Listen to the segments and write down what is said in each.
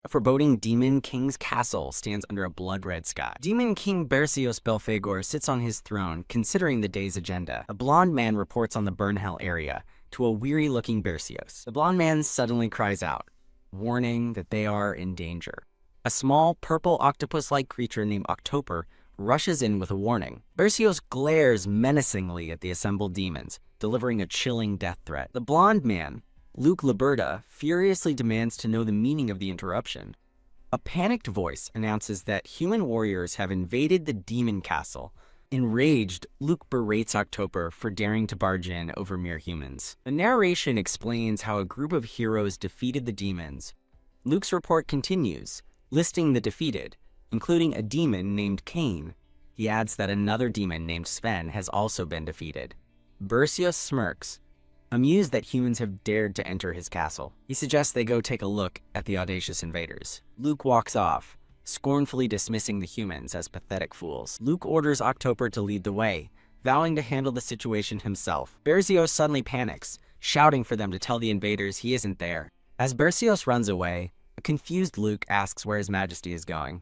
A foreboding demon king's castle stands under a blood-red sky. Demon King Bersios Belphegor sits on his throne, considering the day's agenda. A blonde man reports on the Burnhell area to a weary-looking Bersios. The blonde man suddenly cries out, warning that they are in danger. A small, purple octopus-like creature named October rushes in with a warning. Bersios glares menacingly at the assembled demons, delivering a chilling death threat. The blonde man, Luke Liberta, furiously demands to know the meaning of the interruption. A panicked voice announces that human warriors have invaded the demon castle. Enraged, Luke berates October for daring to barge in over mere humans. The narration explains how a group of heroes defeated the demons. Luke's report continues, listing the defeated, including a demon named Cain. He adds that another demon named Sven has also been defeated. Bersios smirks, amused that humans have dared to enter his castle. He suggests they go take a look at the audacious invaders. Luke walks off, scornfully dismissing the humans as pathetic fools. Luke orders October to lead the way, vowing to handle the situation himself. Bersios suddenly panics, shouting for them to tell the invaders he isn't there. As Bersios runs away, a confused Luke asks where His Majesty is going.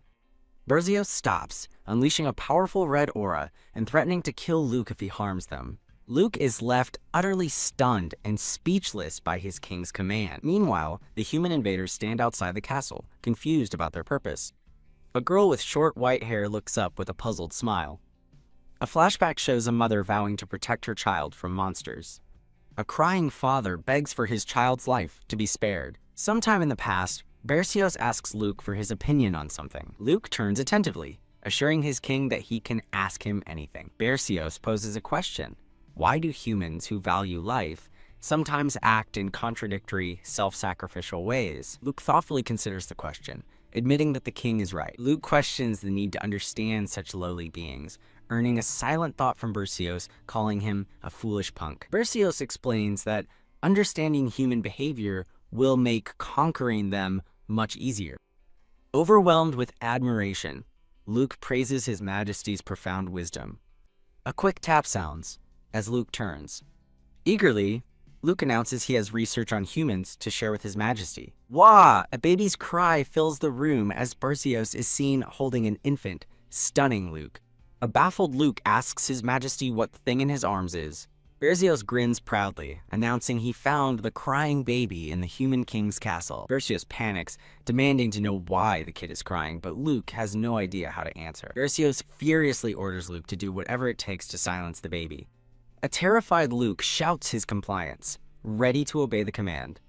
Bersios stops, unleashing a powerful red aura and threatening to kill Luke if he harms them. Luke is left utterly stunned and speechless by his king's command. Meanwhile, the human invaders stand outside the castle, confused about their purpose. A girl with short white hair looks up with a puzzled smile. A flashback shows a mother vowing to protect her child from monsters. A crying father begs for his child's life to be spared. Sometime in the past, Bersios asks Luke for his opinion on something. Luke turns attentively, assuring his king that he can ask him anything. Bersios poses a question. Why do humans who value life sometimes act in contradictory, self-sacrificial ways? Luke thoughtfully considers the question, admitting that the king is right. Luke questions the need to understand such lowly beings, earning a silent thought from Bersios, calling him a foolish punk. Bersios explains that understanding human behavior will make conquering them much easier. Overwhelmed with admiration, Luke praises His Majesty's profound wisdom. A quick tap sounds as Luke turns. Eagerly, Luke announces he has research on humans to share with His Majesty. Wah! A baby's cry fills the room as Bersios is seen holding an infant, stunning Luke. A baffled Luke asks His Majesty what the thing in his arms is. Bersios grins proudly, announcing he found the crying baby in the human king's castle. Bersios panics, demanding to know why the kid is crying, but Luke has no idea how to answer. Bersios furiously orders Luke to do whatever it takes to silence the baby. A terrified Luke shouts his compliance, ready to obey the command.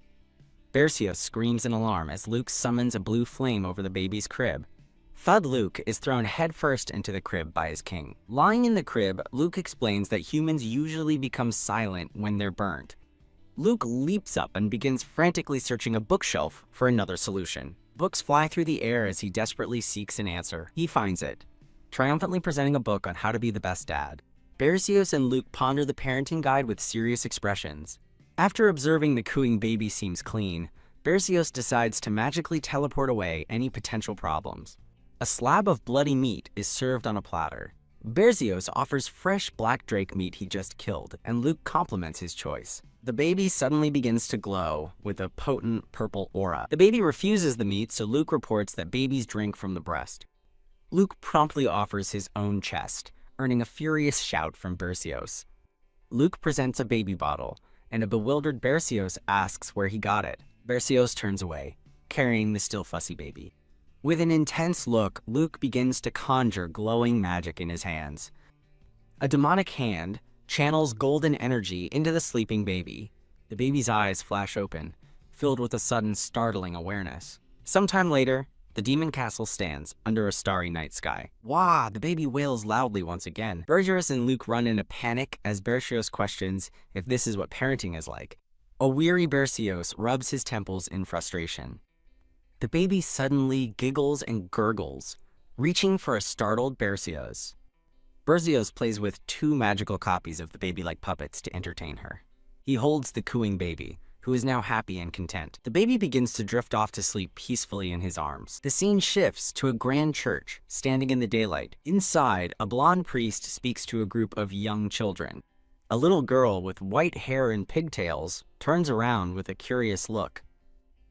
Bersios screams in alarm as Luke summons a blue flame over the baby's crib. Thud Luke is thrown headfirst into the crib by his king. Lying in the crib, Luke explains that humans usually become silent when they're burnt. Luke leaps up and begins frantically searching a bookshelf for another solution. Books fly through the air as he desperately seeks an answer. He finds it, triumphantly presenting a book on how to be the best dad. Bersios and Luke ponder the parenting guide with serious expressions. After observing the cooing baby seems clean, Bersios decides to magically teleport away any potential problems. A slab of bloody meat is served on a platter. Bersios offers fresh black drake meat he just killed, and Luke compliments his choice. The baby suddenly begins to glow with a potent purple aura. The baby refuses the meat, so Luke reports that babies drink from the breast. Luke promptly offers his own chest, earning a furious shout from Bersios. Luke presents a baby bottle, and a bewildered Bersios asks where he got it. Bersios turns away, carrying the still fussy baby. With an intense look, Luke begins to conjure glowing magic in his hands. A demonic hand channels golden energy into the sleeping baby. The baby's eyes flash open, filled with a sudden startling awareness. Sometime later, the demon castle stands under a starry night sky. Wah! The baby wails loudly once again. Bersios and Luke run in a panic as Bersios questions if this is what parenting is like. A weary Bersios rubs his temples in frustration. The baby suddenly giggles and gurgles, reaching for a startled Bersios. Bersios plays with 2 magical copies of the baby-like puppets to entertain her. He holds the cooing baby, who is now happy and content. The baby begins to drift off to sleep peacefully in his arms. The scene shifts to a grand church, standing in the daylight. Inside, a blonde priest speaks to a group of young children. A little girl with white hair and pigtails turns around with a curious look.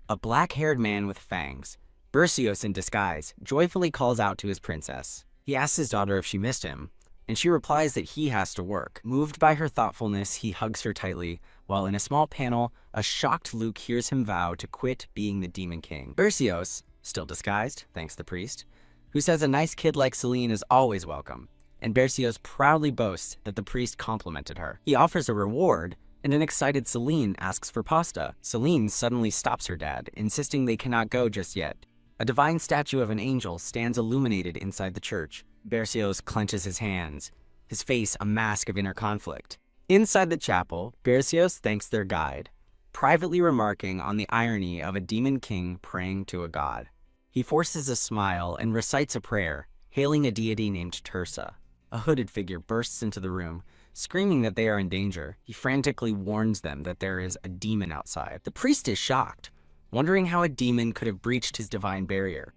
A black-haired man with fangs, Bersios, in disguise, joyfully calls out to his princess. He asks his daughter if she missed him, and she replies that he has to work. Moved by her thoughtfulness, he hugs her tightly, while in a small panel, a shocked Luke hears him vow to quit being the Demon King. Bersios, still disguised, thanks the priest, who says a nice kid like Seline is always welcome, and Bersios proudly boasts that the priest complimented her. He offers a reward, and an excited Seline asks for pasta. Seline suddenly stops her dad, insisting they cannot go just yet. A divine statue of an angel stands illuminated inside the church. Bersios clenches his hands, his face a mask of inner conflict. Inside the chapel, Bersios thanks their guide, privately remarking on the irony of a demon king praying to a god. He forces a smile and recites a prayer, hailing a deity named Tursa. A hooded figure bursts into the room, screaming that they are in danger. He frantically warns them that there is a demon outside. The priest is shocked, wondering how a demon could have breached his divine barrier.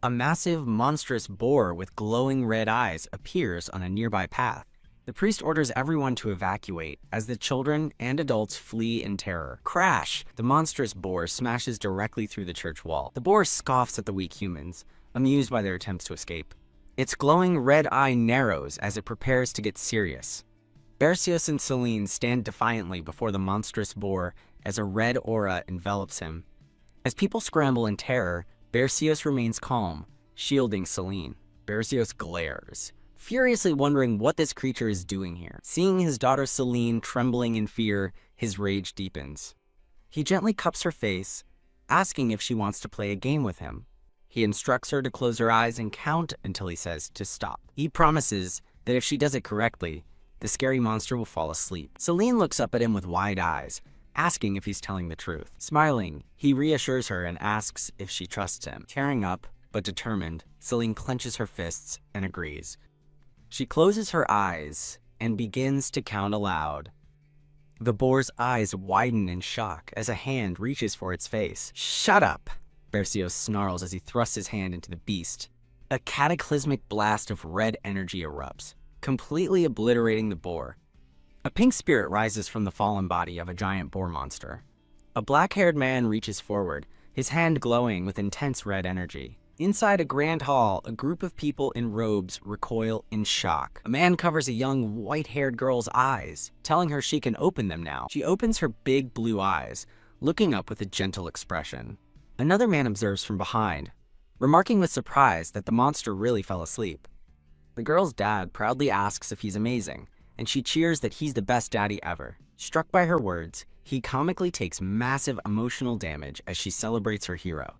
A massive, monstrous boar with glowing red eyes appears on a nearby path. The priest orders everyone to evacuate as the children and adults flee in terror. Crash! The monstrous boar smashes directly through the church wall. The boar scoffs at the weak humans, amused by their attempts to escape. Its glowing red eye narrows as it prepares to get serious. Bersios and Seline stand defiantly before the monstrous boar as a red aura envelops him. As people scramble in terror, Bersios remains calm, shielding Seline. Bersios glares, furiously wondering what this creature is doing here. Seeing his daughter Seline trembling in fear, his rage deepens. He gently cups her face, asking if she wants to play a game with him. He instructs her to close her eyes and count until he says to stop. He promises that if she does it correctly, the scary monster will fall asleep. Seline looks up at him with wide eyes, asking if he's telling the truth. Smiling, he reassures her and asks if she trusts him. Tearing up, but determined, Seline clenches her fists and agrees. She closes her eyes and begins to count aloud. The boar's eyes widen in shock as a hand reaches for its face. "Shut up!" Bersios snarls as he thrusts his hand into the beast. A cataclysmic blast of red energy erupts, completely obliterating the boar. A pink spirit rises from the fallen body of a giant boar monster. A black-haired man reaches forward, his hand glowing with intense red energy. Inside a grand hall, a group of people in robes recoil in shock. A man covers a young, white-haired girl's eyes, telling her she can open them now. She opens her big blue eyes, looking up with a gentle expression. Another man observes from behind, remarking with surprise that the monster really fell asleep. The girl's dad proudly asks if he's amazing, and she cheers that he's the best daddy ever. Struck by her words, he comically takes massive emotional damage as she celebrates her hero.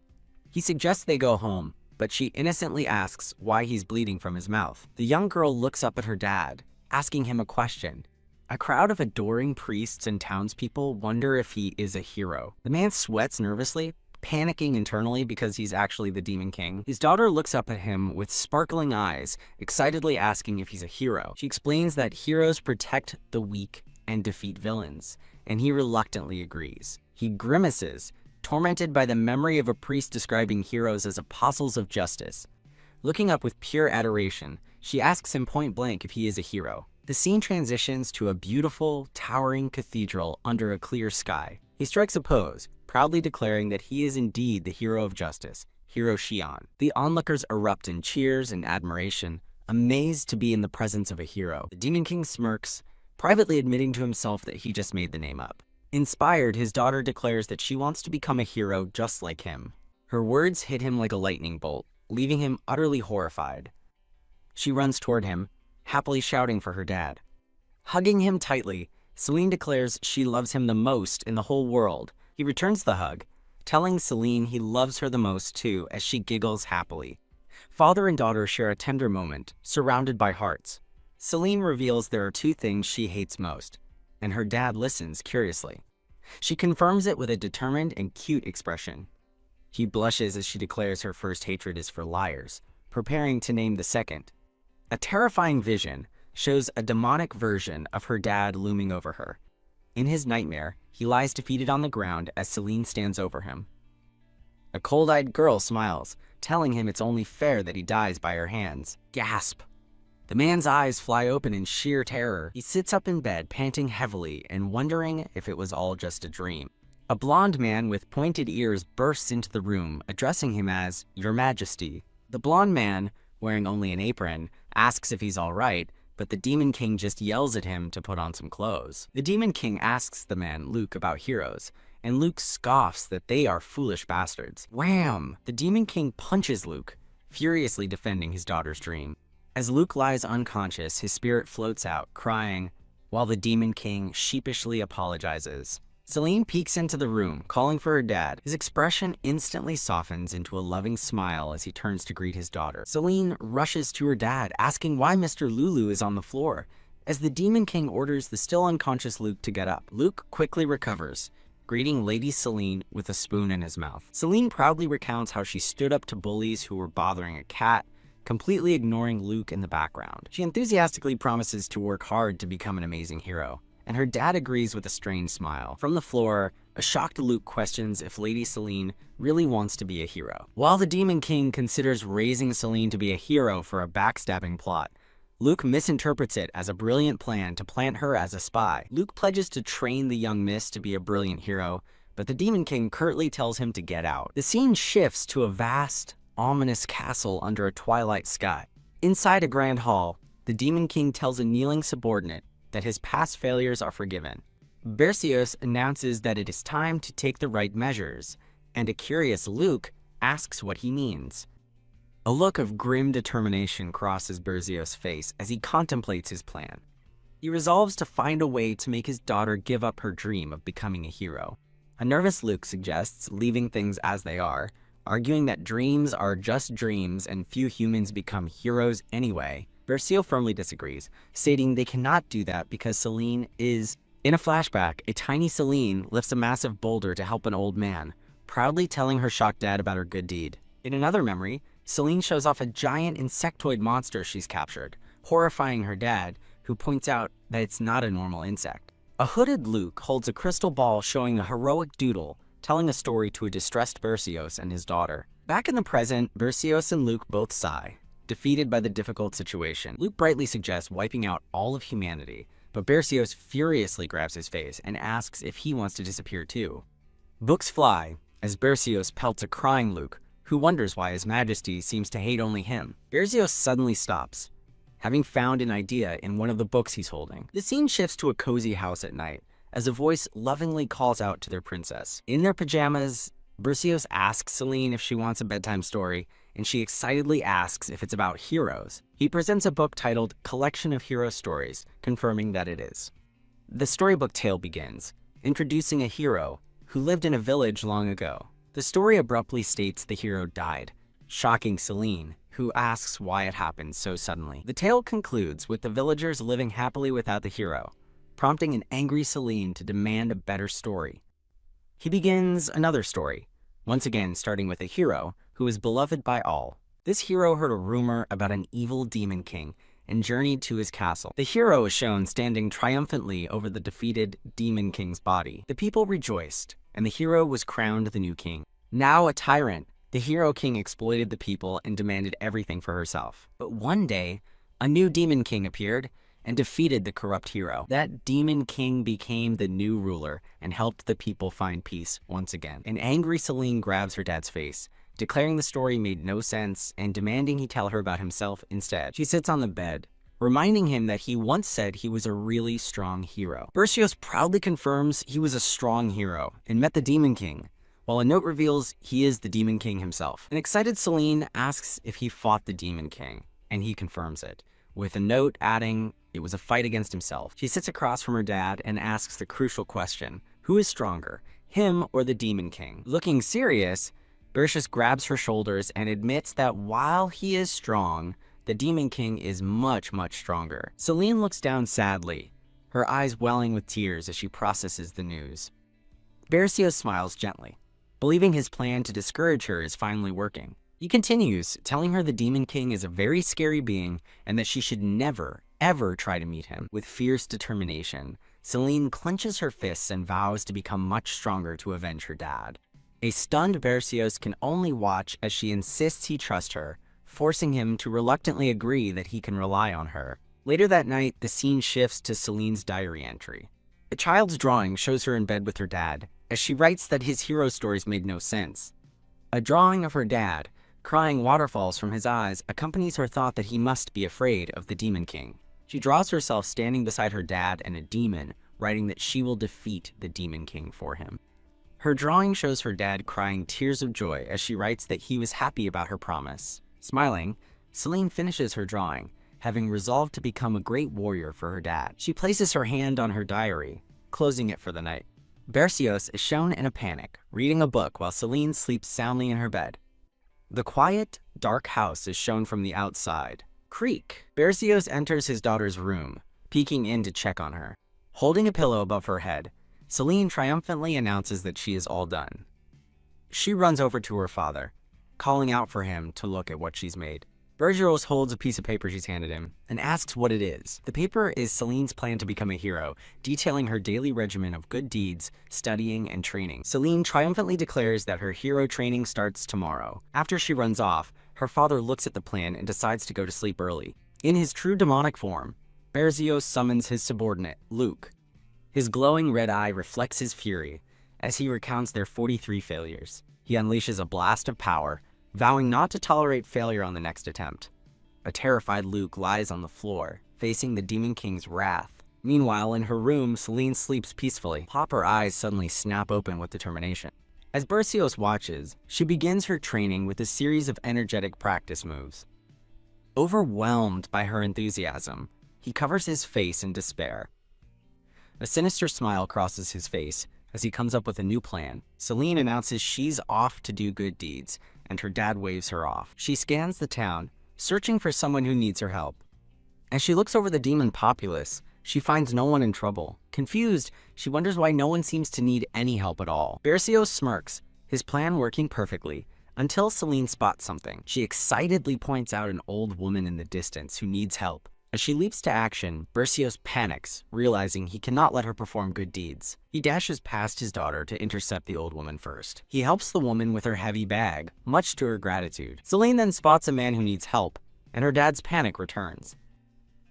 He suggests they go home, but she innocently asks why he's bleeding from his mouth. The young girl looks up at her dad, asking him a question. A crowd of adoring priests and townspeople wonder if he is a hero. The man sweats nervously, panicking internally because he's actually the Demon King. His daughter looks up at him with sparkling eyes, excitedly asking if he's a hero. She explains that heroes protect the weak and defeat villains, and he reluctantly agrees. He grimaces, tormented by the memory of a priest describing heroes as apostles of justice. Looking up with pure adoration, she asks him point blank if he is a hero. The scene transitions to a beautiful, towering cathedral under a clear sky. He strikes a pose, proudly declaring that he is indeed the hero of justice, Hero Shion. The onlookers erupt in cheers and admiration, amazed to be in the presence of a hero. The Demon King smirks, privately admitting to himself that he just made the name up. Inspired, his daughter declares that she wants to become a hero just like him. Her words hit him like a lightning bolt, leaving him utterly horrified. She runs toward him, happily shouting for her dad. Hugging him tightly, Seline declares she loves him the most in the whole world. He returns the hug, telling Seline he loves her the most too as she giggles happily. Father and daughter share a tender moment, surrounded by hearts. Seline reveals there are two things she hates most, and her dad listens curiously. She confirms it with a determined and cute expression. He blushes as she declares her first hatred is for liars, preparing to name the second. A terrifying vision shows a demonic version of her dad looming over her. In his nightmare, he lies defeated on the ground as Seline stands over him. A cold-eyed girl smiles, telling him it's only fair that he dies by her hands. Gasp! The man's eyes fly open in sheer terror. He sits up in bed, panting heavily and wondering if it was all just a dream. A blonde man with pointed ears bursts into the room, addressing him as Your Majesty. The blonde man, wearing only an apron, asks if he's all right, but the Demon King just yells at him to put on some clothes. The Demon King asks the man, Luke, about heroes, and Luke scoffs that they are foolish bastards. Wham! The Demon King punches Luke, furiously defending his daughter's dream. As Luke lies unconscious, his spirit floats out, crying, while the Demon King sheepishly apologizes. Seline peeks into the room, calling for her dad. His expression instantly softens into a loving smile as he turns to greet his daughter. Seline rushes to her dad, asking why Mr. Lulu is on the floor, as the Demon King orders the still unconscious Luke to get up. Luke quickly recovers, greeting Lady Seline with a spoon in his mouth. Seline proudly recounts how she stood up to bullies who were bothering a cat, completely ignoring Luke in the background. She enthusiastically promises to work hard to become an amazing hero, and her dad agrees with a strange smile. From the floor, a shocked Luke questions if Lady Seline really wants to be a hero. While the Demon King considers raising Seline to be a hero for a backstabbing plot, Luke misinterprets it as a brilliant plan to plant her as a spy. Luke pledges to train the young miss to be a brilliant hero, but the Demon King curtly tells him to get out. The scene shifts to a vast, ominous castle under a twilight sky. Inside a grand hall, the Demon King tells a kneeling subordinate that his past failures are forgiven. Bersios announces that it is time to take the right measures, and a curious Luke asks what he means. A look of grim determination crosses Bersios' face as he contemplates his plan. He resolves to find a way to make his daughter give up her dream of becoming a hero. A nervous Luke suggests leaving things as they are, arguing that dreams are just dreams and few humans become heroes anyway. Bersios firmly disagrees, stating they cannot do that because Seline is... In a flashback, a tiny Seline lifts a massive boulder to help an old man, proudly telling her shocked dad about her good deed. In another memory, Seline shows off a giant insectoid monster she's captured, horrifying her dad, who points out that it's not a normal insect. A hooded Luke holds a crystal ball showing a heroic doodle, telling a story to a distressed Bersios and his daughter. Back in the present, Bersios and Luke both sigh, defeated by the difficult situation. Luke brightly suggests wiping out all of humanity, but Bersios furiously grabs his face and asks if he wants to disappear too. Books fly as Bersios pelts a crying Luke, who wonders why His Majesty seems to hate only him. Bersios suddenly stops, having found an idea in one of the books he's holding. The scene shifts to a cozy house at night, as a voice lovingly calls out to their princess. In their pajamas, Bersios asks Seline if she wants a bedtime story, and she excitedly asks if it's about heroes. He presents a book titled Collection of Hero Stories, confirming that it is. The storybook tale begins, introducing a hero who lived in a village long ago. The story abruptly states the hero died, shocking Seline, who asks why it happened so suddenly. The tale concludes with the villagers living happily without the hero, prompting an angry Seline to demand a better story. He begins another story, once again starting with a hero who is beloved by all. This hero heard a rumor about an evil Demon King and journeyed to his castle. The hero is shown standing triumphantly over the defeated Demon King's body. The people rejoiced, and the hero was crowned the new king. Now a tyrant, the hero king exploited the people and demanded everything for herself. But one day, a new Demon King appeared and defeated the corrupt hero. That Demon King became the new ruler and helped the people find peace once again. An angry Seline grabs her dad's face, declaring the story made no sense and demanding he tell her about himself instead. She sits on the bed, reminding him that he once said he was a really strong hero. Bersios proudly confirms he was a strong hero and met the Demon King, while a note reveals he is the Demon King himself. An excited Seline asks if he fought the Demon King, and he confirms it, with a note adding it was a fight against himself. She sits across from her dad and asks the crucial question, who is stronger, him or the Demon King? Looking serious, Bersios grabs her shoulders and admits that while he is strong, the Demon King is much, much stronger. Seline looks down sadly, her eyes welling with tears as she processes the news. Bersios smiles gently, believing his plan to discourage her is finally working. He continues, telling her the Demon King is a very scary being and that she should never, ever try to meet him. With fierce determination, Seline clenches her fists and vows to become much stronger to avenge her dad. A stunned Bersios can only watch as she insists he trust her, forcing him to reluctantly agree that he can rely on her. Later that night, the scene shifts to Seline's diary entry. A child's drawing shows her in bed with her dad, as she writes that his hero stories made no sense. A drawing of her dad, crying waterfalls from his eyes, accompanies her thought that he must be afraid of the Demon King. She draws herself standing beside her dad and a demon, writing that she will defeat the Demon King for him. Her drawing shows her dad crying tears of joy as she writes that he was happy about her promise. Smiling, Seline finishes her drawing, having resolved to become a great warrior for her dad. She places her hand on her diary, closing it for the night. Berceos is shown in a panic, reading a book while Seline sleeps soundly in her bed. The quiet, dark house is shown from the outside. Creak! Berceos enters his daughter's room, peeking in to check on her. Holding a pillow above her head, Seline triumphantly announces that she is all done. She runs over to her father, calling out for him to look at what she's made. Berceos holds a piece of paper she's handed him and asks what it is. The paper is Celine's plan to become a hero, detailing her daily regimen of good deeds, studying, and training. Seline triumphantly declares that her hero training starts tomorrow. After she runs off, her father looks at the plan and decides to go to sleep early. In his true demonic form, Berceos summons his subordinate, Luke. His glowing red eye reflects his fury as he recounts their 43 failures. He unleashes a blast of power, vowing not to tolerate failure on the next attempt. A terrified Luke lies on the floor, facing the Demon King's wrath. Meanwhile, in her room, Seline sleeps peacefully. Her eyes suddenly snap open with determination. As Berceos watches, she begins her training with a series of energetic practice moves. Overwhelmed by her enthusiasm, he covers his face in despair. A sinister smile crosses his face as he comes up with a new plan. Seline announces she's off to do good deeds, and her dad waves her off. She scans the town, searching for someone who needs her help. As she looks over the demon populace, she finds no one in trouble. Confused, she wonders why no one seems to need any help at all. Berceos smirks, his plan working perfectly, until Seline spots something. She excitedly points out an old woman in the distance who needs help. As she leaps to action, Berceos panics, realizing he cannot let her perform good deeds. He dashes past his daughter to intercept the old woman first. He helps the woman with her heavy bag, much to her gratitude. Seline then spots a man who needs help, and her dad's panic returns.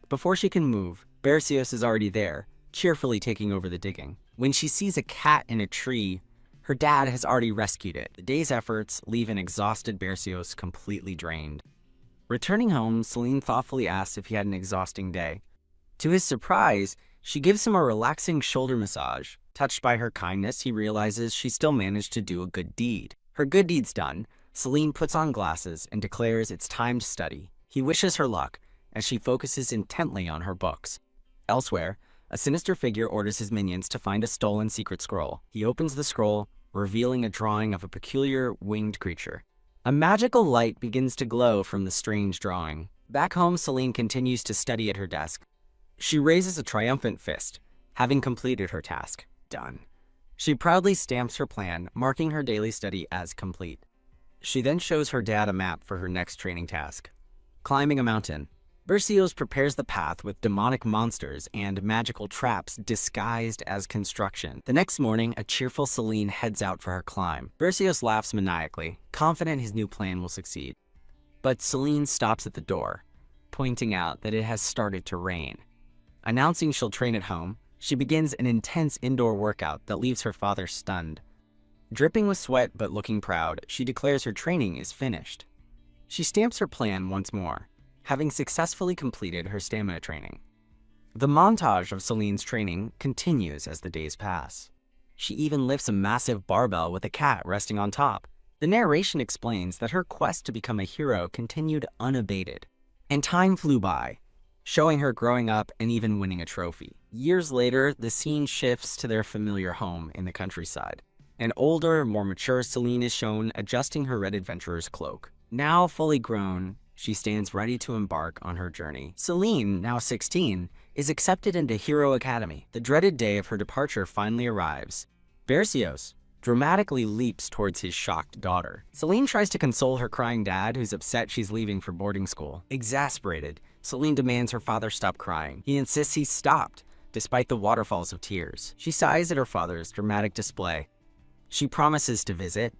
Before she can move, Berceos is already there, cheerfully taking over the digging. When she sees a cat in a tree, her dad has already rescued it. The day's efforts leave an exhausted Berceos completely drained. Returning home, Seline thoughtfully asks if he had an exhausting day. To his surprise, she gives him a relaxing shoulder massage. Touched by her kindness, he realizes she still managed to do a good deed. Her good deeds done, Seline puts on glasses and declares it's time to study. He wishes her luck as she focuses intently on her books. Elsewhere, a sinister figure orders his minions to find a stolen secret scroll. He opens the scroll, revealing a drawing of a peculiar winged creature. A magical light begins to glow from the strange drawing. Back home, Seline continues to study at her desk. She raises a triumphant fist, having completed her task. Done. She proudly stamps her plan, marking her daily study as complete. She then shows her dad a map for her next training task. Climbing a mountain. Berceos prepares the path with demonic monsters and magical traps disguised as construction. The next morning, a cheerful Seline heads out for her climb. Berceos laughs maniacally, confident his new plan will succeed. But Seline stops at the door, pointing out that it has started to rain. Announcing she'll train at home, she begins an intense indoor workout that leaves her father stunned. Dripping with sweat but looking proud, she declares her training is finished. She stamps her plan once more, having successfully completed her stamina training. The montage of Seline's training continues as the days pass. She even lifts a massive barbell with a cat resting on top. The narration explains that her quest to become a hero continued unabated, and time flew by, showing her growing up and even winning a trophy. Years later, the scene shifts to their familiar home in the countryside. An older, more mature Seline is shown adjusting her red adventurer's cloak. Now fully grown, she stands ready to embark on her journey. Seline, now 16, is accepted into Hero Academy. The dreaded day of her departure finally arrives. Berceos dramatically leaps towards his shocked daughter. Seline tries to console her crying dad, who's upset she's leaving for boarding school. Exasperated, Seline demands her father stop crying. He insists he's stopped, despite the waterfalls of tears. She sighs at her father's dramatic display. She promises to visit,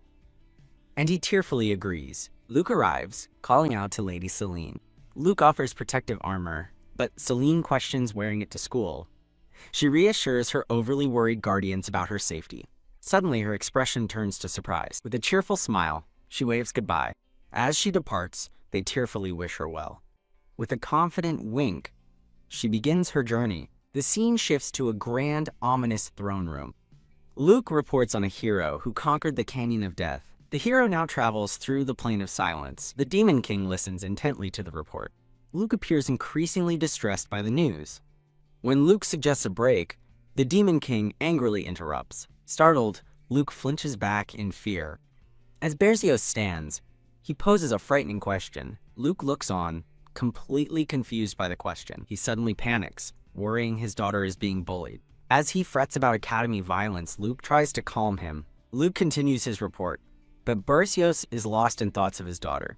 and he tearfully agrees. Luke arrives, calling out to Lady Seline. Luke offers protective armor, but Seline questions wearing it to school. She reassures her overly worried guardians about her safety. Suddenly, her expression turns to surprise. With a cheerful smile, she waves goodbye. As she departs, they tearfully wish her well. With a confident wink, she begins her journey. The scene shifts to a grand, ominous throne room. Luke reports on a hero who conquered the Canyon of Death. The hero now travels through the Plane of Silence. The Demon King listens intently to the report. Luke appears increasingly distressed by the news. When Luke suggests a break, the Demon King angrily interrupts. Startled, Luke flinches back in fear. As Bersios stands, he poses a frightening question. Luke looks on, completely confused by the question. He suddenly panics, worrying his daughter is being bullied. As he frets about Academy violence, Luke tries to calm him. Luke continues his report, but Bersios is lost in thoughts of his daughter.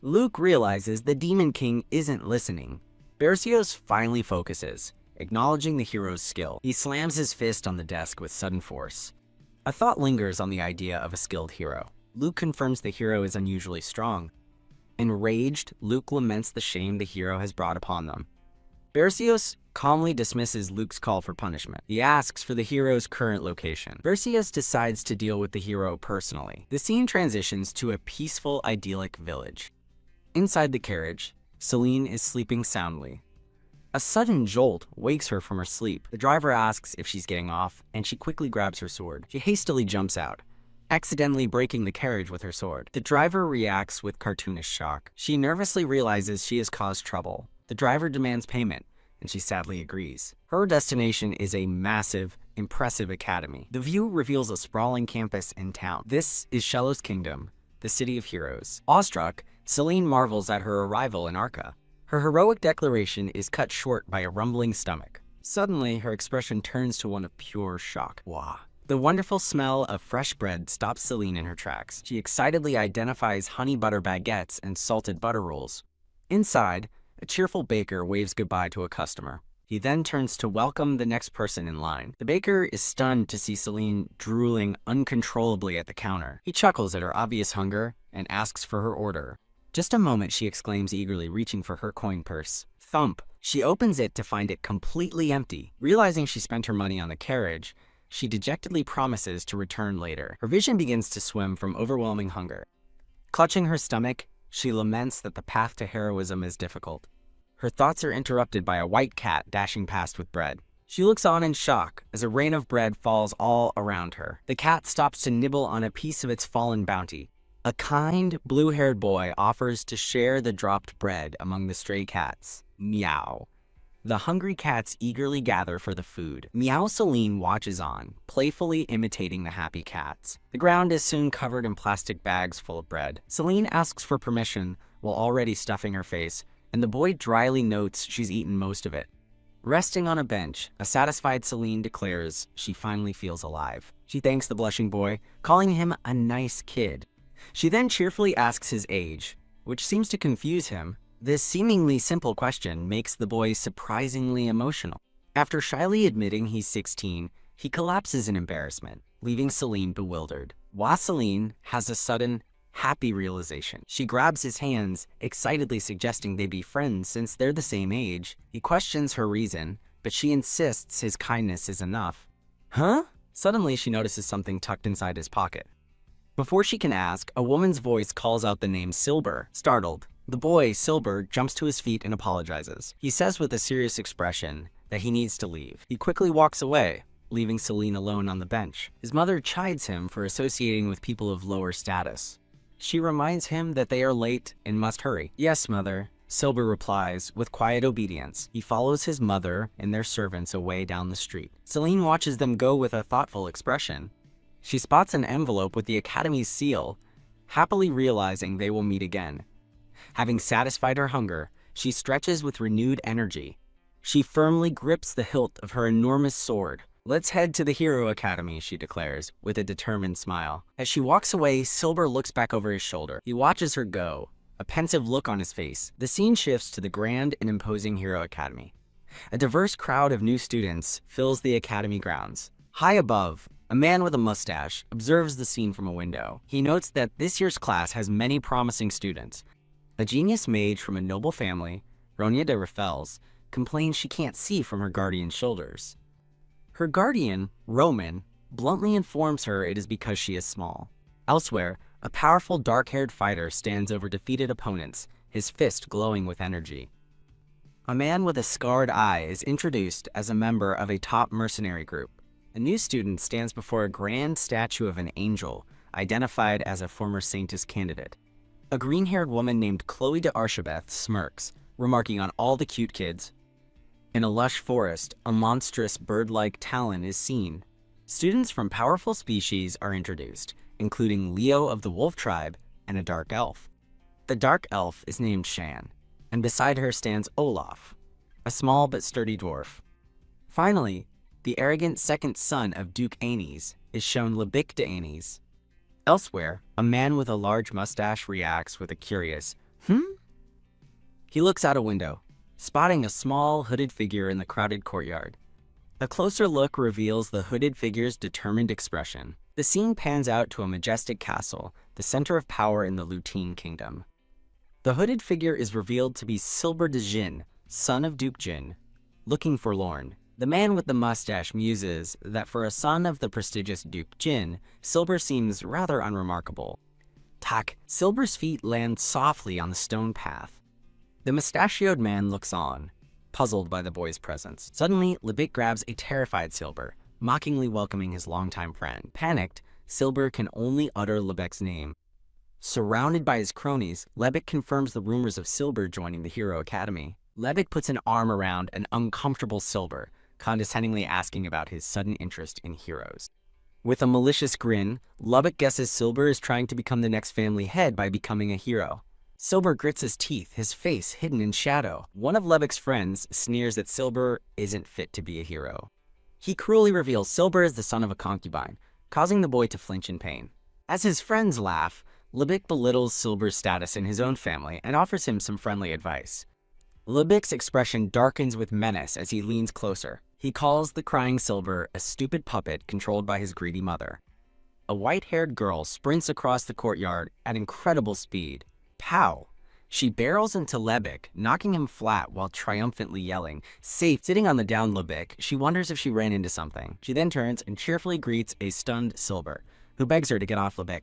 Luke realizes the Demon King isn't listening. Bersios finally focuses, acknowledging the hero's skill. He slams his fist on the desk with sudden force. A thought lingers on the idea of a skilled hero. Luke confirms the hero is unusually strong. Enraged, Luke laments the shame the hero has brought upon them. Bersios calmly dismisses Luke's call for punishment. He asks for the hero's current location. Bersios decides to deal with the hero personally. The scene transitions to a peaceful, idyllic village. Inside the carriage, Seline is sleeping soundly. A sudden jolt wakes her from her sleep. The driver asks if she's getting off, and she quickly grabs her sword. She hastily jumps out, accidentally breaking the carriage with her sword. The driver reacts with cartoonish shock. She nervously realizes she has caused trouble. The driver demands payment, and she sadly agrees. Her destination is a massive, impressive academy. The view reveals a sprawling campus in town. This is Shellos Kingdom, the city of heroes. Awestruck, Seline marvels at her arrival in Arca. Her heroic declaration is cut short by a rumbling stomach. Suddenly, her expression turns to one of pure shock. Wah. The wonderful smell of fresh bread stops Seline in her tracks. She excitedly identifies honey butter baguettes and salted butter rolls. Inside, a cheerful baker waves goodbye to a customer. He then turns to welcome the next person in line. The baker is stunned to see Seline drooling uncontrollably at the counter. He chuckles at her obvious hunger and asks for her order. Just a moment, she exclaims eagerly, reaching for her coin purse. Thump! She opens it to find it completely empty. Realizing she spent her money on the carriage, she dejectedly promises to return later. Her vision begins to swim from overwhelming hunger. Clutching her stomach, she laments that the path to heroism is difficult. Her thoughts are interrupted by a white cat dashing past with bread. She looks on in shock as a rain of bread falls all around her. The cat stops to nibble on a piece of its fallen bounty. A kind, blue-haired boy offers to share the dropped bread among the stray cats. Meow. The hungry cats eagerly gather for the food. Meow Seline watches on, playfully imitating the happy cats. The ground is soon covered in plastic bags full of bread. Seline asks for permission while already stuffing her face, and the boy dryly notes she's eaten most of it. Resting on a bench, a satisfied Seline declares she finally feels alive. She thanks the blushing boy, calling him a nice kid. She then cheerfully asks his age, which seems to confuse him. This seemingly simple question makes the boy surprisingly emotional. After shyly admitting he's 16, he collapses in embarrassment, leaving Seline bewildered. Seline has a sudden, happy realization. She grabs his hands, excitedly suggesting they be friends since they're the same age. He questions her reason, but she insists his kindness is enough. Huh? Suddenly, she notices something tucked inside his pocket. Before she can ask, a woman's voice calls out the name Silber. Startled, the boy, Silber, jumps to his feet and apologizes. He says with a serious expression that he needs to leave. He quickly walks away, leaving Seline alone on the bench. His mother chides him for associating with people of lower status. She reminds him that they are late and must hurry. Yes, mother, Silber replies with quiet obedience. He follows his mother and their servants away down the street. Seline watches them go with a thoughtful expression. She spots an envelope with the Academy's seal, happily realizing they will meet again. Having satisfied her hunger, she stretches with renewed energy. She firmly grips the hilt of her enormous sword. Let's head to the Hero Academy, she declares, with a determined smile. As she walks away, Silber looks back over his shoulder. He watches her go, a pensive look on his face. The scene shifts to the grand and imposing Hero Academy. A diverse crowd of new students fills the Academy grounds. High above, a man with a mustache observes the scene from a window. He notes that this year's class has many promising students. A genius mage from a noble family, Ronya de Raffels, complains she can't see from her guardian's shoulders. Her guardian, Roman, bluntly informs her it is because she is small. Elsewhere, a powerful dark-haired fighter stands over defeated opponents, his fist glowing with energy. A man with a scarred eye is introduced as a member of a top mercenary group. A new student stands before a grand statue of an angel, identified as a former Saintess candidate. A green-haired woman named Chloe de Archabeth smirks, remarking on all the cute kids. In a lush forest, a monstrous bird-like talon is seen. Students from powerful species are introduced, including Leo of the wolf tribe and a dark elf. The dark elf is named Shan, and beside her stands Olaf, a small but sturdy dwarf. Finally, the arrogant second son of Duke Aenys is shown Lebic de Aenys. Elsewhere, a man with a large mustache reacts with a curious, He looks out a window, spotting a small, hooded figure in the crowded courtyard. A closer look reveals the hooded figure's determined expression. The scene pans out to a majestic castle, the center of power in the Lutine Kingdom. The hooded figure is revealed to be Silber de Jin, son of Duke Jin, looking forlorn. The man with the mustache muses that for a son of the prestigious Duke Jin, Silber seems rather unremarkable. Tak, Silber's feet land softly on the stone path. The mustachioed man looks on, puzzled by the boy's presence. Suddenly, Lebic grabs a terrified Silber, mockingly welcoming his longtime friend. Panicked, Silber can only utter Lebic's name. Surrounded by his cronies, Lebic confirms the rumors of Silber joining the Hero Academy. Lebic puts an arm around an uncomfortable Silber, condescendingly asking about his sudden interest in heroes. With a malicious grin, Lebic guesses Silber is trying to become the next family head by becoming a hero. Silber grits his teeth, his face hidden in shadow. One of Lebic's friends sneers that Silber isn't fit to be a hero. He cruelly reveals Silber is the son of a concubine, causing the boy to flinch in pain. As his friends laugh, Lebic belittles Silber's status in his own family and offers him some friendly advice. Lebic's expression darkens with menace as he leans closer. He calls the crying Silber a stupid puppet controlled by his greedy mother. A white-haired girl sprints across the courtyard at incredible speed. Pow! She barrels into Lebic, knocking him flat while triumphantly yelling, "Safe!" Sitting on the downed Lebic, she wonders if she ran into something. She then turns and cheerfully greets a stunned Silber, who begs her to get off Lebic.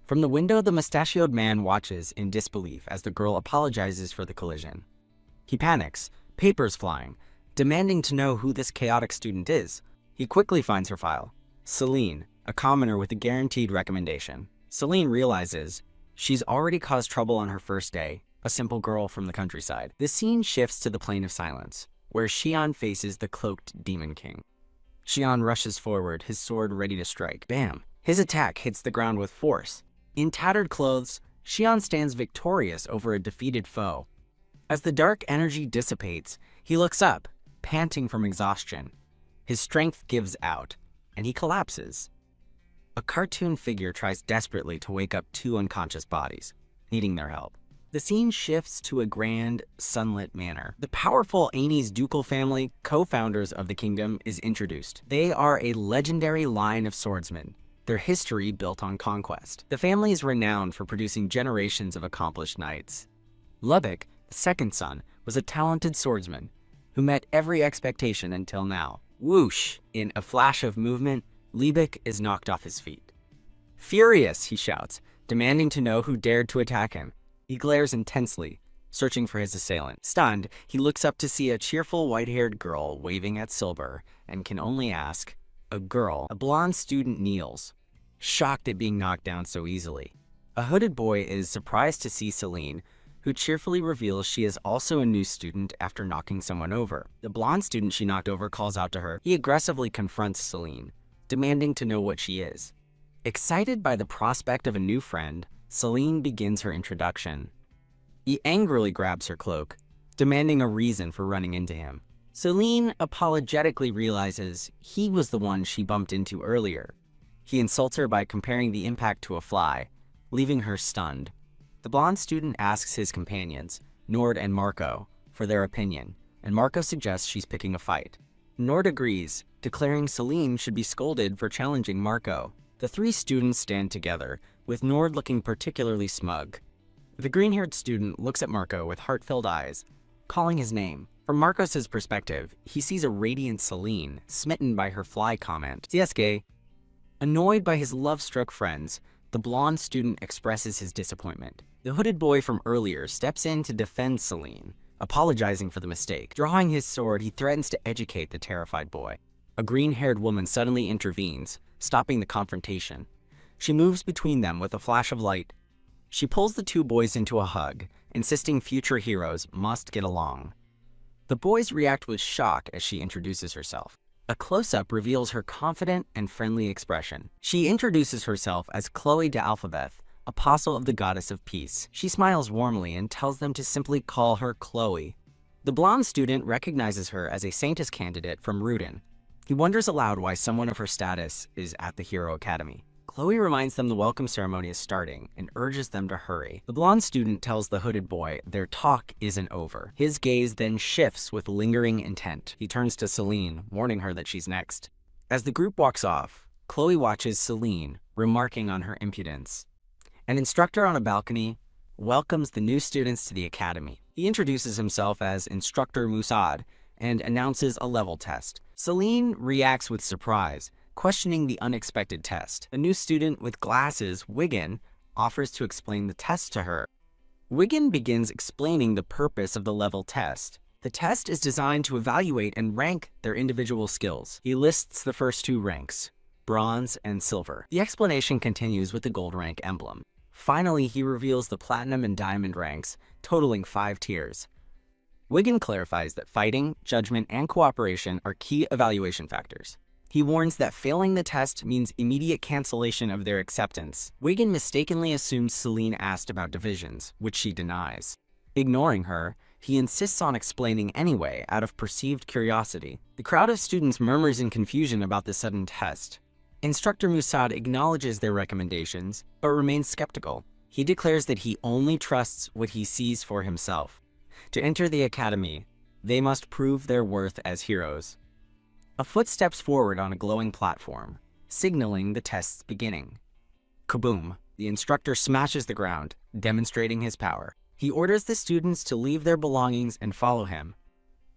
From the window, the mustachioed man watches in disbelief as the girl apologizes for the collision. He panics, papers flying, demanding to know who this chaotic student is. He quickly finds her file. Seline, a commoner with a guaranteed recommendation. Seline realizes she's already caused trouble on her first day, a simple girl from the countryside. The scene shifts to the plane of silence, where Xian faces the cloaked Demon King. Xian rushes forward, his sword ready to strike. Bam! His attack hits the ground with force. In tattered clothes, Xian stands victorious over a defeated foe. As the dark energy dissipates, he looks up, panting from exhaustion. His strength gives out, and he collapses. A cartoon figure tries desperately to wake up two unconscious bodies, needing their help. The scene shifts to a grand, sunlit manor. The powerful Aenys ducal family, co-founders of the kingdom, is introduced. They are a legendary line of swordsmen, their history built on conquest. The family is renowned for producing generations of accomplished knights. Lebic, the second son, was a talented swordsman who met every expectation until now. Whoosh! In a flash of movement, Lebic is knocked off his feet. Furious, he shouts, demanding to know who dared to attack him. He glares intensely, searching for his assailant. Stunned, he looks up to see a cheerful white-haired girl waving at Silber and can only ask, "A girl?" A blonde student kneels, shocked at being knocked down so easily. A hooded boy is surprised to see Seline, who cheerfully reveals she is also a new student after knocking someone over. The blonde student she knocked over calls out to her. He aggressively confronts Seline, demanding to know what she is. Excited by the prospect of a new friend, Seline begins her introduction. He angrily grabs her cloak, demanding a reason for running into him. Seline apologetically realizes he was the one she bumped into earlier. He insults her by comparing the impact to a fly, leaving her stunned. The blonde student asks his companions, Nord and Marco, for their opinion, and Marco suggests she's picking a fight. Nord agrees, declaring Seline should be scolded for challenging Marco. The three students stand together, with Nord looking particularly smug. The green-haired student looks at Marco with heart-filled eyes, calling his name. From Marcos' perspective, he sees a radiant Seline, smitten by her fly comment. CSK, Annoyed by his love-struck friends, the blonde student expresses his disappointment. The hooded boy from earlier steps in to defend Seline, apologizing for the mistake. Drawing his sword, he threatens to educate the terrified boy. A green-haired woman suddenly intervenes, stopping the confrontation. She moves between them with a flash of light. She pulls the two boys into a hug, insisting future heroes must get along. The boys react with shock as she introduces herself. A close-up reveals her confident and friendly expression. She introduces herself as Chloe de Alphabeth, apostle of the goddess of peace. She smiles warmly and tells them to simply call her Chloe. The blonde student recognizes her as a Saintess candidate from Rudin. He wonders aloud why someone of her status is at the Hero Academy. Chloe reminds them the welcome ceremony is starting and urges them to hurry. The blonde student tells the hooded boy their talk isn't over. His gaze then shifts with lingering intent. He turns to Seline, warning her that she's next. As the group walks off, Chloe watches Seline, remarking on her impudence. An instructor on a balcony welcomes the new students to the academy. He introduces himself as Instructor Musad and announces a level test. Seline reacts with surprise, questioning the unexpected test. A new student with glasses, Wigan, offers to explain the test to her. Wigan begins explaining the purpose of the level test. The test is designed to evaluate and rank their individual skills. He lists the first two ranks, bronze and silver. The explanation continues with the gold rank emblem. Finally, he reveals the platinum and diamond ranks, totaling 5 tiers. Wigan clarifies that fighting, judgment, and cooperation are key evaluation factors. He warns that failing the test means immediate cancellation of their acceptance. Wigan mistakenly assumes Seline asked about divisions, which she denies. Ignoring her, he insists on explaining anyway out of perceived curiosity. The crowd of students murmurs in confusion about the sudden test. Instructor Musad acknowledges their recommendations, but remains skeptical. He declares that he only trusts what he sees for himself. To enter the academy, they must prove their worth as heroes. A foot steps forward on a glowing platform, signaling the test's beginning. Kaboom! The instructor smashes the ground, demonstrating his power. He orders the students to leave their belongings and follow him.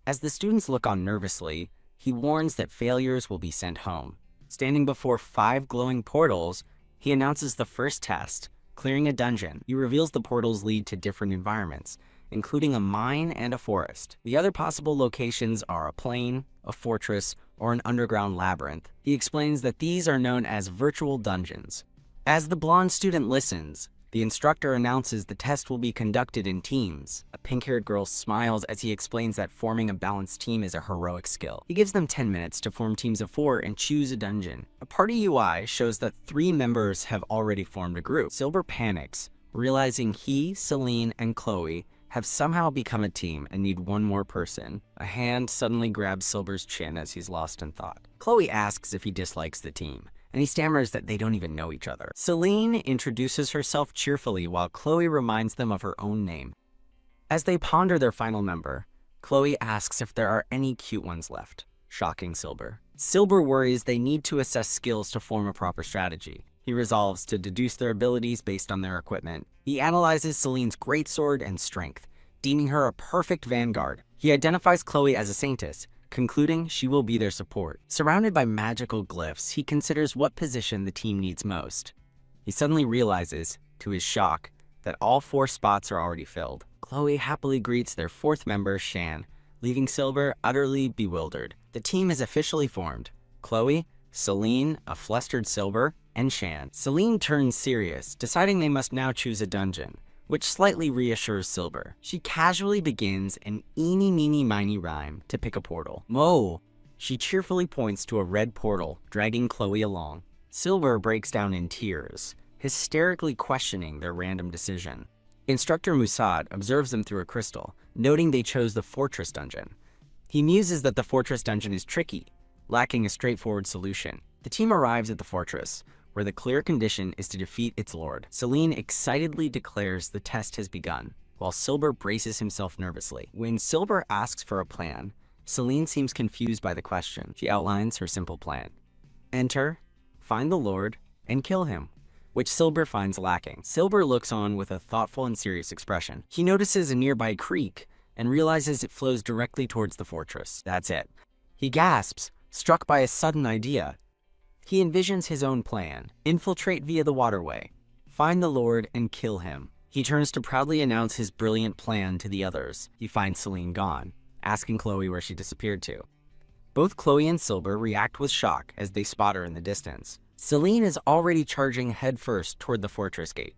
As the students look on nervously, he warns that failures will be sent home. Standing before 5 glowing portals, he announces the first test, clearing a dungeon. He reveals the portals lead to different environments, including a mine and a forest. The other possible locations are a plain, a fortress, or an underground labyrinth. He explains that these are known as virtual dungeons. As the blonde student listens, the instructor announces the test will be conducted in teams. A pink-haired girl smiles as he explains that forming a balanced team is a heroic skill. He gives them 10 minutes to form teams of 4 and choose a dungeon. A party UI shows that 3 members have already formed a group. Silver panics, realizing he, Seline, and Chloe have somehow become a team and need one more person. A hand suddenly grabs Silver's chin as he's lost in thought. Chloe asks if he dislikes the team, and he stammers that they don't even know each other. Seline introduces herself cheerfully while Chloe reminds them of her own name. As they ponder their final member, Chloe asks if there are any cute ones left, shocking Silver. Silver worries they need to assess skills to form a proper strategy. He resolves to deduce their abilities based on their equipment. He analyzes Seline's greatsword and strength, deeming her a perfect vanguard. He identifies Chloe as a Saintess, concluding she will be their support. Surrounded by magical glyphs, he considers what position the team needs most. He suddenly realizes, to his shock, that all 4 spots are already filled. Chloe happily greets their 4th member, Shan, leaving Silver utterly bewildered. The team is officially formed. Chloe, Seline, a flustered Silver, and Shan. Seline turns serious, deciding they must now choose a dungeon, which slightly reassures Silver. She casually begins an eeny meeny miny rhyme to pick a portal. Mo! She cheerfully points to a red portal, dragging Chloe along. Silver breaks down in tears, hysterically questioning their random decision. Instructor Musad observes them through a crystal, noting they chose the fortress dungeon. He muses that the fortress dungeon is tricky, lacking a straightforward solution. The team arrives at the fortress, where the clear condition is to defeat its lord. Seline excitedly declares the test has begun, while Silver braces himself nervously. When Silver asks for a plan, Seline seems confused by the question. She outlines her simple plan. Enter, find the lord, and kill him, which Silver finds lacking. Silver looks on with a thoughtful and serious expression. He notices a nearby creek and realizes it flows directly towards the fortress. That's it. He gasps, struck by a sudden idea. He envisions his own plan: infiltrate via the waterway, find the Lord, and kill him. He turns to proudly announce his brilliant plan to the others. He finds Seline gone, asking Chloe where she disappeared to. Both Chloe and Silber react with shock as they spot her in the distance. Seline is already charging headfirst toward the fortress gate.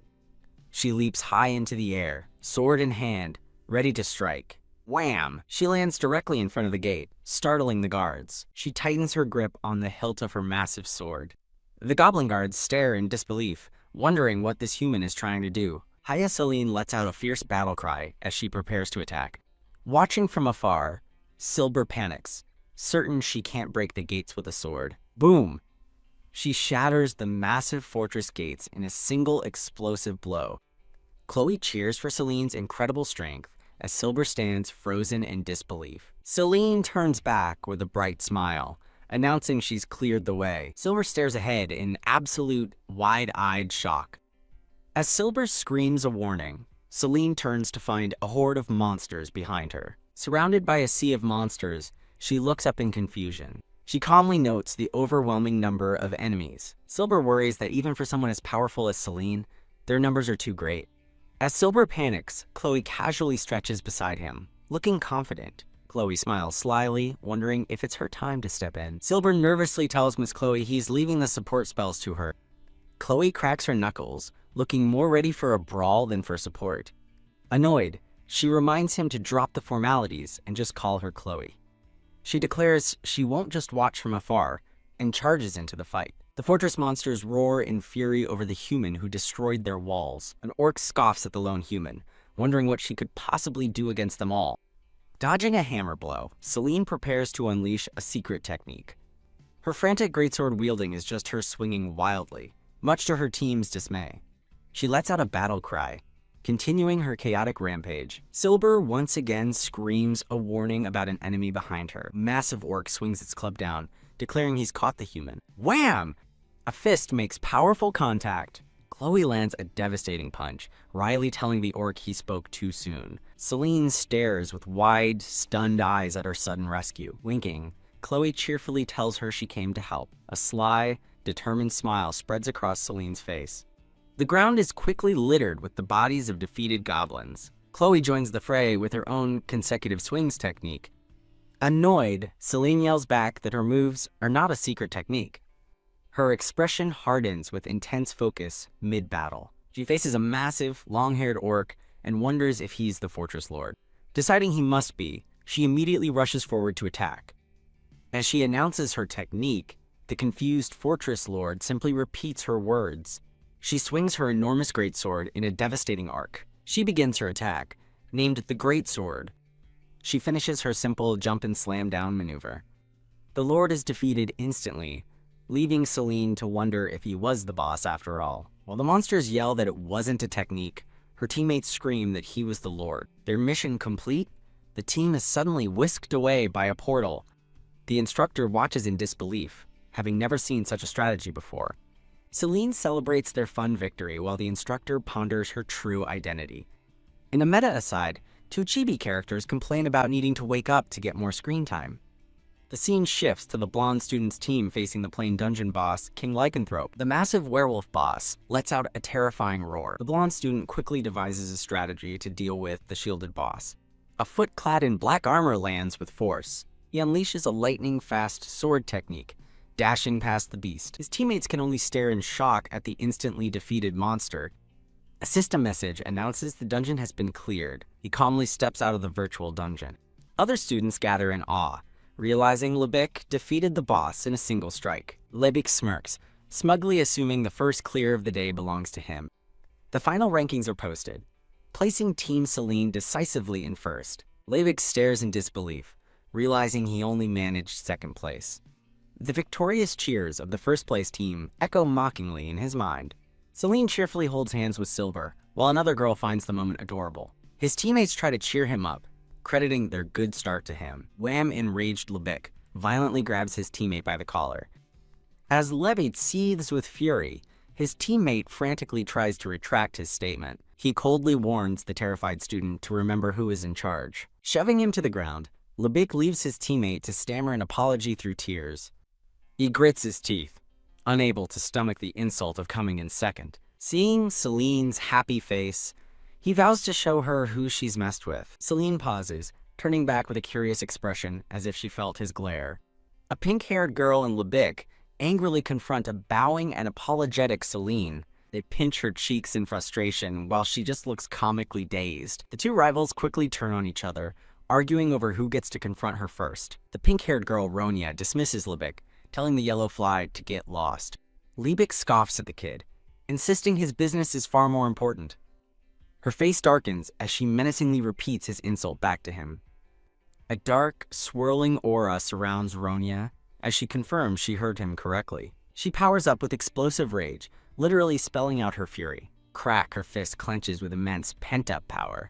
She leaps high into the air, sword in hand, ready to strike. Wham! She lands directly in front of the gate, startling the guards. She tightens her grip on the hilt of her massive sword. The goblin guards stare in disbelief, wondering what this human is trying to do. Seline lets out a fierce battle cry as she prepares to attack. Watching from afar, Silber panics, certain she can't break the gates with a sword. Boom! She shatters the massive fortress gates in a single explosive blow. Chloe cheers for Seline's incredible strength as Silber stands frozen in disbelief. Seline turns back with a bright smile, announcing she's cleared the way. Silber stares ahead in absolute, wide-eyed shock. As Silber screams a warning, Seline turns to find a horde of monsters behind her. Surrounded by a sea of monsters, she looks up in confusion. She calmly notes the overwhelming number of enemies. Silber worries that even for someone as powerful as Seline, their numbers are too great. As Silber panics, Chloe casually stretches beside him, looking confident. Chloe smiles slyly, wondering if it's her time to step in. Silber nervously tells Miss Chloe he's leaving the support spells to her. Chloe cracks her knuckles, looking more ready for a brawl than for support. Annoyed, she reminds him to drop the formalities and just call her Chloe. She declares she won't just watch from afar, and charges into the fight. The fortress monsters roar in fury over the human who destroyed their walls. An orc scoffs at the lone human, wondering what she could possibly do against them all. Dodging a hammer blow, Seline prepares to unleash a secret technique. Her frantic greatsword wielding is just her swinging wildly, much to her team's dismay. She lets out a battle cry, continuing her chaotic rampage. Silber once again screams a warning about an enemy behind her. Massive orc swings its club down, declaring he's caught the human. Wham! A fist makes powerful contact. Chloe lands a devastating punch, Riley telling the orc he spoke too soon. Seline stares with wide, stunned eyes at her sudden rescue. Winking, Chloe cheerfully tells her she came to help. A sly, determined smile spreads across Seline's face. The ground is quickly littered with the bodies of defeated goblins. Chloe joins the fray with her own consecutive swings technique. Annoyed, Seline yells back that her moves are not a secret technique. Her expression hardens with intense focus mid-battle. She faces a massive, long-haired orc and wonders if he's the fortress lord. Deciding he must be, she immediately rushes forward to attack. As she announces her technique, the confused fortress lord simply repeats her words. She swings her enormous greatsword in a devastating arc. She begins her attack, named the Greatsword. She finishes her simple jump and slam down maneuver. The lord is defeated instantly, leaving Seline to wonder if he was the boss after all. While the monsters yell that it wasn't a technique, her teammates scream that he was the lord. Their mission complete, the team is suddenly whisked away by a portal. The instructor watches in disbelief, having never seen such a strategy before. Seline celebrates their fun victory while the instructor ponders her true identity. In a meta aside, two chibi characters complain about needing to wake up to get more screen time. The scene shifts to the blonde student's team facing the plain dungeon boss, King Lycanthrope. The massive werewolf boss lets out a terrifying roar. The blonde student quickly devises a strategy to deal with the shielded boss. A foot clad in black armor lands with force. He unleashes a lightning-fast sword technique, dashing past the beast. His teammates can only stare in shock at the instantly defeated monster. A system message announces the dungeon has been cleared. He calmly steps out of the virtual dungeon. Other students gather in awe, realizing Lebic defeated the boss in a single strike. Lebic smirks, smugly assuming the first clear of the day belongs to him. The final rankings are posted, placing Team Seline decisively in first. Lebic stares in disbelief, realizing he only managed second place. The victorious cheers of the first place team echo mockingly in his mind. Seline cheerfully holds hands with Silber, while another girl finds the moment adorable. His teammates try to cheer him up, crediting their good start to him. Wham! Enraged Lebic violently grabs his teammate by the collar. As Lebic seethes with fury, his teammate frantically tries to retract his statement. He coldly warns the terrified student to remember who is in charge. Shoving him to the ground, Lebic leaves his teammate to stammer an apology through tears. He grits his teeth, unable to stomach the insult of coming in second. Seeing Seline's happy face, he vows to show her who she's messed with. Seline pauses, turning back with a curious expression as if she felt his glare. A pink-haired girl and Lebic angrily confront a bowing and apologetic Seline. They pinch her cheeks in frustration while she just looks comically dazed. The two rivals quickly turn on each other, arguing over who gets to confront her first. The pink-haired girl, Ronia, dismisses Lebic, telling the yellow fly to get lost. Lebic scoffs at the kid, insisting his business is far more important. Her face darkens as she menacingly repeats his insult back to him. A dark, swirling aura surrounds Ronia as she confirms she heard him correctly. She powers up with explosive rage, literally spelling out her fury. Crack, her fist clenches with immense pent-up power.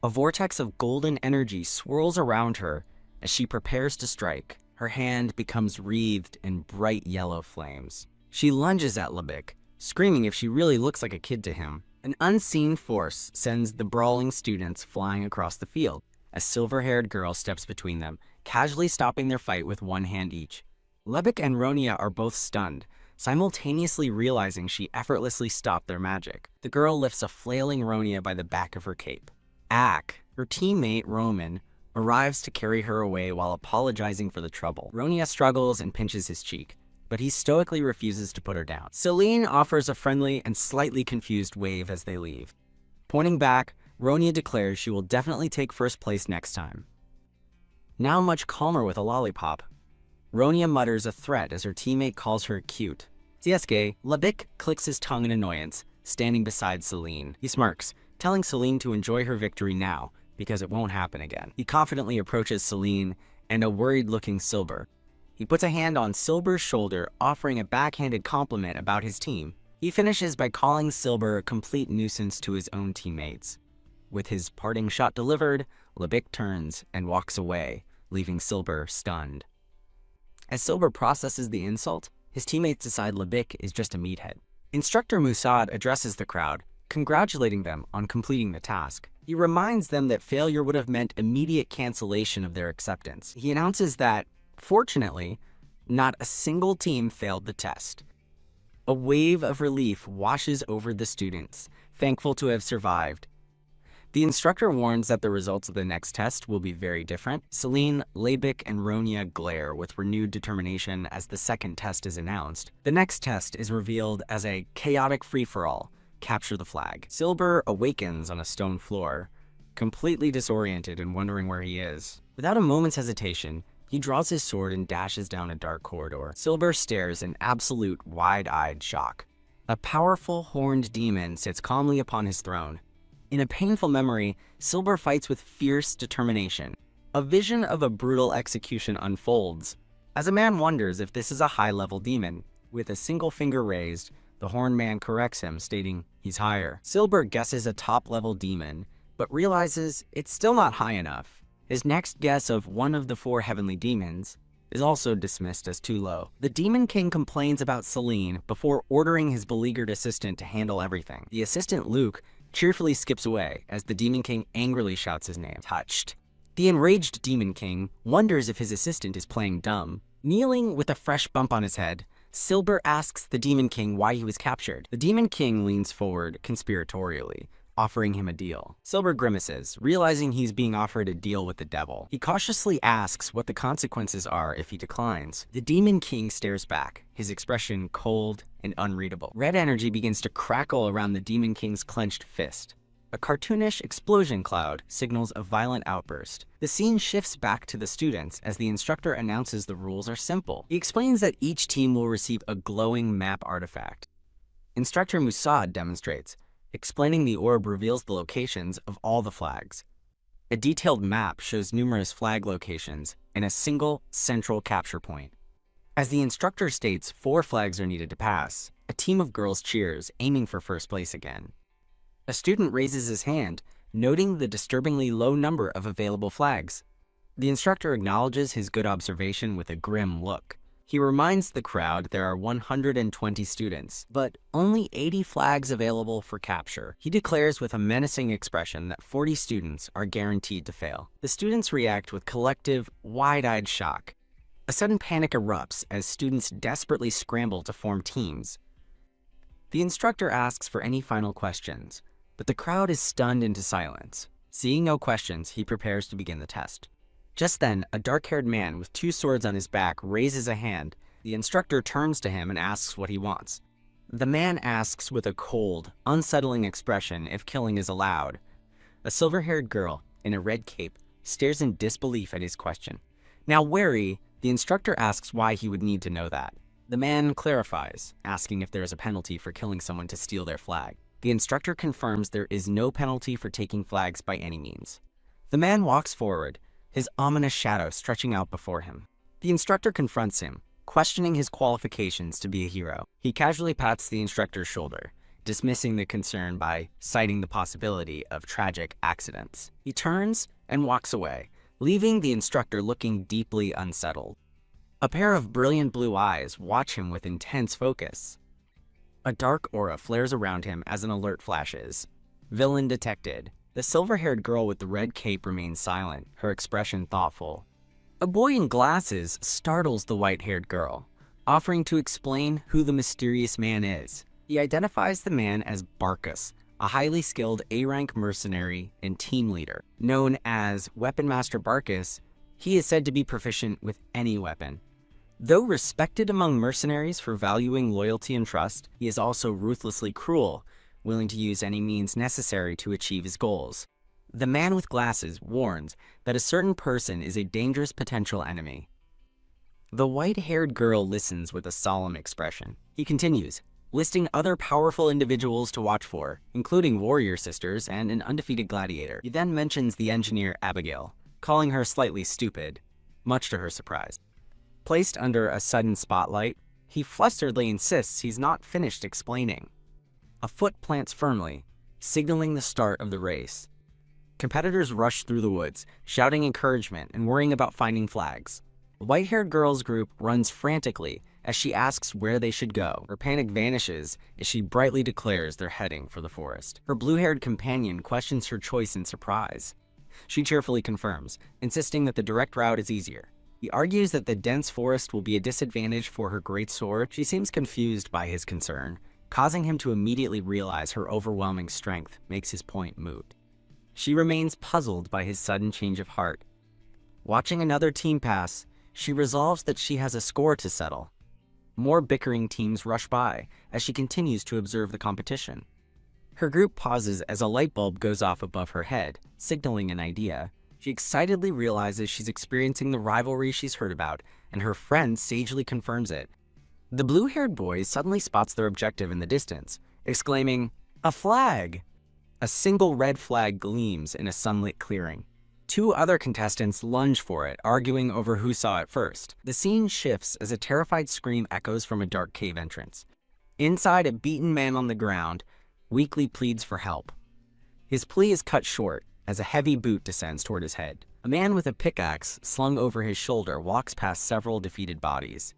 A vortex of golden energy swirls around her as she prepares to strike. Her hand becomes wreathed in bright yellow flames. She lunges at Lebic, screaming if she really looks like a kid to him. An unseen force sends the brawling students flying across the field. A silver-haired girl steps between them, casually stopping their fight with one hand each. Lebic and Ronia are both stunned, simultaneously realizing she effortlessly stopped their magic. The girl lifts a flailing Ronia by the back of her cape. Ak, her teammate Roman, arrives to carry her away while apologizing for the trouble. Ronia struggles and pinches his cheek, but he stoically refuses to put her down. Seline offers a friendly and slightly confused wave as they leave. Pointing back, Ronia declares she will definitely take first place next time. Now much calmer with a lollipop, Ronia mutters a threat as her teammate calls her cute. CSK, Lebic clicks his tongue in annoyance, standing beside Seline. He smirks, telling Seline to enjoy her victory now, because it won't happen again. He confidently approaches Seline and a worried-looking Silber. He puts a hand on Silber's shoulder, offering a backhanded compliment about his team. He finishes by calling Silber a complete nuisance to his own teammates. With his parting shot delivered, Lebic turns and walks away, leaving Silber stunned. As Silber processes the insult, his teammates decide Lebic is just a meathead. Instructor Musad addresses the crowd, congratulating them on completing the task. He reminds them that failure would have meant immediate cancellation of their acceptance. He announces that, fortunately, not a single team failed the test. A wave of relief washes over the students, thankful to have survived. The instructor warns that the results of the next test will be very different. Seline, Lebic, and Ronia glare with renewed determination as the second test is announced. The next test is revealed as a chaotic free-for-all. Capture the flag. Silber awakens on a stone floor, completely disoriented and wondering where he is. Without a moment's hesitation, he draws his sword and dashes down a dark corridor. Silber stares in absolute wide-eyed shock. A powerful horned demon sits calmly upon his throne. In a painful memory, Silber fights with fierce determination. A vision of a brutal execution unfolds, as a man wonders if this is a high-level demon. With a single finger raised, the horned man corrects him, stating he's higher. Silber guesses a top-level demon, but realizes it's still not high enough. His next guess of one of the 4 heavenly demons is also dismissed as too low. The Demon King complains about Seline before ordering his beleaguered assistant to handle everything. The assistant, Luke, cheerfully skips away as the Demon King angrily shouts his name. Touched. The enraged Demon King wonders if his assistant is playing dumb. Kneeling with a fresh bump on his head, Silber asks the Demon King why he was captured. The Demon King leans forward conspiratorially, offering him a deal. Silber grimaces, realizing he's being offered a deal with the devil. He cautiously asks what the consequences are if he declines. The Demon King stares back, his expression cold and unreadable. Red energy begins to crackle around the Demon King's clenched fist. A cartoonish explosion cloud signals a violent outburst. The scene shifts back to the students as the instructor announces the rules are simple. He explains that each team will receive a glowing map artifact. Instructor Musad demonstrates, explaining the orb reveals the locations of all the flags. A detailed map shows numerous flag locations and a single central capture point. As the instructor states 4 flags are needed to pass, a team of girls cheers, aiming for first place again. A student raises his hand, noting the disturbingly low number of available flags. The instructor acknowledges his good observation with a grim look. He reminds the crowd there are 120 students, but only 80 flags available for capture. He declares with a menacing expression that 40 students are guaranteed to fail. The students react with collective, wide-eyed shock. A sudden panic erupts as students desperately scramble to form teams. The instructor asks for any final questions, but the crowd is stunned into silence. Seeing no questions, he prepares to begin the test. Just then, a dark-haired man with 2 swords on his back raises a hand. The instructor turns to him and asks what he wants. The man asks with a cold, unsettling expression if killing is allowed. A silver-haired girl in a red cape stares in disbelief at his question. Now wary, the instructor asks why he would need to know that. The man clarifies, asking if there is a penalty for killing someone to steal their flag. The instructor confirms there is no penalty for taking flags by any means. The man walks forward, his ominous shadow stretching out before him. The instructor confronts him, questioning his qualifications to be a hero. He casually pats the instructor's shoulder, dismissing the concern by citing the possibility of tragic accidents. He turns and walks away, leaving the instructor looking deeply unsettled. A pair of brilliant blue eyes watch him with intense focus. A dark aura flares around him as an alert flashes. Villain detected. The silver-haired girl with the red cape remains silent, her expression thoughtful. A boy in glasses startles the white-haired girl, offering to explain who the mysterious man is. He identifies the man as Barkus, a highly skilled A-rank mercenary and team leader. Known as Weapon Master Barkus, he is said to be proficient with any weapon. Though respected among mercenaries for valuing loyalty and trust, he is also ruthlessly cruel, willing to use any means necessary to achieve his goals. The man with glasses warns that a certain person is a dangerous potential enemy. The white-haired girl listens with a solemn expression. He continues, listing other powerful individuals to watch for, including warrior sisters and an undefeated gladiator. He then mentions the engineer Abigail, calling her slightly stupid, much to her surprise. Placed under a sudden spotlight, he flusteredly insists he's not finished explaining. A foot plants firmly, signaling the start of the race. Competitors rush through the woods, shouting encouragement and worrying about finding flags. The white-haired girl's group runs frantically as she asks where they should go. Her panic vanishes as she brightly declares they're heading for the forest. Her blue-haired companion questions her choice in surprise. She cheerfully confirms, insisting that the direct route is easier. He argues that the dense forest will be a disadvantage for her great sword. She seems confused by his concern, causing him to immediately realize her overwhelming strength makes his point moot. She remains puzzled by his sudden change of heart. Watching another team pass, she resolves that she has a score to settle. More bickering teams rush by as she continues to observe the competition. Her group pauses as a light bulb goes off above her head, signaling an idea. She excitedly realizes she's experiencing the rivalry she's heard about, and her friend sagely confirms it. The blue-haired boy suddenly spots their objective in the distance, exclaiming, "A flag!" A single red flag gleams in a sunlit clearing. 2 other contestants lunge for it, arguing over who saw it first. The scene shifts as a terrified scream echoes from a dark cave entrance. Inside, a beaten man on the ground weakly pleads for help. His plea is cut short as a heavy boot descends toward his head. A man with a pickaxe slung over his shoulder walks past several defeated bodies.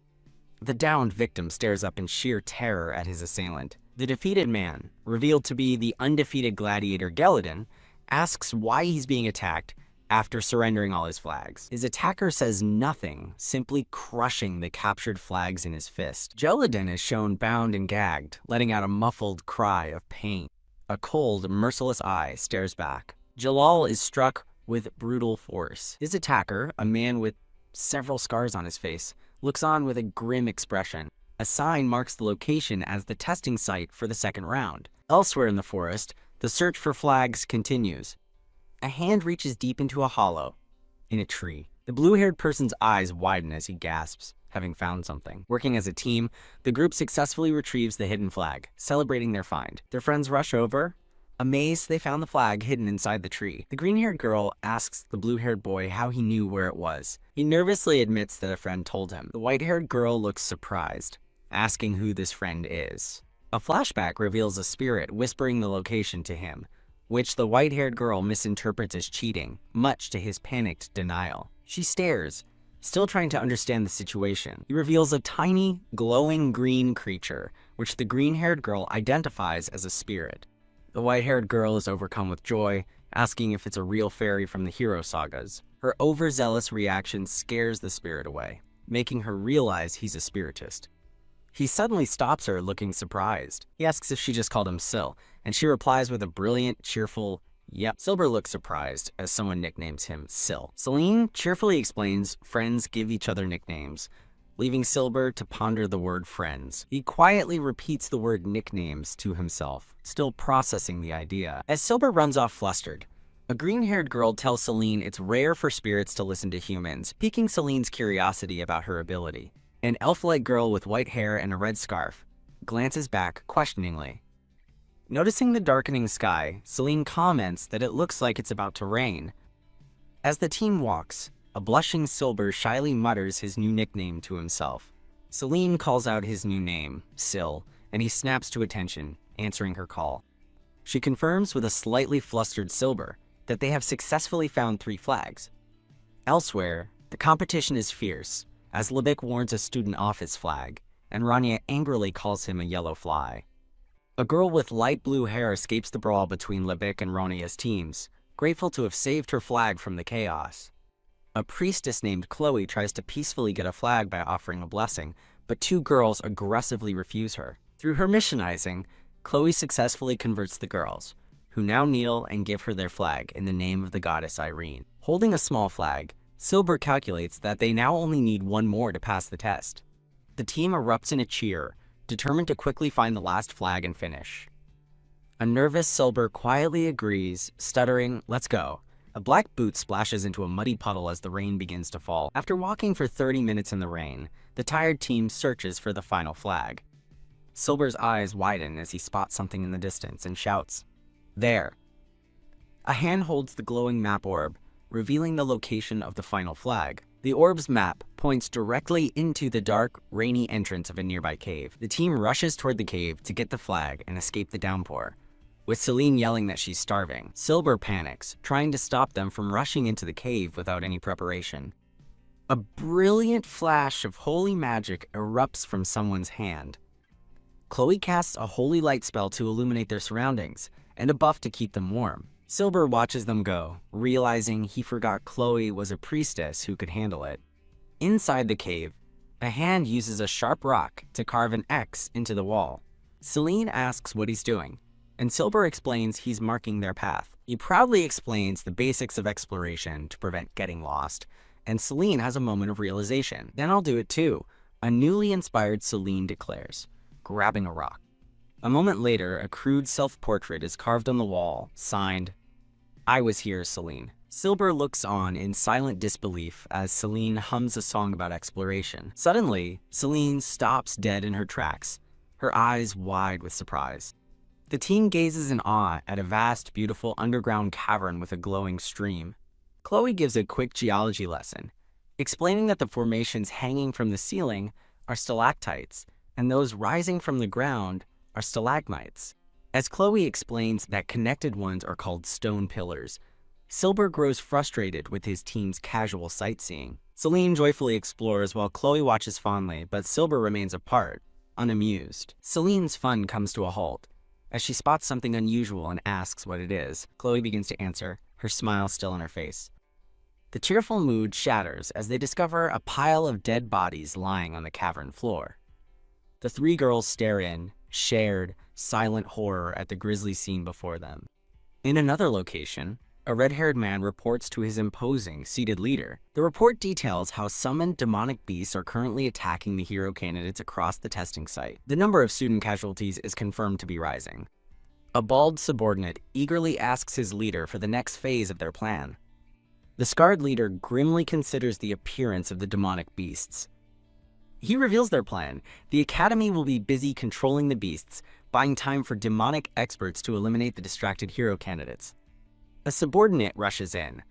The downed victim stares up in sheer terror at his assailant. The defeated man, revealed to be the undefeated gladiator Gelladon, asks why he's being attacked after surrendering all his flags. His attacker says nothing, simply crushing the captured flags in his fist. Gelladon is shown bound and gagged, letting out a muffled cry of pain. A cold, merciless eye stares back. Jalal is struck with brutal force. His attacker, a man with several scars on his face, looks on with a grim expression. A sign marks the location as the testing site for the second round. Elsewhere in the forest, the search for flags continues. A hand reaches deep into a hollow in a tree. The blue-haired person's eyes widen as he gasps, having found something. Working as a team, the group successfully retrieves the hidden flag, celebrating their find. Their friends rush over, amazed they found the flag hidden inside the tree. The green-haired girl asks the blue-haired boy how he knew where it was. He nervously admits that a friend told him. The white-haired girl looks surprised, asking who this friend is. A flashback reveals a spirit whispering the location to him, which the white-haired girl misinterprets as cheating, much to his panicked denial. She stares, still trying to understand the situation. He reveals a tiny, glowing green creature, which the green-haired girl identifies as a spirit. The white-haired girl is overcome with joy, asking if it's a real fairy from the hero sagas. Her overzealous reaction scares the spirit away. making her realize he's a spiritist. He suddenly stops her, looking surprised. He asks if she just called him Sill, and she replies with a brilliant, cheerful, "Yep." Silber looks surprised as someone nicknames him Sill. Seline cheerfully explains friends give each other nicknames, leaving Silber to ponder the word friends. He quietly repeats the word nicknames to himself, still processing the idea. As Silber runs off flustered, a green-haired girl tells Seline it's rare for spirits to listen to humans, piquing Celine's curiosity about her ability. An elf-like girl with white hair and a red scarf glances back questioningly. Noticing the darkening sky, Seline comments that it looks like it's about to rain. As the team walks, a blushing Silber shyly mutters his new nickname to himself. Seline calls out his new name, Sill, and he snaps to attention, answering her call. She confirms with a slightly flustered Silber that they have successfully found 3 flags. Elsewhere, the competition is fierce, as Levick warns a student off his flag, and Rania angrily calls him a yellow fly. A girl with light blue hair escapes the brawl between Levick and Rania's teams, grateful to have saved her flag from the chaos. A priestess named Chloe tries to peacefully get a flag by offering a blessing, but 2 girls aggressively refuse her. Through her missionizing, Chloe successfully converts the girls, who now kneel and give her their flag in the name of the goddess Irene. Holding a small flag, Silber calculates that they now only need 1 more to pass the test. The team erupts in a cheer, determined to quickly find the last flag and finish. A nervous Silber quietly agrees, stuttering, "Let's go." A black boot splashes into a muddy puddle as the rain begins to fall. After walking for 30 minutes in the rain, the tired team searches for the final flag. Silber's eyes widen as he spots something in the distance and shouts, "There!" A hand holds the glowing map orb, revealing the location of the final flag. The orb's map points directly into the dark, rainy entrance of a nearby cave. The team rushes toward the cave to get the flag and escape the downpour, with Seline yelling that she's starving. Silber panics, trying to stop them from rushing into the cave without any preparation. A brilliant flash of holy magic erupts from someone's hand. Chloe casts a holy light spell to illuminate their surroundings, and a buff to keep them warm. Silber watches them go, realizing he forgot Chloe was a priestess who could handle it. Inside the cave, a hand uses a sharp rock to carve an X into the wall. Seline asks what he's doing, and Silber explains he's marking their path. He proudly explains the basics of exploration to prevent getting lost, and Seline has a moment of realization. "Then I'll do it too," a newly inspired Seline declares, grabbing a rock. A moment later, a crude self-portrait is carved on the wall, signed, "I was here, Seline." Silber looks on in silent disbelief as Seline hums a song about exploration. Suddenly, Seline stops dead in her tracks, her eyes wide with surprise. The team gazes in awe at a vast, beautiful underground cavern with a glowing stream. Chloe gives a quick geology lesson, explaining that the formations hanging from the ceiling are stalactites, and those rising from the ground are stalagmites. As Chloe explains that connected ones are called stone pillars, Silber grows frustrated with his team's casual sightseeing. Seline joyfully explores while Chloe watches fondly, but Silber remains apart, unamused. Celine's fun comes to a halt as she spots something unusual and asks what it is. Chloe begins to answer, her smile still on her face. The cheerful mood shatters as they discover a pile of dead bodies lying on the cavern floor. The 3 girls stare in shared, silent horror at the grisly scene before them. In another location, a red-haired man reports to his imposing, seated leader. The report details how summoned demonic beasts are currently attacking the hero candidates across the testing site. The number of student casualties is confirmed to be rising. A bald subordinate eagerly asks his leader for the next phase of their plan. The scarred leader grimly considers the appearance of the demonic beasts. He reveals their plan. The academy will be busy controlling the beasts, buying time for demonic experts to eliminate the distracted hero candidates. A subordinate rushes in,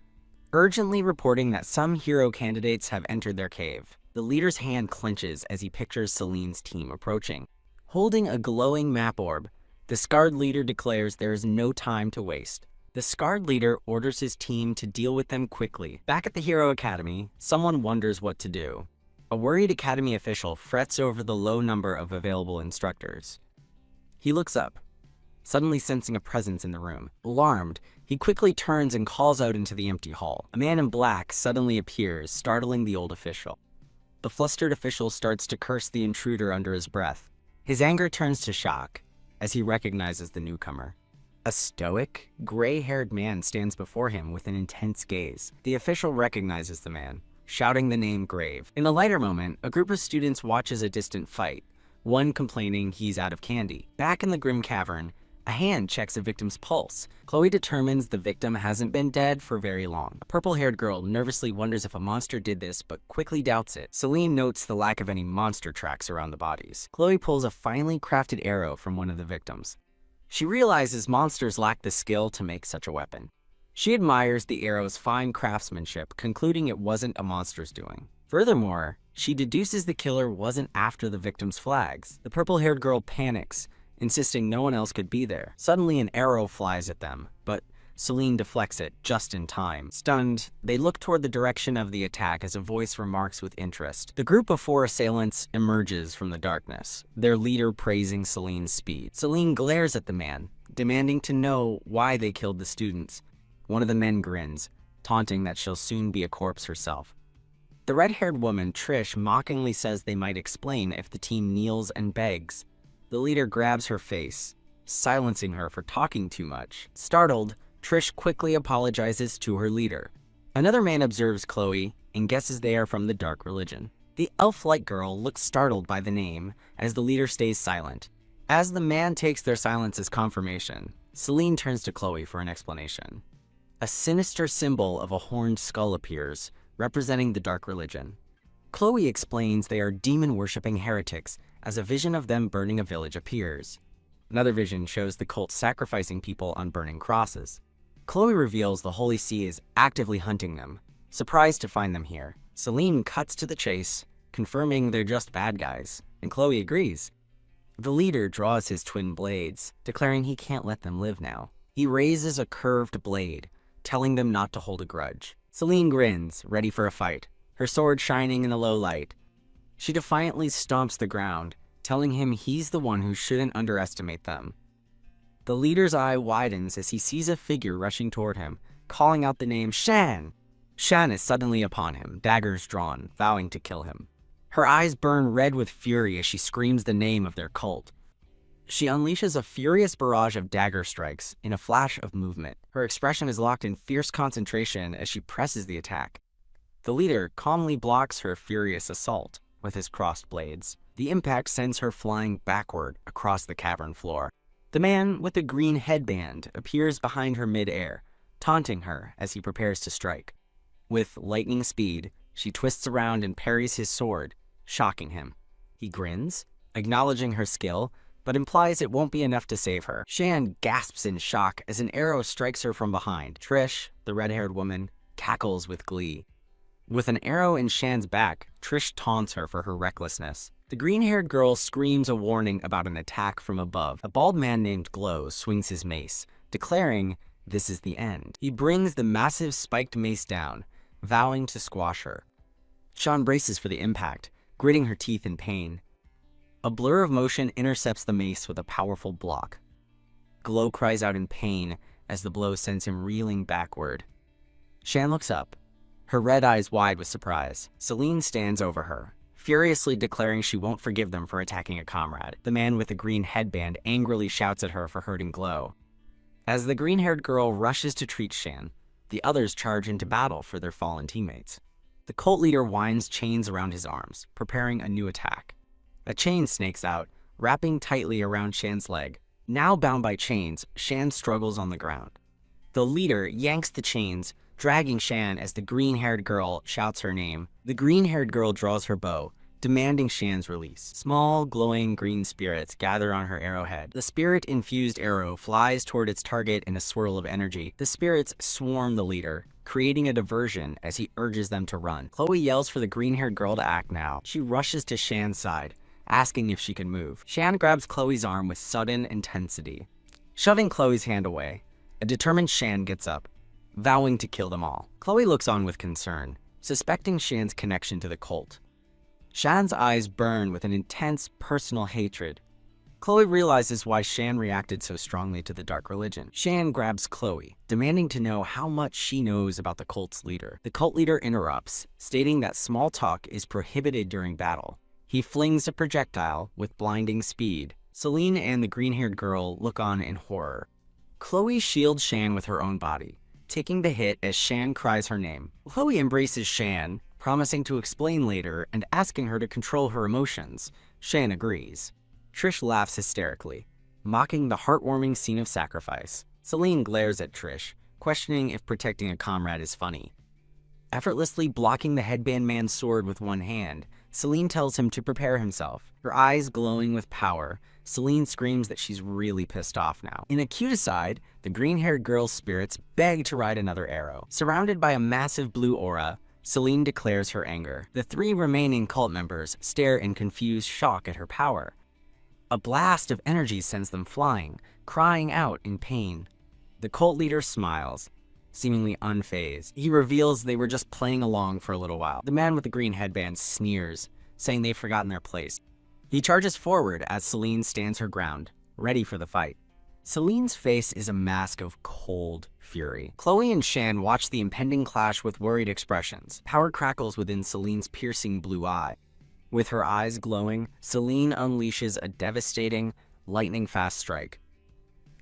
urgently reporting that some hero candidates have entered their cave. The leader's hand clenches as he pictures Celine's team approaching. Holding a glowing map orb, the scarred leader declares there is no time to waste. The scarred leader orders his team to deal with them quickly. Back at the hero academy, someone wonders what to do. A worried academy official frets over the low number of available instructors. He looks up, suddenly sensing a presence in the room. Alarmed, he quickly turns and calls out into the empty hall. A man in black suddenly appears, startling the old official. The flustered official starts to curse the intruder under his breath. His anger turns to shock as he recognizes the newcomer. A stoic, gray-haired man stands before him with an intense gaze. The official recognizes the man, shouting the name Grave. In a lighter moment, a group of students watches a distant fight, one complaining he's out of candy. Back in the grim cavern, a hand checks a victim's pulse. Chloe determines the victim hasn't been dead for very long. A purple-haired girl nervously wonders if a monster did this, but quickly doubts it. Seline notes the lack of any monster tracks around the bodies. Chloe pulls a finely crafted arrow from one of the victims. She realizes monsters lack the skill to make such a weapon. She admires the arrow's fine craftsmanship, concluding it wasn't a monster's doing. Furthermore, she deduces the killer wasn't after the victim's flags. The purple-haired girl panics, insisting no one else could be there. Suddenly, an arrow flies at them, but Seline deflects it just in time. Stunned, they look toward the direction of the attack as a voice remarks with interest. The group of 4 assailants emerges from the darkness, their leader praising Seline's speed. Seline glares at the man, demanding to know why they killed the students. One of the men grins, taunting that she'll soon be a corpse herself. The red-haired woman, Trish, mockingly says they might explain if the team kneels and begs. The leader grabs her face, silencing her for talking too much. Startled, Trish quickly apologizes to her leader. Another man observes Chloe and guesses they are from the dark religion. The elf-like girl looks startled by the name as the leader stays silent. As the man takes their silence as confirmation, Seline turns to Chloe for an explanation. A sinister symbol of a horned skull appears, representing the dark religion. Chloe explains they are demon-worshipping heretics as a vision of them burning a village appears. Another vision shows the cult sacrificing people on burning crosses. Chloe reveals the Holy See is actively hunting them, surprised to find them here. Seline cuts to the chase, confirming they're just bad guys, and Chloe agrees. The leader draws his twin blades, declaring he can't let them live now. He raises a curved blade, telling them not to hold a grudge. Seline grins, ready for a fight, her sword shining in the low light. She defiantly stomps the ground, telling him he's the one who shouldn't underestimate them. The leader's eye widens as he sees a figure rushing toward him, calling out the name Shan. Shan is suddenly upon him, daggers drawn, vowing to kill him. Her eyes burn red with fury as she screams the name of their cult. She unleashes a furious barrage of dagger strikes in a flash of movement. Her expression is locked in fierce concentration as she presses the attack. The leader calmly blocks her furious assault with his crossed blades. The impact sends her flying backward across the cavern floor. The man with the green headband appears behind her mid-air, taunting her as he prepares to strike. With lightning speed, she twists around and parries his sword, shocking him. He grins, acknowledging her skill, but implies it won't be enough to save her. Shan gasps in shock as an arrow strikes her from behind. Trish, the red-haired woman, cackles with glee. With an arrow in Shan's back, Trish taunts her for her recklessness. The green-haired girl screams a warning about an attack from above. A bald man named Glow swings his mace, declaring this is the end. He brings the massive spiked mace down, vowing to squash her. Shan braces for the impact, gritting her teeth in pain. A blur of motion intercepts the mace with a powerful block. Glow cries out in pain as the blow sends him reeling backward. Shan looks up, her red eyes wide with surprise. Seline stands over her, furiously declaring she won't forgive them for attacking a comrade. The man with the green headband angrily shouts at her for hurting Glow. As the green-haired girl rushes to treat Shan, the others charge into battle for their fallen teammates. The cult leader winds chains around his arms, preparing a new attack. A chain snakes out, wrapping tightly around Shan's leg. Now bound by chains, Shan struggles on the ground. The leader yanks the chains, dragging Shan as the green-haired girl shouts her name. The green-haired girl draws her bow, demanding Shan's release. Small, glowing green spirits gather on her arrowhead. The spirit-infused arrow flies toward its target in a swirl of energy. The spirits swarm the leader, creating a diversion as he urges them to run. Chloe yells for the green-haired girl to act now. She rushes to Shan's side, asking if she can move. Shan grabs Chloe's arm with sudden intensity. Shoving Chloe's hand away, a determined Shan gets up, vowing to kill them all. Chloe looks on with concern, suspecting Shan's connection to the cult. Shan's eyes burn with an intense personal hatred. Chloe realizes why Shan reacted so strongly to the dark religion. Shan grabs Chloe, demanding to know how much she knows about the cult's leader. The cult leader interrupts, stating that small talk is prohibited during battle. He flings a projectile with blinding speed. Seline and the green-haired girl look on in horror. Chloe shields Shan with her own body, taking the hit as Shan cries her name. Chloe embraces Shan, promising to explain later and asking her to control her emotions. Shan agrees. Trish laughs hysterically, mocking the heartwarming scene of sacrifice. Seline glares at Trish, questioning if protecting a comrade is funny. Effortlessly blocking the headband man's sword with one hand, Seline tells him to prepare himself. Her eyes glowing with power, Seline screams that she's really pissed off now. In a cute aside, the green-haired girl's spirits beg to ride another arrow. Surrounded by a massive blue aura, Seline declares her anger. The 3 remaining cult members stare in confused shock at her power. A blast of energy sends them flying, crying out in pain. The cult leader smiles, seemingly unfazed. He reveals they were just playing along for a little while. The man with the green headband sneers, saying they've forgotten their place. He charges forward as Seline stands her ground, ready for the fight. Seline's face is a mask of cold fury. Chloe and Shan watch the impending clash with worried expressions. Power crackles within Seline's piercing blue eye. With her eyes glowing, Seline unleashes a devastating, lightning-fast strike.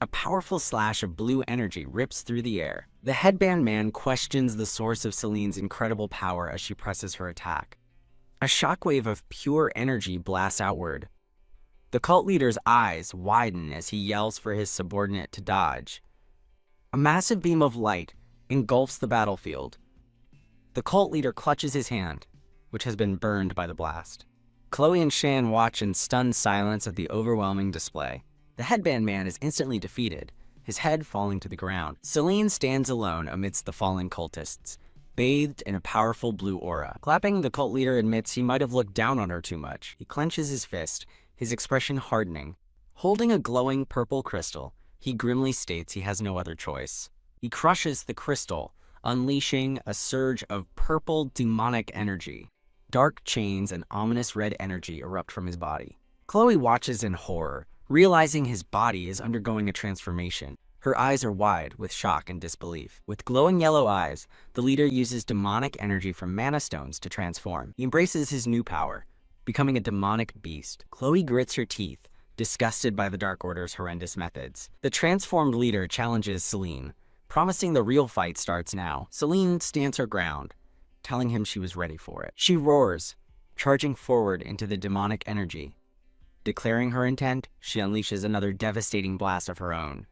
A powerful slash of blue energy rips through the air. The headband man questions the source of Seline's incredible power as she presses her attack. A shockwave of pure energy blasts outward. The cult leader's eyes widen as he yells for his subordinate to dodge. A massive beam of light engulfs the battlefield. The cult leader clutches his hand, which has been burned by the blast. Chloe and Shan watch in stunned silence at the overwhelming display. The headband man is instantly defeated, his head falling to the ground. Seline stands alone amidst the fallen cultists, bathed in a powerful blue aura. Clapping, the cult leader admits he might have looked down on her too much. He clenches his fist, his expression hardening. Holding a glowing purple crystal, he grimly states he has no other choice. He crushes the crystal, unleashing a surge of purple demonic energy. Dark chains and ominous red energy erupt from his body. Chloe watches in horror, realizing his body is undergoing a transformation. Her eyes are wide with shock and disbelief. With glowing yellow eyes, the leader uses demonic energy from mana stones to transform. He embraces his new power, becoming a demonic beast. Chloe grits her teeth, disgusted by the Dark Order's horrendous methods. The transformed leader challenges Seline, promising the real fight starts now. Seline stands her ground, telling him she was ready for it. She roars, charging forward into the demonic energy. Declaring her intent, she unleashes another devastating blast of her own.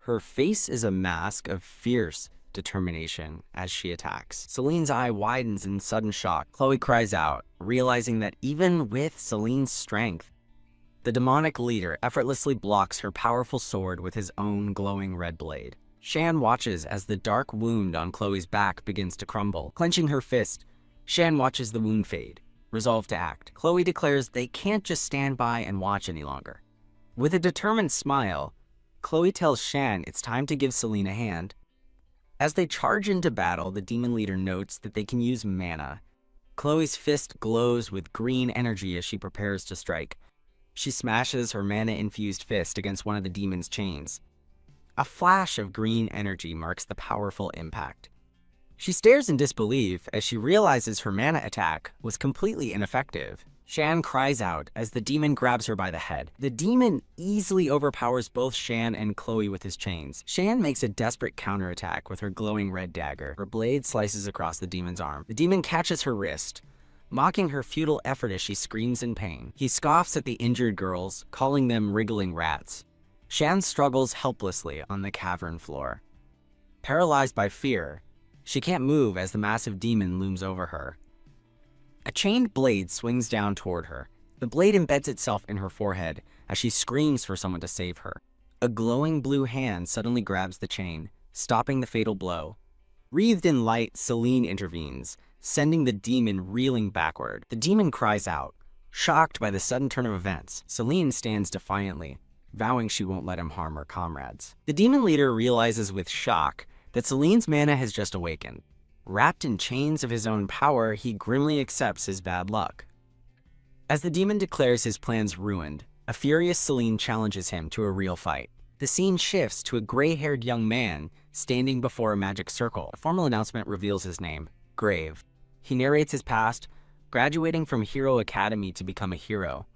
Her face is a mask of fierce determination as she attacks. Seline's eye widens in sudden shock. Chloe cries out, realizing that even with Seline's strength, the demonic leader effortlessly blocks her powerful sword with his own glowing red blade. Shan watches as the dark wound on Chloe's back begins to crumble. Clenching her fist, Shan watches the wound fade, resolved to act. Chloe declares they can't just stand by and watch any longer. With a determined smile, Chloe tells Shan it's time to give Seline a hand. As they charge into battle, the demon leader notes that they can use mana. Chloe's fist glows with green energy as she prepares to strike. She smashes her mana-infused fist against one of the demon's chains. A flash of green energy marks the powerful impact. She stares in disbelief as she realizes her mana attack was completely ineffective. Shan cries out as the demon grabs her by the head. The demon easily overpowers both Shan and Chloe with his chains. Shan makes a desperate counterattack with her glowing red dagger. Her blade slices across the demon's arm. The demon catches her wrist, mocking her futile effort as she screams in pain. He scoffs at the injured girls, calling them wriggling rats. Shan struggles helplessly on the cavern floor. Paralyzed by fear, she can't move as the massive demon looms over her. A chained blade swings down toward her. The blade embeds itself in her forehead as she screams for someone to save her. A glowing blue hand suddenly grabs the chain, stopping the fatal blow. Wreathed in light, Seline intervenes, sending the demon reeling backward. The demon cries out, shocked by the sudden turn of events. Seline stands defiantly, vowing she won't let him harm her comrades. The demon leader realizes with shock that Seline's mana has just awakened. Wrapped in chains of his own power, he grimly accepts his bad luck. As the demon declares his plans ruined, A furious Seline challenges him to a real fight. The scene shifts to a gray-haired young man standing before a magic circle. A formal announcement reveals his name, Grave. He narrates his past, graduating from Hero Academy to become a hero.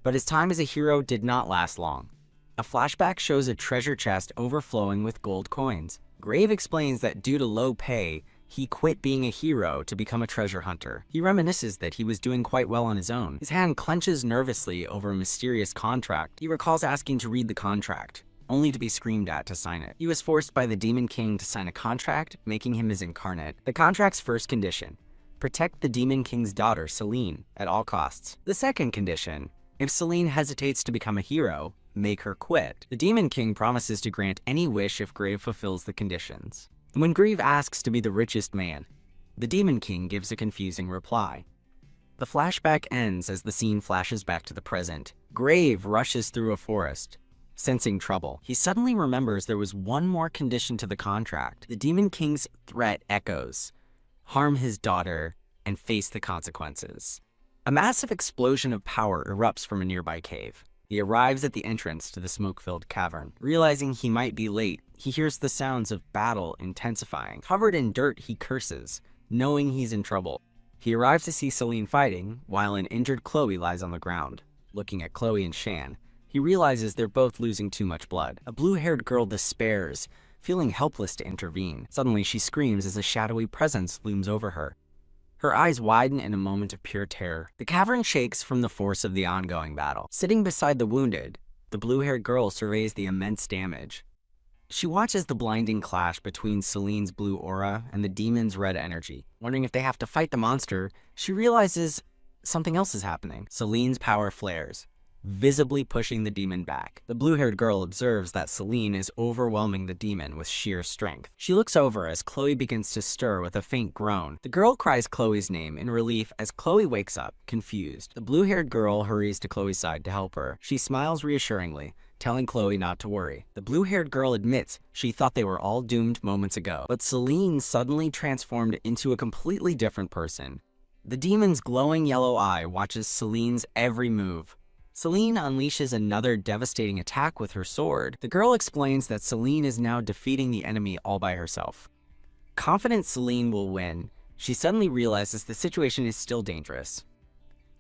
But his time as a hero did not last long. A flashback shows a treasure chest overflowing with gold coins. Grave explains that due to low pay, he quit being a hero to become a treasure hunter. He reminisces that he was doing quite well on his own. His hand clenches nervously over a mysterious contract. He recalls asking to read the contract, only to be screamed at to sign it. He was forced by the Demon King to sign a contract, making him his incarnate. The contract's first condition: protect the Demon King's daughter, Seline, at all costs. The second condition: if Seline hesitates to become a hero, make her quit. The Demon King promises to grant any wish if Grave fulfills the conditions. When Grave asks to be the richest man, the Demon King gives a confusing reply. The flashback ends as the scene flashes back to the present. Grave rushes through a forest, sensing trouble. He suddenly remembers there was one more condition to the contract. The Demon King's threat echoes: harm his daughter and face the consequences. A massive explosion of power erupts from a nearby cave. He arrives at the entrance to the smoke-filled cavern. Realizing he might be late, he hears the sounds of battle intensifying. Covered in dirt, he curses, knowing he's in trouble. He arrives to see Seline fighting, while an injured Chloe lies on the ground. Looking at Chloe and Shan, he realizes they're both losing too much blood. A blue-haired girl despairs, feeling helpless to intervene. Suddenly, she screams as a shadowy presence looms over her. Her eyes widen in a moment of pure terror. The cavern shakes from the force of the ongoing battle. Sitting beside the wounded, the blue-haired girl surveys the immense damage. She watches the blinding clash between Seline's blue aura and the demon's red energy. Wondering if they have to fight the monster, she realizes something else is happening. Seline's power flares, visibly pushing the demon back. The blue-haired girl observes that Seline is overwhelming the demon with sheer strength. She looks over as Chloe begins to stir with a faint groan. The girl cries Chloe's name in relief as Chloe wakes up, confused. The blue-haired girl hurries to Chloe's side to help her. She smiles reassuringly, telling Chloe not to worry. The blue-haired girl admits she thought they were all doomed moments ago, but Seline suddenly transformed into a completely different person. The demon's glowing yellow eye watches Seline's every move. Seline unleashes another devastating attack with her sword. The girl explains that Seline is now defeating the enemy all by herself. Confident Seline will win, she suddenly realizes the situation is still dangerous.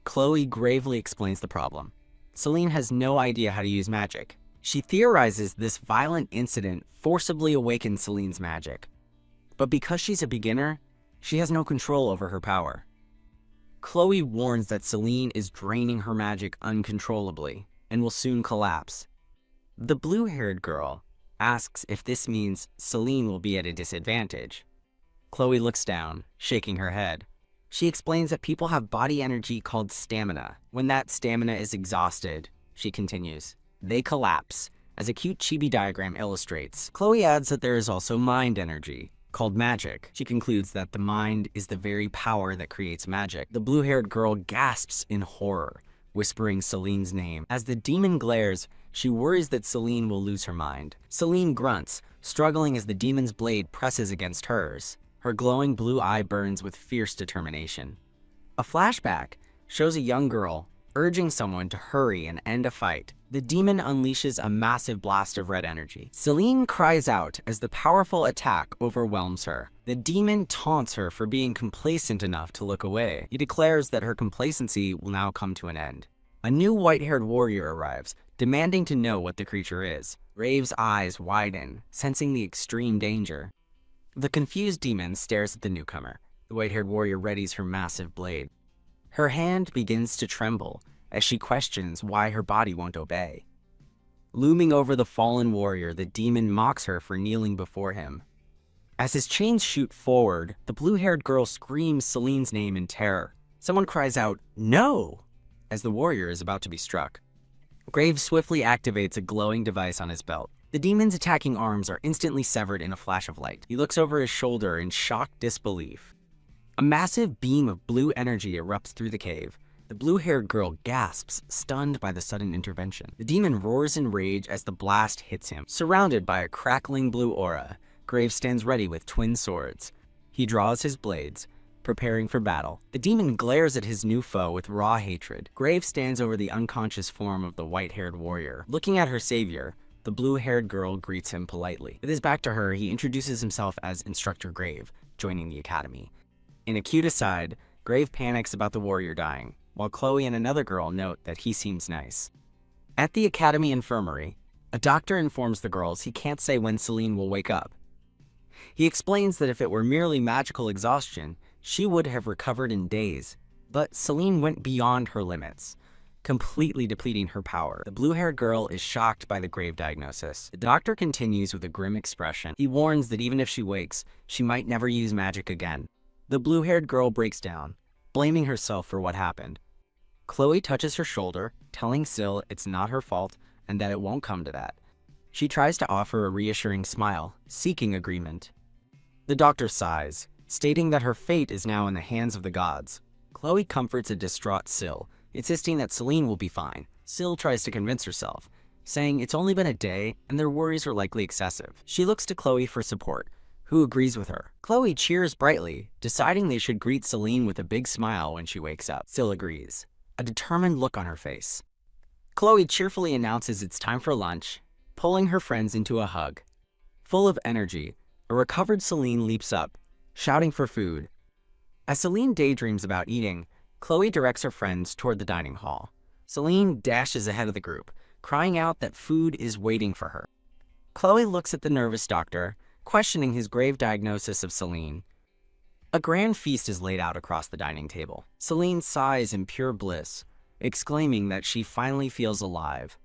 Chloe gravely explains the problem. Seline has no idea how to use magic. She theorizes this violent incident forcibly awakened Seline's magic. But because she's a beginner, she has no control over her power. Chloe warns that Seline is draining her magic uncontrollably and will soon collapse. The blue-haired girl asks if this means Seline will be at a disadvantage. Chloe looks down, shaking her head. She explains that people have body energy called stamina. When that stamina is exhausted, she continues, they collapse, as a cute chibi diagram illustrates. Chloe adds that there is also mind energy, called magic. She concludes that the mind is the very power that creates magic. The blue-haired girl gasps in horror, whispering Seline's name. As the demon glares, she worries that Seline will lose her mind. Seline grunts, struggling as the demon's blade presses against hers. Her glowing blue eye burns with fierce determination. A flashback shows a young girl urging someone to hurry and end a fight. The demon unleashes a massive blast of red energy. Seline cries out as the powerful attack overwhelms her. The demon taunts her for being complacent enough to look away. He declares that her complacency will now come to an end. A new white-haired warrior arrives, demanding to know what the creature is. Grave's eyes widen, sensing the extreme danger. The confused demon stares at the newcomer. The white-haired warrior readies her massive blade. Her hand begins to tremble as she questions why her body won't obey. Looming over the fallen warrior, the demon mocks her for kneeling before him. As his chains shoot forward, the blue-haired girl screams Seline's name in terror. Someone cries out, "No!" as the warrior is about to be struck. Grave swiftly activates a glowing device on his belt. The demon's attacking arms are instantly severed in a flash of light. He looks over his shoulder in shocked disbelief. A massive beam of blue energy erupts through the cave. The blue-haired girl gasps, stunned by the sudden intervention. The demon roars in rage as the blast hits him. Surrounded by a crackling blue aura, Grave stands ready with twin swords. He draws his blades, preparing for battle. The demon glares at his new foe with raw hatred. Grave stands over the unconscious form of the white-haired warrior. Looking at her savior, the blue-haired girl greets him politely. With his back to her, he introduces himself as Instructor Grave, joining the academy. In a cute aside, Grave panics about the warrior dying, while Chloe and another girl note that he seems nice. At the academy infirmary, a doctor informs the girls he can't say when Seline will wake up. He explains that if it were merely magical exhaustion, she would have recovered in days, but Seline went beyond her limits, completely depleting her power. The blue-haired girl is shocked by the Grave diagnosis. The doctor continues with a grim expression. He warns that even if she wakes, she might never use magic again. The blue-haired girl breaks down, blaming herself for what happened. Chloe touches her shoulder, telling Sill it's not her fault and that it won't come to that. She tries to offer a reassuring smile, seeking agreement. The doctor sighs, stating that her fate is now in the hands of the gods. Chloe comforts a distraught Sill, insisting that Seline will be fine. Sill tries to convince herself, saying it's only been a day and their worries are likely excessive. She looks to Chloe for support, who agrees with her. Chloe cheers brightly, deciding they should greet Seline with a big smile when she wakes up. Sill agrees, a determined look on her face. Chloe cheerfully announces it's time for lunch, pulling her friends into a hug. Full of energy, a recovered Seline leaps up, shouting for food. As Seline daydreams about eating, Chloe directs her friends toward the dining hall. Seline dashes ahead of the group, crying out that food is waiting for her. Chloe looks at the nervous doctor, questioning his grave diagnosis of Seline. A grand feast is laid out across the dining table. Seline sighs in pure bliss, exclaiming that she finally feels alive.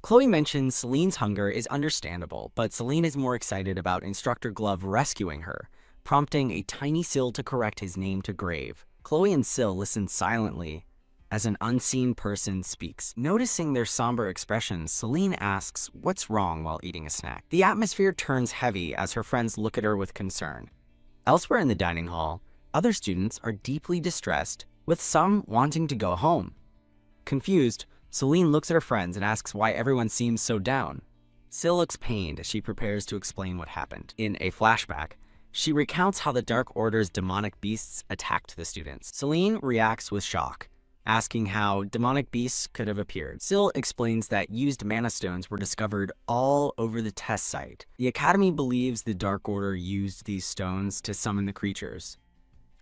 Chloe mentions Seline's hunger is understandable, but Seline is more excited about Instructor Glove rescuing her, prompting a tiny Sill to correct his name to Grave. Chloe and Sill listen silently as an unseen person speaks. Noticing their somber expressions, Seline asks what's wrong while eating a snack. The atmosphere turns heavy as her friends look at her with concern. Elsewhere in the dining hall, other students are deeply distressed, with some wanting to go home. Confused, Seline looks at her friends and asks why everyone seems so down. Sill looks pained as she prepares to explain what happened. In a flashback, she recounts how the Dark Order's demonic beasts attacked the students. Seline reacts with shock, asking how demonic beasts could have appeared. Sill explains that used mana stones were discovered all over the test site. The Academy believes the Dark Order used these stones to summon the creatures.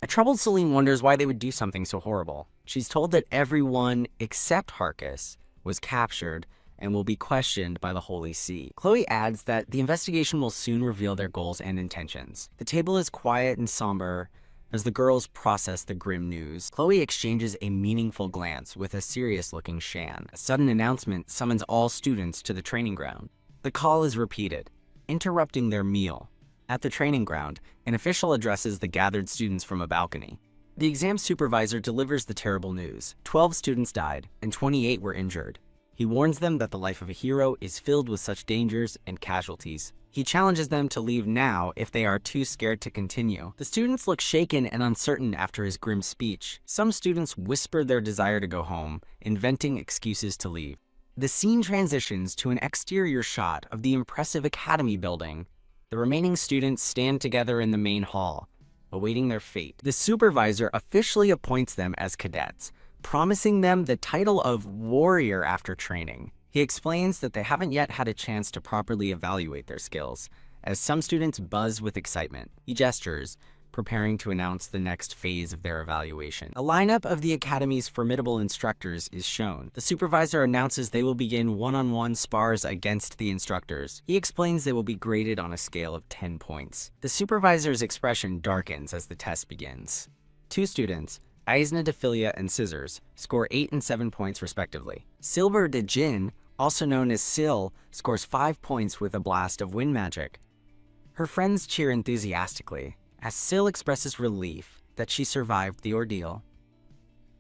A troubled Seline wonders why they would do something so horrible. She's told that everyone except Harkus was captured and will be questioned by the Holy See. Chloe adds that the investigation will soon reveal their goals and intentions. The table is quiet and somber as the girls process the grim news. Chloe exchanges a meaningful glance with a serious-looking Shan. A sudden announcement summons all students to the training ground. The call is repeated, interrupting their meal. At the training ground, an official addresses the gathered students from a balcony. The exam supervisor delivers the terrible news. 12 students died, and 28 were injured. He warns them that the life of a hero is filled with such dangers and casualties. He challenges them to leave now if they are too scared to continue. The students look shaken and uncertain after his grim speech. Some students whisper their desire to go home, inventing excuses to leave. The scene transitions to an exterior shot of the impressive academy building. The remaining students stand together in the main hall, awaiting their fate. The supervisor officially appoints them as cadets, promising them the title of warrior after training. He explains that they haven't yet had a chance to properly evaluate their skills, as some students buzz with excitement. He gestures, preparing to announce the next phase of their evaluation. A lineup of the Academy's formidable instructors is shown. The supervisor announces they will begin one-on-one spars against the instructors. He explains they will be graded on a scale of 10 points. The supervisor's expression darkens as the test begins. Two students, Aisna Defilia and Scissors, score 8 and 7 points respectively. Silver de Jin, also known as Sill, scores 5 points with a blast of wind magic. Her friends cheer enthusiastically, as Sill expresses relief that she survived the ordeal.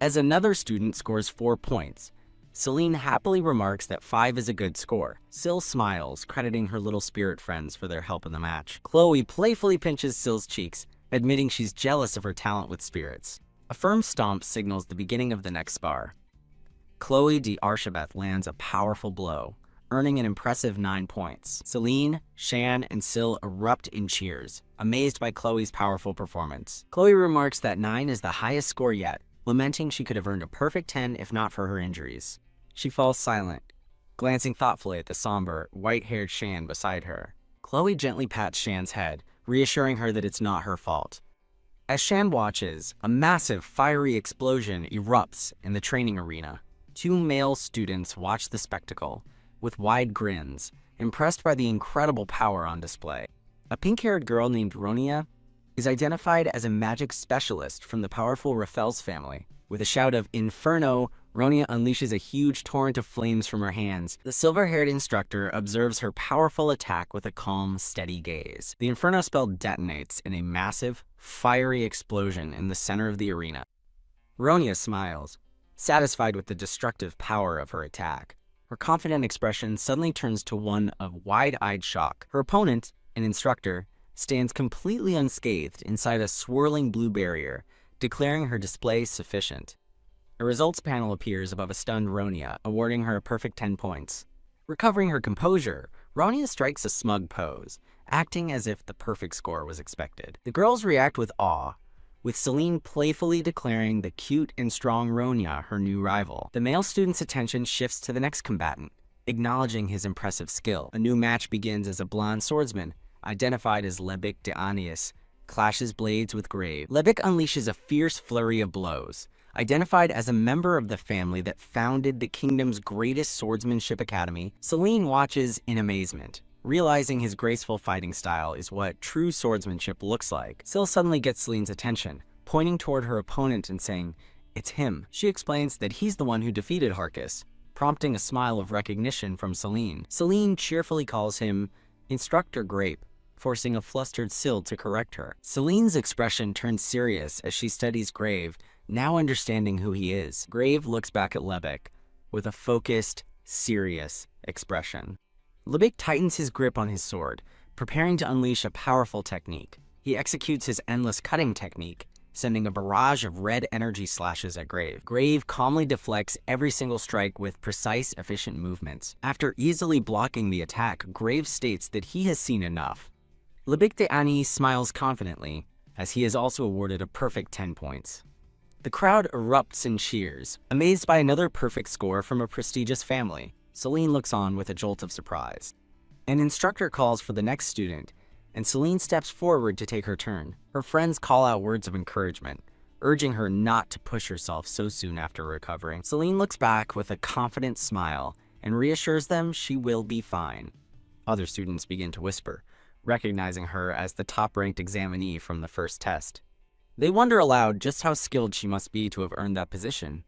As another student scores 4 points, Seline happily remarks that 5 is a good score. Sill smiles, crediting her little spirit friends for their help in the match. Chloe playfully pinches Sill's cheeks, admitting she's jealous of her talent with spirits. A firm stomp signals the beginning of the next spar. Chloe d'Archabeth lands a powerful blow, earning an impressive 9 points. Seline, Shan, and Sill erupt in cheers, amazed by Chloe's powerful performance. Chloe remarks that 9 is the highest score yet, lamenting she could have earned a perfect 10 if not for her injuries. She falls silent, glancing thoughtfully at the somber, white-haired Shan beside her. Chloe gently pats Shan's head, reassuring her that it's not her fault. As Shan watches, a massive, fiery explosion erupts in the training arena. 2 male students watch the spectacle, with wide grins, impressed by the incredible power on display. A pink-haired girl named Ronia is identified as a magic specialist from the powerful Rafel's family. With a shout of "Inferno," Ronia unleashes a huge torrent of flames from her hands. The silver-haired instructor observes her powerful attack with a calm, steady gaze. The Inferno spell detonates in a massive, fiery explosion in the center of the arena. Ronia smiles, satisfied with the destructive power of her attack. Her confident expression suddenly turns to one of wide-eyed shock. Her opponent, an instructor, stands completely unscathed inside a swirling blue barrier, declaring her display sufficient. A results panel appears above a stunned Ronia, awarding her a perfect 10 points. Recovering her composure, Ronia strikes a smug pose, acting as if the perfect score was expected. The girls react with awe, with Seline playfully declaring the cute and strong Ronia her new rival. The male student's attention shifts to the next combatant, acknowledging his impressive skill. A new match begins as a blonde swordsman, identified as Lebik de Anius, clashes blades with Grave. Lebik unleashes a fierce flurry of blows. Identified as a member of the family that founded the kingdom's greatest swordsmanship academy, Seline watches in amazement, realizing his graceful fighting style is what true swordsmanship looks like. Sill suddenly gets Celine's attention, pointing toward her opponent and saying, "It's him." She explains that he's the one who defeated Harcus, prompting a smile of recognition from Seline. Seline cheerfully calls him Instructor Grape, forcing a flustered Sill to correct her. Celine's expression turns serious as she studies Grave, now understanding who he is. Grave looks back at Lebek with a focused, serious expression. Lebek tightens his grip on his sword, preparing to unleash a powerful technique. He executes his endless cutting technique, sending a barrage of red energy slashes at Grave. Grave calmly deflects every single strike with precise, efficient movements. After easily blocking the attack, Grave states that he has seen enough. Lebek de Ani smiles confidently, as he is also awarded a perfect 10 points. The crowd erupts in cheers, amazed by another perfect score from a prestigious family. Seline looks on with a jolt of surprise. An instructor calls for the next student, and Seline steps forward to take her turn. Her friends call out words of encouragement, urging her not to push herself so soon after recovering. Seline looks back with a confident smile and reassures them she will be fine. Other students begin to whisper, recognizing her as the top-ranked examinee from the first test. They wonder aloud just how skilled she must be to have earned that position.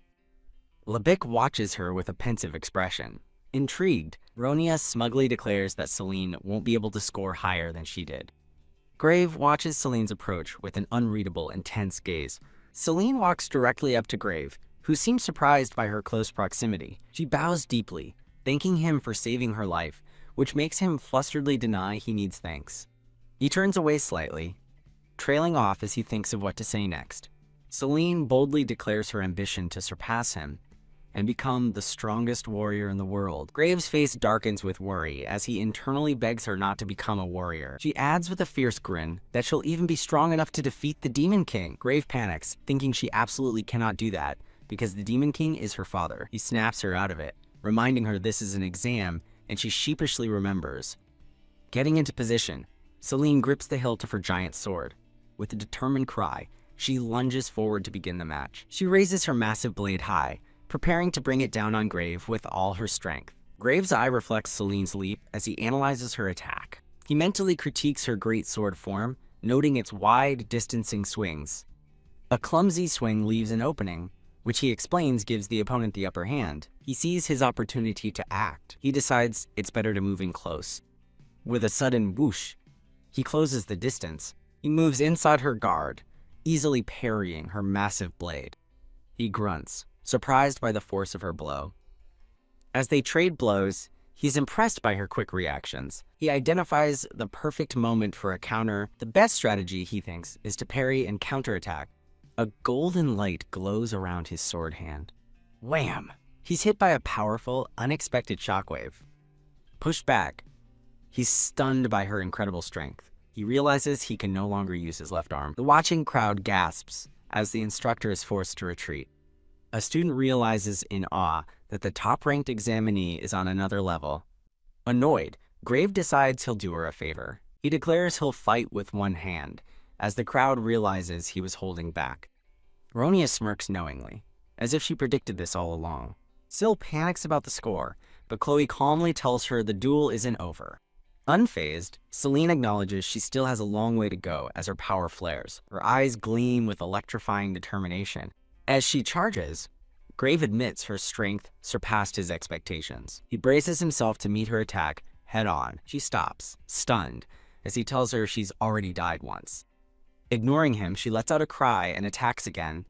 Lebek watches her with a pensive expression. Intrigued, Ronia smugly declares that Seline won't be able to score higher than she did. Grave watches Celine's approach with an unreadable, intense gaze. Seline walks directly up to Grave, who seems surprised by her close proximity. She bows deeply, thanking him for saving her life, which makes him flusteredly deny he needs thanks. He turns away slightly, trailing off as he thinks of what to say next. Seline boldly declares her ambition to surpass him and become the strongest warrior in the world. Grave's face darkens with worry as he internally begs her not to become a warrior. She adds with a fierce grin that she'll even be strong enough to defeat the Demon King. Grave panics, thinking she absolutely cannot do that because the Demon King is her father. He snaps her out of it, reminding her this is an exam, and she sheepishly remembers. Getting into position, Seline grips the hilt of her giant sword. With a determined cry, she lunges forward to begin the match. She raises her massive blade high, preparing to bring it down on Grave with all her strength. Grave's eye reflects Celine's leap as he analyzes her attack. He mentally critiques her great sword form, noting its wide, distancing swings. A clumsy swing leaves an opening, which he explains gives the opponent the upper hand. He sees his opportunity to act. He decides it's better to move in close. With a sudden whoosh, he closes the distance. He moves inside her guard, easily parrying her massive blade. He grunts, surprised by the force of her blow. As they trade blows, he's impressed by her quick reactions. He identifies the perfect moment for a counter. The best strategy, he thinks, is to parry and counterattack. A golden light glows around his sword hand. Wham! He's hit by a powerful, unexpected shockwave. Pushed back, he's stunned by her incredible strength. He realizes he can no longer use his left arm. The watching crowd gasps as the instructor is forced to retreat. A student realizes in awe that the top-ranked examinee is on another level. Annoyed, Grave decides he'll do her a favor. He declares he'll fight with one hand, as the crowd realizes he was holding back. Ronia smirks knowingly, as if she predicted this all along. Sill panics about the score, but Chloe calmly tells her the duel isn't over. Unfazed, Seline acknowledges she still has a long way to go as her power flares. Her eyes gleam with electrifying determination. As she charges, Grave admits her strength surpassed his expectations. He braces himself to meet her attack head-on. She stops, stunned, as he tells her she's already died once. Ignoring him, she lets out a cry and attacks again.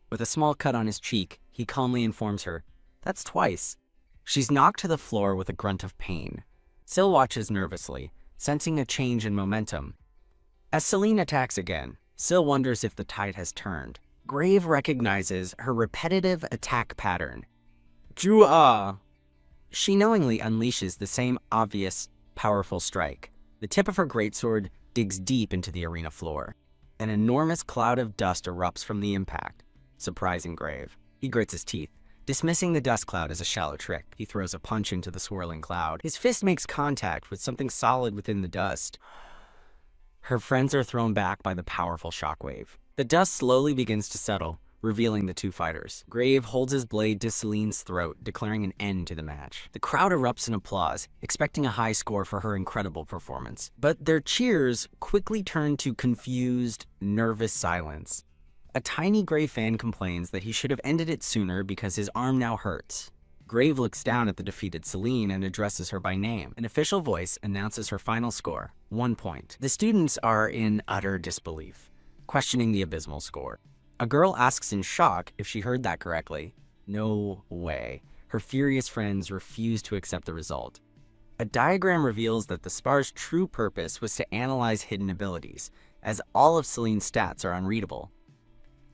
With a small cut on his cheek, he calmly informs her, "That's twice." She's knocked to the floor with a grunt of pain. Sill watches nervously, sensing a change in momentum. As Seline attacks again, Sill wonders if the tide has turned. Grave recognizes her repetitive attack pattern. Jua! She knowingly unleashes the same obvious, powerful strike. The tip of her greatsword digs deep into the arena floor. An enormous cloud of dust erupts from the impact, surprising Grave. He grits his teeth, dismissing the dust cloud as a shallow trick. He throws a punch into the swirling cloud. His fist makes contact with something solid within the dust. Her friends are thrown back by the powerful shockwave. The dust slowly begins to settle, revealing the two fighters. Grave holds his blade to Seline's throat, declaring an end to the match. The crowd erupts in applause, expecting a high score for her incredible performance. But their cheers quickly turn to confused, nervous silence. A tiny Grave fan complains that he should have ended it sooner because his arm now hurts. Grave looks down at the defeated Seline and addresses her by name. An official voice announces her final score, 1 point. The students are in utter disbelief, questioning the abysmal score. A girl asks in shock if she heard that correctly. No way. Her furious friends refuse to accept the result. A diagram reveals that the SPAR's true purpose was to analyze hidden abilities, as all of Seline's stats are unreadable.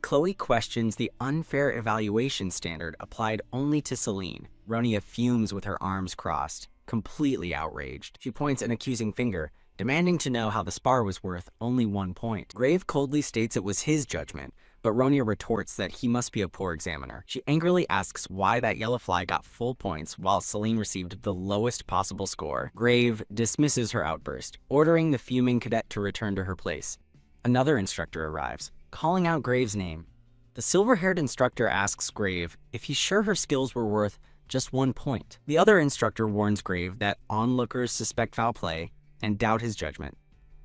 Chloe questions the unfair evaluation standard applied only to Seline. Ronia fumes with her arms crossed, completely outraged. She points an accusing finger, demanding to know how the SPAR was worth only 1 point. Grave coldly states it was his judgment, but Ronia retorts that he must be a poor examiner. She angrily asks why that yellow fly got full points while Seline received the lowest possible score. Grave dismisses her outburst, ordering the fuming cadet to return to her place. Another instructor arrives, calling out Grave's name. The silver-haired instructor asks Grave if he's sure her skills were worth just 1 point. The other instructor warns Grave that onlookers suspect foul play and doubt his judgment.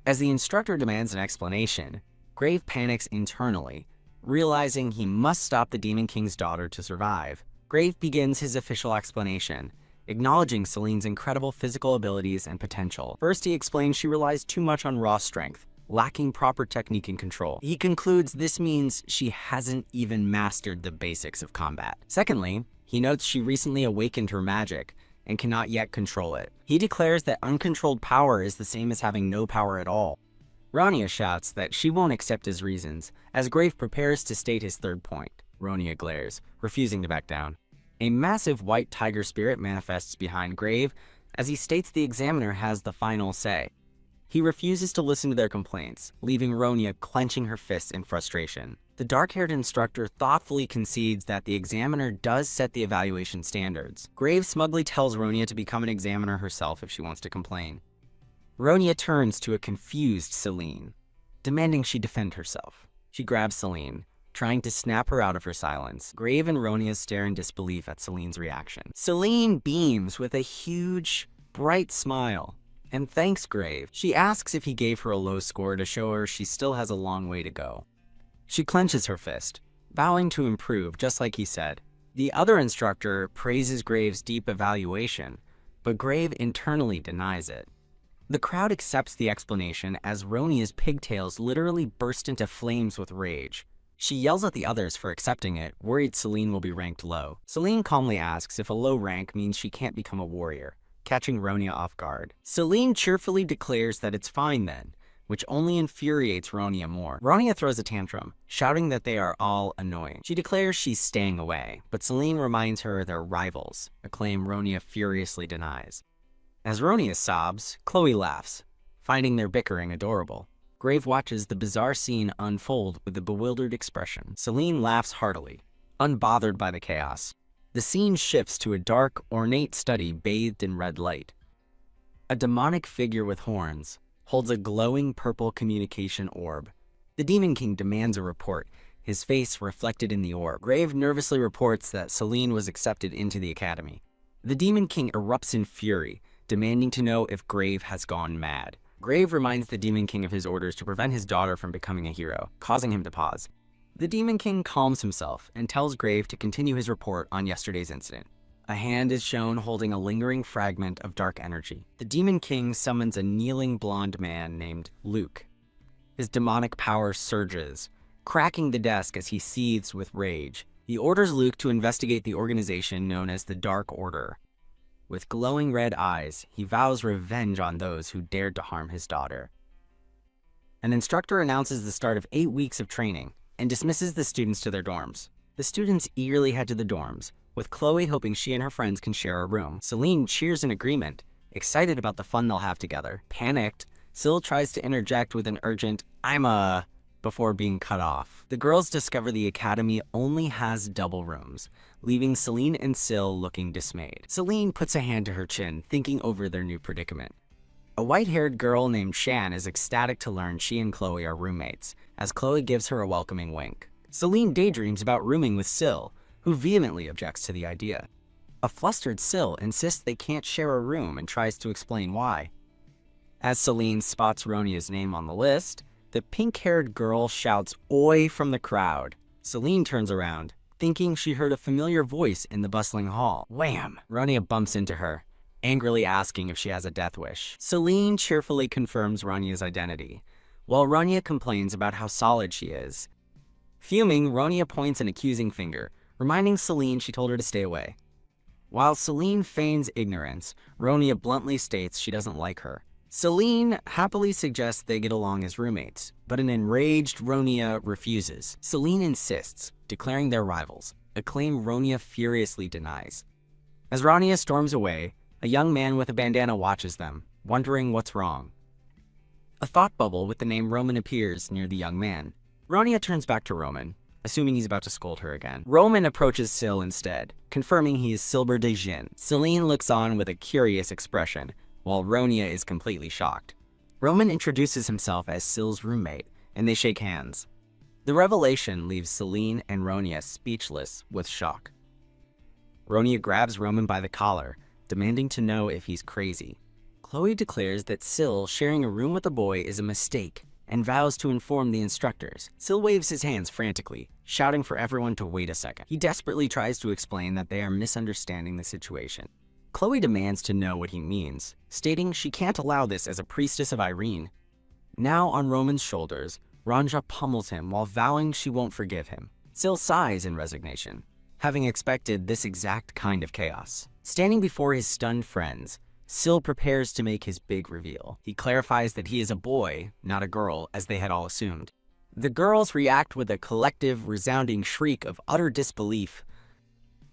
As the instructor demands an explanation, Grave panics internally, realizing he must stop the Demon King's daughter to survive. Grave begins his official explanation, acknowledging Seline's incredible physical abilities and potential. First, he explains she relies too much on raw strength, lacking proper technique and control. He concludes this means she hasn't even mastered the basics of combat. Secondly, he notes she recently awakened her magic and cannot yet control it. He declares that uncontrolled power is the same as having no power at all. Ronia shouts that she won't accept his reasons, as Grave prepares to state his third point. Ronia glares, refusing to back down. A massive white tiger spirit manifests behind Grave as he states the examiner has the final say. He refuses to listen to their complaints, leaving Ronia clenching her fists in frustration. The dark-haired instructor thoughtfully concedes that the examiner does set the evaluation standards. Grave smugly tells Ronia to become an examiner herself if she wants to complain. Ronia turns to a confused Seline, demanding she defend herself. She grabs Seline, trying to snap her out of her silence. Grave and Ronia stare in disbelief at Seline's reaction. Seline beams with a huge, bright smile and thanks Grave. She asks if he gave her a low score to show her she still has a long way to go. She clenches her fist, vowing to improve just like he said. The other instructor praises Grave's deep evaluation, but Grave internally denies it. The crowd accepts the explanation as Ronia's pigtails literally burst into flames with rage. She yells at the others for accepting it, worried Seline will be ranked low. Seline calmly asks if a low rank means she can't become a warrior, catching Ronia off guard. Seline cheerfully declares that it's fine then, which only infuriates Ronia more. Ronia throws a tantrum, shouting that they are all annoying. She declares she's staying away, but Seline reminds her they're rivals, a claim Ronia furiously denies. As Ronia sobs, Chloe laughs, finding their bickering adorable. Grave watches the bizarre scene unfold with a bewildered expression. Seline laughs heartily, unbothered by the chaos. The scene shifts to a dark, ornate study bathed in red light. A demonic figure with horns holds a glowing purple communication orb. The Demon King demands a report, his face reflected in the orb. Grave nervously reports that Seline was accepted into the academy. The Demon King erupts in fury, demanding to know if Grave has gone mad. Grave reminds the Demon King of his orders to prevent his daughter from becoming a hero, causing him to pause. The Demon King calms himself and tells Grave to continue his report on yesterday's incident. A hand is shown holding a lingering fragment of dark energy. The Demon King summons a kneeling blonde man named Luke. His demonic power surges, cracking the desk as he seethes with rage. He orders Luke to investigate the organization known as the Dark Order. With glowing red eyes, he vows revenge on those who dared to harm his daughter. An instructor announces the start of 8 weeks of training and dismisses the students to their dorms. The students eagerly head to the dorms, with Chloe hoping she and her friends can share a room. Seline cheers in agreement, excited about the fun they'll have together. Panicked, Sill tries to interject with an urgent, before being cut off. The girls discover the academy only has double rooms, leaving Seline and Sill looking dismayed. Seline puts a hand to her chin, thinking over their new predicament. A white-haired girl named Shan is ecstatic to learn she and Chloe are roommates, as Chloe gives her a welcoming wink. Seline daydreams about rooming with Sill, who vehemently objects to the idea. A flustered Sill insists they can't share a room and tries to explain why. As Seline spots Ronia's name on the list, the pink-haired girl shouts "Oi" from the crowd. Seline turns around, thinking she heard a familiar voice in the bustling hall. Wham! Ronia bumps into her, angrily asking if she has a death wish. Seline cheerfully confirms Ronia's identity, while Ronia complains about how solid she is. Fuming, Ronia points an accusing finger, reminding Seline she told her to stay away. While Seline feigns ignorance, Ronia bluntly states she doesn't like her. Seline happily suggests they get along as roommates, but an enraged Ronia refuses. Seline insists, declaring their rivals, a claim Ronia furiously denies. As Ronia storms away, a young man with a bandana watches them, wondering what's wrong. A thought bubble with the name Roman appears near the young man. Ronia turns back to Roman, assuming he's about to scold her again. Roman approaches Sill instead, confirming he is Silber de Jin. Seline looks on with a curious expression, while Ronia is completely shocked. Roman introduces himself as Sill's roommate, and they shake hands. The revelation leaves Seline and Ronia speechless with shock. Ronia grabs Roman by the collar, demanding to know if he's crazy. Chloe declares that Sill sharing a room with the boy is a mistake and vows to inform the instructors. Sill waves his hands frantically, shouting for everyone to wait a second. He desperately tries to explain that they are misunderstanding the situation. Chloe demands to know what he means, stating she can't allow this as a priestess of Irene. Now on Roman's shoulders, Ranja pummels him while vowing she won't forgive him. Sill sighs in resignation, having expected this exact kind of chaos. Standing before his stunned friends, Sill prepares to make his big reveal. He clarifies that he is a boy, not a girl, as they had all assumed. The girls react with a collective, resounding shriek of utter disbelief.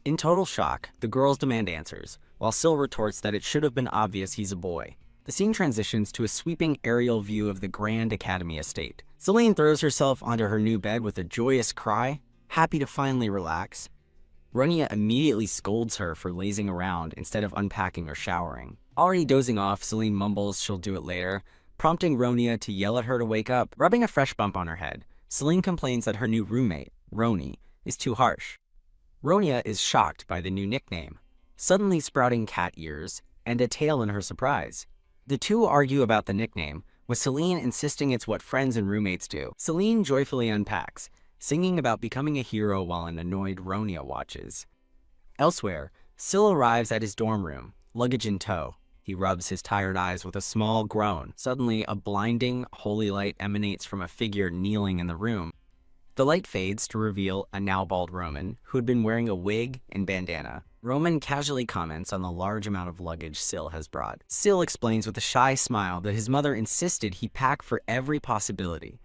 In total shock, the girls demand answers, while Sill retorts that it should have been obvious he's a boy. The scene transitions to a sweeping aerial view of the Grand Academy estate. Seline throws herself onto her new bed with a joyous cry, happy to finally relax. Ronia immediately scolds her for lazing around instead of unpacking or showering. Already dozing off, Seline mumbles she'll do it later, prompting Ronia to yell at her to wake up. Rubbing a fresh bump on her head, Seline complains that her new roommate, Roni, is too harsh. Ronia is shocked by the new nickname, suddenly sprouting cat ears and a tail in her surprise. The two argue about the nickname, with Seline insisting it's what friends and roommates do. Seline joyfully unpacks, singing about becoming a hero while an annoyed Ronia watches. Elsewhere, Sill arrives at his dorm room, luggage in tow. He rubs his tired eyes with a small groan. Suddenly, a blinding, holy light emanates from a figure kneeling in the room. The light fades to reveal a now bald Roman, who had been wearing a wig and bandana. Roman casually comments on the large amount of luggage Sill has brought. Sill explains with a shy smile that his mother insisted he pack for every possibility.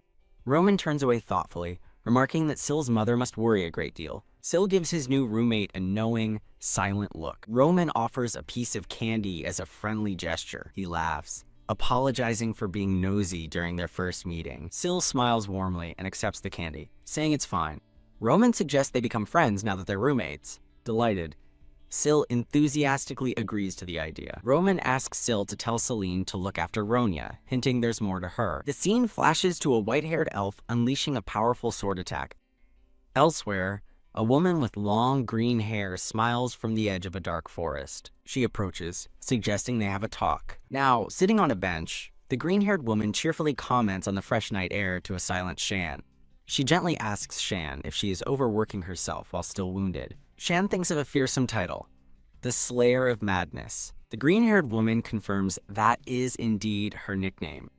Roman turns away thoughtfully, remarking that Sill's mother must worry a great deal. Sill gives his new roommate a knowing, silent look. Roman offers a piece of candy as a friendly gesture. He laughs, apologizing for being nosy during their first meeting. Sill smiles warmly and accepts the candy, saying it's fine. Roman suggests they become friends now that they're roommates. Delighted, Sill enthusiastically agrees to the idea. Roman asks Sill to tell Seline to look after Ronya, hinting there's more to her. The scene flashes to a white-haired elf unleashing a powerful sword attack. Elsewhere, a woman with long green hair smiles from the edge of a dark forest. She approaches, suggesting they have a talk. Now, sitting on a bench, the green-haired woman cheerfully comments on the fresh night air to a silent Shan. She gently asks Shan if she is overworking herself while still wounded. Shan thinks of a fearsome title, the Slayer of Madness. The green-haired woman confirms that is indeed her nickname.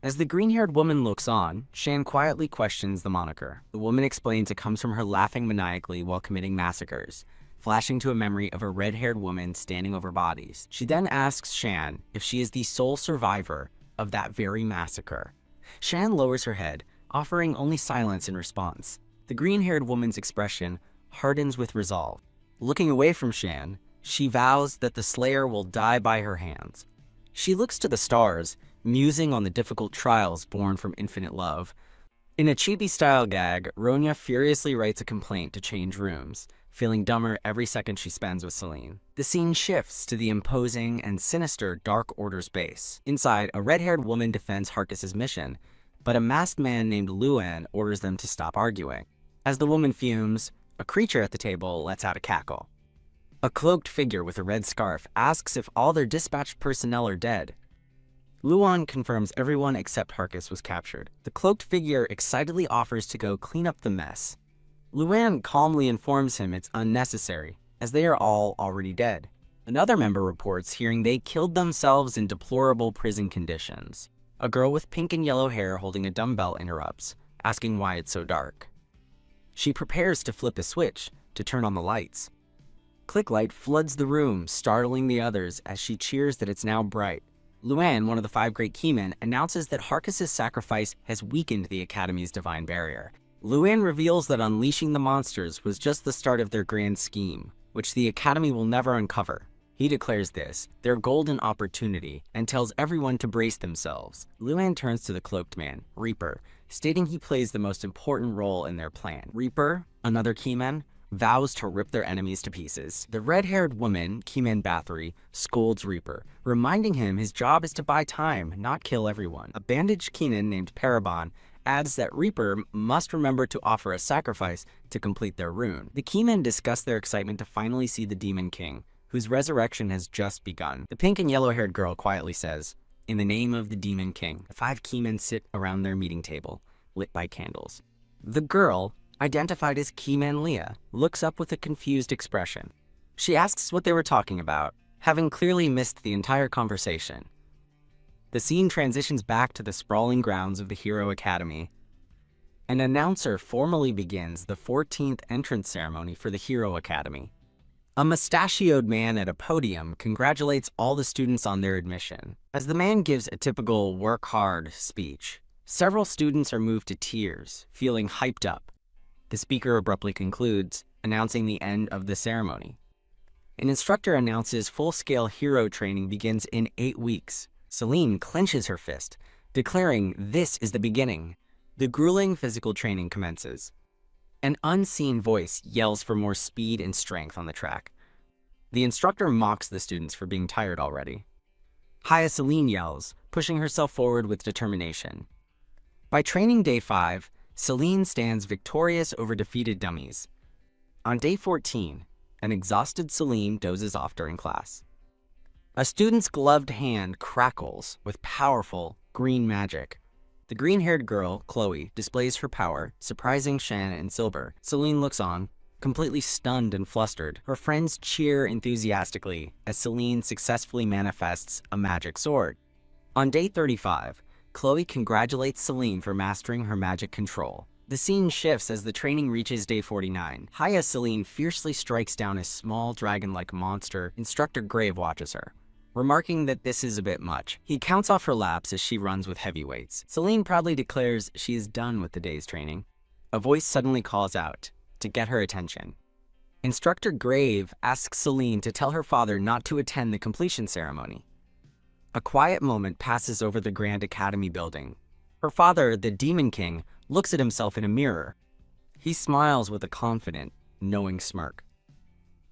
As the green-haired woman looks on, Shan quietly questions the moniker. The woman explains it comes from her laughing maniacally while committing massacres, flashing to a memory of a red-haired woman standing over bodies. She then asks Shan if she is the sole survivor of that very massacre. Shan lowers her head, offering only silence in response. The green-haired woman's expression hardens with resolve. Looking away from Shan, she vows that the Slayer will die by her hands. She looks to the stars, musing on the difficult trials born from infinite love. In a chibi-style gag, Ronya furiously writes a complaint to change rooms, feeling dumber every second she spends with Seline. The scene shifts to the imposing and sinister Dark Order's base. Inside, a red-haired woman defends Harkiss's mission, but a masked man named Luan orders them to stop arguing. As the woman fumes, a creature at the table lets out a cackle. A cloaked figure with a red scarf asks if all their dispatched personnel are dead. Luan confirms everyone except Harkiss was captured. The cloaked figure excitedly offers to go clean up the mess. Luan calmly informs him it's unnecessary, as they are all already dead. Another member reports hearing they killed themselves in deplorable prison conditions. A girl with pink and yellow hair holding a dumbbell interrupts, asking why it's so dark. She prepares to flip a switch to turn on the lights. Clicklight floods the room, startling the others as she cheers that it's now bright. Luan, one of the 5 great keymen, announces that Harkiss's sacrifice has weakened the Academy's divine barrier. Luan reveals that unleashing the monsters was just the start of their grand scheme, which the Academy will never uncover. He declares this their golden opportunity and tells everyone to brace themselves. Luan turns to the cloaked man, Reaper, stating he plays the most important role in their plan. Reaper, another keyman, vows to rip their enemies to pieces. The red-haired woman, Keyman Bathory, scolds Reaper, reminding him his job is to buy time, not kill everyone. A bandaged Keenan named Parabon adds that Reaper must remember to offer a sacrifice to complete their rune. The Keymen discuss their excitement to finally see the Demon King, whose resurrection has just begun. The pink and yellow-haired girl quietly says, "In the name of the Demon King." The 5 keymen sit around their meeting table, lit by candles. The girl, identified as Keyman Leah, looks up with a confused expression. She asks what they were talking about, having clearly missed the entire conversation. The scene transitions back to the sprawling grounds of the Hero Academy. An announcer formally begins the 14th entrance ceremony for the Hero Academy. A mustachioed man at a podium congratulates all the students on their admission. As the man gives a typical work hard speech, several students are moved to tears, feeling hyped up. The speaker abruptly concludes, announcing the end of the ceremony. An instructor announces full-scale hero training begins in 8 weeks. Seline clenches her fist, declaring this is the beginning. The grueling physical training commences. An unseen voice yells for more speed and strength on the track. The instructor mocks the students for being tired already. Haya Seline yells, pushing herself forward with determination. By training day 5, Seline stands victorious over defeated dummies. On day 14, an exhausted Seline dozes off during class. A student's gloved hand crackles with powerful green magic. The green-haired girl, Chloe, displays her power, surprising Shan and Silver. Seline looks on, completely stunned and flustered. Her friends cheer enthusiastically as Seline successfully manifests a magic sword. On day 35, Chloe congratulates Seline for mastering her magic control. The scene shifts as the training reaches day 49. Haya Seline fiercely strikes down a small dragon-like monster. Instructor Grave watches her, remarking that this is a bit much. He counts off her laps as she runs with heavy weights. Seline proudly declares she is done with the day's training. A voice suddenly calls out to get her attention. Instructor Grave asks Seline to tell her father not to attend the completion ceremony. A quiet moment passes over the Grand Academy building. Her father, the Demon King, looks at himself in a mirror. He smiles with a confident, knowing smirk.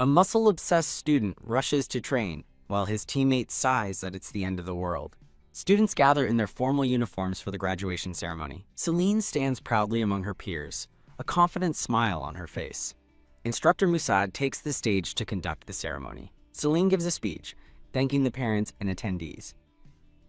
A muscle-obsessed student rushes to train, while his teammates sighs that it's the end of the world. Students gather in their formal uniforms for the graduation ceremony. Seline stands proudly among her peers, a confident smile on her face. Instructor Musad takes the stage to conduct the ceremony. Seline gives a speech, thanking the parents and attendees.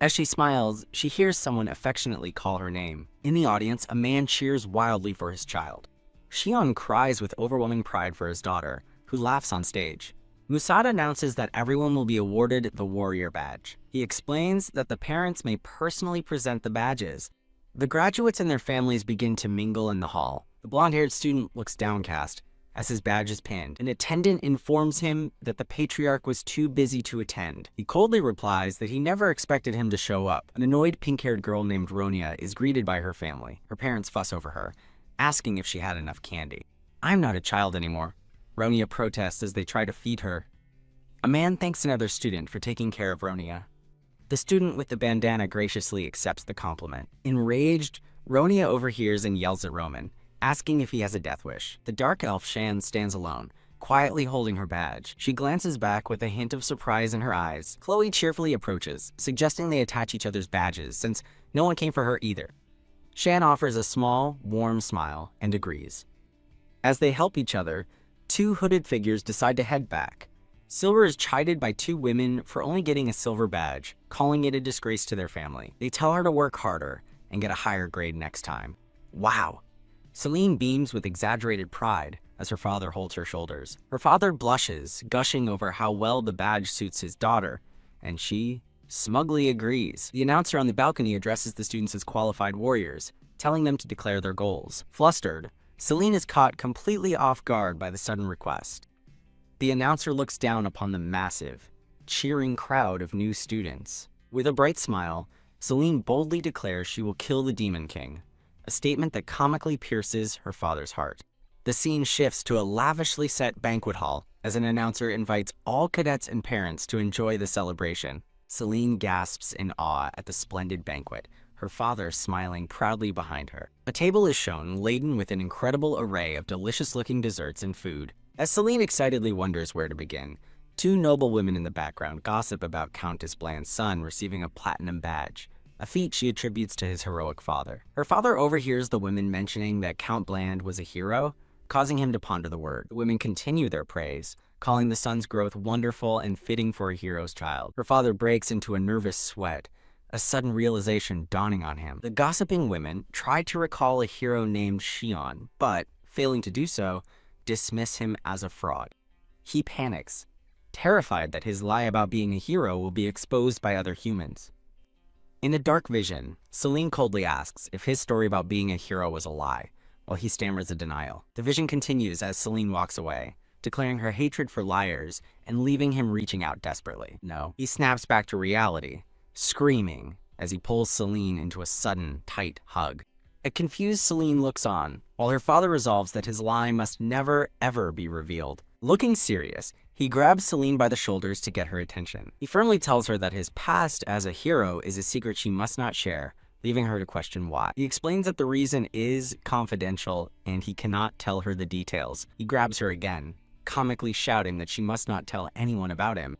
As she smiles, she hears someone affectionately call her name. In the audience, a man cheers wildly for his child. Shion cries with overwhelming pride for his daughter, who laughs on stage. Musad announces that everyone will be awarded the Warrior Badge. He explains that the parents may personally present the badges. The graduates and their families begin to mingle in the hall. The blonde-haired student looks downcast as his badge is pinned. An attendant informs him that the patriarch was too busy to attend. He coldly replies that he never expected him to show up. An annoyed pink-haired girl named Ronia is greeted by her family. Her parents fuss over her, asking if she had enough candy. "I'm not a child anymore," Ronia protests as they try to feed her. A man thanks another student for taking care of Ronia. The student with the bandana graciously accepts the compliment. Enraged, Ronia overhears and yells at Roman, asking if he has a death wish. The dark elf Shan stands alone, quietly holding her badge. She glances back with a hint of surprise in her eyes. Chloe cheerfully approaches, suggesting they attach each other's badges, since no one came for her either. Shan offers a small, warm smile and agrees. As they help each other, two hooded figures decide to head back. Silver is chided by two women for only getting a silver badge, calling it a disgrace to their family. They tell her to work harder and get a higher grade next time. Wow! Seline beams with exaggerated pride as her father holds her shoulders. Her father blushes, gushing over how well the badge suits his daughter, and she smugly agrees. The announcer on the balcony addresses the students as qualified warriors, telling them to declare their goals. Flustered, Seline is caught completely off guard by the sudden request. The announcer looks down upon the massive, cheering crowd of new students. With a bright smile, Seline boldly declares she will kill the Demon King, a statement that comically pierces her father's heart. The scene shifts to a lavishly set banquet hall as an announcer invites all cadets and parents to enjoy the celebration. Seline gasps in awe at the splendid banquet, her father smiling proudly behind her. A table is shown laden with an incredible array of delicious-looking desserts and food. As Seline excitedly wonders where to begin, two noble women in the background gossip about Countess Bland's son receiving a platinum badge, a feat she attributes to his heroic father. Her father overhears the women mentioning that Count Bland was a hero, causing him to ponder the word. The women continue their praise, calling the son's growth wonderful and fitting for a hero's child. Her father breaks into a nervous sweat, a sudden realization dawning on him. The gossiping women try to recall a hero named Shion, but, failing to do so, dismiss him as a fraud. He panics, terrified that his lie about being a hero will be exposed by other humans. In a dark vision, Seline coldly asks if his story about being a hero was a lie, while he stammers a denial. The vision continues as Seline walks away, declaring her hatred for liars and leaving him reaching out desperately. No, he snaps back to reality, screaming as he pulls Seline into a sudden, tight hug. A confused Seline looks on, while her father resolves that his lie must never, ever be revealed. Looking serious, he grabs Seline by the shoulders to get her attention. He firmly tells her that his past as a hero is a secret she must not share, leaving her to question why. He explains that the reason is confidential and he cannot tell her the details. He grabs her again, comically shouting that she must not tell anyone about him.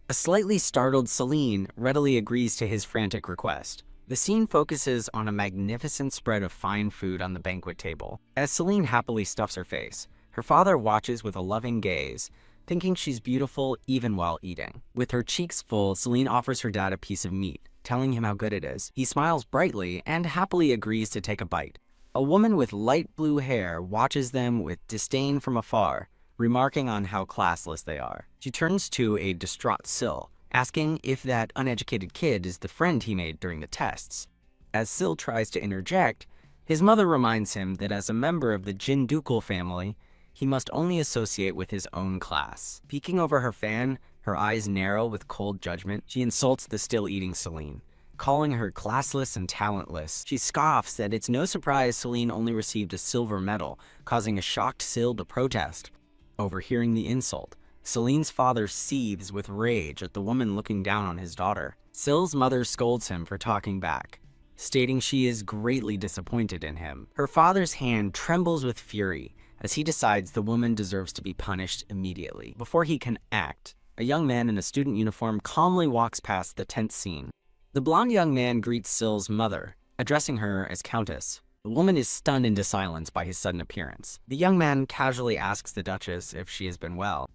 A slightly startled Seline readily agrees to his frantic request. The scene focuses on a magnificent spread of fine food on the banquet table. As Seline happily stuffs her face, her father watches with a loving gaze, thinking she's beautiful even while eating. With her cheeks full, Seline offers her dad a piece of meat, telling him how good it is. He smiles brightly and happily agrees to take a bite. A woman with light blue hair watches them with disdain from afar, remarking on how classless they are. She turns to a distraught Sill, asking if that uneducated kid is the friend he made during the tests. As Sill tries to interject, his mother reminds him that as a member of the Jindukul family, he must only associate with his own class. Peeking over her fan, her eyes narrow with cold judgment, she insults the still-eating Seline, calling her classless and talentless. She scoffs that it's no surprise Seline only received a silver medal, causing a shocked Sill to protest. Overhearing the insult, Seline's father seethes with rage at the woman looking down on his daughter. Sill's mother scolds him for talking back, stating she is greatly disappointed in him. Her father's hand trembles with fury as he decides the woman deserves to be punished immediately. Before he can act, a young man in a student uniform calmly walks past the tense scene. The blonde young man greets Sill's mother, addressing her as Countess. The woman is stunned into silence by his sudden appearance. The young man casually asks the Duchess if she has been well.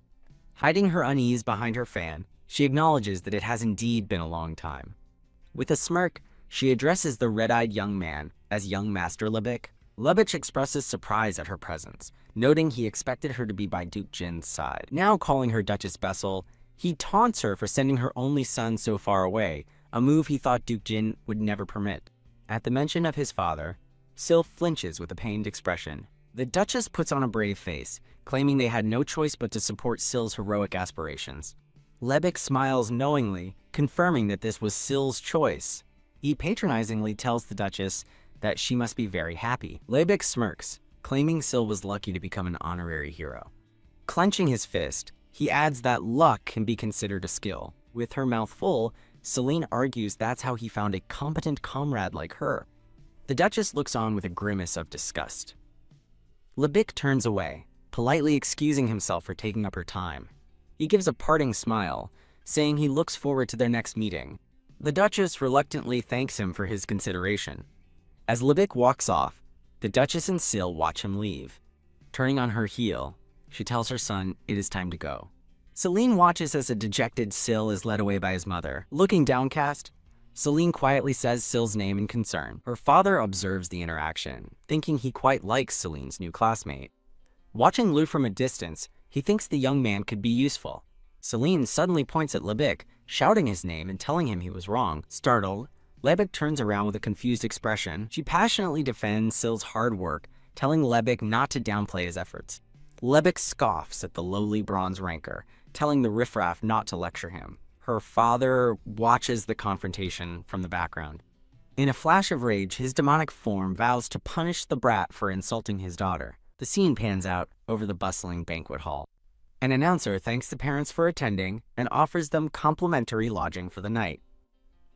Hiding her unease behind her fan, she acknowledges that it has indeed been a long time. With a smirk, she addresses the red-eyed young man as young Master Lebik. Lebik expresses surprise at her presence, noting he expected her to be by Duke Jin's side. Now calling her Duchess Bessel, he taunts her for sending her only son so far away, a move he thought Duke Jin would never permit. At the mention of his father, Sill flinches with a pained expression. The Duchess puts on a brave face, claiming they had no choice but to support Sill's heroic aspirations. Lebik smiles knowingly, confirming that this was Sill's choice. He patronizingly tells the Duchess that she must be very happy. Lebik smirks, claiming Sill was lucky to become an honorary hero. Clenching his fist, he adds that luck can be considered a skill. With her mouth full, Seline argues that's how he found a competent comrade like her. The Duchess looks on with a grimace of disgust. Lebik turns away, politely excusing himself for taking up her time. He gives a parting smile, saying he looks forward to their next meeting. The Duchess reluctantly thanks him for his consideration. As Lebik walks off, the Duchess and Sill watch him leave. Turning on her heel, she tells her son it is time to go. Seline watches as a dejected Sill is led away by his mother. Looking downcast, Seline quietly says Sill's name in concern. Her father observes the interaction, thinking he quite likes Seline's new classmate. Watching Lu from a distance, he thinks the young man could be useful. Seline suddenly points at Lebik, shouting his name and telling him he was wrong. Startled, Lebik turns around with a confused expression. She passionately defends Sill's hard work, telling Lebik not to downplay his efforts. Lebik scoffs at the lowly bronze ranker, telling the riffraff not to lecture him. Her father watches the confrontation from the background. In a flash of rage, his demonic form vows to punish the brat for insulting his daughter. The scene pans out over the bustling banquet hall. An announcer thanks the parents for attending and offers them complimentary lodging for the night.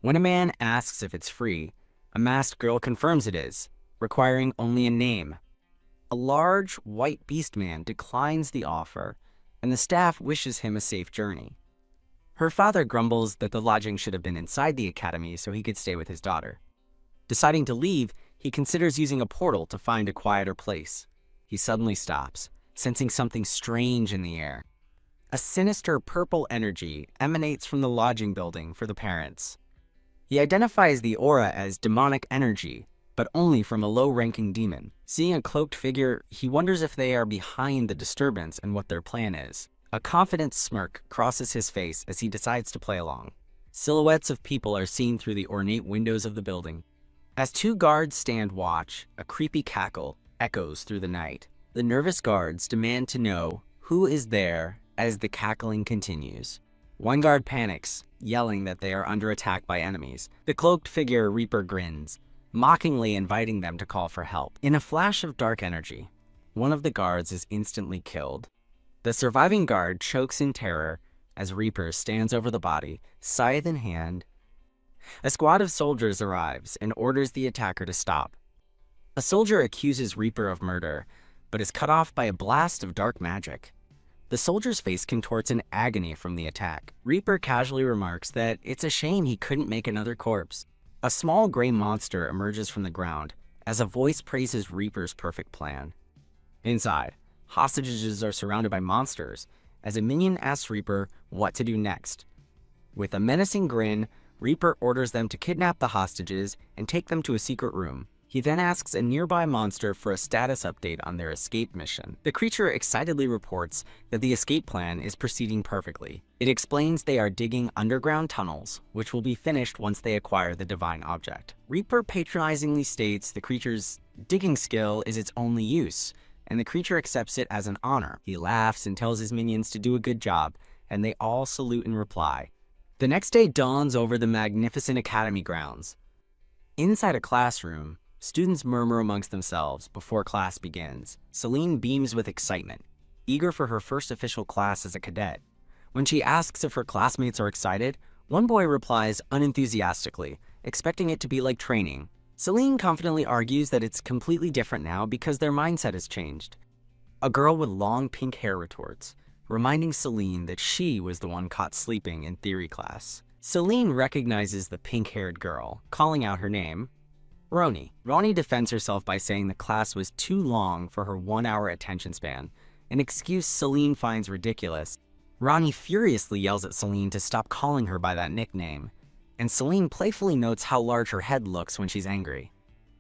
When a man asks if it's free, a masked girl confirms it is, requiring only a name. A large, white beast man declines the offer, and the staff wishes him a safe journey. Her father grumbles that the lodging should have been inside the academy so he could stay with his daughter. Deciding to leave, he considers using a portal to find a quieter place. He suddenly stops, sensing something strange in the air. A sinister purple energy emanates from the lodging building for the parents. He identifies the aura as demonic energy, but only from a low-ranking demon. Seeing a cloaked figure, he wonders if they are behind the disturbance and what their plan is. A confident smirk crosses his face as he decides to play along. Silhouettes of people are seen through the ornate windows of the building. As two guards stand watch, a creepy cackle echoes through the night. The nervous guards demand to know who is there as the cackling continues. One guard panics, yelling that they are under attack by enemies. The cloaked figure Reaper grins, mockingly inviting them to call for help. In a flash of dark energy, one of the guards is instantly killed. The surviving guard chokes in terror as Reaper stands over the body, scythe in hand. A squad of soldiers arrives and orders the attacker to stop. A soldier accuses Reaper of murder, but is cut off by a blast of dark magic. The soldier's face contorts in agony from the attack. Reaper casually remarks that it's a shame he couldn't make another corpse. A small gray monster emerges from the ground as a voice praises Reaper's perfect plan. Inside, hostages are surrounded by monsters as a minion asks Reaper what to do next. With a menacing grin, Reaper orders them to kidnap the hostages and take them to a secret room. He then asks a nearby monster for a status update on their escape mission. The creature excitedly reports that the escape plan is proceeding perfectly. It explains they are digging underground tunnels, which will be finished once they acquire the divine object. Reaper patronizingly states the creature's digging skill is its only use, and the creature accepts it as an honor. He laughs and tells his minions to do a good job, and they all salute in reply. The next day dawns over the magnificent academy grounds. Inside a classroom, students murmur amongst themselves before class begins. Seline beams with excitement, eager for her first official class as a cadet. When she asks if her classmates are excited, one boy replies unenthusiastically, expecting it to be like training. Seline confidently argues that it's completely different now because their mindset has changed. A girl with long pink hair retorts, reminding Seline that she was the one caught sleeping in theory class. Seline recognizes the pink-haired girl, calling out her name, Roni. Roni defends herself by saying the class was too long for her 1-hour attention span, an excuse Seline finds ridiculous. Roni furiously yells at Seline to stop calling her by that nickname, and Seline playfully notes how large her head looks when she's angry.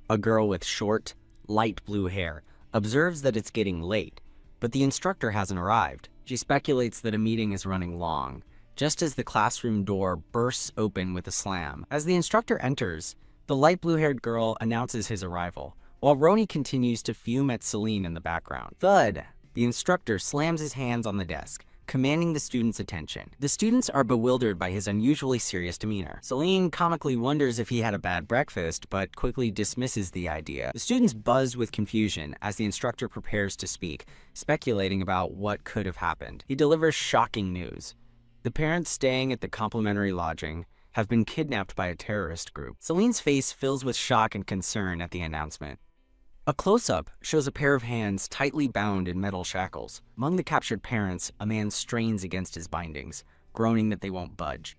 A girl with short, light blue hair observes that it's getting late, but the instructor hasn't arrived. She speculates that a meeting is running long, just as the classroom door bursts open with a slam. As the instructor enters, the light blue-haired girl announces his arrival, while Roni continues to fume at Seline in the background. Thud! The instructor slams his hands on the desk, commanding the students' attention. The students are bewildered by his unusually serious demeanor. Seline comically wonders if he had a bad breakfast, but quickly dismisses the idea. The students buzz with confusion as the instructor prepares to speak, speculating about what could have happened. He delivers shocking news. The parents staying at the complimentary lodging have been kidnapped by a terrorist group. Seline's face fills with shock and concern at the announcement. A close-up shows a pair of hands tightly bound in metal shackles. Among the captured parents, a man strains against his bindings, groaning that they won't budge.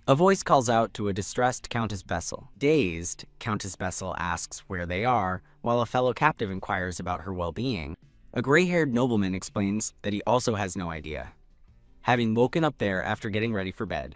A voice calls out to a distressed Countess Bessel. Dazed, Countess Bessel asks where they are, while a fellow captive inquires about her well-being. A gray-haired nobleman explains that he also has no idea, having woken up there after getting ready for bed.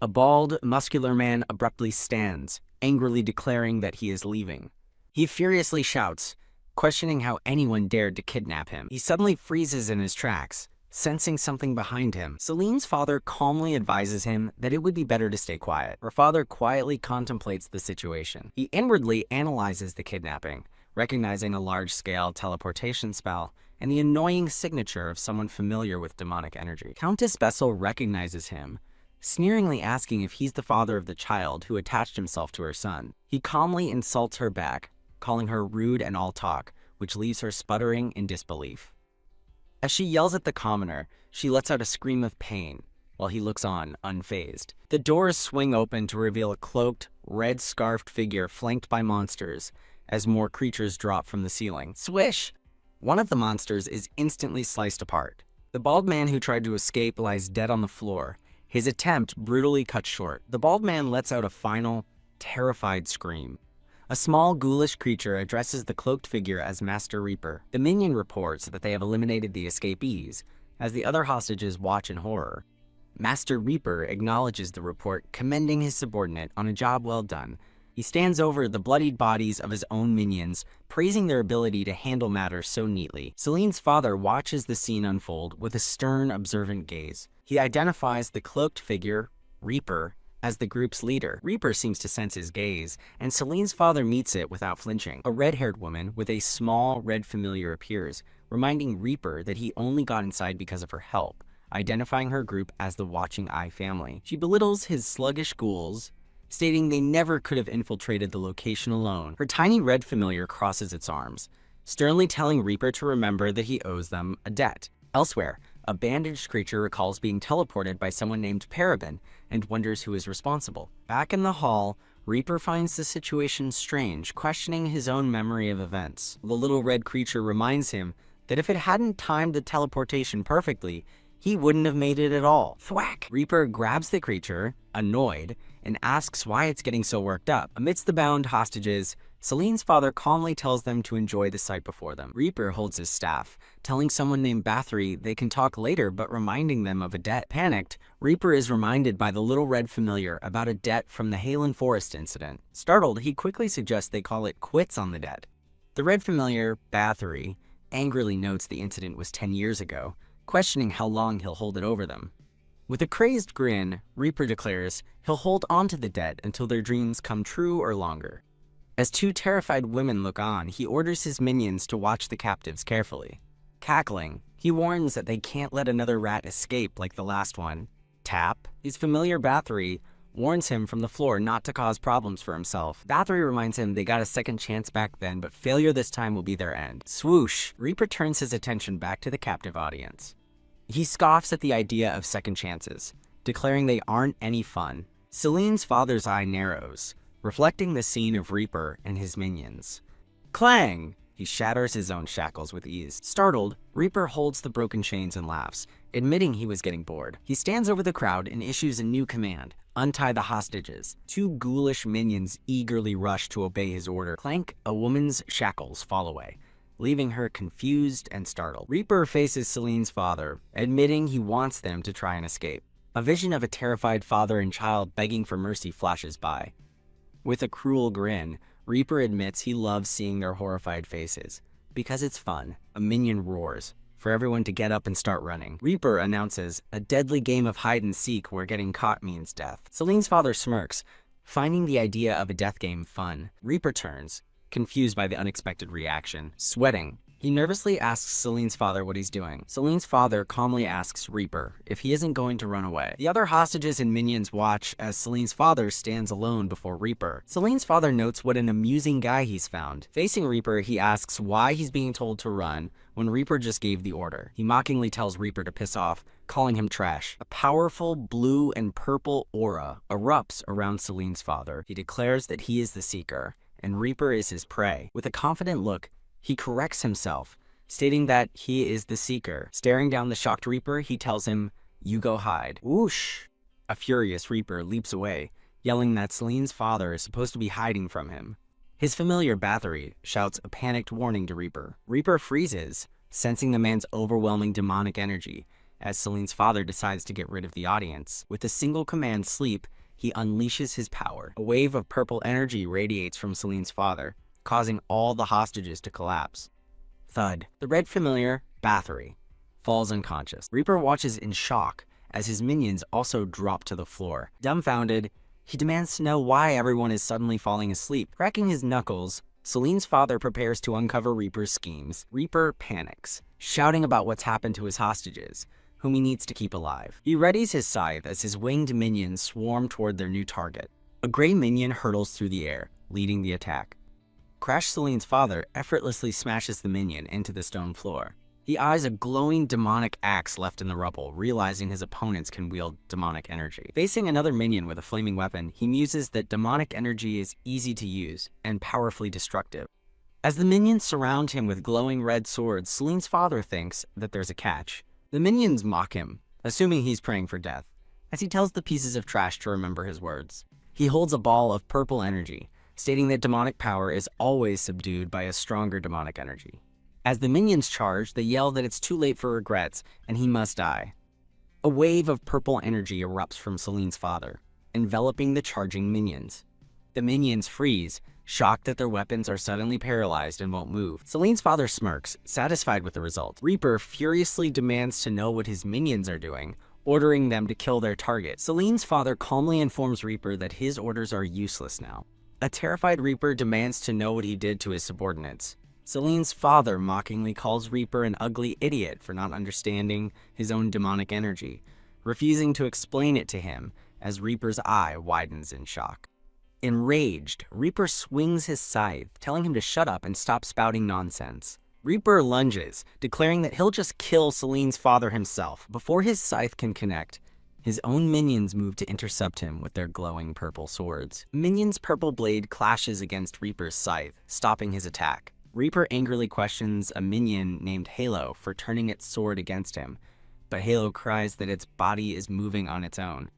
A bald, muscular man abruptly stands, angrily declaring that he is leaving. He furiously shouts, questioning how anyone dared to kidnap him. He suddenly freezes in his tracks, sensing something behind him. Seline's father calmly advises him that it would be better to stay quiet. Her father quietly contemplates the situation. He inwardly analyzes the kidnapping, recognizing a large-scale teleportation spell and the annoying signature of someone familiar with demonic energy. Countess Bessel recognizes him, sneeringly asking if he's the father of the child who attached himself to her son. He calmly insults her back, calling her rude and all talk, which leaves her sputtering in disbelief. As she yells at the commoner, she lets out a scream of pain, while he looks on, unfazed. The doors swing open to reveal a cloaked, red-scarfed figure flanked by monsters, as more creatures drop from the ceiling. Swish! One of the monsters is instantly sliced apart. The bald man who tried to escape lies dead on the floor, his attempt brutally cut short. The bald man lets out a final, terrified scream. A small, ghoulish creature addresses the cloaked figure as Master Reaper. The minion reports that they have eliminated the escapees, as the other hostages watch in horror. Master Reaper acknowledges the report, commending his subordinate on a job well done. He stands over the bloodied bodies of his own minions, praising their ability to handle matters so neatly. Seline's father watches the scene unfold with a stern, observant gaze. He identifies the cloaked figure, Reaper, as the group's leader. Reaper seems to sense his gaze, and Seline's father meets it without flinching. A red-haired woman with a small red familiar appears, reminding Reaper that he only got inside because of her help, identifying her group as the Watching Eye family. She belittles his sluggish ghouls, stating they never could have infiltrated the location alone. Her tiny red familiar crosses its arms, sternly telling Reaper to remember that he owes them a debt. Elsewhere, a bandaged creature recalls being teleported by someone named Parabin and wonders who is responsible. Back in the hall, Reaper finds the situation strange, questioning his own memory of events. The little red creature reminds him that if it hadn't timed the teleportation perfectly, he wouldn't have made it at all. Thwack! Reaper grabs the creature, annoyed, and asks why it's getting so worked up. Amidst the bound hostages, Seline's father calmly tells them to enjoy the sight before them. Reaper holds his staff, telling someone named Bathory they can talk later but reminding them of a debt. Panicked, Reaper is reminded by the little red familiar about a debt from the Halen Forest incident. Startled, he quickly suggests they call it quits on the debt. The red familiar, Bathory, angrily notes the incident was 10 years ago, questioning how long he'll hold it over them. With a crazed grin, Reaper declares he'll hold on to the debt until their dreams come true or longer. As two terrified women look on, he orders his minions to watch the captives carefully. Cackling, he warns that they can't let another rat escape like the last one. Tap. His familiar Bathory warns him from the floor not to cause problems for himself. Bathory reminds him they got a second chance back then, but failure this time will be their end. Swoosh. Reaper turns his attention back to the captive audience. He scoffs at the idea of second chances, declaring they aren't any fun. Seline's father's eye narrows, reflecting the scene of Reaper and his minions. Clang! He shatters his own shackles with ease. Startled, Reaper holds the broken chains and laughs, admitting he was getting bored. He stands over the crowd and issues a new command: untie the hostages. Two ghoulish minions eagerly rush to obey his order. Clank, a woman's shackles fall away, leaving her confused and startled. Reaper faces Seline's father, admitting he wants them to try and escape. A vision of a terrified father and child begging for mercy flashes by. With a cruel grin, Reaper admits he loves seeing their horrified faces. Because it's fun, a minion roars for everyone to get up and start running. Reaper announces a deadly game of hide-and-seek where getting caught means death. Seline's father smirks, finding the idea of a death game fun. Reaper turns, confused by the unexpected reaction. Sweating, he nervously asks Seline's father what he's doing. Seline's father calmly asks Reaper if he isn't going to run away. The other hostages and minions watch as Seline's father stands alone before Reaper. Seline's father notes what an amusing guy he's found. Facing Reaper, he asks why he's being told to run when Reaper just gave the order. He mockingly tells Reaper to piss off, calling him trash. A powerful blue and purple aura erupts around Seline's father. He declares that he is the Seeker, and Reaper is his prey. With a confident look, he corrects himself, stating that he is the Seeker. Staring down the shocked Reaper, he tells him, "You go hide." Whoosh! A furious Reaper leaps away, yelling that Seline's father is supposed to be hiding from him. His familiar Bathory shouts a panicked warning to Reaper. Reaper freezes, sensing the man's overwhelming demonic energy, as Seline's father decides to get rid of the audience. With a single command, sleep, he unleashes his power. A wave of purple energy radiates from Seline's father, causing all the hostages to collapse. Thud. The red familiar, Bathory, falls unconscious. Reaper watches in shock as his minions also drop to the floor. Dumbfounded, he demands to know why everyone is suddenly falling asleep. Cracking his knuckles, Seline's father prepares to uncover Reaper's schemes. Reaper panics, shouting about what's happened to his hostages, whom he needs to keep alive. He readies his scythe as his winged minions swarm toward their new target. A gray minion hurtles through the air, leading the attack. Crash Seline's father effortlessly smashes the minion into the stone floor. He eyes a glowing demonic axe left in the rubble, realizing his opponents can wield demonic energy. Facing another minion with a flaming weapon, he muses that demonic energy is easy to use and powerfully destructive. As the minions surround him with glowing red swords, Seline's father thinks that there's a catch. The minions mock him, assuming he's praying for death, as he tells the pieces of trash to remember his words. He holds a ball of purple energy, stating that demonic power is always subdued by a stronger demonic energy. As the minions charge, they yell that it's too late for regrets and he must die. A wave of purple energy erupts from Seline's father, enveloping the charging minions. The minions freeze, shocked that their weapons are suddenly paralyzed and won't move. Seline's father smirks, satisfied with the result. Reaper furiously demands to know what his minions are doing, ordering them to kill their target. Seline's father calmly informs Reaper that his orders are useless now. A terrified Reaper demands to know what he did to his subordinates. Seline's father mockingly calls Reaper an ugly idiot for not understanding his own demonic energy, refusing to explain it to him as Reaper's eye widens in shock. Enraged, Reaper swings his scythe, telling him to shut up and stop spouting nonsense. Reaper lunges, declaring that he'll just kill Seline's father himself. Before his scythe can connect, his own minions move to intercept him with their glowing purple swords. Minion's purple blade clashes against Reaper's scythe, stopping his attack. Reaper angrily questions a minion named Halo for turning its sword against him, but Halo cries that its body is moving on its own.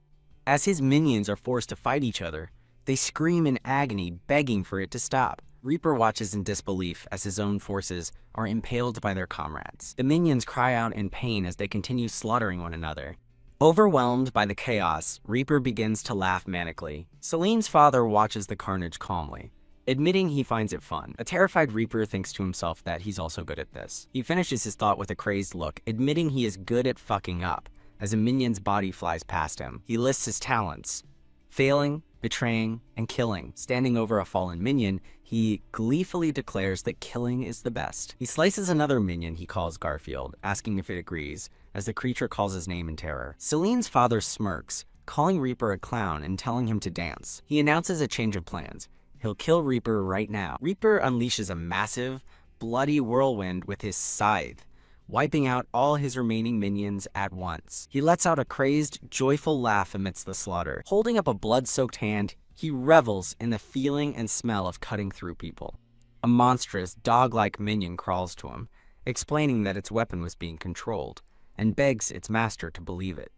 As his minions are forced to fight each other, they scream in agony, begging for it to stop. Reaper watches in disbelief as his own forces are impaled by their comrades. The minions cry out in pain as they continue slaughtering one another. Overwhelmed by the chaos, Reaper begins to laugh manically. Seline's father watches the carnage calmly, admitting he finds it fun. A terrified Reaper thinks to himself that he's also good at this. He finishes his thought with a crazed look, admitting he is good at fucking up, as a minion's body flies past him. He lists his talents. Failing, betraying, and killing. Standing over a fallen minion, he gleefully declares that killing is the best. He slices another minion he calls Garfield, asking if it agrees, as the creature calls his name in terror. Seline's father smirks, calling Reaper a clown and telling him to dance. He announces a change of plans. He'll kill Reaper right now. Reaper unleashes a massive, bloody whirlwind with his scythe, wiping out all his remaining minions at once. He lets out a crazed, joyful laugh amidst the slaughter. Holding up a blood-soaked hand, he revels in the feeling and smell of cutting through people. A monstrous, dog-like minion crawls to him, explaining that its weapon was being controlled, and begs its master to believe it.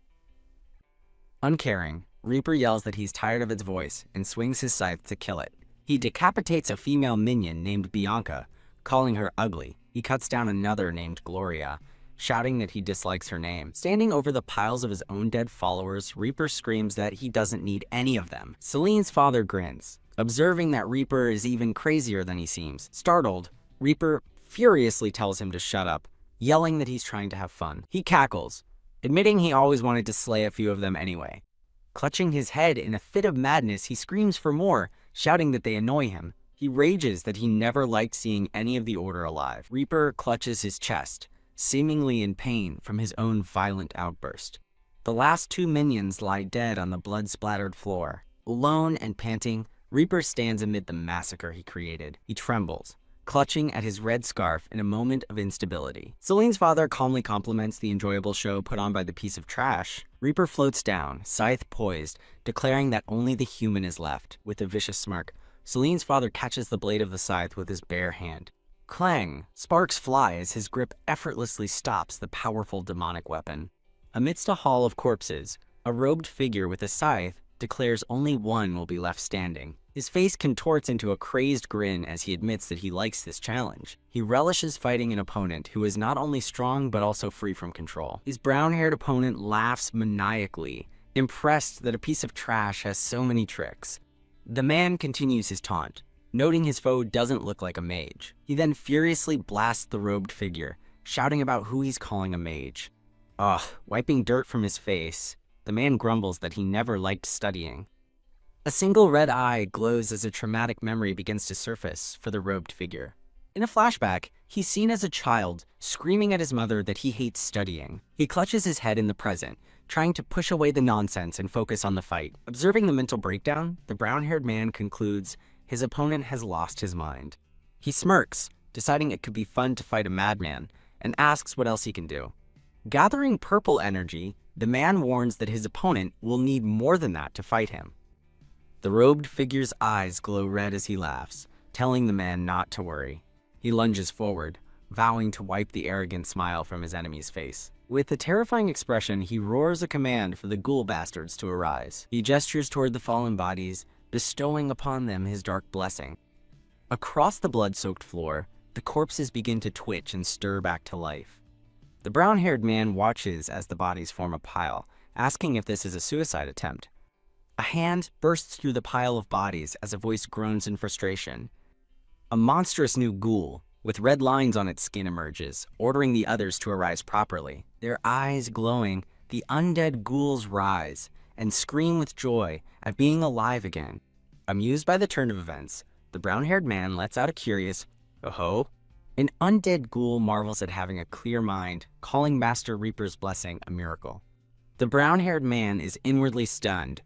Uncaring, Reaper yells that he's tired of its voice and swings his scythe to kill it. He decapitates a female minion named Bianca, calling her ugly. He cuts down another named Gloria, shouting that he dislikes her name. Standing over the piles of his own dead followers, Reaper screams that he doesn't need any of them. Seline's father grins, observing that Reaper is even crazier than he seems. Startled, Reaper furiously tells him to shut up, yelling that he's trying to have fun. He cackles, admitting he always wanted to slay a few of them anyway. Clutching his head in a fit of madness, he screams for more, shouting that they annoy him. He rages that he never liked seeing any of the Order alive. Reaper clutches his chest, seemingly in pain from his own violent outburst. The last two minions lie dead on the blood-splattered floor. Alone and panting, Reaper stands amid the massacre he created. He trembles, clutching at his red scarf in a moment of instability. Seline's father calmly compliments the enjoyable show put on by the piece of trash. Reaper floats down, scythe poised, declaring that only the human is left. With a vicious smirk, Seline's father catches the blade of the scythe with his bare hand. Clang! Sparks fly as his grip effortlessly stops the powerful demonic weapon. Amidst a hall of corpses, a robed figure with a scythe declares only one will be left standing. His face contorts into a crazed grin as he admits that he likes this challenge. He relishes fighting an opponent who is not only strong but also free from control. His brown-haired opponent laughs maniacally, impressed that a piece of trash has so many tricks. The man continues his taunt, noting his foe doesn't look like a mage. He then furiously blasts the robed figure, shouting about who he's calling a mage. Ugh, wiping dirt from his face, the man grumbles that he never liked studying. A single red eye glows as a traumatic memory begins to surface for the robed figure. In a flashback, he's seen as a child, screaming at his mother that he hates studying. He clutches his head in the present, trying to push away the nonsense and focus on the fight. Observing the mental breakdown, the brown-haired man concludes his opponent has lost his mind. He smirks, deciding it could be fun to fight a madman, and asks what else he can do. Gathering purple energy, the man warns that his opponent will need more than that to fight him. The robed figure's eyes glow red as he laughs, telling the man not to worry. He lunges forward, vowing to wipe the arrogant smile from his enemy's face. With a terrifying expression, he roars a command for the ghoul bastards to arise. He gestures toward the fallen bodies, bestowing upon them his dark blessing. Across the blood-soaked floor, the corpses begin to twitch and stir back to life. The brown-haired man watches as the bodies form a pile, asking if this is a suicide attempt. A hand bursts through the pile of bodies as a voice groans in frustration. A monstrous new ghoul, with red lines on its skin, emerges, ordering the others to arise properly. Their eyes glowing, the undead ghouls rise and scream with joy at being alive again. Amused by the turn of events, the brown-haired man lets out a curious, "Oh-ho?" An undead ghoul marvels at having a clear mind, calling Master Reaper's blessing a miracle. The brown-haired man is inwardly stunned,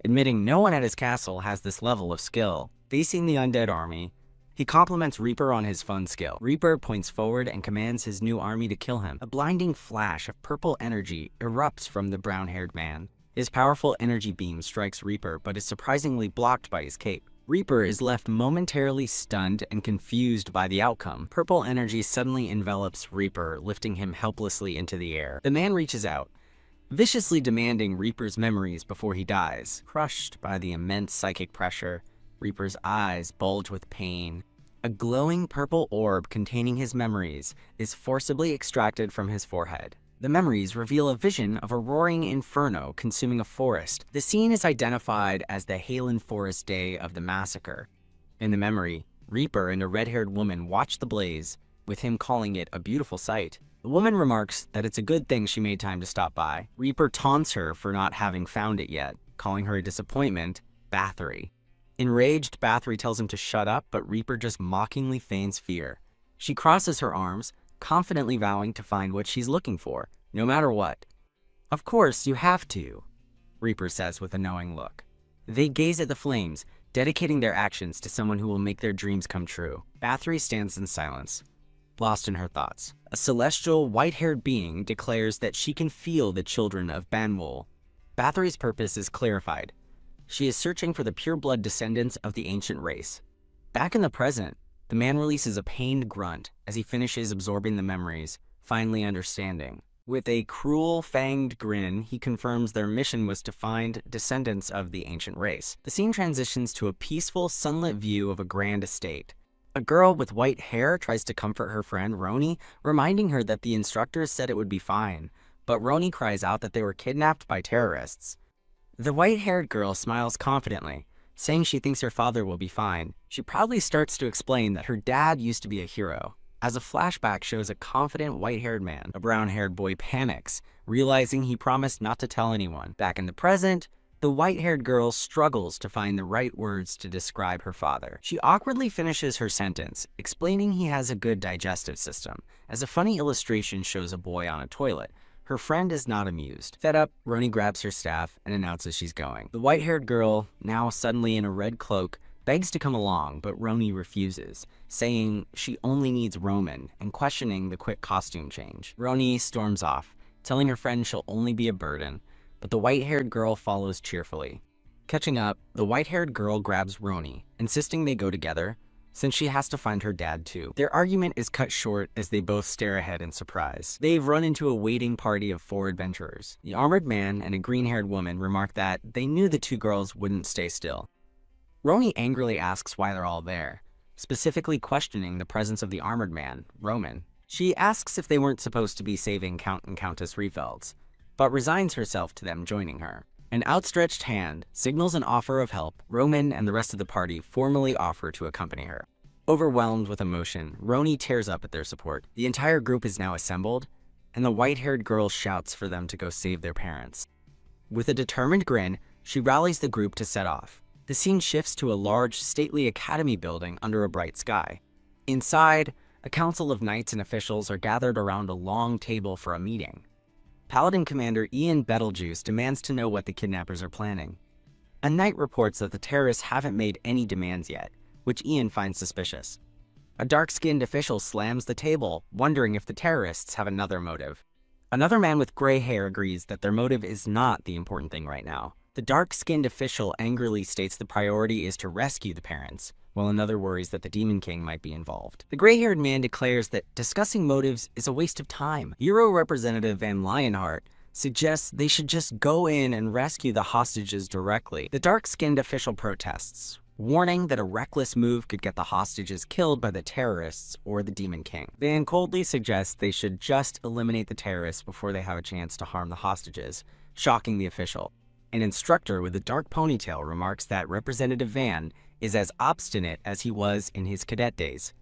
admitting no one at his castle has this level of skill. Facing the undead army, he compliments Reaper on his fun skill. Reaper points forward and commands his new army to kill him. A blinding flash of purple energy erupts from the brown-haired man. His powerful energy beam strikes Reaper, but is surprisingly blocked by his cape. Reaper is left momentarily stunned and confused by the outcome. Purple energy suddenly envelops Reaper, lifting him helplessly into the air. The man reaches out, viciously demanding Reaper's memories before he dies. Crushed by the immense psychic pressure, Reaper's eyes bulge with pain. A glowing purple orb containing his memories is forcibly extracted from his forehead. The memories reveal a vision of a roaring inferno consuming a forest. The scene is identified as the Halen Forest day of the massacre. In the memory, Reaper and a red-haired woman watch the blaze, with him calling it a beautiful sight. The woman remarks that it's a good thing she made time to stop by. Reaper taunts her for not having found it yet, calling her a disappointment, Bathory. Enraged, Bathory tells him to shut up, but Reaper just mockingly feigns fear. She crosses her arms, confidently vowing to find what she's looking for, no matter what. "Of course, you have to," Reaper says with a knowing look. They gaze at the flames, dedicating their actions to someone who will make their dreams come true. Bathory stands in silence, lost in her thoughts. A celestial, white-haired being declares that she can feel the children of Banwol. Bathory's purpose is clarified. She is searching for the pure-blood descendants of the ancient race. Back in the present, the man releases a pained grunt as he finishes absorbing the memories, finally understanding. With a cruel, fanged grin, he confirms their mission was to find descendants of the ancient race. The scene transitions to a peaceful, sunlit view of a grand estate. A girl with white hair tries to comfort her friend Roni, reminding her that the instructors said it would be fine, but Roni cries out that they were kidnapped by terrorists. The white-haired girl smiles confidently, saying she thinks her father will be fine. She proudly starts to explain that her dad used to be a hero. As a flashback shows a confident white-haired man, a brown-haired boy panics, realizing he promised not to tell anyone. Back in the present, the white-haired girl struggles to find the right words to describe her father. She awkwardly finishes her sentence, explaining he has a good digestive system, as a funny illustration shows a boy on a toilet. Her friend is not amused. Fed up, Roni grabs her staff and announces she's going. The white-haired girl, now suddenly in a red cloak, begs to come along, but Roni refuses, saying she only needs Roman and questioning the quick costume change. Roni storms off, telling her friend she'll only be a burden, but the white-haired girl follows cheerfully. Catching up, the white-haired girl grabs Roni, insisting they go together, since she has to find her dad too. Their argument is cut short as they both stare ahead in surprise. They've run into a waiting party of 4 adventurers. The armored man and a green-haired woman remark that they knew the 2 girls wouldn't stay still. Roni angrily asks why they're all there, specifically questioning the presence of the armored man, Roman. She asks if they weren't supposed to be saving Count and Countess Riefelds, but resigns herself to them joining her. An outstretched hand signals an offer of help. Roman and the rest of the party formally offer to accompany her. Overwhelmed with emotion, Roni tears up at their support. The entire group is now assembled, and the white-haired girl shouts for them to go save their parents. With a determined grin, she rallies the group to set off. The scene shifts to a large, stately academy building under a bright sky. Inside, a council of knights and officials are gathered around a long table for a meeting. Paladin Commander Ian Betelgeuse demands to know what the kidnappers are planning. A knight reports that the terrorists haven't made any demands yet, which Ian finds suspicious. A dark-skinned official slams the table, wondering if the terrorists have another motive. Another man with gray hair agrees that their motive is not the important thing right now. The dark-skinned official angrily states the priority is to rescue the parents, while another worries that the Demon King might be involved. The gray-haired man declares that discussing motives is a waste of time. Euro Representative Van Lionheart suggests they should just go in and rescue the hostages directly. The dark-skinned official protests, warning that a reckless move could get the hostages killed by the terrorists or the Demon King. Van coldly suggests they should just eliminate the terrorists before they have a chance to harm the hostages, shocking the official. An instructor with a dark ponytail remarks that Representative Van is as obstinate as he was in his cadet days.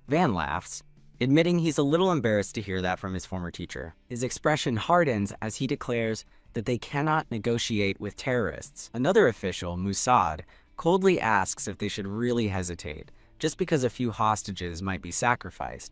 Van laughs, admitting he's a little embarrassed to hear that from his former teacher. His expression hardens as he declares that they cannot negotiate with terrorists. Another official, Musad, coldly asks if they should really hesitate, just because a few hostages might be sacrificed.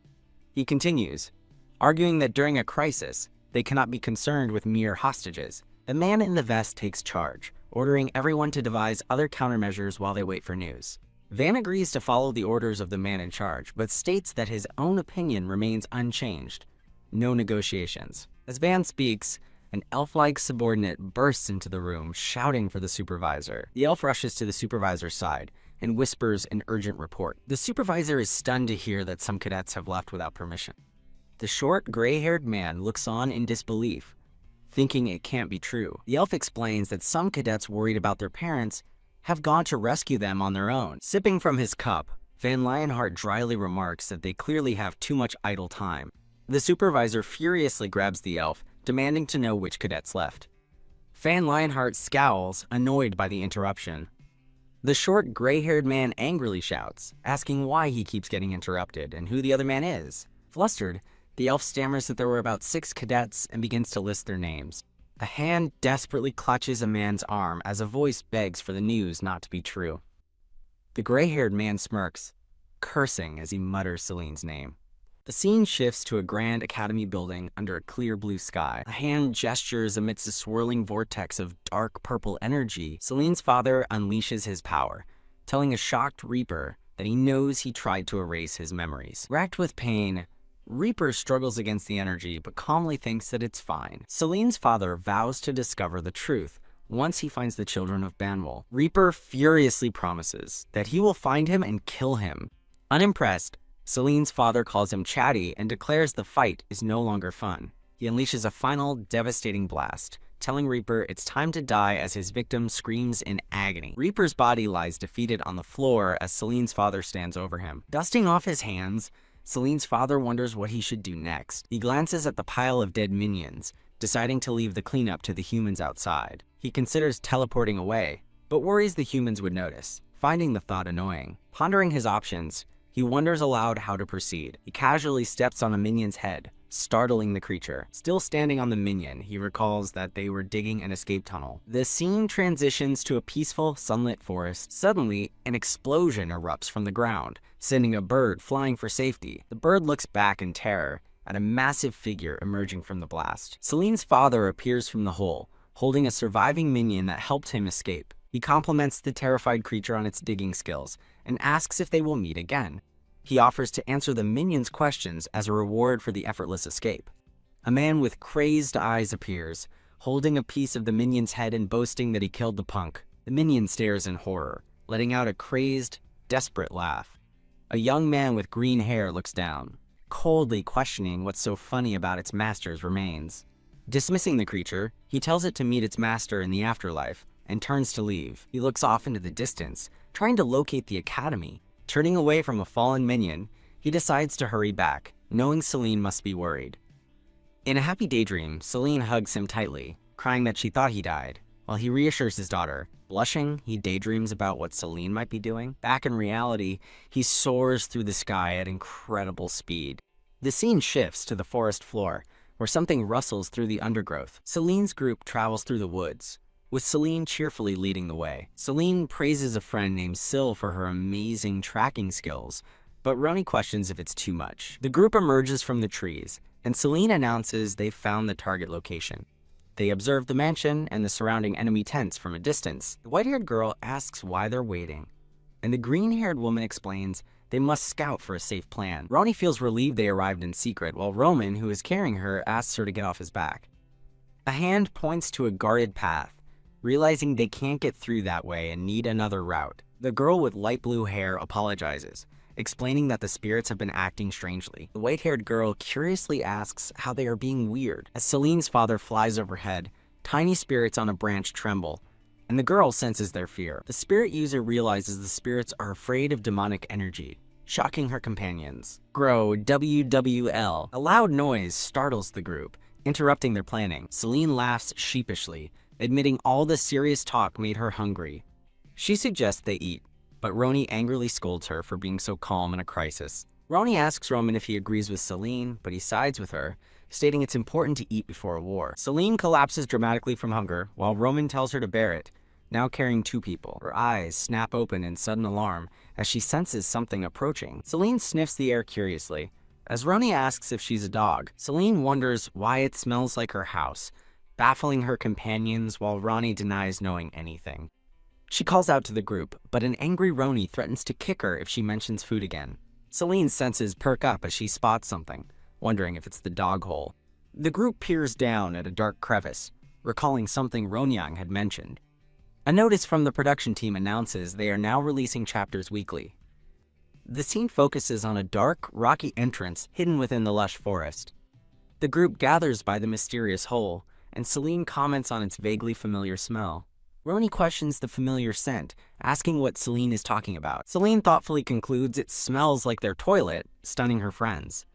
He continues, arguing that during a crisis, they cannot be concerned with mere hostages. The man in the vest takes charge, ordering everyone to devise other countermeasures while they wait for news. Van agrees to follow the orders of the man in charge, but states that his own opinion remains unchanged. No negotiations. As Van speaks, an elf-like subordinate bursts into the room, shouting for the supervisor. The elf rushes to the supervisor's side and whispers an urgent report. The supervisor is stunned to hear that some cadets have left without permission. The short, gray-haired man looks on in disbelief, thinking it can't be true. The elf explains that some cadets worried about their parents have gone to rescue them on their own. Sipping from his cup, Van Lionheart dryly remarks that they clearly have too much idle time. The supervisor furiously grabs the elf, demanding to know which cadets left. Van Lionheart scowls, annoyed by the interruption. The short, gray-haired man angrily shouts, asking why he keeps getting interrupted and who the other man is. Flustered, the elf stammers that there were about 6 cadets and begins to list their names. A hand desperately clutches a man's arm as a voice begs for the news not to be true. The gray-haired man smirks, cursing as he mutters Seline's name. The scene shifts to a grand academy building under a clear blue sky. A hand gestures amidst a swirling vortex of dark purple energy. Seline's father unleashes his power, telling a shocked Reaper that he knows he tried to erase his memories. Racked with pain, Reaper struggles against the energy but calmly thinks that it's fine. Seline's father vows to discover the truth once he finds the children of Banwol. Reaper furiously promises that he will find him and kill him. Unimpressed, Seline's father calls him chatty and declares the fight is no longer fun. He unleashes a final, devastating blast, telling Reaper it's time to die as his victim screams in agony. Reaper's body lies defeated on the floor as Seline's father stands over him. Dusting off his hands, Seline's father wonders what he should do next. He glances at the pile of dead minions, deciding to leave the cleanup to the humans outside. He considers teleporting away, but worries the humans would notice, finding the thought annoying. Pondering his options, he wonders aloud how to proceed. He casually steps on a minion's head, startling the creature. Still standing on the minion, he recalls that they were digging an escape tunnel. The scene transitions to a peaceful, sunlit forest. Suddenly, an explosion erupts from the ground, sending a bird flying for safety. The bird looks back in terror at a massive figure emerging from the blast. Seline's father appears from the hole, holding a surviving minion that helped him escape. He compliments the terrified creature on its digging skills and asks if they will meet again. He offers to answer the minion's questions as a reward for the effortless escape. A man with crazed eyes appears, holding a piece of the minion's head and boasting that he killed the punk. The minion stares in horror, letting out a crazed, desperate laugh. A young man with green hair looks down, coldly questioning what's so funny about its master's remains. Dismissing the creature, he tells it to meet its master in the afterlife and turns to leave. He looks off into the distance, trying to locate the academy. Turning away from a fallen minion, he decides to hurry back, knowing Seline must be worried. In a happy daydream, Seline hugs him tightly, crying that she thought he died, while he reassures his daughter. Blushing, he daydreams about what Seline might be doing. Back in reality, he soars through the sky at incredible speed. The scene shifts to the forest floor, where something rustles through the undergrowth. Seline's group travels through the woods, with Seline cheerfully leading the way. Seline praises a friend named Sill for her amazing tracking skills, but Roni questions if it's too much. The group emerges from the trees, and Seline announces they've found the target location. They observe the mansion and the surrounding enemy tents from a distance. The white-haired girl asks why they're waiting, and the green-haired woman explains they must scout for a safe plan. Roni feels relieved they arrived in secret, while Roman, who is carrying her, asks her to get off his back. A hand points to a guarded path, realizing they can't get through that way and need another route. The girl with light blue hair apologizes, explaining that the spirits have been acting strangely. The white-haired girl curiously asks how they are being weird. As Seline's father flies overhead, tiny spirits on a branch tremble, and the girl senses their fear. The spirit user realizes the spirits are afraid of demonic energy, shocking her companions. Grow WWL. A loud noise startles the group, interrupting their planning. Seline laughs sheepishly, admitting all the serious talk made her hungry. She suggests they eat, but Roni angrily scolds her for being so calm in a crisis. Roni asks Roman if he agrees with Seline, but he sides with her, stating it's important to eat before a war. Seline collapses dramatically from hunger, while Roman tells her to bear it, now carrying 2 people. Her eyes snap open in sudden alarm as she senses something approaching. Seline sniffs the air curiously. As Roni asks if she's a dog, Seline wonders why it smells like her house, baffling her companions while Roni denies knowing anything. She calls out to the group, but an angry Roni threatens to kick her if she mentions food again. Seline's senses perk up as she spots something, wondering if it's the dog hole. The group peers down at a dark crevice, recalling something Ronyang had mentioned. A notice from the production team announces they are now releasing chapters weekly. The scene focuses on a dark, rocky entrance hidden within the lush forest. The group gathers by the mysterious hole, and Seline comments on its vaguely familiar smell. Roni questions the familiar scent, asking what Seline is talking about. Seline thoughtfully concludes it smells like their toilet, stunning her friends.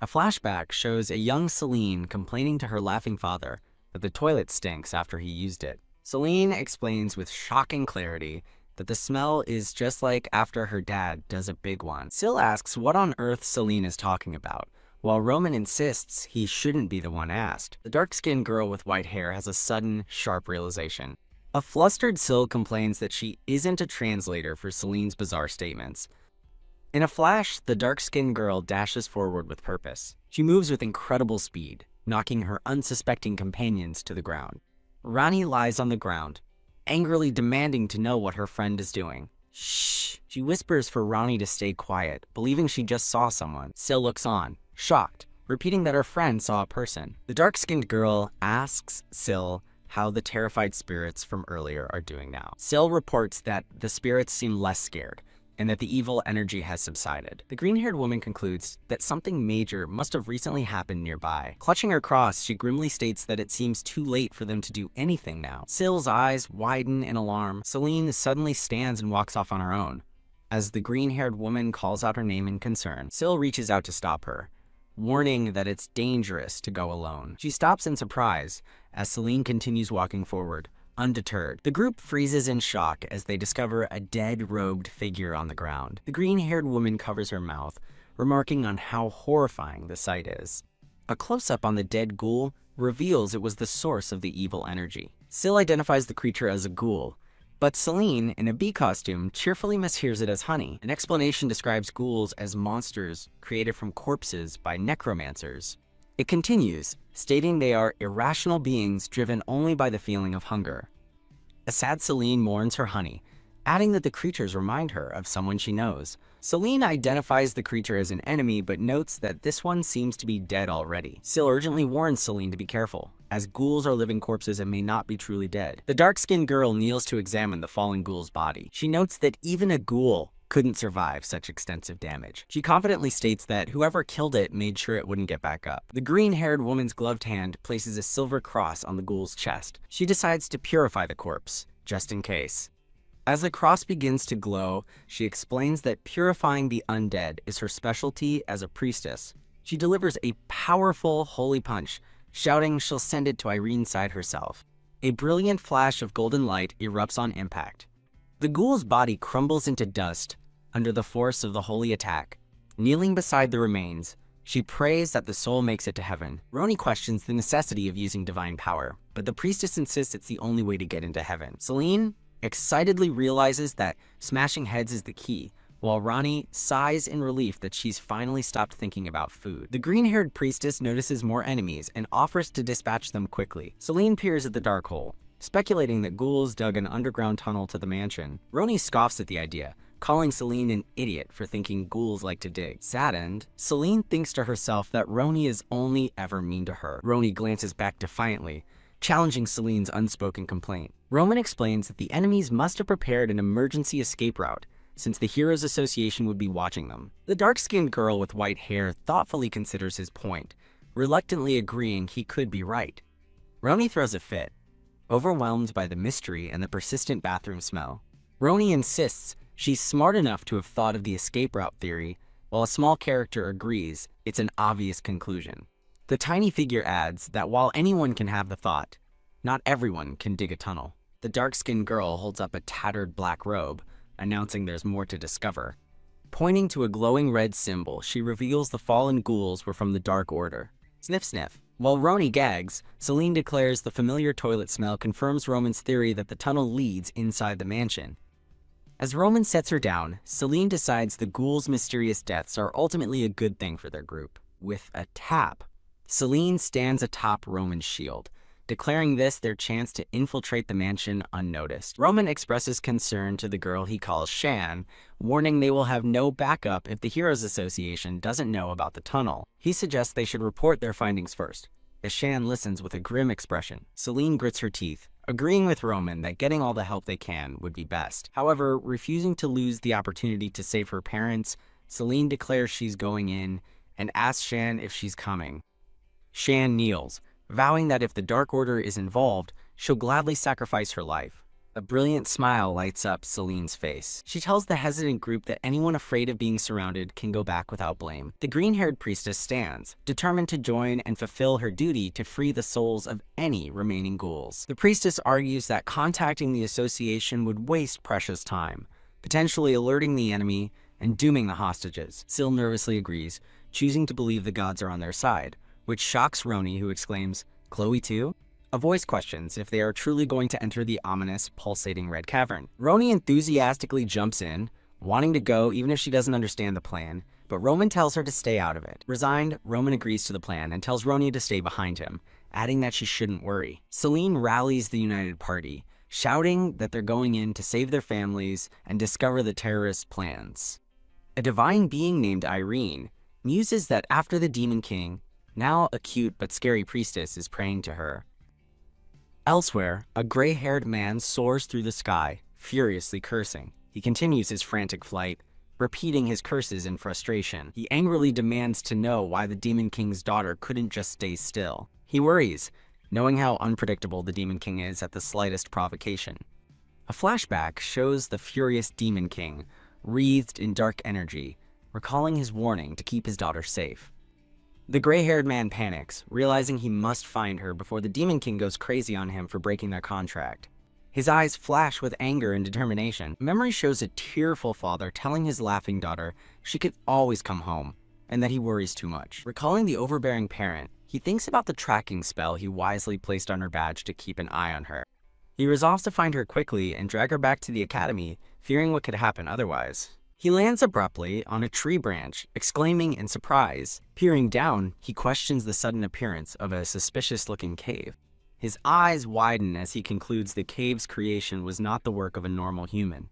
A flashback shows a young Seline complaining to her laughing father that the toilet stinks after he used it. Seline explains with shocking clarity that the smell is just like after her dad does a big one. Sill asks what on earth Seline is talking about, while Roman insists he shouldn't be the one asked. The dark-skinned girl with white hair has a sudden, sharp realization. A flustered Sill complains that she isn't a translator for Seline's bizarre statements. In a flash, the dark-skinned girl dashes forward with purpose. She moves with incredible speed, knocking her unsuspecting companions to the ground. Rani lies on the ground, angrily demanding to know what her friend is doing. Shh! She whispers for Rani to stay quiet, believing she just saw someone. Sill looks on, shocked, repeating that her friend saw a person. The dark-skinned girl asks Sill how the terrified spirits from earlier are doing now. Sill reports that the spirits seem less scared, and that the evil energy has subsided. The green-haired woman concludes that something major must have recently happened nearby. Clutching her cross, she grimly states that it seems too late for them to do anything now. Sill's eyes widen in alarm. Seline suddenly stands and walks off on her own. As the green-haired woman calls out her name in concern, Sill reaches out to stop her, warning that it's dangerous to go alone. She stops in surprise as Seline continues walking forward, undeterred. The group freezes in shock as they discover a dead-robed figure on the ground. The green-haired woman covers her mouth, remarking on how horrifying the sight is. A close-up on the dead ghoul reveals it was the source of the evil energy. Sill identifies the creature as a ghoul, but Seline, in a bee costume, cheerfully mishears it as honey. An explanation describes ghouls as monsters created from corpses by necromancers. It continues, stating they are irrational beings driven only by the feeling of hunger. A sad Seline mourns her honey, adding that the creatures remind her of someone she knows. Seline identifies the creature as an enemy, but notes that this one seems to be dead already. Sill urgently warns Seline to be careful, as ghouls are living corpses and may not be truly dead. The dark-skinned girl kneels to examine the fallen ghoul's body. She notes that even a ghoul couldn't survive such extensive damage. She confidently states that whoever killed it made sure it wouldn't get back up. The green-haired woman's gloved hand places a silver cross on the ghoul's chest. She decides to purify the corpse, just in case. As the cross begins to glow, she explains that purifying the undead is her specialty as a priestess. She delivers a powerful holy punch, shouting she'll send it to Irene's side herself. A brilliant flash of golden light erupts on impact. The ghoul's body crumbles into dust under the force of the holy attack. Kneeling beside the remains, she prays that the soul makes it to heaven. Roni questions the necessity of using divine power, but the priestess insists it's the only way to get into heaven. Seline excitedly realizes that smashing heads is the key, while Rani sighs in relief that she's finally stopped thinking about food. The green-haired priestess notices more enemies and offers to dispatch them quickly. Seline peers at the dark hole, speculating that ghouls dug an underground tunnel to the mansion. Roni scoffs at the idea, calling Seline an idiot for thinking ghouls like to dig. Saddened, Seline thinks to herself that Roni is only ever mean to her. Roni glances back defiantly, challenging Seline's unspoken complaint. Roman explains that the enemies must have prepared an emergency escape route, since the Heroes Association would be watching them. The dark-skinned girl with white hair thoughtfully considers his point, reluctantly agreeing he could be right. Roni throws a fit, overwhelmed by the mystery and the persistent bathroom smell. Roni insists she's smart enough to have thought of the escape route theory, while a small character agrees it's an obvious conclusion. The tiny figure adds that while anyone can have the thought, not everyone can dig a tunnel. The dark-skinned girl holds up a tattered black robe, announcing there's more to discover. Pointing to a glowing red symbol, she reveals the fallen ghouls were from the Dark Order. Sniff sniff. While Roni gags, Seline declares the familiar toilet smell confirms Roman's theory that the tunnel leads inside the mansion. As Roman sets her down, Seline decides the ghouls' mysterious deaths are ultimately a good thing for their group. With a tap, Seline stands atop Roman's shield, declaring this their chance to infiltrate the mansion unnoticed. Roman expresses concern to the girl he calls Shan, warning they will have no backup if the Heroes Association doesn't know about the tunnel. He suggests they should report their findings first, as Shan listens with a grim expression. Seline grits her teeth, agreeing with Roman that getting all the help they can would be best. However, refusing to lose the opportunity to save her parents, Seline declares she's going in and asks Shan if she's coming. Shan kneels, vowing that if the Dark Order is involved, she'll gladly sacrifice her life. A brilliant smile lights up Seline's face. She tells the hesitant group that anyone afraid of being surrounded can go back without blame. The green-haired priestess stands, determined to join and fulfill her duty to free the souls of any remaining ghouls. The priestess argues that contacting the association would waste precious time, potentially alerting the enemy and dooming the hostages. Sill nervously agrees, choosing to believe the gods are on their side, which shocks Roni, who exclaims, "Chloe too?" A voice questions if they are truly going to enter the ominous, pulsating red cavern. Roni enthusiastically jumps in, wanting to go even if she doesn't understand the plan, but Roman tells her to stay out of it. Resigned, Roman agrees to the plan and tells Roni to stay behind him, adding that she shouldn't worry. Seline rallies the united party, shouting that they're going in to save their families and discover the terrorist plans. A divine being named Irene muses that after the Demon King, now a cute but scary priestess is praying to her. Elsewhere, a gray-haired man soars through the sky, furiously cursing. He continues his frantic flight, repeating his curses in frustration. He angrily demands to know why the Demon King's daughter couldn't just stay still. He worries, knowing how unpredictable the Demon King is at the slightest provocation. A flashback shows the furious Demon King, wreathed in dark energy, recalling his warning to keep his daughter safe. The gray-haired man panics, realizing he must find her before the Demon King goes crazy on him for breaking their contract. His eyes flash with anger and determination. Memory shows a tearful father telling his laughing daughter she could always come home, and that he worries too much. Recalling the overbearing parent, he thinks about the tracking spell he wisely placed on her badge to keep an eye on her. He resolves to find her quickly and drag her back to the academy, fearing what could happen otherwise. He lands abruptly on a tree branch, exclaiming in surprise. Peering down, he questions the sudden appearance of a suspicious-looking cave. His eyes widen as he concludes the cave's creation was not the work of a normal human.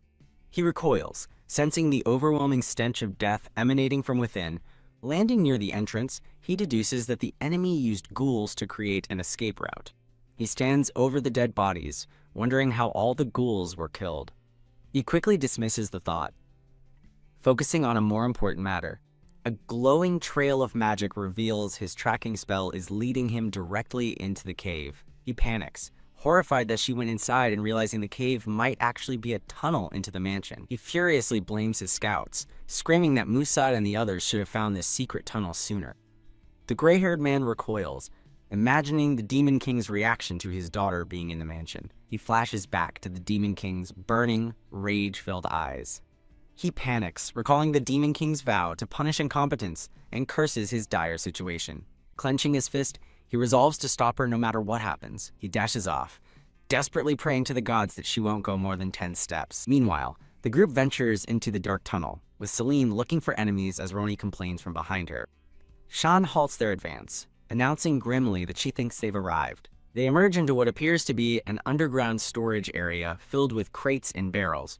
He recoils, sensing the overwhelming stench of death emanating from within. Landing near the entrance, he deduces that the enemy used ghouls to create an escape route. He stands over the dead bodies, wondering how all the ghouls were killed. He quickly dismisses the thought, focusing on a more important matter. A glowing trail of magic reveals his tracking spell is leading him directly into the cave. He panics, horrified that she went inside and realizing the cave might actually be a tunnel into the mansion. He furiously blames his scouts, screaming that Musad and the others should have found this secret tunnel sooner. The gray-haired man recoils, imagining the Demon King's reaction to his daughter being in the mansion. He flashes back to the Demon King's burning, rage-filled eyes. He panics, recalling the Demon King's vow to punish incompetence, and curses his dire situation. Clenching his fist, he resolves to stop her no matter what happens. He dashes off, desperately praying to the gods that she won't go more than 10 steps. Meanwhile, the group ventures into the dark tunnel, with Seline looking for enemies as Roni complains from behind her. Shan halts their advance, announcing grimly that she thinks they've arrived. They emerge into what appears to be an underground storage area filled with crates and barrels.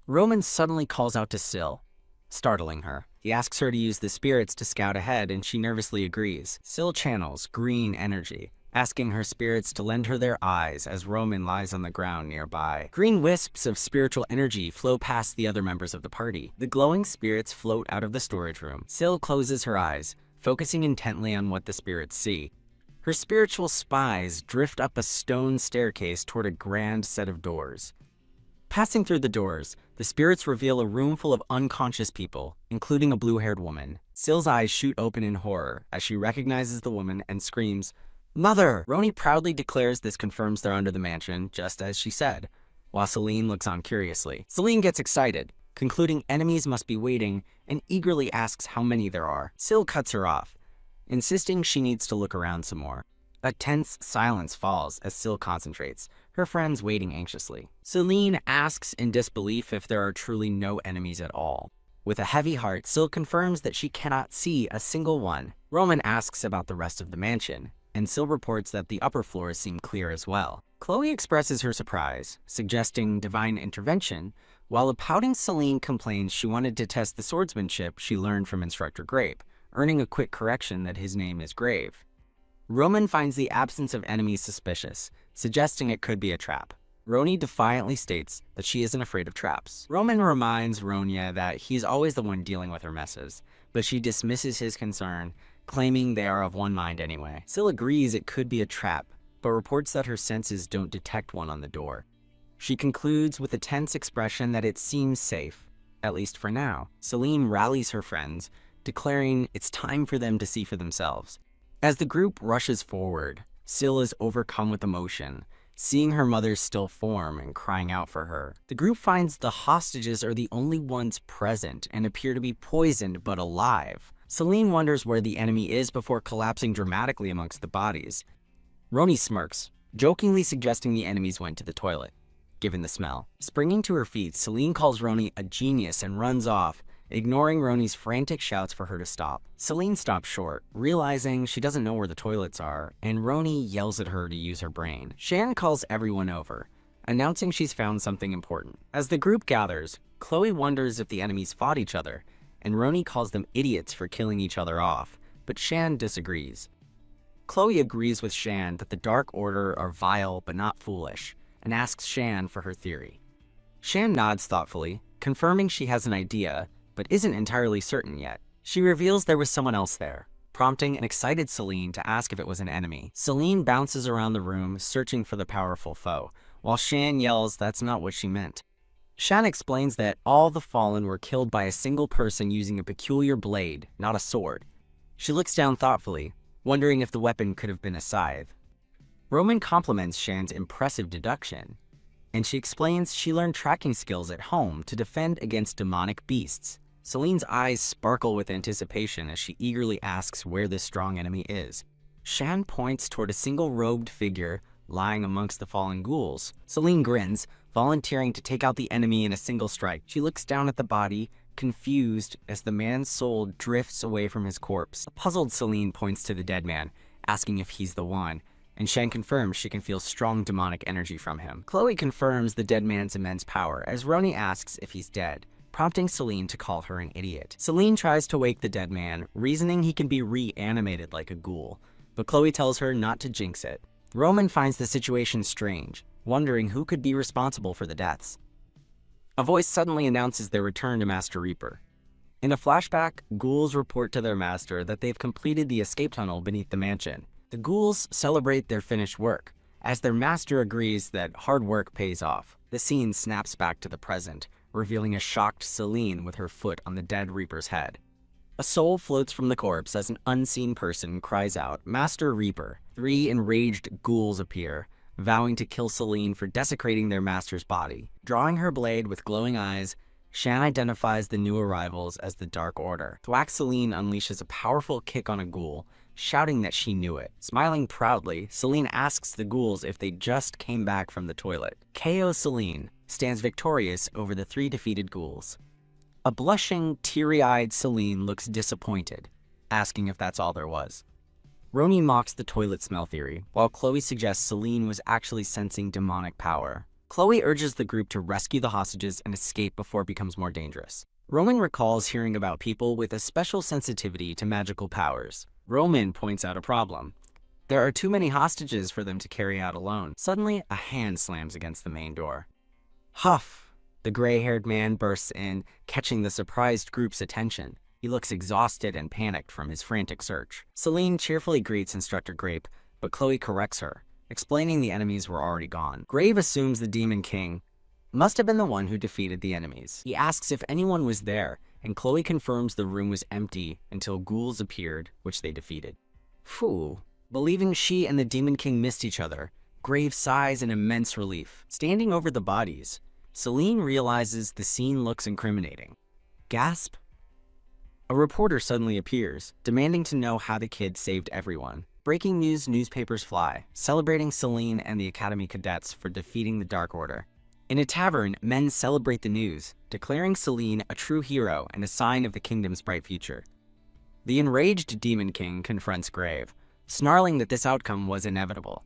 Roman suddenly calls out to Sill, startling her. He asks her to use the spirits to scout ahead, and she nervously agrees. Sill channels green energy, asking her spirits to lend her their eyes as Roman lies on the ground nearby. Green wisps of spiritual energy flow past the other members of the party. The glowing spirits float out of the storage room. Sill closes her eyes, focusing intently on what the spirits see. Her spiritual spies drift up a stone staircase toward a grand set of doors. Passing through the doors, the spirits reveal a room full of unconscious people, including a blue-haired woman. Sill's eyes shoot open in horror as she recognizes the woman and screams, "Mother!" Roni proudly declares this confirms they're under the mansion, just as she said, while Seline looks on curiously. Seline gets excited, concluding enemies must be waiting, and eagerly asks how many there are. Sill cuts her off, insisting she needs to look around some more. A tense silence falls as Sill concentrates, her friends waiting anxiously. Seline asks in disbelief if there are truly no enemies at all. With a heavy heart, Sill confirms that she cannot see a single one. Roman asks about the rest of the mansion, and Sill reports that the upper floors seem clear as well. Chloe expresses her surprise, suggesting divine intervention, while a pouting Seline complains she wanted to test the swordsmanship she learned from Instructor Grape, earning a quick correction that his name is Grave. Roman finds the absence of enemies suspicious, suggesting it could be a trap. Roni defiantly states that she isn't afraid of traps. Roman reminds Ronya that he's always the one dealing with her messes, but she dismisses his concern, claiming they are of one mind anyway. Sill agrees it could be a trap, but reports that her senses don't detect one on the door. She concludes with a tense expression that it seems safe, at least for now. Seline rallies her friends, declaring it's time for them to see for themselves. As the group rushes forward, Sill is overcome with emotion, seeing her mother's still form and crying out for her. The group finds the hostages are the only ones present and appear to be poisoned but alive, Seline wonders where the enemy is before collapsing dramatically amongst the bodies. Roni smirks, jokingly suggesting the enemies went to the toilet, given the smell. Springing to her feet, Seline calls Roni a genius and runs off, ignoring Roni's frantic shouts for her to stop. Seline stops short, realizing she doesn't know where the toilets are, and Roni yells at her to use her brain. Shan calls everyone over, announcing she's found something important. As the group gathers, Chloe wonders if the enemies fought each other, and Roni calls them idiots for killing each other off, but Shan disagrees. Chloe agrees with Shan that the Dark Order are vile but not foolish, and asks Shan for her theory. Shan nods thoughtfully, confirming she has an idea, but isn't entirely certain yet. She reveals there was someone else there, prompting an excited Seline to ask if it was an enemy. Seline bounces around the room, searching for the powerful foe, while Shan yells that's not what she meant. Shan explains that all the fallen were killed by a single person using a peculiar blade, not a sword. She looks down thoughtfully, wondering if the weapon could have been a scythe. Roman compliments Shan's impressive deduction, and she explains she learned tracking skills at home to defend against demonic beasts. Seline's eyes sparkle with anticipation as she eagerly asks where this strong enemy is. Shan points toward a single robed figure lying amongst the fallen ghouls. Seline grins, volunteering to take out the enemy in a single strike. She looks down at the body, confused as the man's soul drifts away from his corpse. A puzzled Seline points to the dead man, asking if he's the one, and Shan confirms she can feel strong demonic energy from him. Chloe confirms the dead man's immense power as Roni asks if he's dead, prompting Seline to call her an idiot. Seline tries to wake the dead man, reasoning he can be reanimated like a ghoul, but Chloe tells her not to jinx it. Roman finds the situation strange, wondering who could be responsible for the deaths. A voice suddenly announces their return to Master Reaper. In a flashback, ghouls report to their master that they've completed the escape tunnel beneath the mansion. The ghouls celebrate their finished work, as their master agrees that hard work pays off. The scene snaps back to the present, revealing a shocked Seline with her foot on the dead Reaper's head. A soul floats from the corpse as an unseen person cries out, "Master Reaper." 3 enraged ghouls appear, vowing to kill Seline for desecrating their master's body. Drawing her blade with glowing eyes, Shan identifies the new arrivals as the Dark Order. Thwack Seline unleashes a powerful kick on a ghoul, shouting that she knew it. Smiling proudly, Seline asks the ghouls if they just came back from the toilet. KO Seline stands victorious over the 3 defeated ghouls. A blushing, teary-eyed Seline looks disappointed, asking if that's all there was. Roni mocks the toilet smell theory, while Chloe suggests Seline was actually sensing demonic power. Chloe urges the group to rescue the hostages and escape before it becomes more dangerous. Roman recalls hearing about people with a special sensitivity to magical powers. Roman points out a problem. There are too many hostages for them to carry out alone. Suddenly, a hand slams against the main door. Huff! The gray-haired man bursts in, catching the surprised group's attention. He looks exhausted and panicked from his frantic search. Seline cheerfully greets Instructor Grape, but Chloe corrects her, explaining the enemies were already gone. Grave assumes the Demon King must have been the one who defeated the enemies. He asks if anyone was there, and Chloe confirms the room was empty until ghouls appeared, which they defeated. Phew. Believing she and the Demon King missed each other, Grave sighs in immense relief. Standing over the bodies, Seline realizes the scene looks incriminating. Gasp. A reporter suddenly appears, demanding to know how the kid saved everyone. Breaking news newspapers fly, celebrating Seline and the Academy cadets for defeating the Dark Order. In a tavern, men celebrate the news, declaring Seline a true hero and a sign of the kingdom's bright future. The enraged Demon King confronts Grave, snarling that this outcome was inevitable.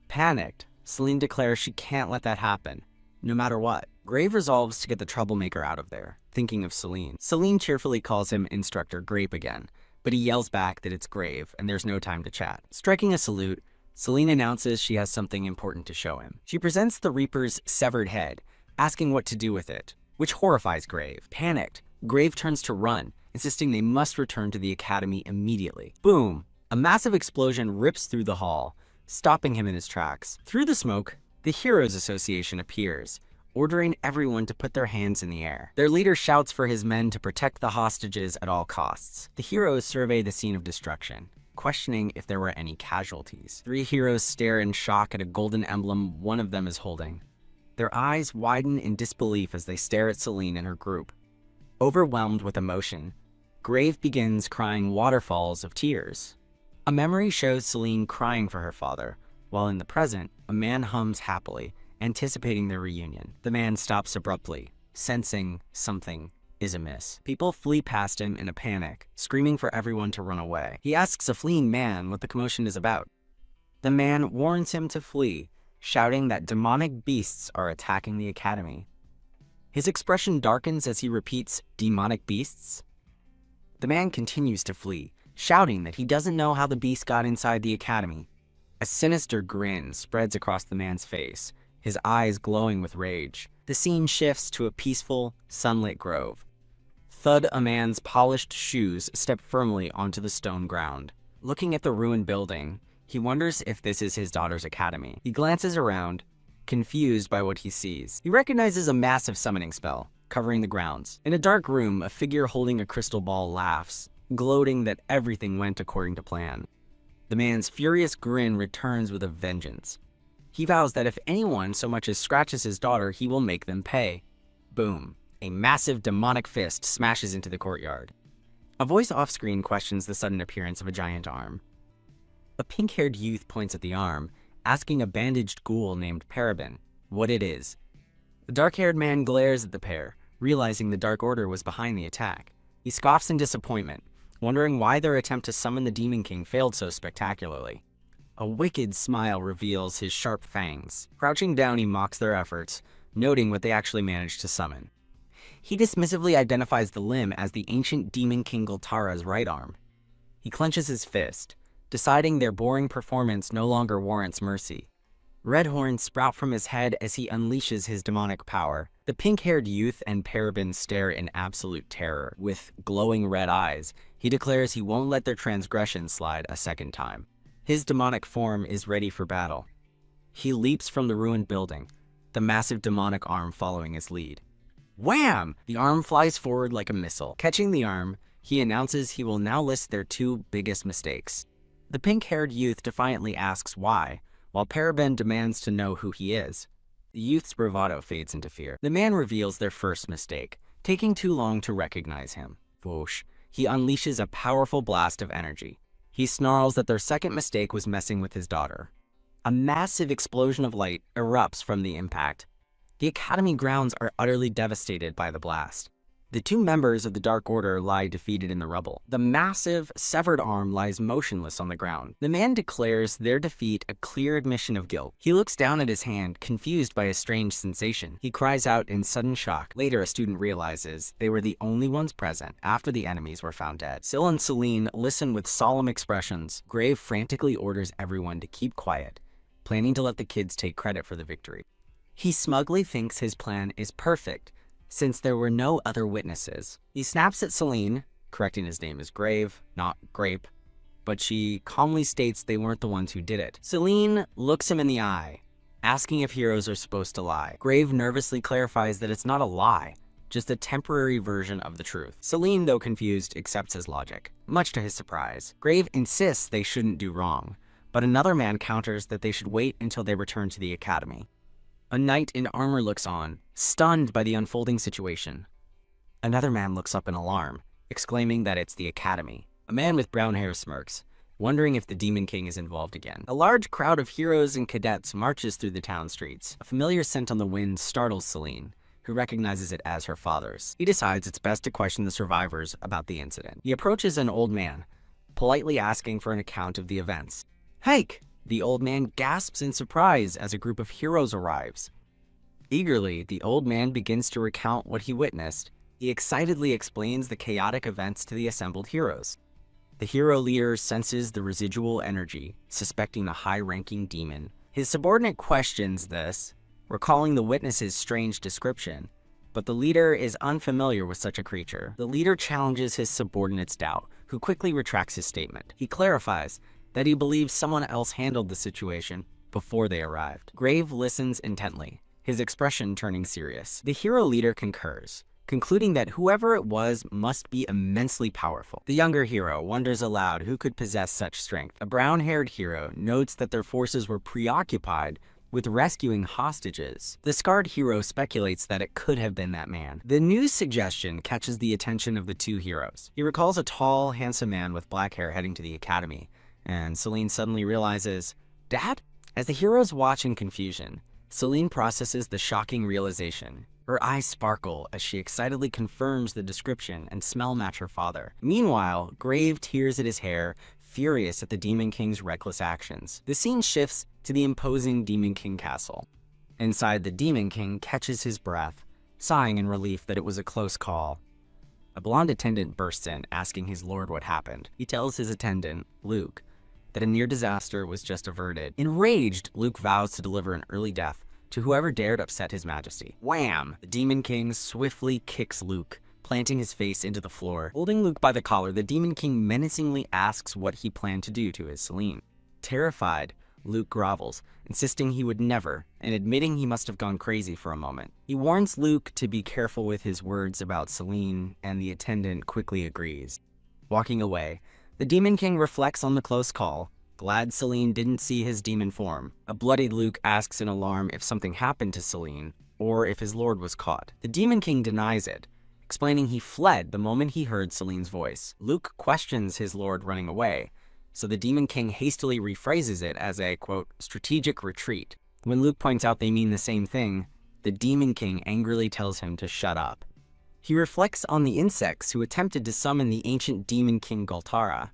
Panicked, Seline declares she can't let that happen, no matter what. Grave resolves to get the troublemaker out of there, thinking of Seline. Seline cheerfully calls him Instructor Grape again, but he yells back that it's Grave and there's no time to chat. Striking a salute, Seline announces she has something important to show him. She presents the Reaper's severed head, asking what to do with it, which horrifies Grave. Panicked, Grave turns to run, insisting they must return to the Academy immediately. Boom! A massive explosion rips through the hall, stopping him in his tracks. Through the smoke, the Heroes Association appears, ordering everyone to put their hands in the air. Their leader shouts for his men to protect the hostages at all costs. The heroes survey the scene of destruction, questioning if there were any casualties. 3 heroes stare in shock at a golden emblem one of them is holding. Their eyes widen in disbelief as they stare at Seline and her group. Overwhelmed with emotion, Grave begins crying waterfalls of tears. A memory shows Seline crying for her father, while in the present, a man hums happily, anticipating their reunion. The man stops abruptly, sensing something is amiss. People flee past him in a panic, screaming for everyone to run away. He asks a fleeing man what the commotion is about. The man warns him to flee, shouting that demonic beasts are attacking the academy. His expression darkens as he repeats, "Demonic beasts?" The man continues to flee, shouting that he doesn't know how the beast got inside the academy. A sinister grin spreads across the man's face, his eyes glowing with rage. The scene shifts to a peaceful, sunlit grove. Thud, a man's polished shoes step firmly onto the stone ground. Looking at the ruined building, he wonders if this is his daughter's academy. He glances around, confused by what he sees. He recognizes a massive summoning spell, covering the grounds. In a dark room, a figure holding a crystal ball laughs, gloating that everything went according to plan. The man's furious grin returns with a vengeance. He vows that if anyone so much as scratches his daughter, he will make them pay. Boom. A massive demonic fist smashes into the courtyard. A voice off-screen questions the sudden appearance of a giant arm. A pink-haired youth points at the arm, asking a bandaged ghoul named Parabin what it is. The dark-haired man glares at the pair, realizing the Dark Order was behind the attack. He scoffs in disappointment, wondering why their attempt to summon the Demon King failed so spectacularly. A wicked smile reveals his sharp fangs. Crouching down, he mocks their efforts, noting what they actually managed to summon. He dismissively identifies the limb as the ancient Demon King Goltara's right arm. He clenches his fist, deciding their boring performance no longer warrants mercy. Red horns sprout from his head as he unleashes his demonic power. The pink-haired youth and Parabin stare in absolute terror. With glowing red eyes, he declares he won't let their transgression slide a second time. His demonic form is ready for battle. He leaps from the ruined building, the massive demonic arm following his lead. Wham! The arm flies forward like a missile. Catching the arm, he announces he will now list their two biggest mistakes. The pink-haired youth defiantly asks why, while Parabin demands to know who he is. The youth's bravado fades into fear. The man reveals their first mistake, taking too long to recognize him. Whoosh. He unleashes a powerful blast of energy. He snarls that their second mistake was messing with his daughter. A massive explosion of light erupts from the impact. The academy grounds are utterly devastated by the blast. The two members of the Dark Order lie defeated in the rubble. The massive, severed arm lies motionless on the ground. The man declares their defeat a clear admission of guilt. He looks down at his hand, confused by a strange sensation. He cries out in sudden shock. Later, a student realizes they were the only ones present after the enemies were found dead. Sill and Seline listen with solemn expressions. Grave frantically orders everyone to keep quiet, planning to let the kids take credit for the victory. He smugly thinks his plan is perfect, since there were no other witnesses. He snaps at Seline, correcting his name as Grave, not Grape, but she calmly states they weren't the ones who did it. Seline looks him in the eye, asking if heroes are supposed to lie. Grave nervously clarifies that it's not a lie, just a temporary version of the truth. Seline, though confused, accepts his logic, much to his surprise. Grave insists they shouldn't do wrong, but another man counters that they should wait until they return to the academy. A knight in armor looks on, stunned by the unfolding situation. Another man looks up in alarm, exclaiming that it's the academy. A man with brown hair smirks, wondering if the Demon King is involved again. A large crowd of heroes and cadets marches through the town streets. A familiar scent on the wind startles Seline, who recognizes it as her father's. He decides it's best to question the survivors about the incident. He approaches an old man, politely asking for an account of the events. "Hike!" The old man gasps in surprise as a group of heroes arrives. Eagerly, the old man begins to recount what he witnessed. He excitedly explains the chaotic events to the assembled heroes. The hero leader senses the residual energy, suspecting the high-ranking demon. His subordinate questions this, recalling the witness's strange description, but the leader is unfamiliar with such a creature. The leader challenges his subordinate's doubt, who quickly retracts his statement. He clarifies that he believes someone else handled the situation before they arrived. Grave listens intently, his expression turning serious. The hero leader concurs, concluding that whoever it was must be immensely powerful. The younger hero wonders aloud who could possess such strength. A brown-haired hero notes that their forces were preoccupied with rescuing hostages. The scarred hero speculates that it could have been that man. The news suggestion catches the attention of the two heroes. He recalls a tall, handsome man with black hair heading to the academy, and Seline suddenly realizes, "Dad?" As the heroes watch in confusion, Seline processes the shocking realization. Her eyes sparkle as she excitedly confirms the description and smell match her father. Meanwhile, Grave tears at his hair, furious at the Demon King's reckless actions. The scene shifts to the imposing Demon King castle. Inside, the Demon King catches his breath, sighing in relief that it was a close call. A blonde attendant bursts in, asking his lord what happened. He tells his attendant, Luke, that a near disaster was just averted. Enraged, Luke vows to deliver an early death to whoever dared upset his majesty. Wham! The Demon King swiftly kicks Luke, planting his face into the floor. Holding Luke by the collar, the Demon King menacingly asks what he planned to do to his Seline. Terrified, Luke grovels, insisting he would never, and admitting he must have gone crazy for a moment. He warns Luke to be careful with his words about Seline, and the attendant quickly agrees. Walking away, the Demon King reflects on the close call, glad Seline didn't see his demon form. A bloodied Luke asks in alarm if something happened to Seline, or if his lord was caught. The Demon King denies it, explaining he fled the moment he heard Seline's voice. Luke questions his lord running away, so the Demon King hastily rephrases it as a, quote, strategic retreat. When Luke points out they mean the same thing, the Demon King angrily tells him to shut up. He reflects on the insects who attempted to summon the ancient Demon King Gultara.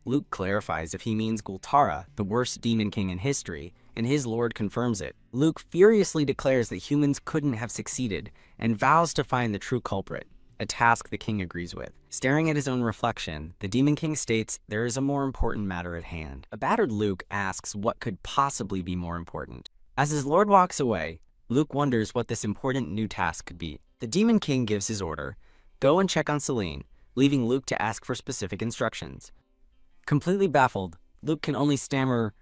Luke clarifies if he means Gultara, the worst Demon King in history, and his lord confirms it. Luke furiously declares that humans couldn't have succeeded and vows to find the true culprit, a task the king agrees with. Staring at his own reflection, the Demon King states there is a more important matter at hand. A battered Luke asks what could possibly be more important. As his lord walks away, Luke wonders what this important new task could be. The Demon King gives his order, go and check on Seline, leaving Luke to ask for specific instructions. Completely baffled, Luke can only stammer,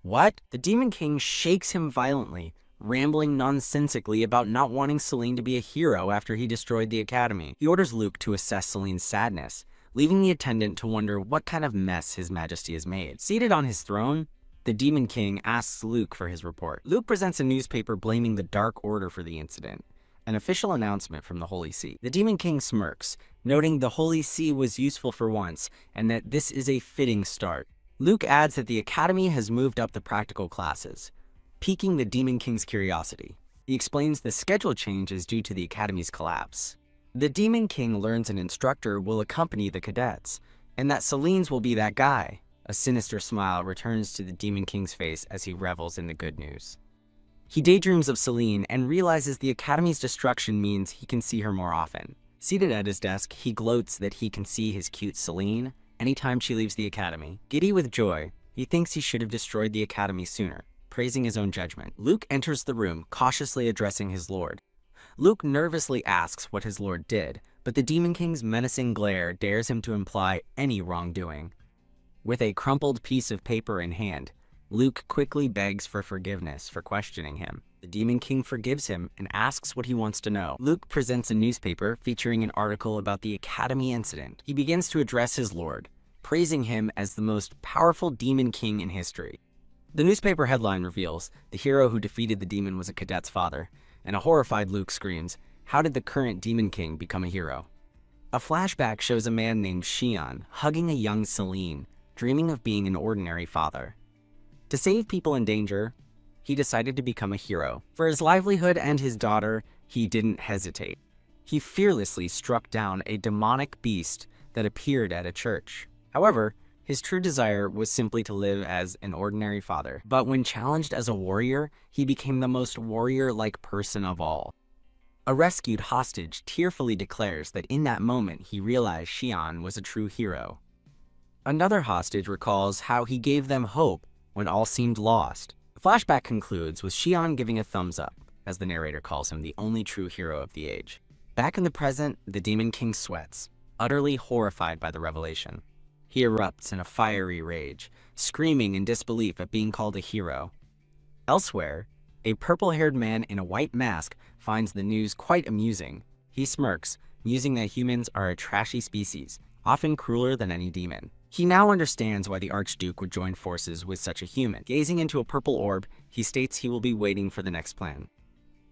"What?" The Demon King shakes him violently, rambling nonsensically about not wanting Seline to be a hero after he destroyed the academy. He orders Luke to assess Seline's sadness, leaving the attendant to wonder what kind of mess his majesty has made. Seated on his throne, the Demon King asks Luke for his report. Luke presents a newspaper blaming the Dark Order for the incident, an official announcement from the Holy See. The Demon King smirks, noting the Holy See was useful for once and that this is a fitting start. Luke adds that the Academy has moved up the practical classes, piquing the Demon King's curiosity. He explains the schedule change is due to the Academy's collapse. The Demon King learns an instructor will accompany the cadets, and that Seline's will be that guy. A sinister smile returns to the Demon King's face as he revels in the good news. He daydreams of Seline and realizes the Academy's destruction means he can see her more often. Seated at his desk, he gloats that he can see his cute Seline anytime she leaves the Academy. Giddy with joy, he thinks he should have destroyed the Academy sooner, praising his own judgment. Luke enters the room, cautiously addressing his lord. Luke nervously asks what his lord did, but the Demon King's menacing glare dares him to imply any wrongdoing. With a crumpled piece of paper in hand, Luke quickly begs for forgiveness for questioning him. The Demon King forgives him and asks what he wants to know. Luke presents a newspaper featuring an article about the Academy incident. He begins to address his lord, praising him as the most powerful Demon King in history. The newspaper headline reveals the hero who defeated the demon was a cadet's father, and a horrified Luke screams, "How did the current Demon King become a hero?" A flashback shows a man named Xian hugging a young Seline, dreaming of being an ordinary father. To save people in danger, he decided to become a hero. For his livelihood and his daughter, he didn't hesitate. He fearlessly struck down a demonic beast that appeared at a church. However, his true desire was simply to live as an ordinary father. But when challenged as a warrior, he became the most warrior-like person of all. A rescued hostage tearfully declares that in that moment he realized Xian was a true hero. Another hostage recalls how he gave them hope when all seemed lost. The flashback concludes with Xian giving a thumbs up, as the narrator calls him the only true hero of the age. Back in the present, the Demon King sweats, utterly horrified by the revelation. He erupts in a fiery rage, screaming in disbelief at being called a hero. Elsewhere, a purple-haired man in a white mask finds the news quite amusing. He smirks, musing that humans are a trashy species, often crueler than any demon. He now understands why the Archduke would join forces with such a human. Gazing into a purple orb, he states he will be waiting for the next plan.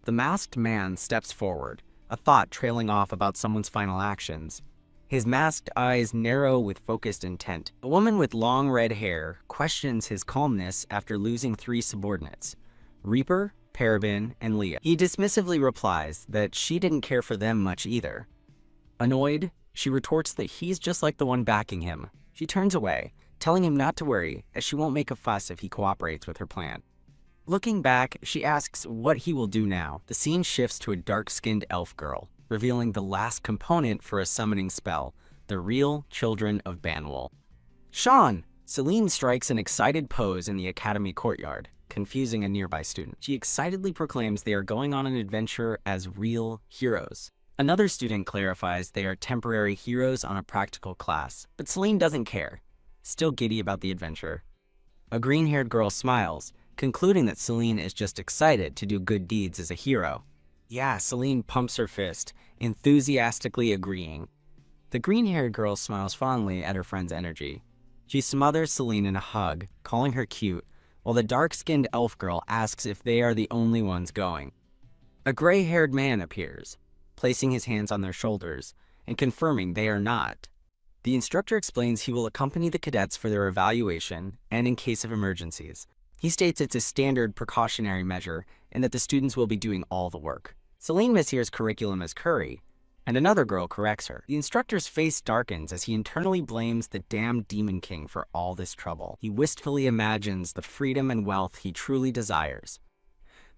The masked man steps forward, a thought trailing off about someone's final actions. His masked eyes narrow with focused intent. A woman with long red hair questions his calmness after losing 3 subordinates: Reaper, Parabin, and Leah. He dismissively replies that she didn't care for them much either. Annoyed, she retorts that he's just like the one backing him. She turns away, telling him not to worry, as she won't make a fuss if he cooperates with her plan. Looking back, she asks what he will do now. The scene shifts to a dark-skinned elf girl, revealing the last component for a summoning spell, the real children of Banwol. Sean! Seline strikes an excited pose in the academy courtyard, confusing a nearby student. She excitedly proclaims they are going on an adventure as real heroes. Another student clarifies they are temporary heroes on a practical class, but Seline doesn't care, still giddy about the adventure. A green-haired girl smiles, concluding that Seline is just excited to do good deeds as a hero. Yeah, Seline pumps her fist, enthusiastically agreeing. The green-haired girl smiles fondly at her friend's energy. She smothers Seline in a hug, calling her cute, while the dark-skinned elf girl asks if they are the only ones going. A gray-haired man appears, placing his hands on their shoulders and confirming they are not. The instructor explains he will accompany the cadets for their evaluation and in case of emergencies. He states it's a standard precautionary measure and that the students will be doing all the work. Seline mishears curriculum as curry, and another girl corrects her. The instructor's face darkens as he internally blames the damned Demon King for all this trouble. He wistfully imagines the freedom and wealth he truly desires.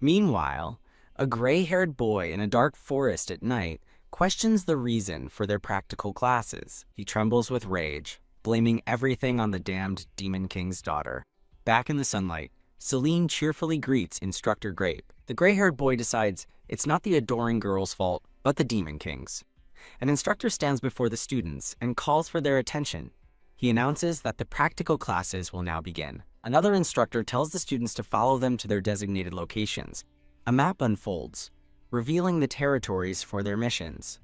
Meanwhile, a gray-haired boy in a dark forest at night questions the reason for their practical classes. He trembles with rage, blaming everything on the damned Demon King's daughter. Back in the sunlight, Seline cheerfully greets Instructor Grape. The gray-haired boy decides it's not the adoring girl's fault, but the Demon King's. An instructor stands before the students and calls for their attention. He announces that the practical classes will now begin. Another instructor tells the students to follow them to their designated locations. A map unfolds, revealing the territories for their missions.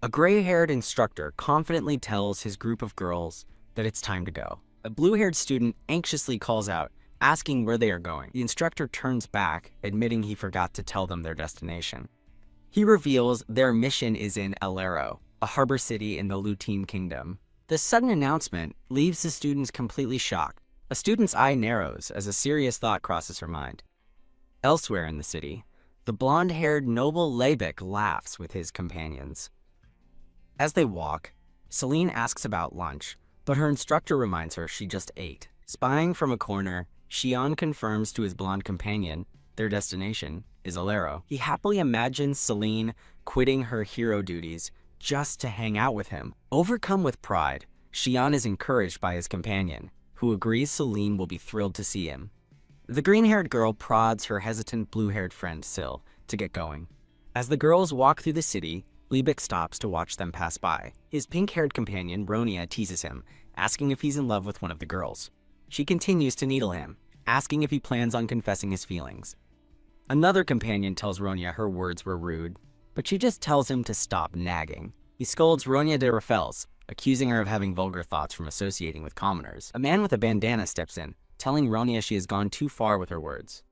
A gray-haired instructor confidently tells his group of girls that it's time to go. A blue-haired student anxiously calls out, asking where they are going. The instructor turns back, admitting he forgot to tell them their destination. He reveals their mission is in Alero, a harbor city in the Lutine Kingdom. This sudden announcement leaves the students completely shocked. A student's eye narrows as a serious thought crosses her mind. Elsewhere in the city, the blonde-haired noble Leibek laughs with his companions. As they walk, Seline asks about lunch, but her instructor reminds her she just ate. Spying from a corner, Xian confirms to his blonde companion their destination is Alero. He happily imagines Seline quitting her hero duties just to hang out with him. Overcome with pride, Xian is encouraged by his companion, who agrees Seline will be thrilled to see him. The green-haired girl prods her hesitant blue-haired friend Sill to get going. As the girls walk through the city, Liebig stops to watch them pass by. His pink-haired companion, Ronia, teases him, asking if he's in love with one of the girls. She continues to needle him, asking if he plans on confessing his feelings. Another companion tells Ronia her words were rude, but she just tells him to stop nagging. He scolds Ronia de Rafels, accusing her of having vulgar thoughts from associating with commoners. A man with a bandana steps in, telling Ronia she has gone too far with her words.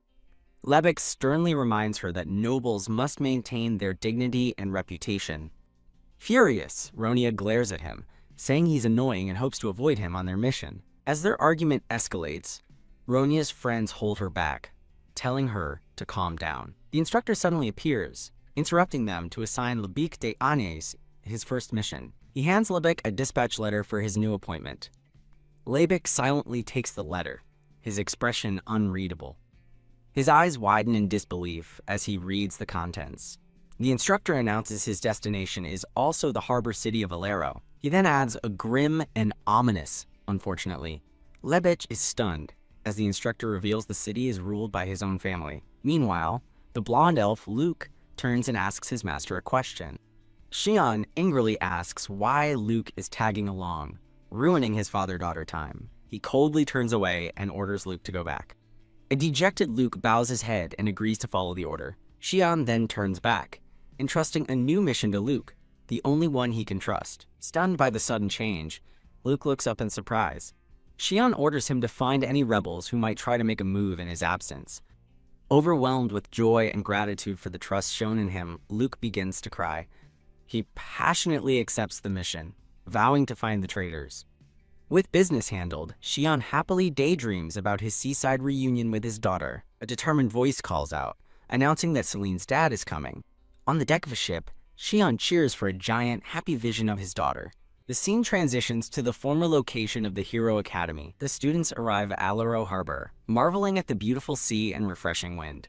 Leibek sternly reminds her that nobles must maintain their dignity and reputation. Furious, Ronia glares at him, saying he's annoying and hopes to avoid him on their mission. As their argument escalates, Ronia's friends hold her back, telling her to calm down. The instructor suddenly appears, interrupting them to assign Leibek de Agnes his first mission. He hands Leibek a dispatch letter for his new appointment. Leibek silently takes the letter, his expression unreadable. His eyes widen in disbelief as he reads the contents. The instructor announces his destination is also the harbor city of Alero. He then adds a grim and ominous, unfortunately. Leibek is stunned as the instructor reveals the city is ruled by his own family. Meanwhile, the blonde elf Luke turns and asks his master a question. Xian angrily asks why Luke is tagging along, ruining his father-daughter time. He coldly turns away and orders Luke to go back. A dejected Luke bows his head and agrees to follow the order. Xian then turns back, entrusting a new mission to Luke, the only one he can trust. Stunned by the sudden change, Luke looks up in surprise. Xion orders him to find any rebels who might try to make a move in his absence. Overwhelmed with joy and gratitude for the trust shown in him, Luke begins to cry. He passionately accepts the mission, vowing to find the traitors. With business handled, Xion happily daydreams about his seaside reunion with his daughter. A determined voice calls out, announcing that Seline's dad is coming. On the deck of a ship, Xion cheers for a giant, happy vision of his daughter. The scene transitions to the former location of the Hero Academy. The students arrive at Alaro Harbor, marveling at the beautiful sea and refreshing wind.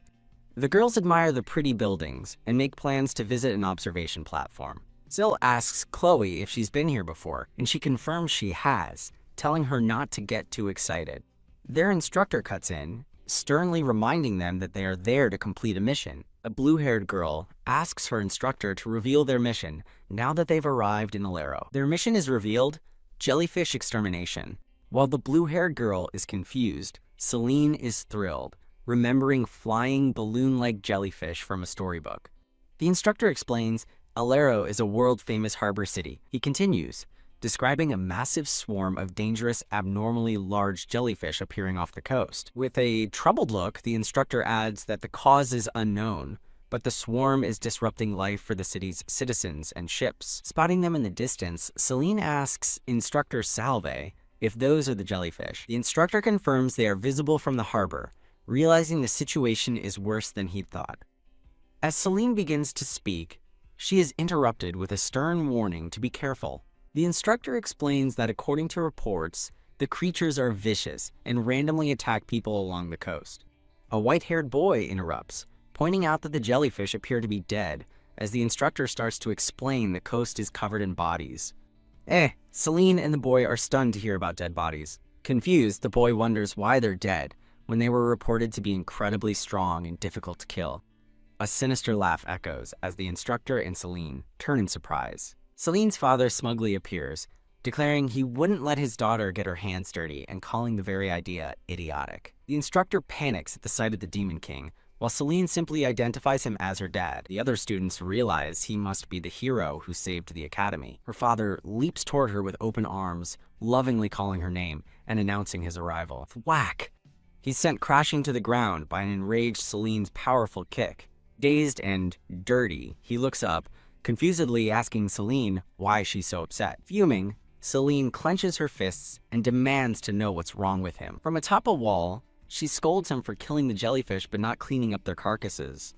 The girls admire the pretty buildings and make plans to visit an observation platform. Sill asks Chloe if she's been here before, and she confirms she has, telling her not to get too excited. Their instructor cuts in, sternly reminding them that they are there to complete a mission. A blue-haired girl asks her instructor to reveal their mission now that they've arrived in Alaro. Their mission is revealed: jellyfish extermination. While the blue-haired girl is confused, Seline is thrilled, remembering flying balloon-like jellyfish from a storybook. The instructor explains Alaro is a world-famous harbor city. He continues, describing a massive swarm of dangerous, abnormally large jellyfish appearing off the coast. With a troubled look, the instructor adds that the cause is unknown, but the swarm is disrupting life for the city's citizens and ships. Spotting them in the distance, Seline asks Instructor Salve if those are the jellyfish. The instructor confirms they are visible from the harbor, realizing the situation is worse than he'd thought. As Seline begins to speak, she is interrupted with a stern warning to be careful. The instructor explains that according to reports, the creatures are vicious and randomly attack people along the coast. A white-haired boy interrupts, pointing out that the jellyfish appear to be dead, as the instructor starts to explain the coast is covered in bodies. Seline and the boy are stunned to hear about dead bodies. Confused, the boy wonders why they're dead, when they were reported to be incredibly strong and difficult to kill. A sinister laugh echoes as the instructor and Seline turn in surprise. Seline's father smugly appears, declaring he wouldn't let his daughter get her hands dirty and calling the very idea idiotic. The instructor panics at the sight of the Demon King, while Seline simply identifies him as her dad. The other students realize he must be the hero who saved the academy. Her father leaps toward her with open arms, lovingly calling her name and announcing his arrival. Whack! He's sent crashing to the ground by an enraged Seline's powerful kick. Dazed and dirty, he looks up, confusedly asking Seline why she's so upset. Fuming, Seline clenches her fists and demands to know what's wrong with him. From atop a wall, she scolds him for killing the jellyfish but not cleaning up their carcasses.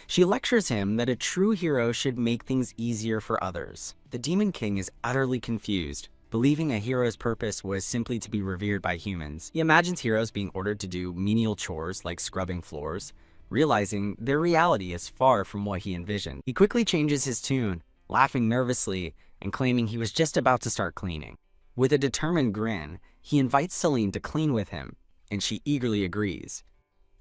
She lectures him that a true hero should make things easier for others. The Demon King is utterly confused, believing a hero's purpose was simply to be revered by humans. He imagines heroes being ordered to do menial chores like scrubbing floors, realizing their reality is far from what he envisioned. He quickly changes his tune, laughing nervously and claiming he was just about to start cleaning. With a determined grin, he invites Seline to clean with him, and she eagerly agrees.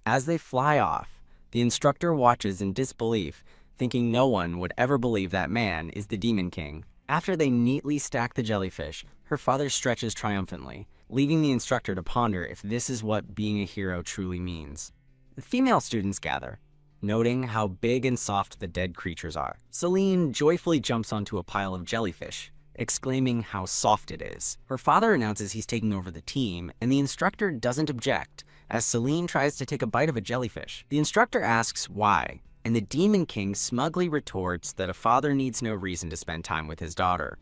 As they fly off, the instructor watches in disbelief, thinking no one would ever believe that man is the Demon King. After they neatly stack the jellyfish, her father stretches triumphantly, leaving the instructor to ponder if this is what being a hero truly means. The female students gather, noting how big and soft the dead creatures are. Seline joyfully jumps onto a pile of jellyfish, exclaiming how soft it is. Her father announces he's taking over the team, and the instructor doesn't object, as Seline tries to take a bite of a jellyfish. The instructor asks why, and the Demon King smugly retorts that a father needs no reason to spend time with his daughter.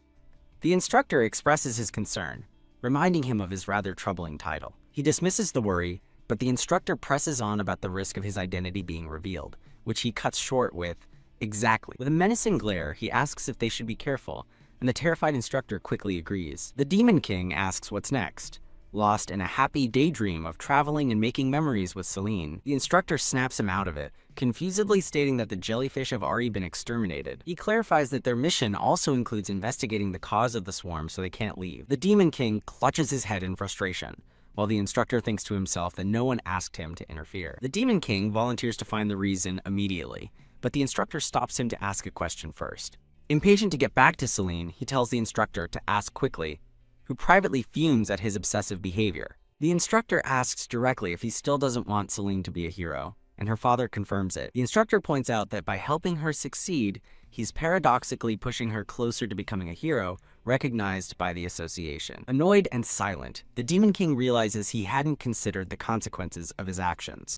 The instructor expresses his concern, reminding him of his rather troubling title. He dismisses the worry, but the instructor presses on about the risk of his identity being revealed, which he cuts short with, exactly. With a menacing glare, he asks if they should be careful, and the terrified instructor quickly agrees. The Demon King asks what's next. Lost in a happy daydream of traveling and making memories with Seline, the instructor snaps him out of it, confusedly stating that the jellyfish have already been exterminated. He clarifies that their mission also includes investigating the cause of the swarm so they can't leave. The Demon King clutches his head in frustration, while the instructor thinks to himself that no one asked him to interfere. The Demon King volunteers to find the reason immediately, but the instructor stops him to ask a question first. Impatient to get back to Seline, he tells the instructor to ask quickly, who privately fumes at his obsessive behavior. The instructor asks directly if he still doesn't want Seline to be a hero, and her father confirms it. The instructor points out that by helping her succeed, he's paradoxically pushing her closer to becoming a hero, recognized by the association. Annoyed and silent, the Demon King realizes he hadn't considered the consequences of his actions.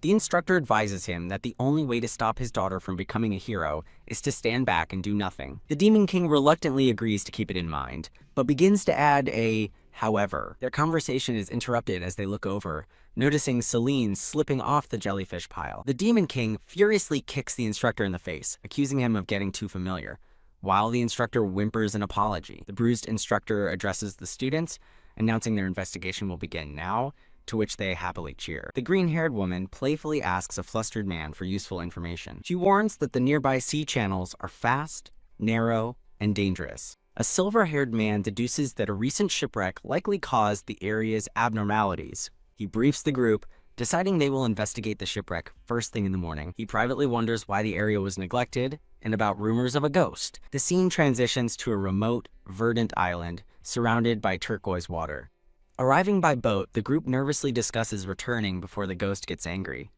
The instructor advises him that the only way to stop his daughter from becoming a hero is to stand back and do nothing. The Demon King reluctantly agrees to keep it in mind, but begins to add a however. Their conversation is interrupted as they look over, noticing Seline slipping off the jellyfish pile. The Demon King furiously kicks the instructor in the face, accusing him of getting too familiar, while the instructor whimpers an apology. The bruised instructor addresses the students, announcing their investigation will begin now, to which they happily cheer. The green-haired woman playfully asks a flustered man for useful information. She warns that the nearby sea channels are fast, narrow, and dangerous. A silver-haired man deduces that a recent shipwreck likely caused the area's abnormalities. He briefs the group, deciding they will investigate the shipwreck first thing in the morning. He privately wonders why the area was neglected and about rumors of a ghost. The scene transitions to a remote, verdant island surrounded by turquoise water. Arriving by boat, the group nervously discusses returning before the ghost gets angry.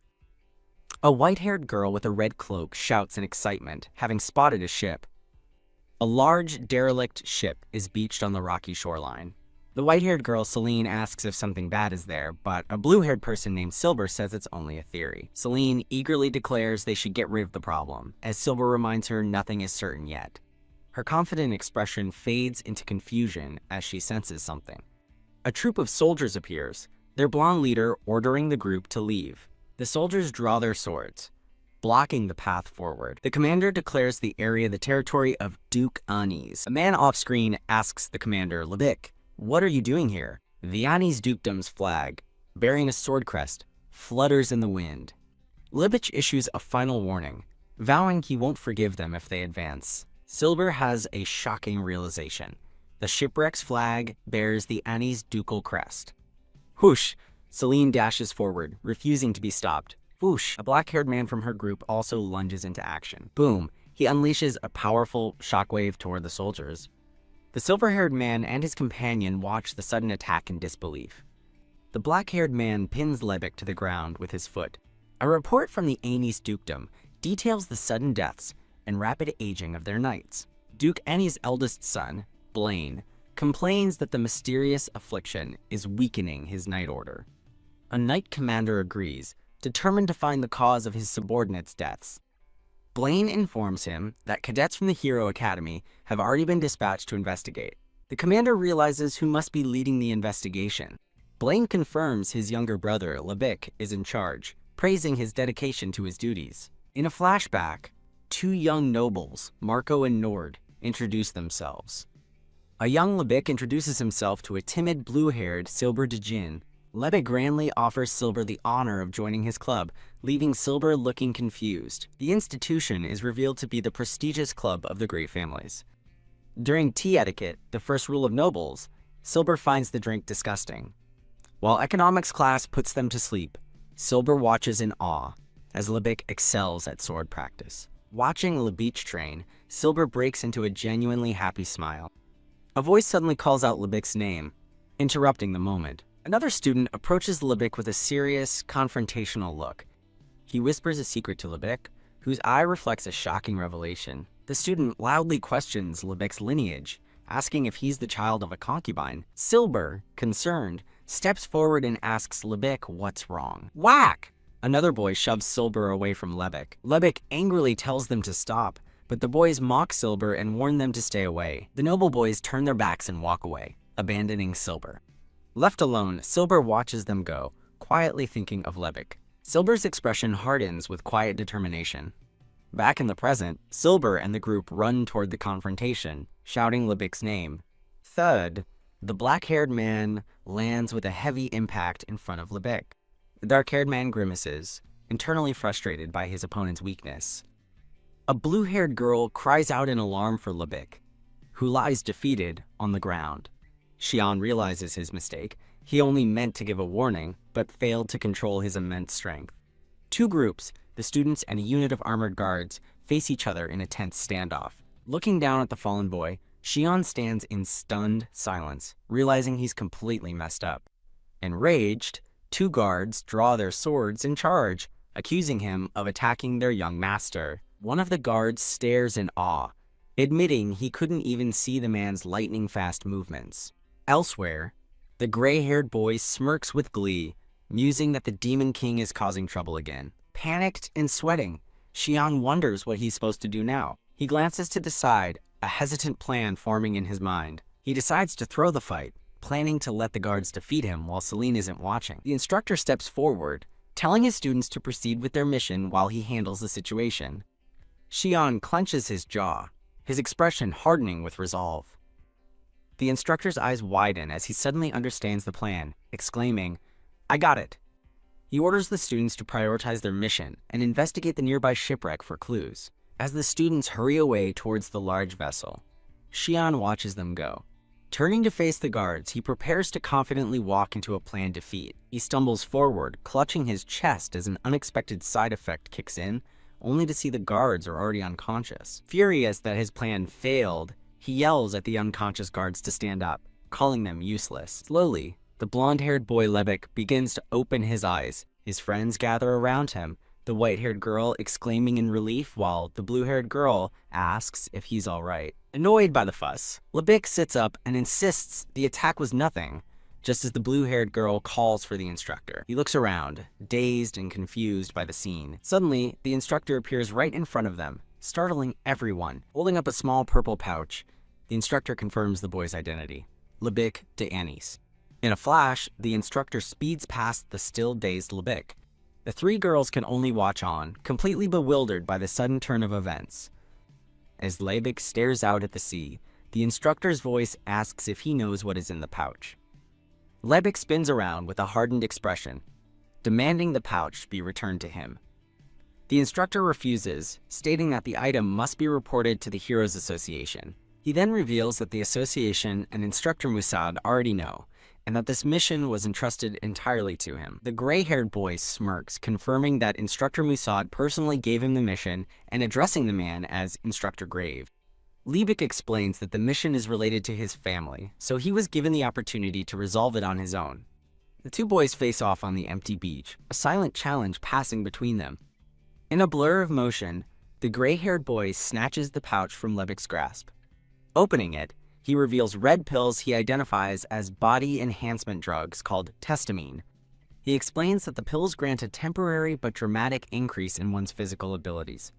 A white-haired girl with a red cloak shouts in excitement, having spotted a ship. A large, derelict ship is beached on the rocky shoreline. The white-haired girl, Seline, asks if something bad is there, but a blue-haired person named Silver says it's only a theory. Seline eagerly declares they should get rid of the problem, as Silver reminds her nothing is certain yet. Her confident expression fades into confusion as she senses something. A troop of soldiers appears, their blonde leader ordering the group to leave. The soldiers draw their swords, blocking the path forward. The commander declares the area the territory of Duke Anis. A man off-screen asks the commander, Lebik, what are you doing here? The Anis dukedom's flag, bearing a sword crest, flutters in the wind. Lebik issues a final warning, vowing he won't forgive them if they advance. Silver has a shocking realization. The shipwreck's flag bears the Anis ducal crest. Whoosh! Seline dashes forward, refusing to be stopped. Whoosh! A black-haired man from her group also lunges into action. Boom! He unleashes a powerful shockwave toward the soldiers. The silver-haired man and his companion watch the sudden attack in disbelief. The black-haired man pins Lebik to the ground with his foot. A report from the Anis dukedom details the sudden deaths and rapid aging of their knights. Duke Anis' eldest son, Blaine, complains that the mysterious affliction is weakening his knight order. A knight commander agrees, determined to find the cause of his subordinates' deaths. Blaine informs him that cadets from the Hero Academy have already been dispatched to investigate. The commander realizes who must be leading the investigation. Blaine confirms his younger brother, Lebik, is in charge, praising his dedication to his duties. In a flashback, two young nobles, Marco and Nord, introduce themselves. A young Lebik introduces himself to a timid, blue-haired Silber de Jin. Lebik grandly offers Silber the honor of joining his club, leaving Silber looking confused. The institution is revealed to be the prestigious club of the Great Families. During tea etiquette, the first rule of nobles, Silber finds the drink disgusting. While economics class puts them to sleep, Silber watches in awe as Lebik excels at sword practice. Watching the beach train, Silber breaks into a genuinely happy smile. A voice suddenly calls out Lebik's name, interrupting the moment. Another student approaches Lebik with a serious, confrontational look. He whispers a secret to Lebik, whose eye reflects a shocking revelation. The student loudly questions Lebik's lineage, asking if he's the child of a concubine. Silber, concerned, steps forward and asks Lebik what's wrong. Whack! Another boy shoves Silber away from Lebik. Lebik angrily tells them to stop, but the boys mock Silber and warn them to stay away. The noble boys turn their backs and walk away, abandoning Silber. Left alone, Silber watches them go, quietly thinking of Lebik. Silber's expression hardens with quiet determination. Back in the present, Silber and the group run toward the confrontation, shouting Lebik's name. Thud, the black-haired man lands with a heavy impact in front of Lebik. The dark-haired man grimaces, internally frustrated by his opponent's weakness. A blue-haired girl cries out in alarm for Lebik, who lies defeated on the ground. Xian realizes his mistake. He only meant to give a warning, but failed to control his immense strength. Two groups, the students and a unit of armored guards, face each other in a tense standoff. Looking down at the fallen boy, Xian stands in stunned silence, realizing he's completely messed up. Enraged, two guards draw their swords and charge, accusing him of attacking their young master. One of the guards stares in awe, admitting he couldn't even see the man's lightning-fast movements. Elsewhere, the gray-haired boy smirks with glee, musing that the Demon King is causing trouble again. Panicked and sweating, Xian wonders what he's supposed to do now. He glances to the side, a hesitant plan forming in his mind. He decides to throw the fight, planning to let the guards defeat him while Seline isn't watching. The instructor steps forward, telling his students to proceed with their mission while he handles the situation. Xian clenches his jaw, his expression hardening with resolve. The instructor's eyes widen as he suddenly understands the plan, exclaiming, "I got it." He orders the students to prioritize their mission and investigate the nearby shipwreck for clues. As the students hurry away towards the large vessel, Xian watches them go. Turning to face the guards, he prepares to confidently walk into a planned defeat. He stumbles forward, clutching his chest as an unexpected side effect kicks in, only to see the guards are already unconscious. Furious that his plan failed, he yells at the unconscious guards to stand up, calling them useless. Slowly, the blonde-haired boy Lebec begins to open his eyes. His friends gather around him, the white-haired girl exclaiming in relief while the blue-haired girl asks if he's all right. Annoyed by the fuss, Lebec sits up and insists the attack was nothing, just as the blue-haired girl calls for the instructor. He looks around, dazed and confused by the scene. Suddenly, the instructor appears right in front of them, startling everyone. Holding up a small purple pouch, the instructor confirms the boy's identity, Lebec de Anis. In a flash, the instructor speeds past the still dazed Lebec. The three girls can only watch on, completely bewildered by the sudden turn of events. As Lebec stares out at the sea, the instructor's voice asks if he knows what is in the pouch. Lebec spins around with a hardened expression, demanding the pouch be returned to him. The instructor refuses, stating that the item must be reported to the Heroes Association. He then reveals that the association and Instructor Musad already know, and that this mission was entrusted entirely to him. The gray-haired boy smirks, confirming that Instructor Musad personally gave him the mission and addressing the man as Instructor Grave. Lebec explains that the mission is related to his family, so he was given the opportunity to resolve it on his own. The two boys face off on the empty beach, a silent challenge passing between them. In a blur of motion, the gray-haired boy snatches the pouch from Lebec's grasp. Opening it, he reveals red pills he identifies as body enhancement drugs called testamine. He explains that the pills grant a temporary but dramatic increase in one's physical abilities.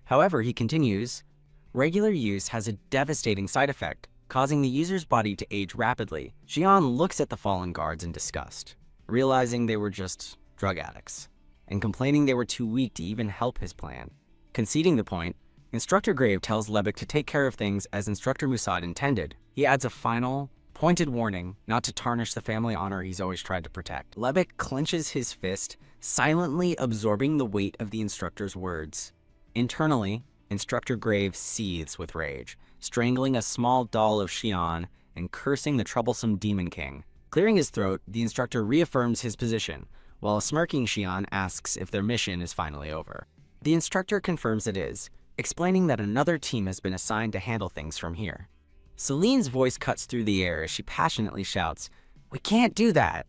However, he continues, regular use has a devastating side effect, causing the user's body to age rapidly. Xian looks at the fallen guards in disgust, realizing they were just drug addicts, and complaining they were too weak to even help his plan. Conceding the point, Instructor Grave tells Lebec to take care of things as Instructor Musad intended. He adds a final, pointed warning not to tarnish the family honor he's always tried to protect. Lebec clenches his fist, silently absorbing the weight of the instructor's words. Internally, Instructor Grave seethes with rage, strangling a small doll of Xian and cursing the troublesome Demon King. Clearing his throat, the instructor reaffirms his position, while a smirking Xian asks if their mission is finally over. The instructor confirms it is, explaining that another team has been assigned to handle things from here. Seline's voice cuts through the air as she passionately shouts, "We can't do that!"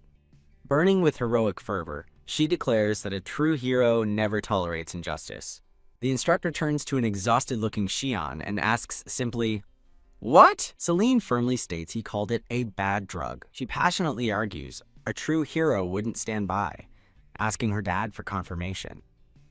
Burning with heroic fervor, she declares that a true hero never tolerates injustice. The instructor turns to an exhausted-looking Xian and asks simply, "What?" Seline firmly states he called it a bad drug. She passionately argues a true hero wouldn't stand by, asking her dad for confirmation.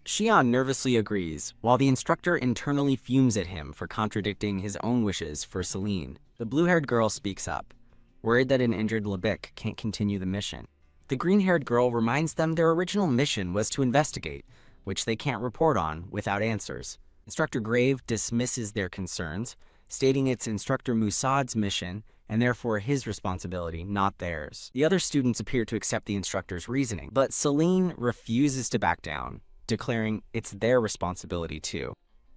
Xian nervously agrees, while the instructor internally fumes at him for contradicting his own wishes for Seline. The blue-haired girl speaks up, worried that an injured Lebec can't continue the mission. The green-haired girl reminds them their original mission was to investigate, which they can't report on without answers. Instructor Grave dismisses their concerns, stating it's Instructor Musad's mission and therefore his responsibility, not theirs. The other students appear to accept the instructor's reasoning, but Seline refuses to back down, declaring it's their responsibility too.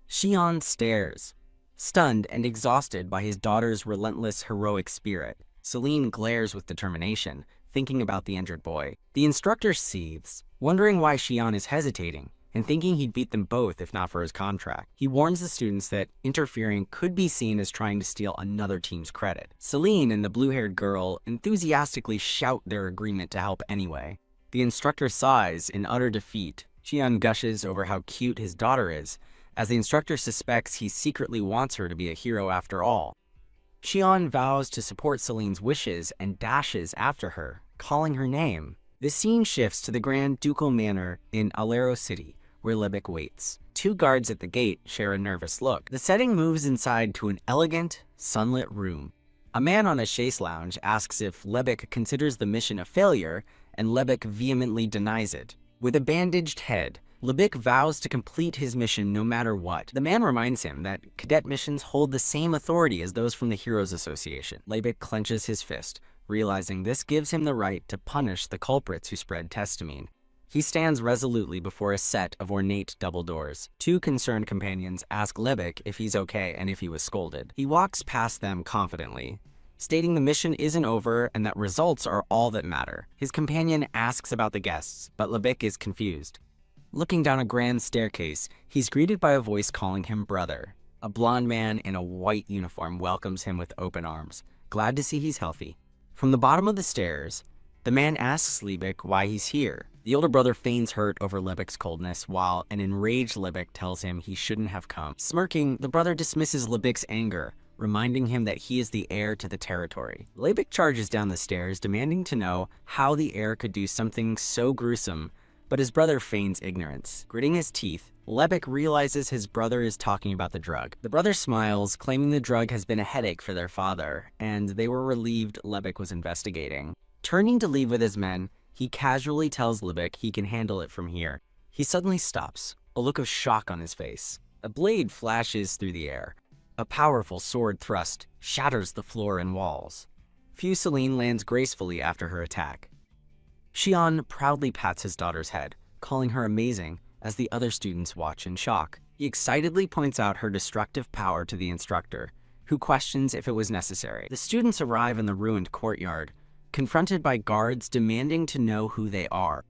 Xian stares, stunned and exhausted by his daughter's relentless heroic spirit. Seline glares with determination, thinking about the injured boy. The instructor seethes, wondering why Xian is hesitating, and thinking he'd beat them both if not for his contract. He warns the students that interfering could be seen as trying to steal another team's credit. Seline and the blue-haired girl enthusiastically shout their agreement to help anyway. The instructor sighs in utter defeat, Xian gushes over how cute his daughter is, as the instructor suspects he secretly wants her to be a hero after all. Xian vows to support Seline's wishes and dashes after her, calling her name. The scene shifts to the Grand Ducal Manor in Alero City, where Lebec waits. Two guards at the gate share a nervous look. The setting moves inside to an elegant, sunlit room. A man on a chaise lounge asks if Lebec considers the mission a failure, and Lebec vehemently denies it. With a bandaged head, Lebec vows to complete his mission no matter what. The man reminds him that cadet missions hold the same authority as those from the Heroes Association. Lebec clenches his fist, realizing this gives him the right to punish the culprits who spread testimony. He stands resolutely before a set of ornate double doors. Two concerned companions ask Lebec if he's okay and if he was scolded. He walks past them confidently, stating the mission isn't over and that results are all that matter. His companion asks about the guests, but Lebec is confused. Looking down a grand staircase, he's greeted by a voice calling him brother. A blonde man in a white uniform welcomes him with open arms, glad to see he's healthy. From the bottom of the stairs, the man asks Lebec why he's here. The older brother feigns hurt over Lebec's coldness, while an enraged Lebec tells him he shouldn't have come. Smirking, the brother dismisses Lebec's anger, reminding him that he is the heir to the territory. Lebec charges down the stairs, demanding to know how the heir could do something so gruesome, but his brother feigns ignorance. Gritting his teeth, Lebec realizes his brother is talking about the drug. The brother smiles, claiming the drug has been a headache for their father, and they were relieved Lebec was investigating. Turning to leave with his men, he casually tells Lebec he can handle it from here. He suddenly stops, a look of shock on his face. A blade flashes through the air. A powerful sword thrust shatters the floor and walls. Seline lands gracefully after her attack. Xian proudly pats his daughter's head, calling her amazing as the other students watch in shock. He excitedly points out her destructive power to the instructor, who questions if it was necessary. The students arrive in the ruined courtyard, confronted by guards demanding to know who they are.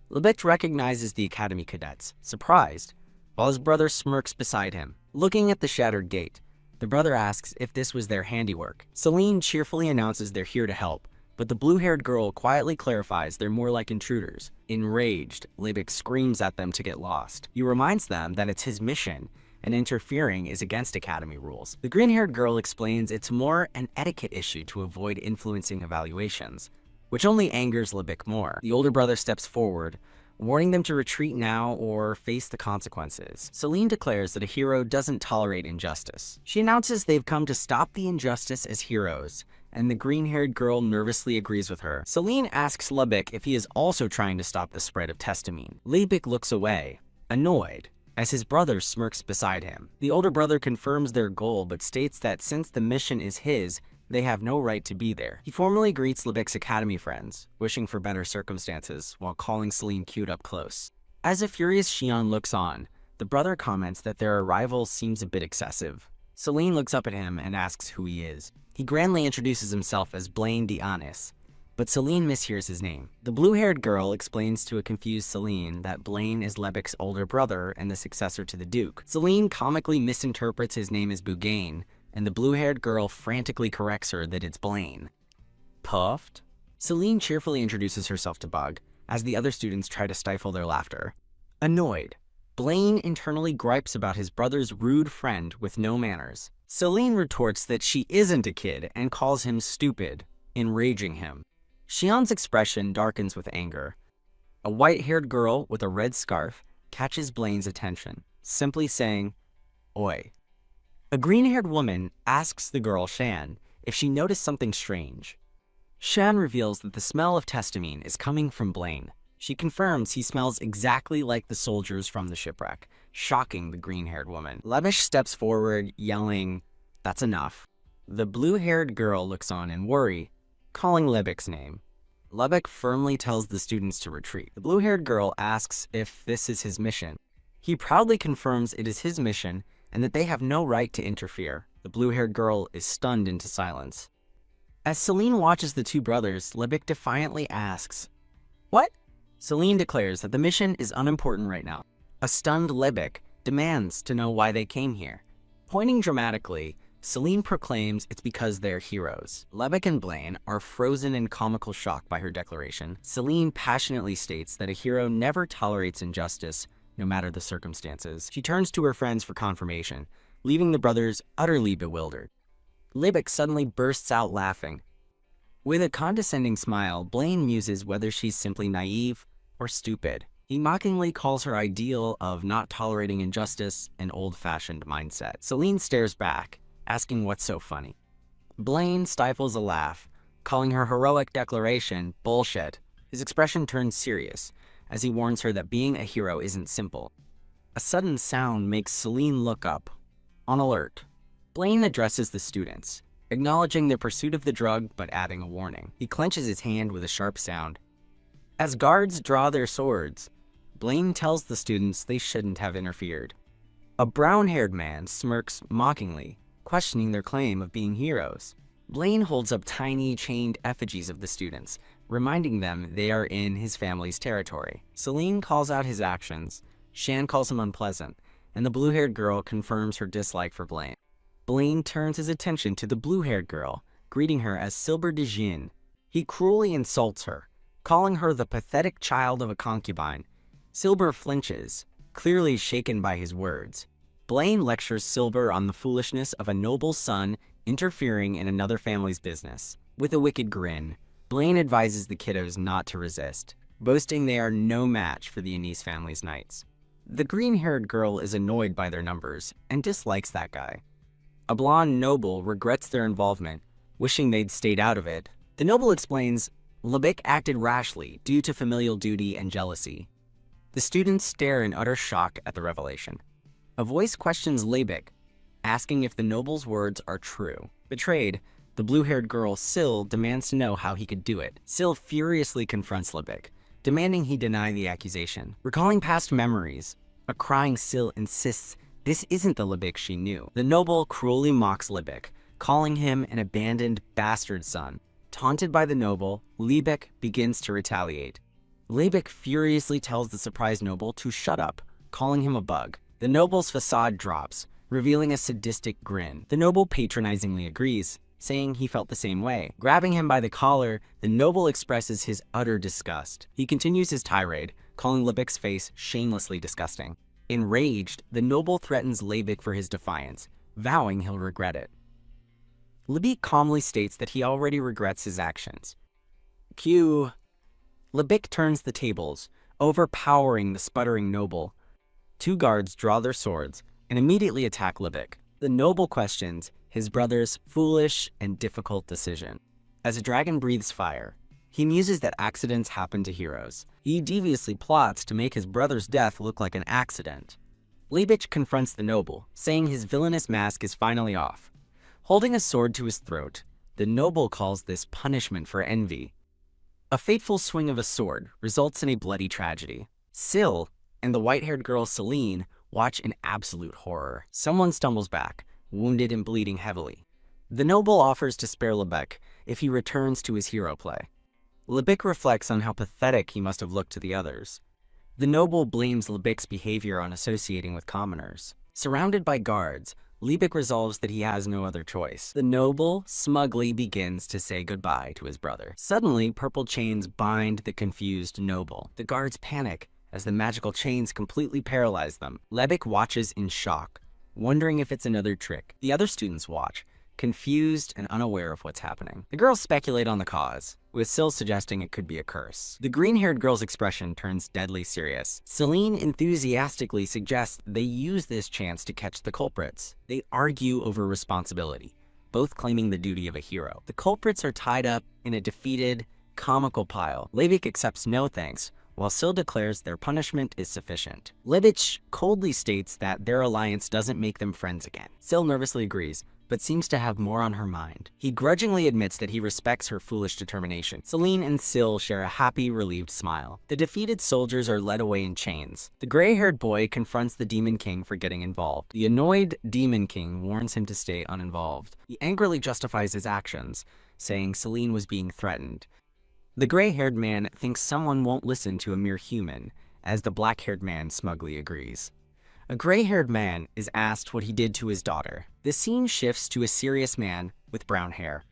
Lebec recognizes the academy cadets, surprised, while his brother smirks beside him. Looking at the shattered gate, the brother asks if this was their handiwork. Seline cheerfully announces they're here to help, but the blue-haired girl quietly clarifies they're more like intruders. Enraged, Lebec screams at them to get lost. He reminds them that it's his mission, and interfering is against academy rules. The green-haired girl explains it's more an etiquette issue to avoid influencing evaluations, which only angers Lebec more. The older brother steps forward, warning them to retreat now or face the consequences. Seline declares that a hero doesn't tolerate injustice. She announces they've come to stop the injustice as heroes, and the green-haired girl nervously agrees with her. Seline asks Lebec if he is also trying to stop the spread of testimony. Lebec looks away, annoyed, as his brother smirks beside him. The older brother confirms their goal, but states that since the mission is his, they have no right to be there. He formally greets Lebec's academy friends, wishing for better circumstances, while calling Seline cute up close. As a furious Xian looks on, the brother comments that their arrival seems a bit excessive. Seline looks up at him and asks who he is. He grandly introduces himself as Blaine D'Anis, but Seline mishears his name. The blue-haired girl explains to a confused Seline that Blaine is Lebec's older brother and the successor to the Duke. Seline comically misinterprets his name as Bougain, and the blue-haired girl frantically corrects her that it's Blaine. Puffed? Seline cheerfully introduces herself to Bug, as the other students try to stifle their laughter. Annoyed, Blaine internally gripes about his brother's rude friend with no manners. Seline retorts that she isn't a kid and calls him stupid, enraging him. Xian's expression darkens with anger. A white-haired girl with a red scarf catches Blaine's attention, simply saying, "Oi." A green-haired woman asks the girl Shan if she noticed something strange. Shan reveals that the smell of testamine is coming from Blaine. She confirms he smells exactly like the soldiers from the shipwreck, shocking the green-haired woman. Lebec steps forward, yelling, "That's enough." The blue-haired girl looks on in worry, calling Lebec's name. Lebec firmly tells the students to retreat. The blue-haired girl asks if this is his mission. He proudly confirms it is his mission and that they have no right to interfere. The blue-haired girl is stunned into silence. As Seline watches the two brothers, Lebec defiantly asks, "What?" Seline declares that the mission is unimportant right now. A stunned Lebec demands to know why they came here. Pointing dramatically, Seline proclaims it's because they're heroes. Lebec and Blaine are frozen in comical shock by her declaration. Seline passionately states that a hero never tolerates injustice, no matter the circumstances. She turns to her friends for confirmation, leaving the brothers utterly bewildered. Lebec suddenly bursts out laughing. With a condescending smile, Blaine muses whether she's simply naive or stupid. He mockingly calls her ideal of not tolerating injustice an old-fashioned mindset. Seline stares back, asking what's so funny. Blaine stifles a laugh, calling her heroic declaration bullshit. His expression turns serious, as he warns her that being a hero isn't simple. A sudden sound makes Seline look up, on alert. Blaine addresses the students, acknowledging their pursuit of the drug but adding a warning. He clenches his hand with a sharp sound. As guards draw their swords, Blaine tells the students they shouldn't have interfered. A brown-haired man smirks mockingly, questioning their claim of being heroes. Blaine holds up tiny, chained effigies of the students, reminding them they are in his family's territory. Seline calls out his actions, Shan calls him unpleasant, and the blue-haired girl confirms her dislike for Blaine. Blaine turns his attention to the blue-haired girl, greeting her as Silber de Jin. He cruelly insults her, calling her the pathetic child of a concubine. Silber flinches, clearly shaken by his words. Blaine lectures Silber on the foolishness of a noble son interfering in another family's business. With a wicked grin, Blaine advises the kiddos not to resist, boasting they are no match for the Anise family's knights. The green-haired girl is annoyed by their numbers and dislikes that guy. A blonde noble regrets their involvement, wishing they'd stayed out of it. The noble explains Lebec acted rashly due to familial duty and jealousy. The students stare in utter shock at the revelation. A voice questions Lebec, asking if the noble's words are true. Betrayed, the blue-haired girl Sill demands to know how he could do it. Sill furiously confronts Lebec, demanding he deny the accusation. Recalling past memories, a crying Sill insists this isn't the Lebec she knew. The noble cruelly mocks Lebec, calling him an abandoned bastard son. Taunted by the noble, Lebec begins to retaliate. Lebec furiously tells the surprised noble to shut up, calling him a bug. The noble's facade drops, revealing a sadistic grin. The noble patronizingly agrees, saying he felt the same way. Grabbing him by the collar, the noble expresses his utter disgust. He continues his tirade, calling Lebec's face shamelessly disgusting. Enraged, the noble threatens Lebec for his defiance, vowing he'll regret it. Lebec calmly states that he already regrets his actions. Cue. Lebec turns the tables, overpowering the sputtering noble. Two guards draw their swords and immediately attack Lebec. The noble questions his brother's foolish and difficult decision. As a dragon breathes fire, he muses that accidents happen to heroes. He deviously plots to make his brother's death look like an accident. Lebec confronts the noble, saying his villainous mask is finally off. Holding a sword to his throat, the noble calls this punishment for envy. A fateful swing of a sword results in a bloody tragedy. Sill and the white-haired girl Seline watch in absolute horror. Someone stumbles back, wounded and bleeding heavily. The noble offers to spare Lebec if he returns to his hero play. Lebec reflects on how pathetic he must have looked to the others. The noble blames Lebec's behavior on associating with commoners. Surrounded by guards, Lebec resolves that he has no other choice. The noble smugly begins to say goodbye to his brother. Suddenly, purple chains bind the confused noble. The guards panic as the magical chains completely paralyze them. Lebec watches in shock, wondering if it's another trick. The other students watch, confused and unaware of what's happening. The girls speculate on the cause, with Sill suggesting it could be a curse. The green-haired girl's expression turns deadly serious. Seline enthusiastically suggests they use this chance to catch the culprits. They argue over responsibility, both claiming the duty of a hero. The culprits are tied up in a defeated, comical pile. Lebec accepts no thanks, while Sill declares their punishment is sufficient. Lebec coldly states that their alliance doesn't make them friends again. Sill nervously agrees, but seems to have more on her mind. He grudgingly admits that he respects her foolish determination. Seline and Sill share a happy, relieved smile. The defeated soldiers are led away in chains. The gray-haired boy confronts the Demon King for getting involved. The annoyed Demon King warns him to stay uninvolved. He angrily justifies his actions, saying Seline was being threatened. The gray-haired man thinks someone won't listen to a mere human, as the black-haired man smugly agrees. A gray-haired man is asked what he did to his daughter. The scene shifts to a serious man with brown hair.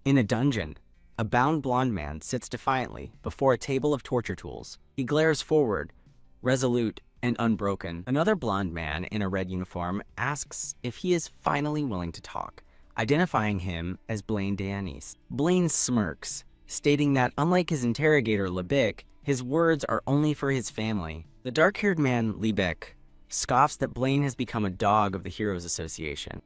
In a dungeon, a bound blonde man sits defiantly before a table of torture tools. He glares forward, resolute and unbroken. Another blonde man in a red uniform asks if he is finally willing to talk, identifying him as Blaine Deanis. Blaine smirks, stating that unlike his interrogator Lebec, his words are only for his family. The dark-haired man Lebec scoffs that Blaine has become a dog of the Heroes Association.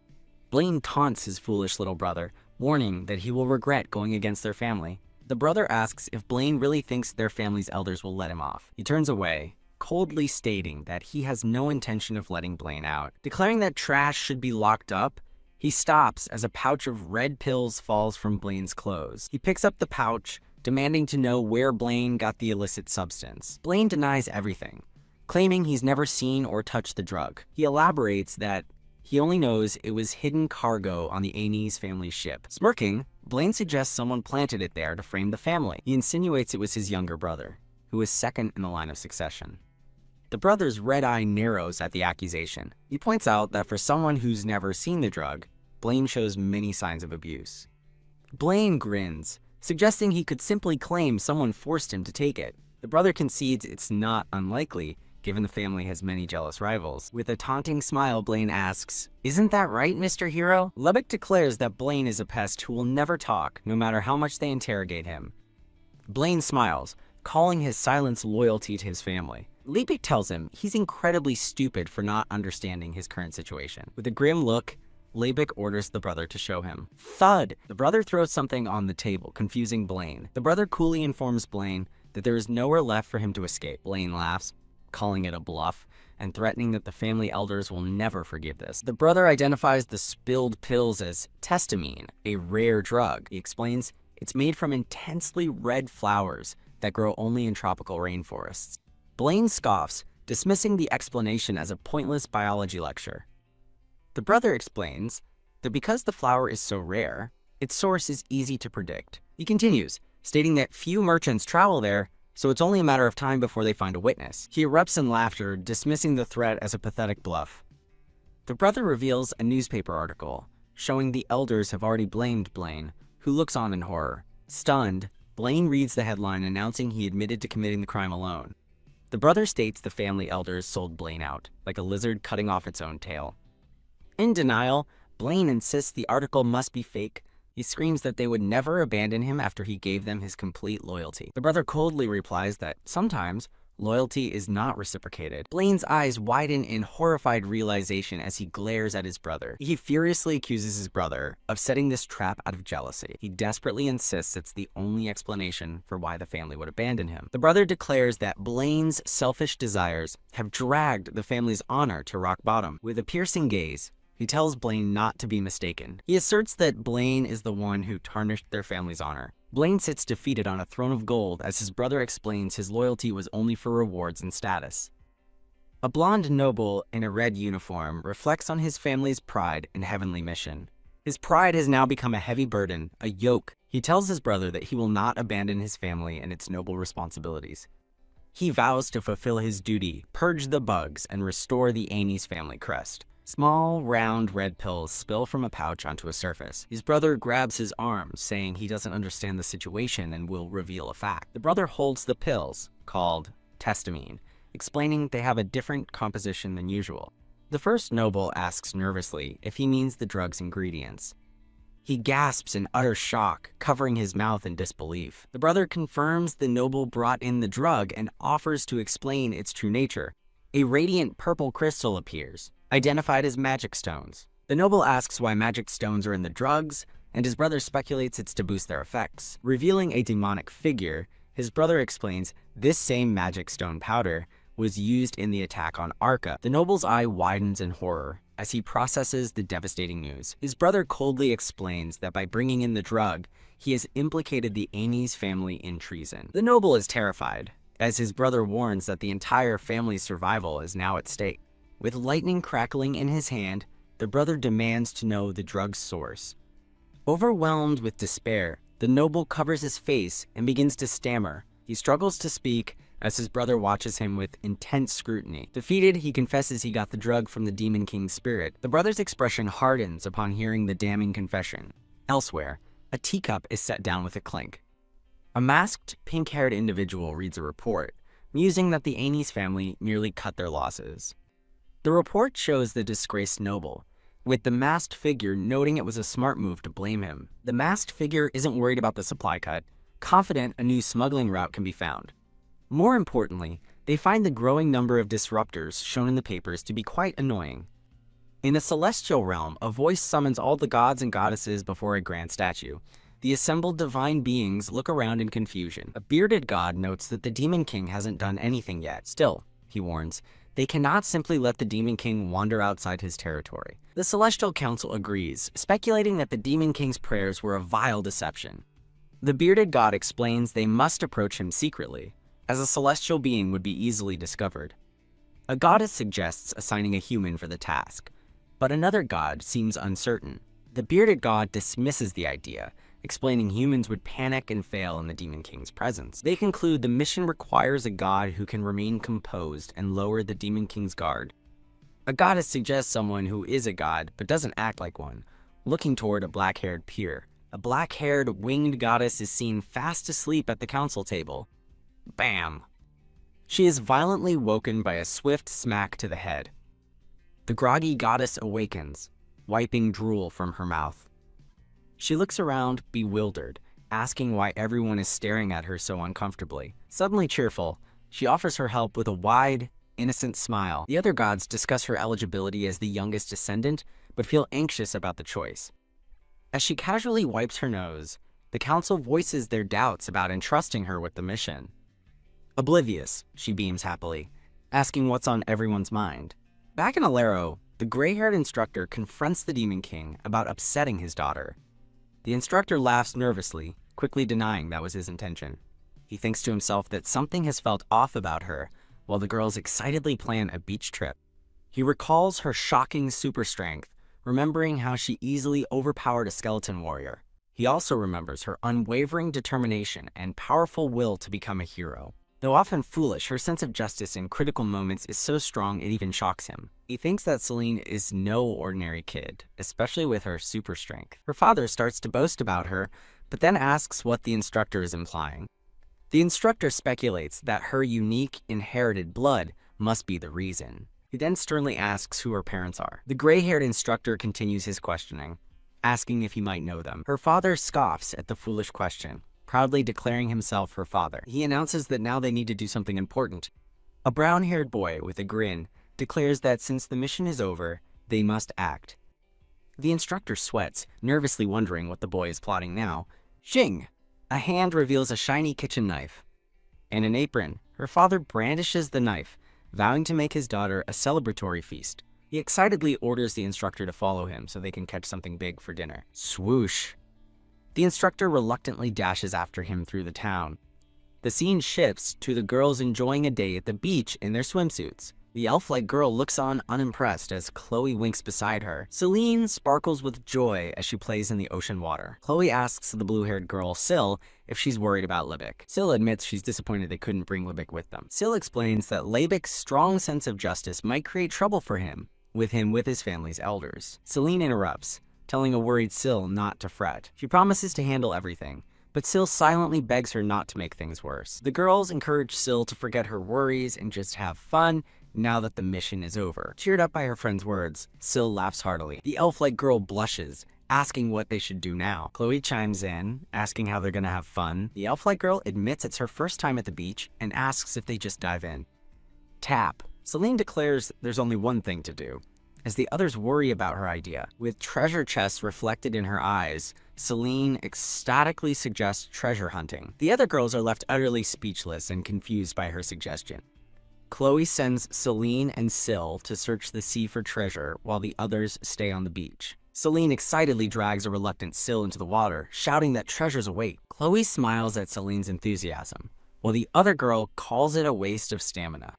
Blaine taunts his foolish little brother, warning that he will regret going against their family. The brother asks if Blaine really thinks their family's elders will let him off. He turns away, coldly stating that he has no intention of letting Blaine out. Declaring that trash should be locked up, he stops as a pouch of red pills falls from Blaine's clothes. He picks up the pouch, demanding to know where Blaine got the illicit substance. Blaine denies everything, claiming he's never seen or touched the drug. He elaborates that he only knows it was hidden cargo on the Anis family's ship. Smirking, Blaine suggests someone planted it there to frame the family. He insinuates it was his younger brother, who is second in the line of succession. The brother's red eye narrows at the accusation. He points out that for someone who's never seen the drug, Blaine shows many signs of abuse. Blaine grins, suggesting he could simply claim someone forced him to take it. The brother concedes it's not unlikely, given the family has many jealous rivals. With a taunting smile, Blaine asks, "Isn't that right, Mr. Hero?" Lebec declares that Blaine is a pest who will never talk, no matter how much they interrogate him. Blaine smiles, calling his silence loyalty to his family. Lebec tells him he's incredibly stupid for not understanding his current situation. With a grim look, Lebec orders the brother to show him. Thud! The brother throws something on the table, confusing Blaine. The brother coolly informs Blaine that there is nowhere left for him to escape. Blaine laughs, calling it a bluff, and threatening that the family elders will never forgive this. The brother identifies the spilled pills as testamine, a rare drug. He explains it's made from intensely red flowers that grow only in tropical rainforests. Blaine scoffs, dismissing the explanation as a pointless biology lecture. The brother explains that because the flower is so rare, its source is easy to predict. He continues, stating that few merchants travel there, so it's only a matter of time before they find a witness. He erupts in laughter, dismissing the threat as a pathetic bluff. The brother reveals a newspaper article, showing the elders have already blamed Blaine, who looks on in horror. Stunned, Blaine reads the headline announcing he admitted to committing the crime alone. The brother states the family elders sold Blaine out, like a lizard cutting off its own tail. In denial, Blaine insists the article must be fake. He screams that they would never abandon him after he gave them his complete loyalty. The brother coldly replies that sometimes loyalty is not reciprocated. Blaine's eyes widen in horrified realization as he glares at his brother. He furiously accuses his brother of setting this trap out of jealousy. He desperately insists it's the only explanation for why the family would abandon him. The brother declares that Blaine's selfish desires have dragged the family's honor to rock bottom. With a piercing gaze, he tells Blaine not to be mistaken. He asserts that Blaine is the one who tarnished their family's honor. Blaine sits defeated on a throne of gold as his brother explains his loyalty was only for rewards and status. A blonde noble in a red uniform reflects on his family's pride and heavenly mission. His pride has now become a heavy burden, a yoke. He tells his brother that he will not abandon his family and its noble responsibilities. He vows to fulfill his duty, purge the bugs, and restore the Anis family crest. Small, round, red pills spill from a pouch onto a surface. His brother grabs his arm, saying he doesn't understand the situation and will reveal a fact. The brother holds the pills, called testamine, explaining they have a different composition than usual. The first noble asks nervously if he means the drug's ingredients. He gasps in utter shock, covering his mouth in disbelief. The brother confirms the noble brought in the drug and offers to explain its true nature. A radiant purple crystal appears, identified as magic stones. The noble asks why magic stones are in the drugs, and his brother speculates it's to boost their effects. Revealing a demonic figure, his brother explains this same magic stone powder was used in the attack on Arca. The noble's eye widens in horror as he processes the devastating news. His brother coldly explains that by bringing in the drug, he has implicated the Anis family in treason. The noble is terrified, as his brother warns that the entire family's survival is now at stake. With lightning crackling in his hand, the brother demands to know the drug's source. Overwhelmed with despair, the noble covers his face and begins to stammer. He struggles to speak as his brother watches him with intense scrutiny. Defeated, he confesses he got the drug from the Demon King's spirit. The brother's expression hardens upon hearing the damning confession. Elsewhere, a teacup is set down with a clink. A masked, pink-haired individual reads a report, musing that the Anis family merely cut their losses. The report shows the disgraced noble, with the masked figure noting it was a smart move to blame him. The masked figure isn't worried about the supply cut, confident a new smuggling route can be found. More importantly, they find the growing number of disruptors shown in the papers to be quite annoying. In the celestial realm, a voice summons all the gods and goddesses before a grand statue. The assembled divine beings look around in confusion. A bearded god notes that the Demon King hasn't done anything yet. Still, he warns, they cannot simply let the Demon King wander outside his territory. The Celestial Council agrees, speculating that the Demon King's prayers were a vile deception. The bearded god explains they must approach him secretly, as a celestial being would be easily discovered. A goddess suggests assigning a human for the task, but another god seems uncertain. The bearded god dismisses the idea, explaining humans would panic and fail in the Demon King's presence. They conclude the mission requires a god who can remain composed and lower the Demon King's guard. A goddess suggests someone who is a god but doesn't act like one, looking toward a black-haired peer. A black-haired, winged goddess is seen fast asleep at the council table. Bam! She is violently woken by a swift smack to the head. The groggy goddess awakens, wiping drool from her mouth. She looks around, bewildered, asking why everyone is staring at her so uncomfortably. Suddenly cheerful, she offers her help with a wide, innocent smile. The other gods discuss her eligibility as the youngest descendant, but feel anxious about the choice. As she casually wipes her nose, the council voices their doubts about entrusting her with the mission. Oblivious, she beams happily, asking what's on everyone's mind. Back in Alero, the gray-haired instructor confronts the Demon King about upsetting his daughter. The instructor laughs nervously, quickly denying that was his intention. He thinks to himself that something has felt off about her, while the girls excitedly plan a beach trip. He recalls her shocking super strength, remembering how she easily overpowered a skeleton warrior. He also remembers her unwavering determination and powerful will to become a hero. Though often foolish, her sense of justice in critical moments is so strong it even shocks him. He thinks that Seline is no ordinary kid, especially with her super strength. Her father starts to boast about her, but then asks what the instructor is implying. The instructor speculates that her unique, inherited blood must be the reason. He then sternly asks who her parents are. The gray-haired instructor continues his questioning, asking if he might know them. Her father scoffs at the foolish question, proudly declaring himself her father. He announces that now they need to do something important. A brown-haired boy with a grin declares that since the mission is over, they must act. The instructor sweats, nervously wondering what the boy is plotting now. Shing! A hand reveals a shiny kitchen knife. And an apron. Her father brandishes the knife, vowing to make his daughter a celebratory feast. He excitedly orders the instructor to follow him so they can catch something big for dinner. Swoosh! The instructor reluctantly dashes after him through the town. The scene shifts to the girls enjoying a day at the beach in their swimsuits. The elf-like girl looks on unimpressed as Chloe winks beside her. Seline sparkles with joy as she plays in the ocean water. Chloe asks the blue-haired girl, Sill, if she's worried about Libic. Sill admits she's disappointed they couldn't bring Libic with them. Sill explains that Libic's strong sense of justice might create trouble for him with his family's elders. Seline interrupts, telling a worried Sill not to fret. She promises to handle everything, but Sill silently begs her not to make things worse. The girls encourage Sill to forget her worries and just have fun now that the mission is over. Cheered up by her friend's words, Sill laughs heartily. The elf-like girl blushes, asking what they should do now. Chloe chimes in, asking how they're gonna have fun. The elf-like girl admits it's her first time at the beach and asks if they just dive in. Tap. Seline declares there's only one thing to do, as the others worry about her idea. With treasure chests reflected in her eyes, Seline ecstatically suggests treasure hunting. The other girls are left utterly speechless and confused by her suggestion. Chloe sends Seline and Sill to search the sea for treasure while the others stay on the beach. Seline excitedly drags a reluctant Sill into the water, shouting that treasures await. Chloe smiles at Seline's enthusiasm, while the other girl calls it a waste of stamina.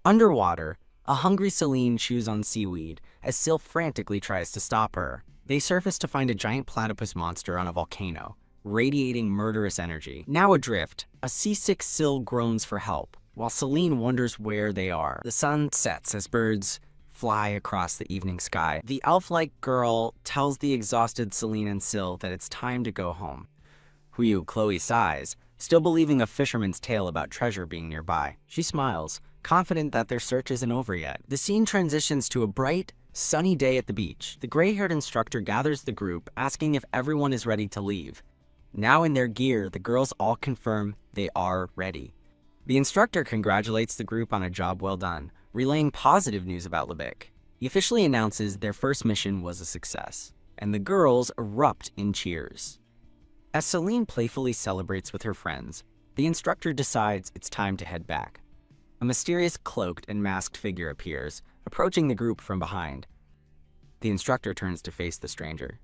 Underwater, a hungry Seline chews on seaweed as Sill frantically tries to stop her. They surface to find a giant platypus monster on a volcano, radiating murderous energy. Now adrift, a seasick Sill groans for help. while Seline wonders where they are. The sun sets as birds fly across the evening sky. The elf-like girl tells the exhausted Seline and Sill that it's time to go home. Chloe sighs, still believing a fisherman's tale about treasure being nearby. She smiles, confident that their search isn't over yet. The scene transitions to a bright, sunny day at the beach. The gray-haired instructor gathers the group, asking if everyone is ready to leave. Now in their gear, the girls all confirm they are ready. The instructor congratulates the group on a job well done, relaying positive news about Lebec. He officially announces their first mission was a success, and the girls erupt in cheers. As Seline playfully celebrates with her friends, the instructor decides it's time to head back. A mysterious cloaked and masked figure appears, approaching the group from behind. The instructor turns to face the stranger,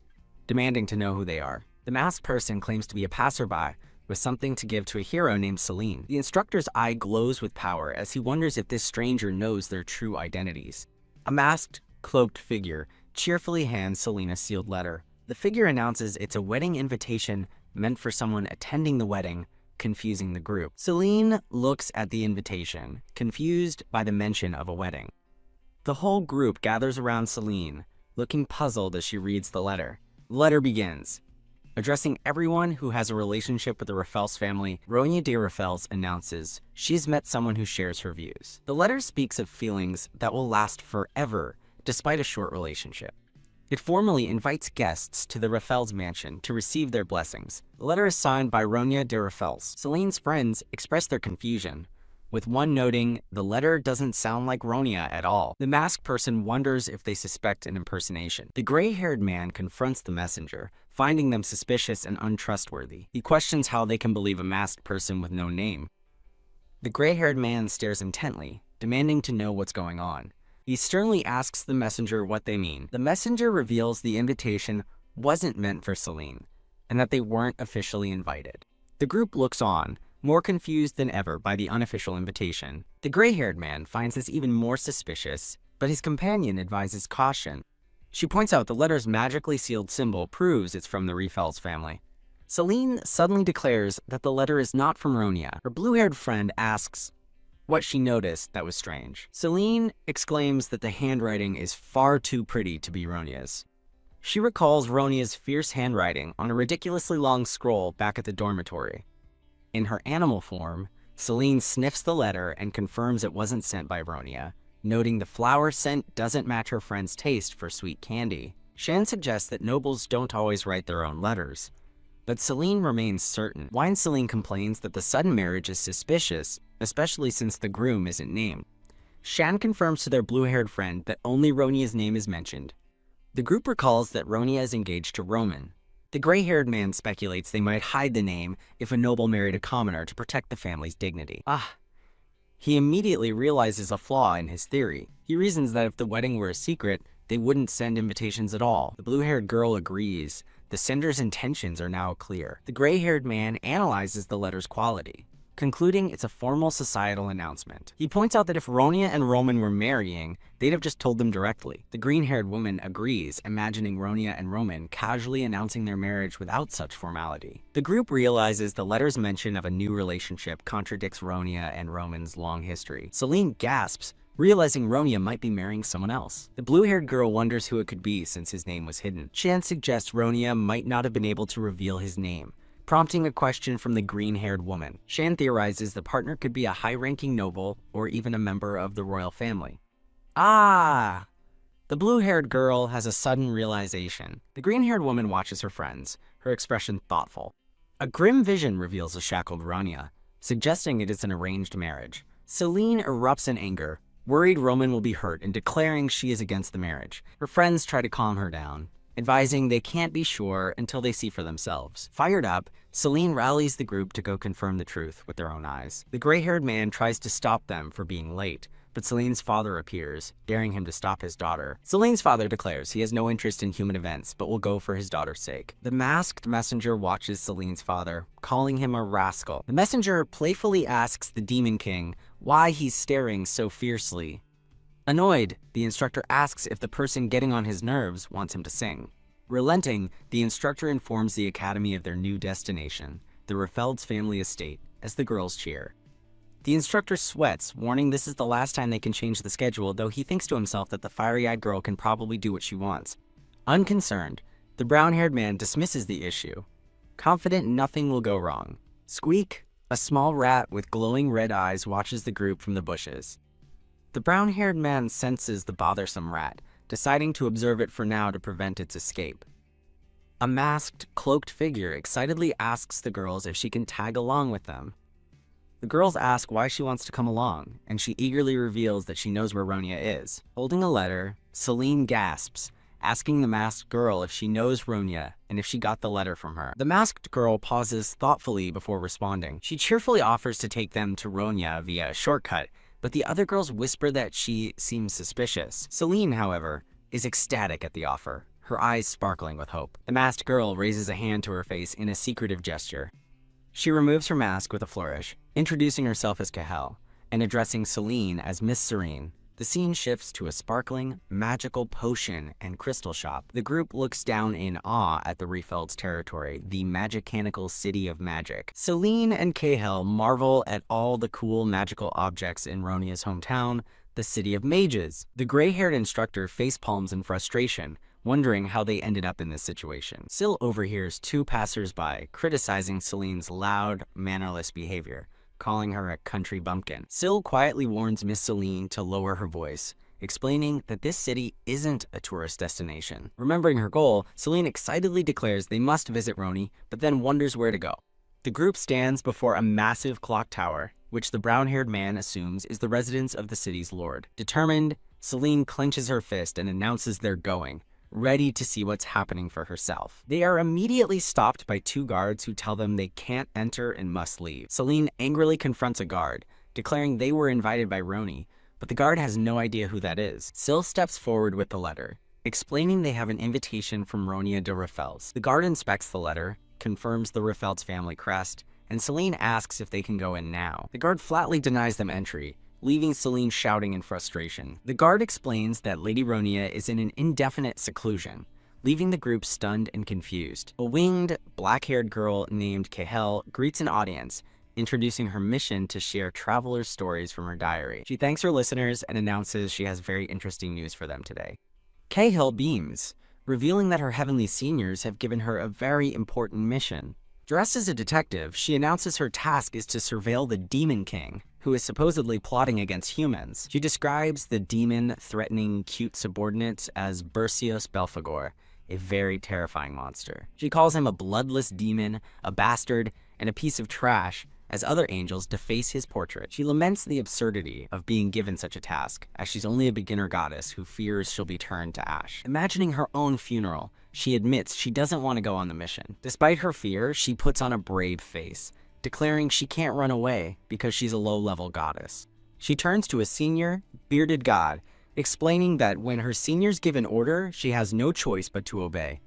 demanding to know who they are. The masked person claims to be a passerby with something to give to a hero named Seline. The instructor's eye glows with power as he wonders if this stranger knows their true identities. A masked, cloaked figure cheerfully hands Seline a sealed letter. The figure announces it's a wedding invitation meant for someone attending the wedding, confusing the group. Seline looks at the invitation, confused by the mention of a wedding. The whole group gathers around Seline, looking puzzled as she reads the letter. The letter begins. Addressing everyone who has a relationship with the Raffels family, Ronya de Raffels announces she's met someone who shares her views. The letter speaks of feelings that will last forever, despite a short relationship. It formally invites guests to the Raffels mansion to receive their blessings. The letter is signed by Ronya de Raffels. Celine's friends express their confusion, with one noting the letter doesn't sound like Ronya at all. The masked person wonders if they suspect an impersonation. The gray-haired man confronts the messenger, finding them suspicious and untrustworthy. He questions how they can believe a masked person with no name. The gray-haired man stares intently, demanding to know what's going on. He sternly asks the messenger what they mean. The messenger reveals the invitation wasn't meant for Seline, and that they weren't officially invited. The group looks on, more confused than ever by the unofficial invitation. The gray-haired man finds this even more suspicious, but his companion advises caution. She points out the letter's magically sealed symbol proves it's from the Raffels family. Seline suddenly declares that the letter is not from Ronya. Her blue-haired friend asks what she noticed that was strange. Seline exclaims that the handwriting is far too pretty to be Ronya's. She recalls Ronya's fierce handwriting on a ridiculously long scroll back at the dormitory. In her animal form, Seline sniffs the letter and confirms it wasn't sent by Ronya, noting the flower scent doesn't match her friend's taste for sweet candy. Shan suggests that nobles don't always write their own letters, but Seline remains certain. Seline complains that the sudden marriage is suspicious, especially since the groom isn't named. Shan confirms to their blue-haired friend that only Ronya's name is mentioned. The group recalls that Ronya is engaged to Roman. The gray-haired man speculates they might hide the name if a noble married a commoner to protect the family's dignity. He immediately realizes a flaw in his theory. He reasons that if the wedding were a secret, they wouldn't send invitations at all. The blue-haired girl agrees. The sender's intentions are now clear. The gray-haired man analyzes the letter's quality, concluding it's a formal societal announcement. He points out that if Ronya and Roman were marrying, they'd have just told them directly. The green-haired woman agrees, imagining Ronya and Roman casually announcing their marriage without such formality. The group realizes the letter's mention of a new relationship contradicts Ronya and Roman's long history. Seline gasps, realizing Ronya might be marrying someone else. The blue-haired girl wonders who it could be since his name was hidden. Shan suggests Ronya might not have been able to reveal his name, prompting a question from the green-haired woman. Shan theorizes the partner could be a high-ranking noble or even a member of the royal family. The blue-haired girl has a sudden realization. The green-haired woman watches her friends, her expression thoughtful. A grim vision reveals a shackled Ronya, suggesting it is an arranged marriage. Seline erupts in anger, worried Roman will be hurt and declaring she is against the marriage. Her friends try to calm her down, advising they can't be sure until they see for themselves. Fired up, Seline rallies the group to go confirm the truth with their own eyes. The gray-haired man tries to stop them for being late, but Celine's father appears, daring him to stop his daughter. Celine's father declares he has no interest in human events, but will go for his daughter's sake. The masked messenger watches Celine's father, calling him a rascal. The messenger playfully asks the Demon King why he's staring so fiercely. Annoyed, the instructor asks if the person getting on his nerves wants him to sing. Relenting, the instructor informs the academy of their new destination, the Raffels family estate, as the girls cheer. The instructor sweats, warning this is the last time they can change the schedule, though he thinks to himself that the fiery-eyed girl can probably do what she wants. Unconcerned, the brown-haired man dismisses the issue, confident nothing will go wrong. Squeak! A small rat with glowing red eyes watches the group from the bushes. The brown-haired man senses the bothersome rat, deciding to observe it for now to prevent its escape. A masked, cloaked figure excitedly asks the girls if she can tag along with them. The girls ask why she wants to come along, and she eagerly reveals that she knows where Ronia is. Holding a letter, Seline gasps, asking the masked girl if she knows Ronia and if she got the letter from her. The masked girl pauses thoughtfully before responding. She cheerfully offers to take them to Ronia via a shortcut, but the other girls whisper that she seems suspicious. Seline, however, is ecstatic at the offer, her eyes sparkling with hope. The masked girl raises a hand to her face in a secretive gesture. She removes her mask with a flourish, introducing herself as Cahel, and addressing Seline as Miss Serene. The scene shifts to a sparkling, magical potion and crystal shop. The group looks down in awe at the Refeld's territory, the magicanical city of magic. Seline and Cahel marvel at all the cool magical objects in Ronia's hometown, the city of mages. The gray-haired instructor facepalms in frustration, wondering how they ended up in this situation. Sill overhears two passers-by criticizing Seline's loud, mannerless behavior, calling her a country bumpkin. Sill quietly warns Miss Seline to lower her voice, explaining that this city isn't a tourist destination. Remembering her goal, Seline excitedly declares they must visit Roni, but then wonders where to go. The group stands before a massive clock tower, which the brown-haired man assumes is the residence of the city's lord. Determined, Seline clenches her fist and announces they're going, ready to see what's happening for herself. They are immediately stopped by two guards who tell them they can't enter and must leave. Seline angrily confronts a guard, declaring they were invited by Roni, but the guard has no idea who that is. Sill steps forward with the letter, explaining they have an invitation from Ronia de Refelds. The guard inspects the letter, confirms the Refelds family crest, and Seline asks if they can go in now. The guard flatly denies them entry, leaving Seline shouting in frustration. The guard explains that Lady Ronia is in an indefinite seclusion, leaving the group stunned and confused. A winged, black-haired girl named Cahel greets an audience, introducing her mission to share travelers' stories from her diary. She thanks her listeners and announces she has very interesting news for them today. Cahel beams, revealing that her heavenly seniors have given her a very important mission. Dressed as a detective, she announces her task is to surveil the Demon King, who is supposedly plotting against humans. She describes the demon threatening cute subordinates as Bersios Belphegor, a very terrifying monster. She calls him a bloodless demon, a bastard, and a piece of trash, as other angels deface his portrait. She laments the absurdity of being given such a task, as she's only a beginner goddess who fears she'll be turned to ash. Imagining her own funeral, she admits she doesn't want to go on the mission. Despite her fear, she puts on a brave face, declaring she can't run away because she's a low-level goddess. She turns to a senior, bearded god, explaining that when her seniors give an order, she has no choice but to obey.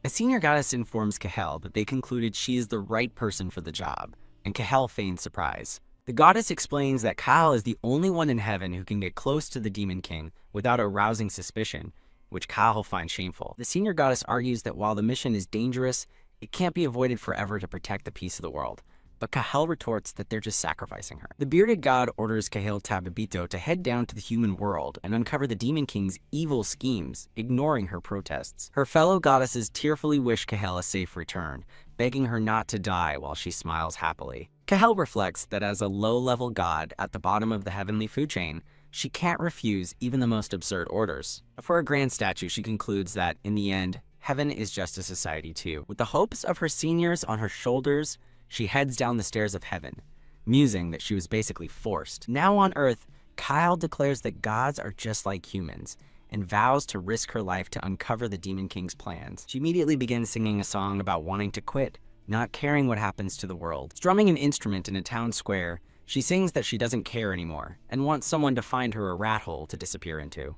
A senior goddess informs Cahel that they concluded she is the right person for the job, and Cahel feigns surprise. The goddess explains that Cahel is the only one in heaven who can get close to the Demon King without arousing suspicion, which Cahel finds shameful. The senior goddess argues that while the mission is dangerous, it can't be avoided forever to protect the peace of the world. But Cahel retorts that they're just sacrificing her. The bearded god orders Cahel Tabibito to head down to the human world and uncover the Demon King's evil schemes, ignoring her protests. Her fellow goddesses tearfully wish Cahel a safe return, begging her not to die while she smiles happily. Cahel reflects that as a low-level god at the bottom of the heavenly food chain, she can't refuse even the most absurd orders. For a grand statue, she concludes that, in the end, heaven is just a society too. With the hopes of her seniors on her shoulders, she heads down the stairs of heaven, musing that she was basically forced. Now on Earth, Kyle declares that gods are just like humans, and vows to risk her life to uncover the Demon King's plans. She immediately begins singing a song about wanting to quit, not caring what happens to the world. Strumming an instrument in a town square, she sings that she doesn't care anymore, and wants someone to find her a rat hole to disappear into.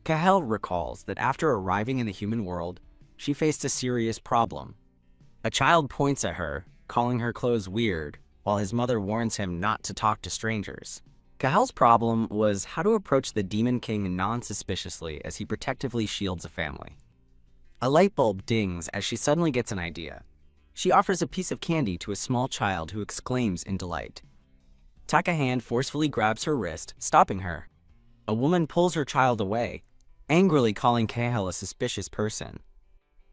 Cahel recalls that after arriving in the human world, she faced a serious problem. A child points at her, calling her clothes weird, while his mother warns him not to talk to strangers. Cahel's problem was how to approach the Demon King non-suspiciously as he protectively shields a family. A light bulb dings as she suddenly gets an idea. She offers a piece of candy to a small child who exclaims in delight. Taka hand forcefully grabs her wrist, stopping her. A woman pulls her child away, angrily calling Kahel a suspicious person.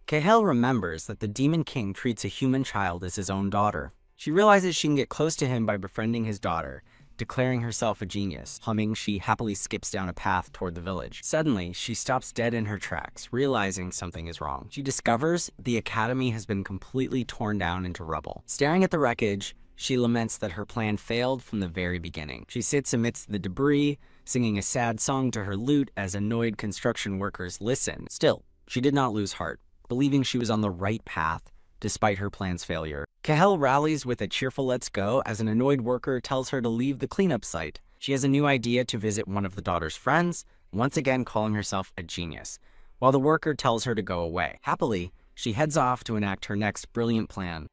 Kahel remembers that the Demon King treats a human child as his own daughter. She realizes she can get close to him by befriending his daughter, declaring herself a genius. Humming, she happily skips down a path toward the village. Suddenly, she stops dead in her tracks, realizing something is wrong. She discovers the academy has been completely torn down into rubble. Staring at the wreckage, she laments that her plan failed from the very beginning. She sits amidst the debris, singing a sad song to her lute as annoyed construction workers listen. Still, she did not lose heart, believing she was on the right path despite her plan's failure. Kahel rallies with a cheerful "let's go" as an annoyed worker tells her to leave the cleanup site. She has a new idea to visit one of the daughter's friends, once again calling herself a genius, while the worker tells her to go away. Happily, she heads off to enact her next brilliant plan.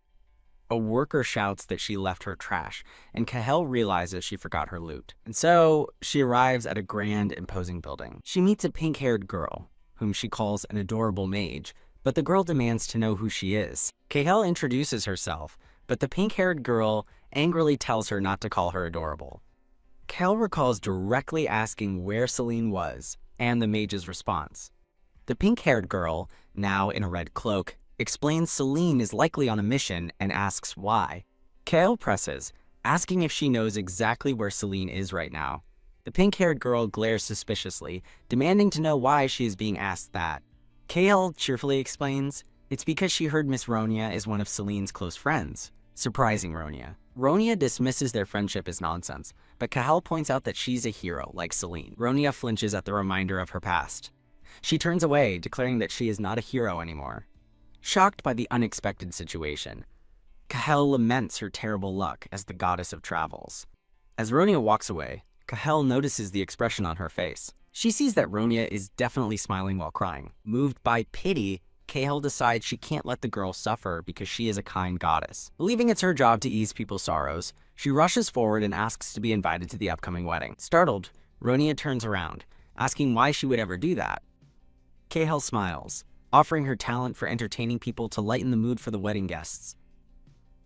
A worker shouts that she left her trash, and Kahel realizes she forgot her loot. And so, she arrives at a grand, imposing building. She meets a pink-haired girl, whom she calls an adorable mage, but the girl demands to know who she is. Kahel introduces herself, but the pink-haired girl angrily tells her not to call her adorable. Kahel recalls directly asking where Seline was, and the mage's response. The pink-haired girl, now in a red cloak, explains Seline is likely on a mission and asks why. Kahel presses, asking if she knows exactly where Seline is right now. The pink-haired girl glares suspiciously, demanding to know why she is being asked that. Kahel cheerfully explains, it's because she heard Miss Ronia is one of Seline's close friends, surprising Ronia. Ronia dismisses their friendship as nonsense, but Kahel points out that she's a hero like Seline. Ronia flinches at the reminder of her past. She turns away, declaring that she is not a hero anymore. Shocked by the unexpected situation, Kahel laments her terrible luck as the goddess of travels. As Ronia walks away, Kahel notices the expression on her face. She sees that Ronia is definitely smiling while crying. Moved by pity, Kahel decides she can't let the girl suffer because she is a kind goddess. Believing it's her job to ease people's sorrows, she rushes forward and asks to be invited to the upcoming wedding. Startled, Ronia turns around, asking why she would ever do that. Kahel smiles, offering her talent for entertaining people to lighten the mood for the wedding guests.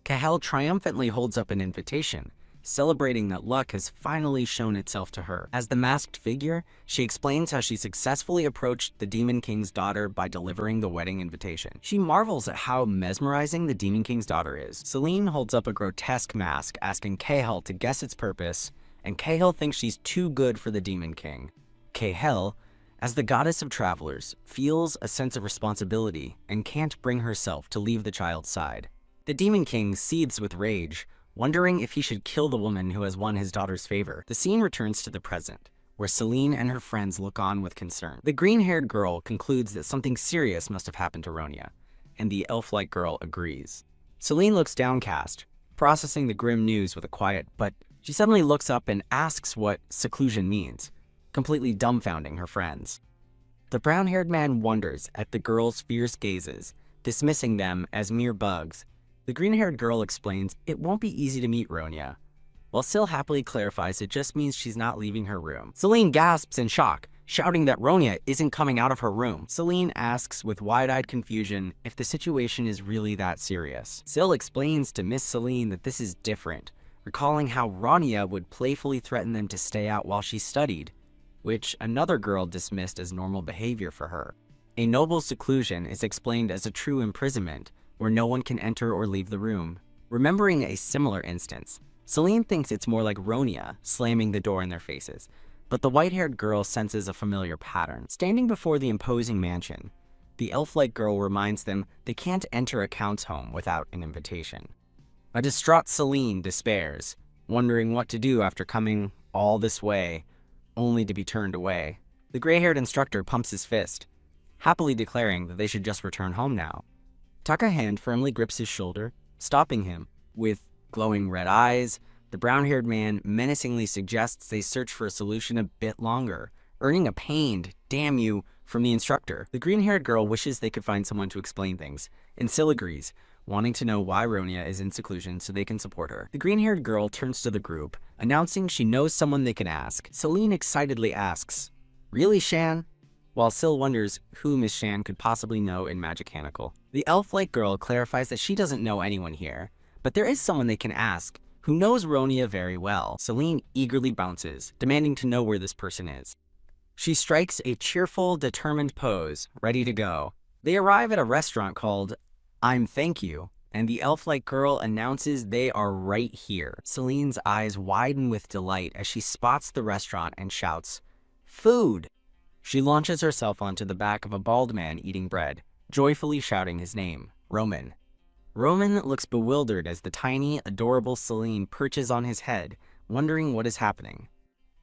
Kahel triumphantly holds up an invitation, celebrating that luck has finally shown itself to her. As the masked figure, she explains how she successfully approached the Demon King's daughter by delivering the wedding invitation. She marvels at how mesmerizing the Demon King's daughter is. Seline holds up a grotesque mask, asking Kahel to guess its purpose, and Kahel thinks she's too good for the Demon King. Kahel, as the goddess of travelers, feels a sense of responsibility and can't bring herself to leave the child's side. The Demon King seethes with rage, wondering if he should kill the woman who has won his daughter's favor. The scene returns to the present, where Seline and her friends look on with concern. The green-haired girl concludes that something serious must have happened to Ronia, and the elf-like girl agrees. Seline looks downcast, processing the grim news with a quiet but she suddenly looks up and asks what seclusion means, completely dumbfounding her friends. The brown-haired man wonders at the girl's fierce gazes, dismissing them as mere bugs. The green-haired girl explains it won't be easy to meet Ronia, while Sill happily clarifies it just means she's not leaving her room. Seline gasps in shock, shouting that Ronia isn't coming out of her room. Seline asks with wide-eyed confusion if the situation is really that serious. Sill explains to Miss Seline that this is different, recalling how Ronia would playfully threaten them to stay out while she studied, which another girl dismissed as normal behavior for her. A noble seclusion is explained as a true imprisonment, where no one can enter or leave the room. Remembering a similar instance, Seline thinks it's more like Ronia slamming the door in their faces, but the white-haired girl senses a familiar pattern. Standing before the imposing mansion, the elf-like girl reminds them they can't enter a count's home without an invitation. A distraught Seline despairs, wondering what to do after coming all this way, only to be turned away. The gray-haired instructor pumps his fist, happily declaring that they should just return home now. Taka hand firmly grips his shoulder, stopping him. With glowing red eyes, the brown-haired man menacingly suggests they search for a solution a bit longer, earning a pained "damn you" from the instructor. The green-haired girl wishes they could find someone to explain things, and Sill agrees, wanting to know why Ronia is in seclusion so they can support her. The green-haired girl turns to the group, announcing she knows someone they can ask. Seline excitedly asks, "Really, Shan?" While Sill wonders who Miss Shan could possibly know in Magicanical. The elf-like girl clarifies that she doesn't know anyone here, but there is someone they can ask, who knows Ronia very well. Seline eagerly bounces, demanding to know where this person is. She strikes a cheerful, determined pose, ready to go. They arrive at a restaurant called I'm Thank You, and the elf-like girl announces they are right here. Seline's eyes widen with delight as she spots the restaurant and shouts, "Food!" She launches herself onto the back of a bald man eating bread, joyfully shouting his name, Roman. Roman looks bewildered as the tiny, adorable Seline perches on his head, wondering what is happening.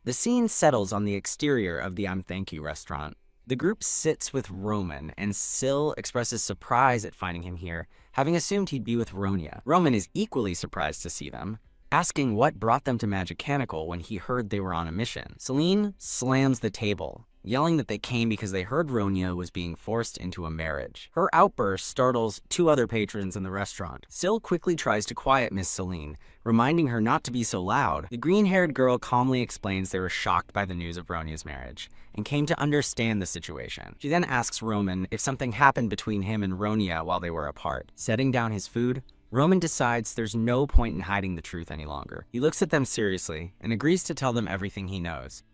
The scene settles on the exterior of the I'm Thank You restaurant. The group sits with Roman, and Sill expresses surprise at finding him here, having assumed he'd be with Ronia. Roman is equally surprised to see them, asking what brought them to Magicanical when he heard they were on a mission. Seline slams the table, yelling that they came because they heard Ronia was being forced into a marriage. Her outburst startles two other patrons in the restaurant. Sill quickly tries to quiet Miss Seline, reminding her not to be so loud. The green-haired girl calmly explains they were shocked by the news of Ronia's marriage and came to understand the situation. She then asks Roman if something happened between him and Ronia while they were apart. Setting down his food, Roman decides there's no point in hiding the truth any longer. He looks at them seriously and agrees to tell them everything he knows.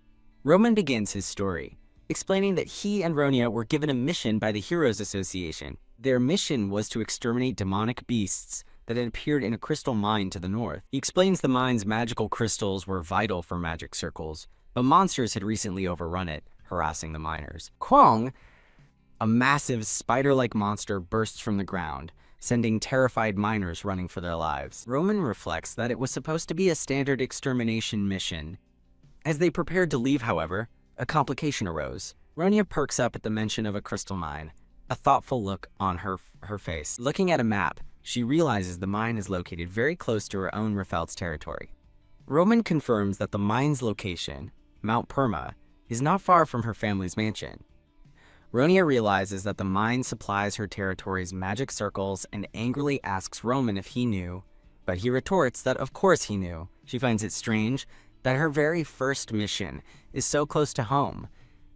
Roman begins his story, explaining that he and Ronia were given a mission by the Heroes Association. Their mission was to exterminate demonic beasts that had appeared in a crystal mine to the north. He explains the mine's magical crystals were vital for magic circles, but monsters had recently overrun it, harassing the miners. Kwong, a massive spider-like monster, bursts from the ground, sending terrified miners running for their lives. Roman reflects that it was supposed to be a standard extermination mission. As they prepared to leave, however, a complication arose. Ronia perks up at the mention of a crystal mine, a thoughtful look on her face. Looking at a map, she realizes the mine is located very close to her own Rafelt's territory. Roman confirms that the mine's location, Mount Perma, is not far from her family's mansion. Ronia realizes that the mine supplies her territory's magic circles and angrily asks Roman if he knew, but he retorts that of course he knew. She finds it strange that her very first mission is so close to home,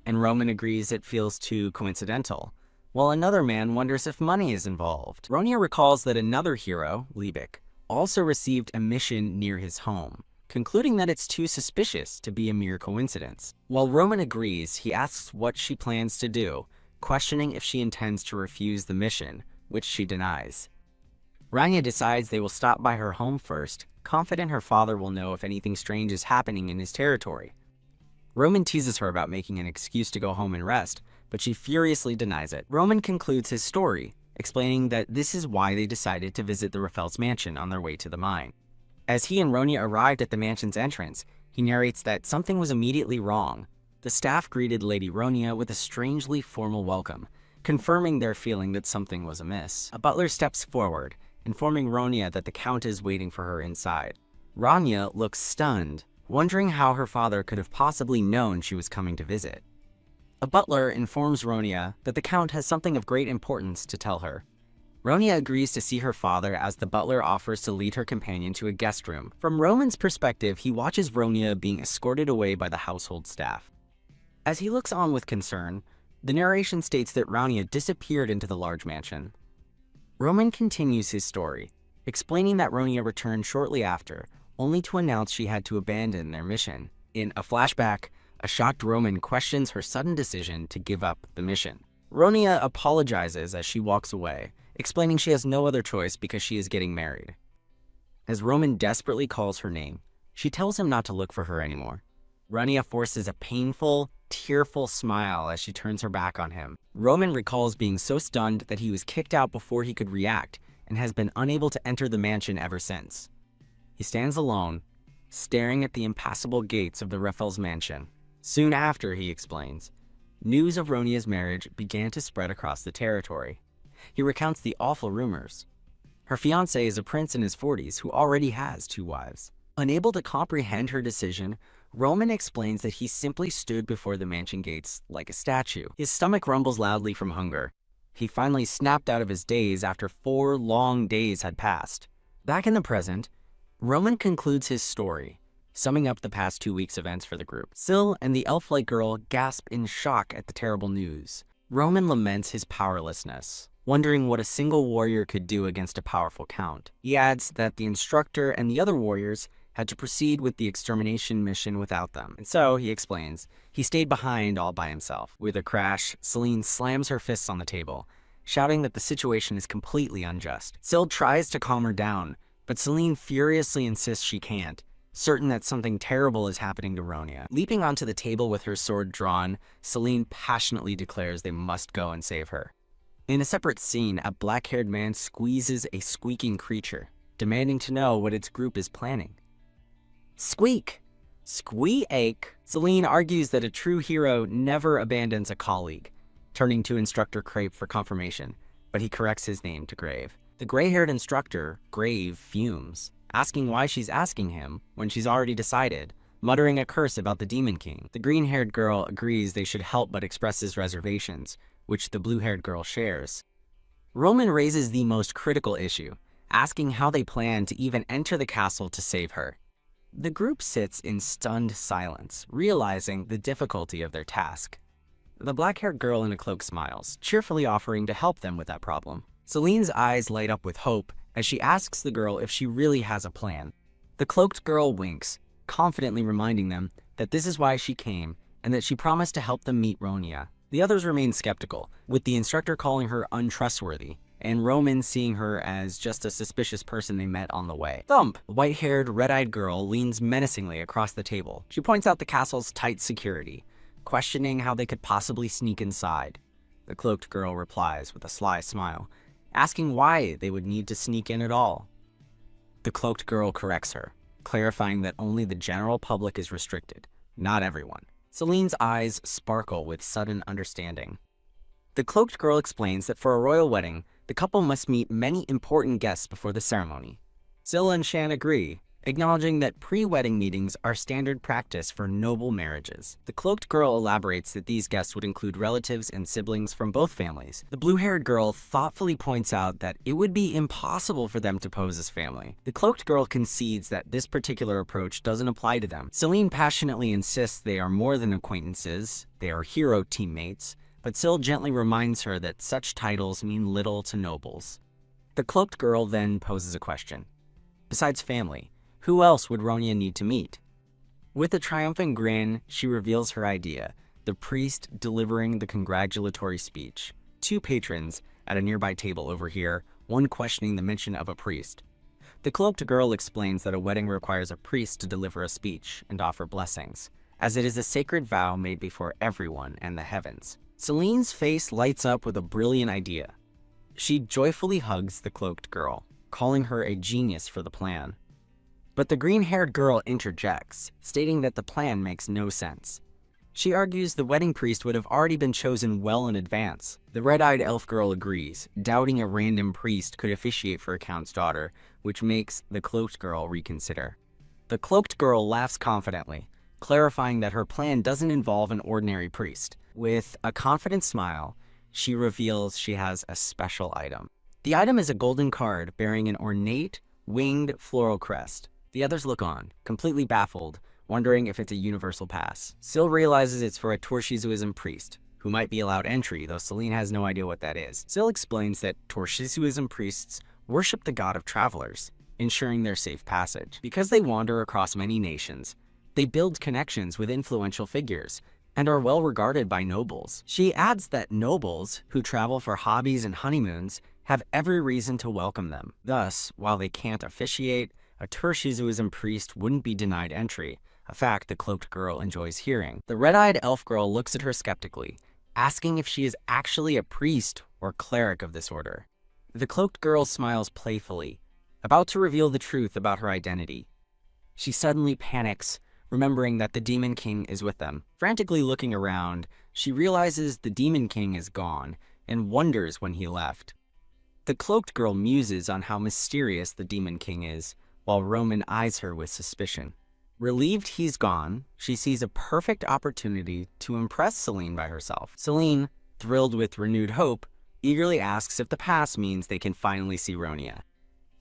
and Roman agrees it feels too coincidental, while another man wonders if money is involved. Ronia recalls that another hero, Liebig, also received a mission near his home, concluding that it's too suspicious to be a mere coincidence. While Roman agrees, he asks what she plans to do, questioning if she intends to refuse the mission, which she denies. Ronia decides they will stop by her home first, confident her father will know if anything strange is happening in his territory. Roman teases her about making an excuse to go home and rest, but she furiously denies it. Roman concludes his story, explaining that this is why they decided to visit the Rafelt's mansion on their way to the mine. As he and Ronia arrived at the mansion's entrance, he narrates that something was immediately wrong. The staff greeted Lady Ronia with a strangely formal welcome, confirming their feeling that something was amiss. A butler steps forward, informing Ronia that the Count is waiting for her inside. Ronia looks stunned, wondering how her father could have possibly known she was coming to visit. A butler informs Ronia that the Count has something of great importance to tell her. Ronia agrees to see her father as the butler offers to lead her companion to a guest room. From Roman's perspective, he watches Ronia being escorted away by the household staff. As he looks on with concern, the narration states that Ronia disappeared into the large mansion. Roman continues his story, explaining that Ronia returned shortly after, only to announce she had to abandon their mission. In a flashback, a shocked Roman questions her sudden decision to give up the mission. Ronia apologizes as she walks away, explaining she has no other choice because she is getting married. As Roman desperately calls her name, she tells him not to look for her anymore. Ronia forces a painful, tearful smile as she turns her back on him. Roman recalls being so stunned that he was kicked out before he could react and has been unable to enter the mansion ever since. He stands alone, staring at the impassable gates of the Rafel's mansion. Soon after, he explains, news of Ronia's marriage began to spread across the territory. He recounts the awful rumors. Her fiancé is a prince in his 40s who already has 2 wives. Unable to comprehend her decision, Roman explains that he simply stood before the mansion gates like a statue. His stomach rumbles loudly from hunger. He finally snapped out of his daze after 4 long days had passed. Back in the present, Roman concludes his story, summing up the past 2 weeks' events for the group. Sill and the elf-like girl gasp in shock at the terrible news. Roman laments his powerlessness, wondering what a single warrior could do against a powerful count. He adds that the instructor and the other warriors had to proceed with the extermination mission without them. And so, he explains, he stayed behind all by himself. With a crash, Seline slams her fists on the table, shouting that the situation is completely unjust. Sill tries to calm her down, but Seline furiously insists she can't, certain that something terrible is happening to Ronia. Leaping onto the table with her sword drawn, Seline passionately declares they must go and save her. In a separate scene, a black-haired man squeezes a squeaking creature, demanding to know what its group is planning. Squeak! Squeak! Seline argues that a true hero never abandons a colleague, turning to Instructor Crepe for confirmation, but he corrects his name to Grave. The gray-haired instructor, Grave, fumes, asking why she's asking him when she's already decided, muttering a curse about the Demon King. The green-haired girl agrees they should help but expresses reservations, which the blue-haired girl shares. Roman raises the most critical issue, asking how they plan to even enter the castle to save her. The group sits in stunned silence, realizing the difficulty of their task. The black-haired girl in a cloak smiles, cheerfully offering to help them with that problem. Seline's eyes light up with hope as she asks the girl if she really has a plan. The cloaked girl winks, confidently reminding them that this is why she came and that she promised to help them meet Ronia. The others remain skeptical, with the instructor calling her untrustworthy, and Roman seeing her as just a suspicious person they met on the way. Thump! The white-haired, red-eyed girl leans menacingly across the table. She points out the castle's tight security, questioning how they could possibly sneak inside. The cloaked girl replies with a sly smile, asking why they would need to sneak in at all. The cloaked girl corrects her, clarifying that only the general public is restricted, not everyone. Seline's eyes sparkle with sudden understanding. The cloaked girl explains that for a royal wedding, the couple must meet many important guests before the ceremony. Sill and Shan agree, acknowledging that pre-wedding meetings are standard practice for noble marriages. The cloaked girl elaborates that these guests would include relatives and siblings from both families. The blue-haired girl thoughtfully points out that it would be impossible for them to pose as family. The cloaked girl concedes that this particular approach doesn't apply to them. Seline passionately insists they are more than acquaintances, they are hero teammates, but Sill gently reminds her that such titles mean little to nobles. The cloaked girl then poses a question. Besides family, who else would Ronia need to meet? With a triumphant grin, she reveals her idea, the priest delivering the congratulatory speech. Two patrons at a nearby table overhear, one questioning the mention of a priest. The cloaked girl explains that a wedding requires a priest to deliver a speech and offer blessings, as it is a sacred vow made before everyone and the heavens. Seline's face lights up with a brilliant idea. She joyfully hugs the cloaked girl, calling her a genius for the plan. But the green-haired girl interjects, stating that the plan makes no sense. She argues the wedding priest would have already been chosen well in advance. The red-eyed elf girl agrees, doubting a random priest could officiate for a count's daughter, which makes the cloaked girl reconsider. The cloaked girl laughs confidently, clarifying that her plan doesn't involve an ordinary priest. With a confident smile, she reveals she has a special item. The item is a golden card bearing an ornate, winged floral crest. The others look on, completely baffled, wondering if it's a universal pass. Sill realizes it's for a Torshizuism priest, who might be allowed entry, though Seline has no idea what that is. Sill explains that Torshizuism priests worship the god of travelers, ensuring their safe passage. Because they wander across many nations, they build connections with influential figures, and are well regarded by nobles. She adds that nobles, who travel for hobbies and honeymoons, have every reason to welcome them. Thus, while they can't officiate, a Torshizuism priest wouldn't be denied entry, a fact the cloaked girl enjoys hearing. The red-eyed elf girl looks at her skeptically, asking if she is actually a priest or cleric of this order. The cloaked girl smiles playfully, about to reveal the truth about her identity. She suddenly panics, remembering that the Demon King is with them. Frantically looking around, she realizes the Demon King is gone and wonders when he left. The cloaked girl muses on how mysterious the Demon King is, while Roman eyes her with suspicion. Relieved he's gone, she sees a perfect opportunity to impress Seline by herself. Seline, thrilled with renewed hope, eagerly asks if the pass means they can finally see Ronia.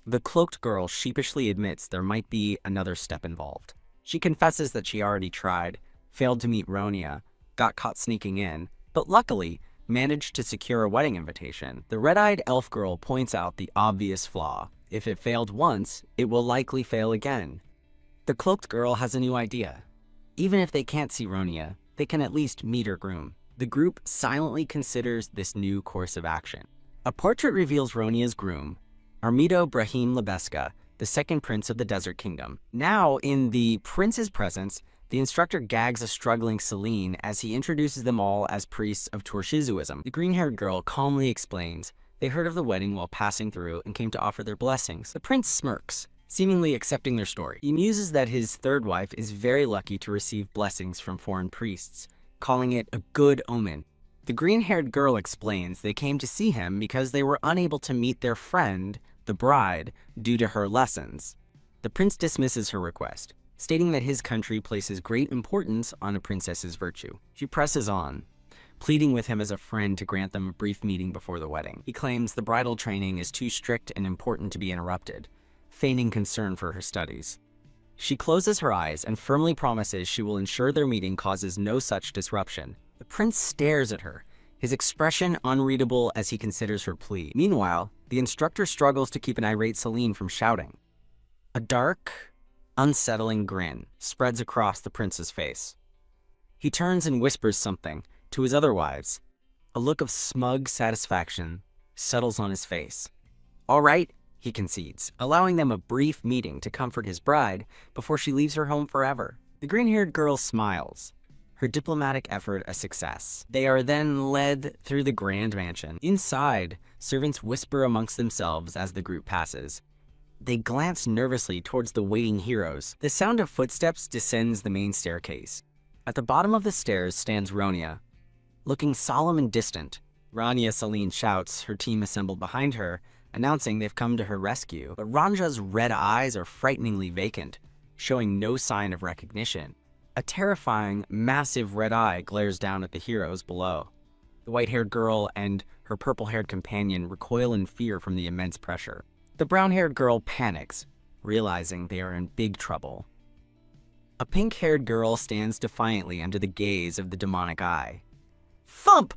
The cloaked girl sheepishly admits there might be another step involved. She confesses that she already tried, failed to meet Ronia, got caught sneaking in, but luckily, manage to secure a wedding invitation. The red-eyed elf girl points out the obvious flaw. If it failed once, it will likely fail again. The cloaked girl has a new idea. Even if they can't see Ronia, they can at least meet her groom. The group silently considers this new course of action. A portrait reveals Ronia's groom, Armido Brahim Lebeska, the second prince of the Desert Kingdom. Now, in the prince's presence, the instructor gags a struggling Seline as he introduces them all as priests of Torshizuism. The green-haired girl calmly explains they heard of the wedding while passing through and came to offer their blessings. The prince smirks, seemingly accepting their story. He muses that his third wife is very lucky to receive blessings from foreign priests, calling it a good omen. The green-haired girl explains they came to see him because they were unable to meet their friend, the bride, due to her lessons. The prince dismisses her request, stating that his country places great importance on a princess's virtue. She presses on, pleading with him as a friend to grant them a brief meeting before the wedding. He claims the bridal training is too strict and important to be interrupted, feigning concern for her studies. She closes her eyes and firmly promises she will ensure their meeting causes no such disruption. The prince stares at her, his expression unreadable as he considers her plea. Meanwhile, the instructor struggles to keep an irate Seline from shouting. A dark, unsettling grin spreads across the prince's face. He turns and whispers something to his other wives. A look of smug satisfaction settles on his face. All right, he concedes, allowing them a brief meeting to comfort his bride before she leaves her home forever. The green-haired girl smiles, her diplomatic effort a success. They are then led through the grand mansion. Inside, servants whisper amongst themselves as the group passes. They glance nervously towards the waiting heroes. The sound of footsteps descends the main staircase. At the bottom of the stairs stands Ronia, looking solemn and distant. Rania Seline shouts, her team assembled behind her, announcing they've come to her rescue. But Ranja's red eyes are frighteningly vacant, showing no sign of recognition. A terrifying, massive red eye glares down at the heroes below. The white-haired girl and her purple-haired companion recoil in fear from the immense pressure. The brown-haired girl panics, realizing they are in big trouble. A pink-haired girl stands defiantly under the gaze of the demonic eye. Thump!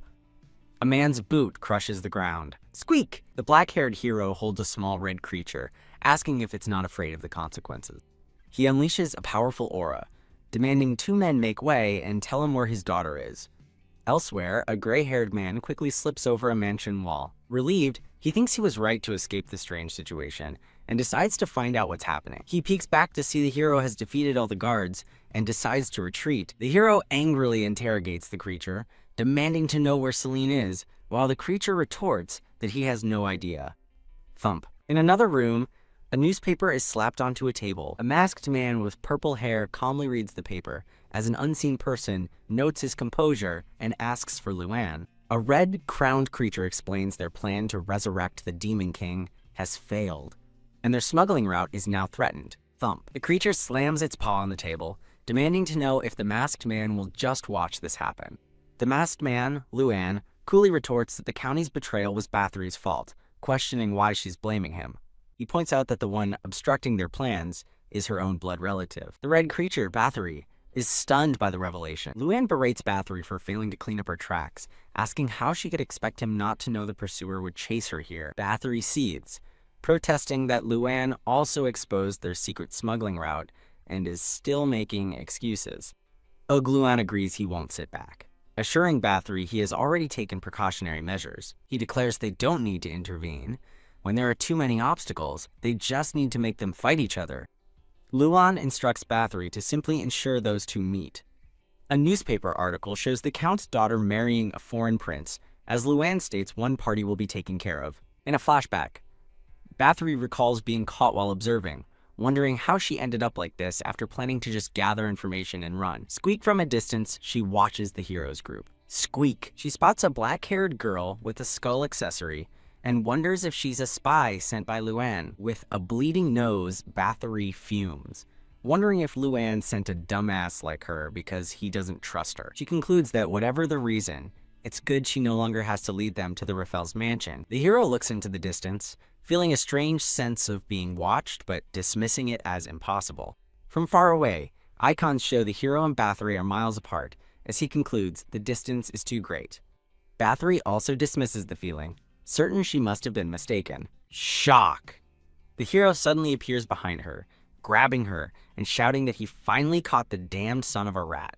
A man's boot crushes the ground. Squeak! The black-haired hero holds a small red creature, asking if it's not afraid of the consequences. He unleashes a powerful aura, demanding two men make way and tell him where his daughter is. Elsewhere, a gray-haired man quickly slips over a mansion wall. Relieved, he thinks he was right to escape the strange situation, and decides to find out what's happening. He peeks back to see the hero has defeated all the guards, and decides to retreat. The hero angrily interrogates the creature, demanding to know where Seline is, while the creature retorts that he has no idea. Thump. In another room, a newspaper is slapped onto a table. A masked man with purple hair calmly reads the paper, as an unseen person notes his composure and asks for Luan. A red-crowned creature explains their plan to resurrect the Demon King has failed, and their smuggling route is now threatened. Thump. The creature slams its paw on the table, demanding to know if the masked man will just watch this happen. The masked man, Luan, coolly retorts that the county's betrayal was Bathory's fault, questioning why she's blaming him. He points out that the one obstructing their plans is her own blood relative. The red creature, Bathory, is stunned by the revelation. Luan berates Bathory for failing to clean up her tracks, asking how she could expect him not to know the pursuer would chase her here. Bathory seethes, protesting that Luan also exposed their secret smuggling route and is still making excuses. Luan agrees he won't sit back, assuring Bathory he has already taken precautionary measures. He declares they don't need to intervene. When there are too many obstacles, they just need to make them fight each other. Luan instructs Bathory to simply ensure those two meet. A newspaper article shows the Count's daughter marrying a foreign prince, as Luan states one party will be taken care of. In a flashback, Bathory recalls being caught while observing, wondering how she ended up like this after planning to just gather information and run. Squeak from a distance, she watches the heroes group. Squeak! She spots a black-haired girl with a skull accessory, and wonders if she's a spy sent by Luan. With a bleeding nose, Bathory fumes, wondering if Luan sent a dumbass like her because he doesn't trust her. She concludes that whatever the reason, it's good she no longer has to lead them to the Rafel's mansion. The hero looks into the distance, feeling a strange sense of being watched but dismissing it as impossible. From far away, icons show the hero and Bathory are miles apart, as he concludes the distance is too great. Bathory also dismisses the feeling, certain she must have been mistaken. Shock! The hero suddenly appears behind her, grabbing her and shouting that he finally caught the damned son of a rat.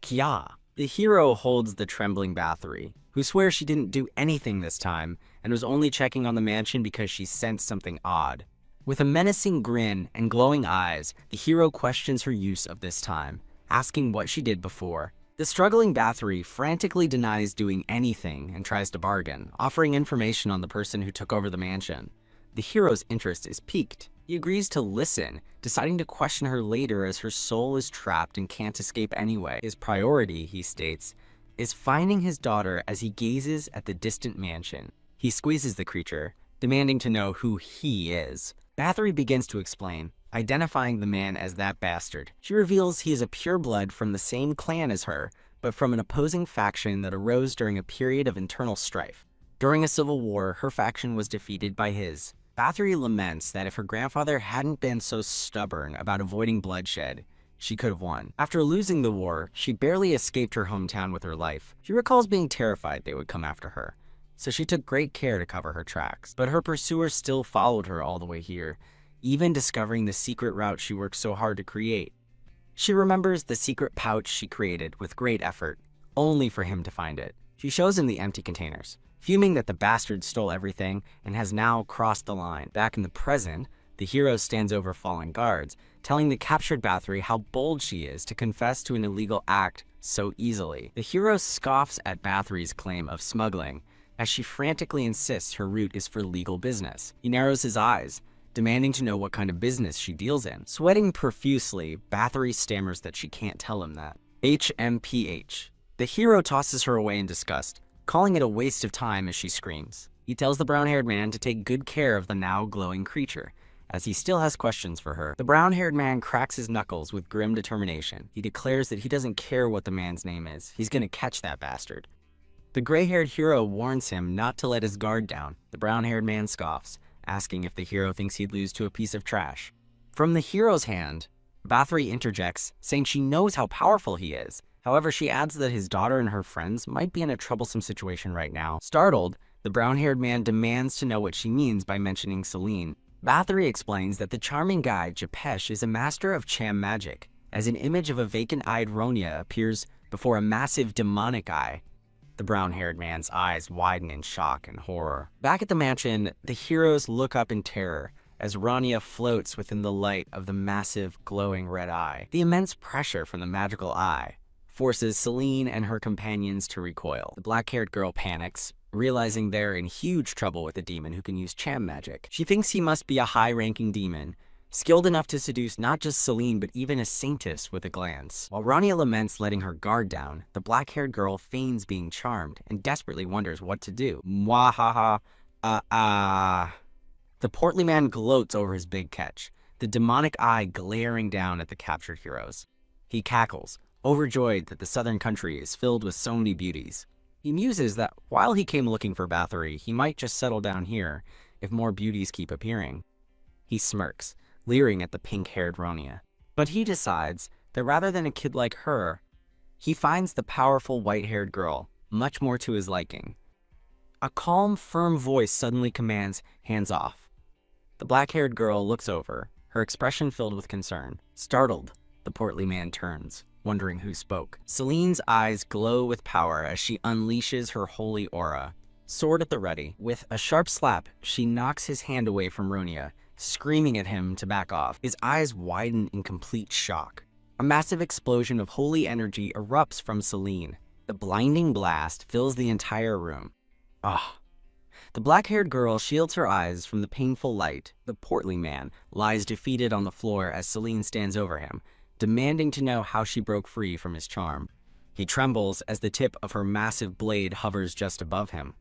Kya. The hero holds the trembling Bathory, who swears she didn't do anything this time and was only checking on the mansion because she sensed something odd. With a menacing grin and glowing eyes, the hero questions her use of this time, asking what she did before. The struggling Bathory frantically denies doing anything and tries to bargain, offering information on the person who took over the mansion. The hero's interest is piqued. He agrees to listen, deciding to question her later as her soul is trapped and can't escape anyway. His priority, he states, is finding his daughter as he gazes at the distant mansion. He squeezes the creature, demanding to know who he is. Bathory begins to explain, identifying the man as that bastard. She reveals he is a pureblood from the same clan as her, but from an opposing faction that arose during a period of internal strife. During a civil war, her faction was defeated by his. Bathory laments that if her grandfather hadn't been so stubborn about avoiding bloodshed, she could have won. After losing the war, she barely escaped her hometown with her life. She recalls being terrified they would come after her, so she took great care to cover her tracks. But her pursuers still followed her all the way here, even discovering the secret route she worked so hard to create. She remembers the secret pouch she created with great effort, only for him to find it. She shows him the empty containers, fuming that the bastard stole everything and has now crossed the line. Back in the present, the hero stands over fallen guards, telling the captured Bathory how bold she is to confess to an illegal act so easily. The hero scoffs at Bathory's claim of smuggling, as she frantically insists her route is for legal business. He narrows his eyes, demanding to know what kind of business she deals in. Sweating profusely, Bathory stammers that she can't tell him that. HMPH. The hero tosses her away in disgust, calling it a waste of time as she screams. He tells the brown-haired man to take good care of the now glowing creature, as he still has questions for her. The brown-haired man cracks his knuckles with grim determination. He declares that he doesn't care what the man's name is. He's gonna catch that bastard. The gray-haired hero warns him not to let his guard down. The brown-haired man scoffs, asking if the hero thinks he'd lose to a piece of trash. From the hero's hand, Bathory interjects, saying she knows how powerful he is. However, she adds that his daughter and her friends might be in a troublesome situation right now. Startled, the brown-haired man demands to know what she means by mentioning Seline. Bathory explains that the charming guy, Japesh, is a master of Cham magic, as an image of a vacant-eyed Ronya appears before a massive demonic eye. The brown-haired man's eyes widen in shock and horror. Back at the mansion, the heroes look up in terror as Ronya floats within the light of the massive, glowing red eye. The immense pressure from the magical eye forces Seline and her companions to recoil. The black-haired girl panics, realizing they're in huge trouble with a demon who can use Cham magic. She thinks he must be a high-ranking demon, skilled enough to seduce not just Seline but even a saintess with a glance. While Ronya laments letting her guard down, the black-haired girl feigns being charmed and desperately wonders what to do. Mwahaha, The portly man gloats over his big catch, the demonic eye glaring down at the captured heroes. He cackles, overjoyed that the southern country is filled with so many beauties. He muses that while he came looking for Bathory, he might just settle down here if more beauties keep appearing. He smirks, leering at the pink-haired Ronya. But he decides that rather than a kid like her, he finds the powerful white-haired girl much more to his liking. A calm, firm voice suddenly commands, "Hands off." The black-haired girl looks over, her expression filled with concern. Startled, the portly man turns, wondering who spoke. Seline's eyes glow with power as she unleashes her holy aura, sword at the ready. With a sharp slap, she knocks his hand away from Ronya, screaming at him to back off. His eyes widen in complete shock. A massive explosion of holy energy erupts from Seline. The blinding blast fills the entire room. The black-haired girl shields her eyes from the painful light. The portly man lies defeated on the floor as Seline stands over him, demanding to know how she broke free from his charm. He trembles as the tip of her massive blade hovers just above him.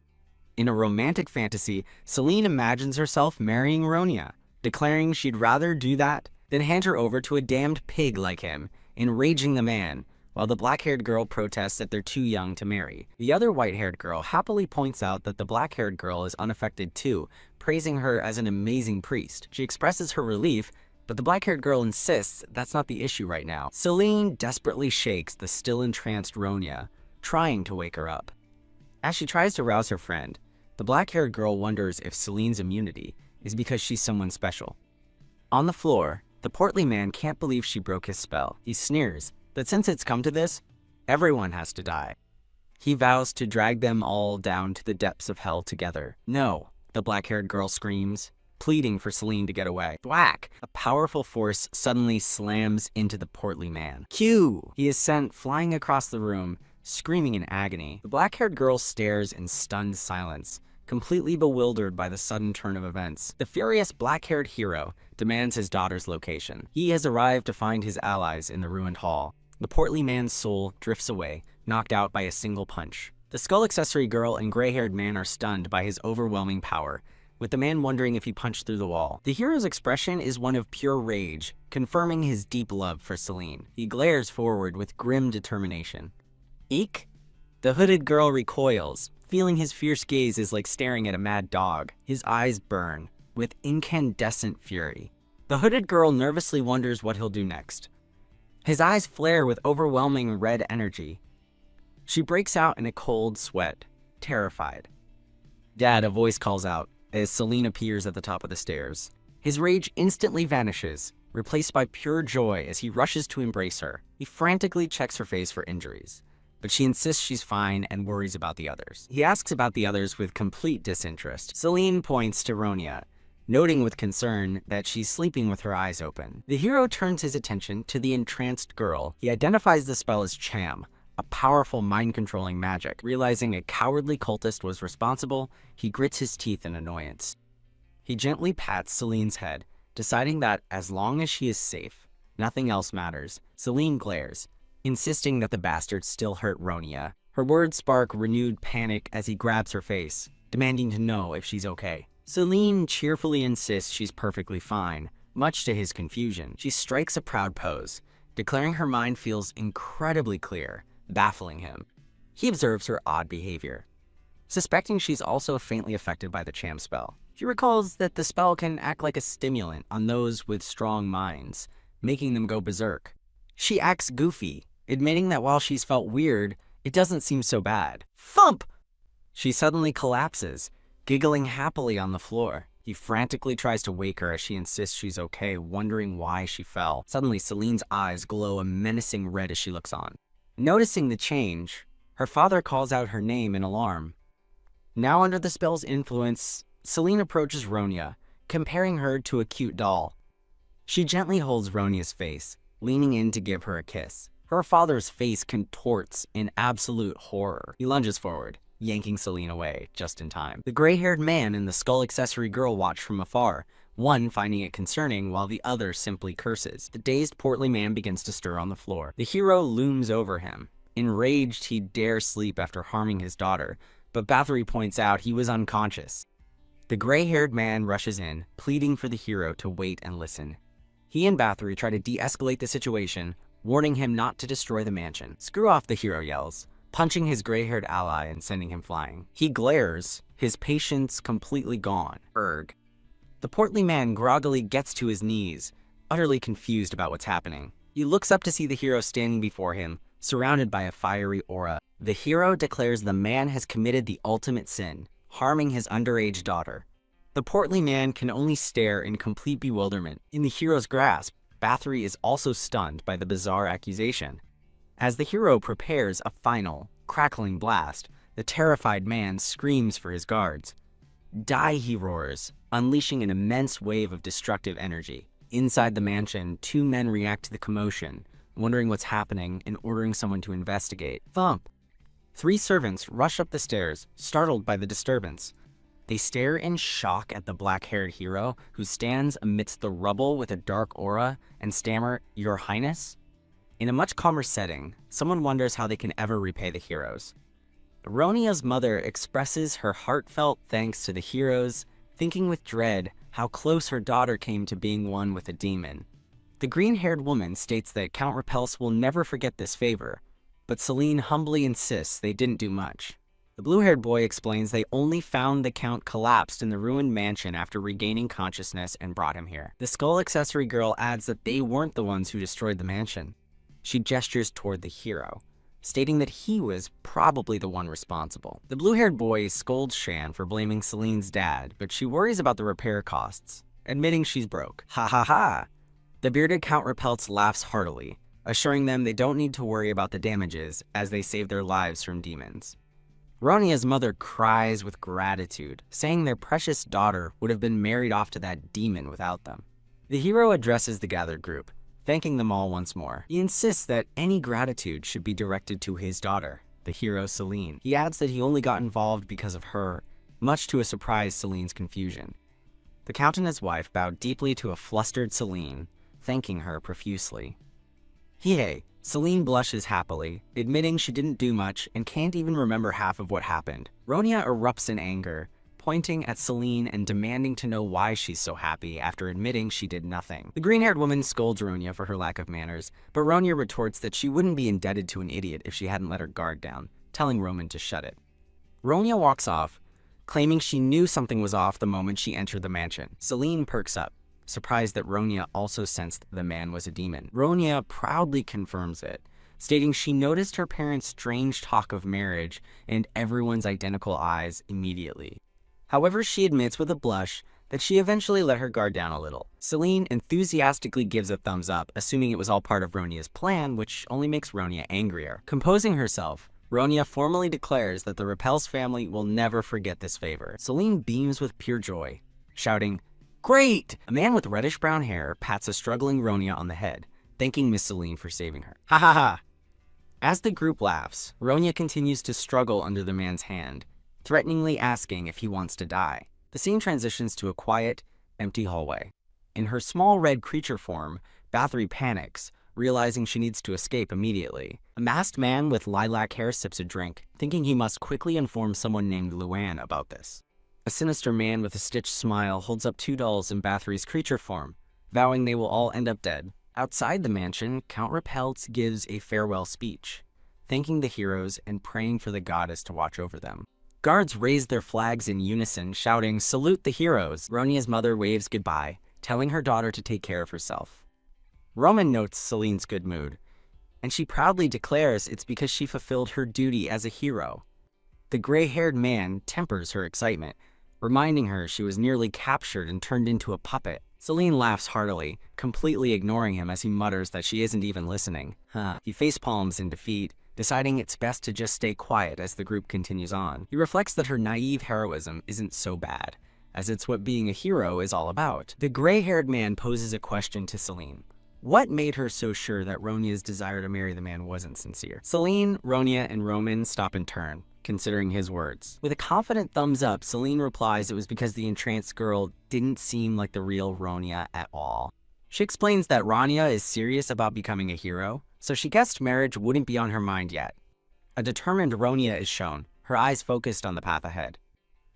In a romantic fantasy, Seline imagines herself marrying Ronya, declaring she'd rather do that than hand her over to a damned pig like him, enraging the man, while the black-haired girl protests that they're too young to marry. The other white-haired girl happily points out that the black-haired girl is unaffected too, praising her as an amazing priest. She expresses her relief, but the black-haired girl insists that's not the issue right now. Seline desperately shakes the still entranced Ronya, trying to wake her up. As she tries to rouse her friend, the black-haired girl wonders if Seline's immunity is because she's someone special. On the floor, the portly man can't believe she broke his spell. He sneers that since it's come to this, everyone has to die. He vows to drag them all down to the depths of hell together. No, the black-haired girl screams, pleading for Seline to get away. Thwack! A powerful force suddenly slams into the portly man. Q! He is sent flying across the room, screaming in agony. The black-haired girl stares in stunned silence, completely bewildered by the sudden turn of events. The furious black-haired hero demands his daughter's location. He has arrived to find his allies in the ruined hall. The portly man's soul drifts away, knocked out by a single punch. The skull accessory girl and gray-haired man are stunned by his overwhelming power, with the man wondering if he punched through the wall. The hero's expression is one of pure rage, confirming his deep love for Seline. He glares forward with grim determination. Eek! The hooded girl recoils, feeling his fierce gaze is like staring at a mad dog. His eyes burn with incandescent fury. The hooded girl nervously wonders what he'll do next. His eyes flare with overwhelming red energy. She breaks out in a cold sweat, terrified. Dad, a voice calls out as Seline appears at the top of the stairs. His rage instantly vanishes, replaced by pure joy as he rushes to embrace her. He frantically checks her face for injuries, but she insists she's fine and worries about the others. He asks about the others with complete disinterest. Seline points to Ronia, noting with concern that she's sleeping with her eyes open. The hero turns his attention to the entranced girl. He identifies the spell as Cham, a powerful mind-controlling magic. Realizing a cowardly cultist was responsible, he grits his teeth in annoyance. He gently pats Seline's head, deciding that as long as she is safe, nothing else matters. Seline glares, insisting that the bastard still hurt Ronia. Her words spark renewed panic as he grabs her face, demanding to know if she's okay. Seline cheerfully insists she's perfectly fine, much to his confusion. She strikes a proud pose, declaring her mind feels incredibly clear, baffling him. He observes her odd behavior, suspecting she's also faintly affected by the Cham spell. She recalls that the spell can act like a stimulant on those with strong minds, making them go berserk. She acts goofy, admitting that while she's felt weird, it doesn't seem so bad. Thump! She suddenly collapses, giggling happily on the floor. He frantically tries to wake her as she insists she's okay, wondering why she fell. Suddenly, Seline's eyes glow a menacing red as she looks on. Noticing the change, her father calls out her name in alarm. Now under the spell's influence, Seline approaches Ronia, comparing her to a cute doll. She gently holds Ronia's face, leaning in to give her a kiss. Her father's face contorts in absolute horror. He lunges forward, yanking Seline away just in time. The gray-haired man and the skull accessory girl watch from afar, one finding it concerning while the other simply curses. The dazed portly man begins to stir on the floor. The hero looms over him. Enraged, he dares sleep after harming his daughter, but Bathory points out he was unconscious. The gray-haired man rushes in, pleading for the hero to wait and listen. He and Bathory try to de-escalate the situation, warning him not to destroy the mansion. Screw off, the hero yells, punching his gray-haired ally and sending him flying. He glares, his patience completely gone. Erg. The portly man groggily gets to his knees, utterly confused about what's happening. He looks up to see the hero standing before him, surrounded by a fiery aura. The hero declares the man has committed the ultimate sin, harming his underage daughter. The portly man can only stare in complete bewilderment. In the hero's grasp, Bathory is also stunned by the bizarre accusation. As the hero prepares a final, crackling blast, the terrified man screams for his guards. Die, he roars, unleashing an immense wave of destructive energy. Inside the mansion, two men react to the commotion, wondering what's happening and ordering someone to investigate. Thump! 3 servants rush up the stairs, startled by the disturbance. They stare in shock at the black-haired hero, who stands amidst the rubble with a dark aura, and stammer, "Your Highness?" In a much calmer setting, someone wonders how they can ever repay the heroes. Ronia's mother expresses her heartfelt thanks to the heroes, thinking with dread how close her daughter came to being one with a demon. The green-haired woman states that Count Repulse will never forget this favor, but Seline humbly insists they didn't do much. The blue-haired boy explains they only found the Count collapsed in the ruined mansion after regaining consciousness and brought him here. The skull accessory girl adds that they weren't the ones who destroyed the mansion. She gestures toward the hero. stating that he was probably the one responsible. The blue-haired boy scolds Shan for blaming Selene's dad, but she worries about the repair costs, admitting she's broke. Ha ha ha! The bearded Count Repelts laughs heartily, assuring them they don't need to worry about the damages as they save their lives from demons. Ronia's mother cries with gratitude, saying their precious daughter would have been married off to that demon without them. The hero addresses the gathered group, thanking them all once more. He insists that any gratitude should be directed to his daughter, the hero Seline. He adds that he only got involved because of her, much to a surprised Selene's confusion. The Count and his wife bowed deeply to a flustered Seline, thanking her profusely. Hey, Seline blushes happily, admitting she didn't do much and can't even remember half of what happened. Ronia erupts in anger, pointing at Seline and demanding to know why she's so happy after admitting she did nothing. The green-haired woman scolds Ronia for her lack of manners, but Ronia retorts that she wouldn't be indebted to an idiot if she hadn't let her guard down, telling Roman to shut it. Ronia walks off, claiming she knew something was off the moment she entered the mansion. Seline perks up, surprised that Ronia also sensed the man was a demon. Ronia proudly confirms it, stating she noticed her parents' strange talk of marriage and everyone's identical eyes immediately. However, she admits with a blush that she eventually let her guard down a little. Seline enthusiastically gives a thumbs up, assuming it was all part of Ronia's plan, which only makes Ronia angrier. Composing herself, Ronia formally declares that the Repels family will never forget this favor. Seline beams with pure joy, shouting, "Great!" A man with reddish-brown hair pats a struggling Ronia on the head, thanking Miss Seline for saving her. Ha ha ha! As the group laughs, Ronia continues to struggle under the man's hand, threateningly asking if he wants to die. The scene transitions to a quiet, empty hallway. In her small red creature form, Bathory panics, realizing she needs to escape immediately. A masked man with lilac hair sips a drink, thinking he must quickly inform someone named Luann about this. A sinister man with a stitched smile holds up 2 dolls in Bathory's creature form, vowing they will all end up dead. Outside the mansion, Count Repelts gives a farewell speech, thanking the heroes and praying for the goddess to watch over them. Guards raise their flags in unison, shouting, "Salute the heroes!" Ronia's mother waves goodbye, telling her daughter to take care of herself. Roman notes Selene's good mood, and she proudly declares it's because she fulfilled her duty as a hero. The gray-haired man tempers her excitement, reminding her she was nearly captured and turned into a puppet. Seline laughs heartily, completely ignoring him as he mutters that she isn't even listening. He facepalms in defeat, deciding it's best to just stay quiet as the group continues on. He reflects that her naive heroism isn't so bad, as it's what being a hero is all about. The gray-haired man poses a question to Seline. What made her so sure that Ronia's desire to marry the man wasn't sincere? Seline, Ronia, and Roman stop and turn, considering his words. With a confident thumbs up, Seline replies it was because the entranced girl didn't seem like the real Ronia at all. She explains that Ronia is serious about becoming a hero, so she guessed marriage wouldn't be on her mind yet. A determined Ronia is shown, her eyes focused on the path ahead.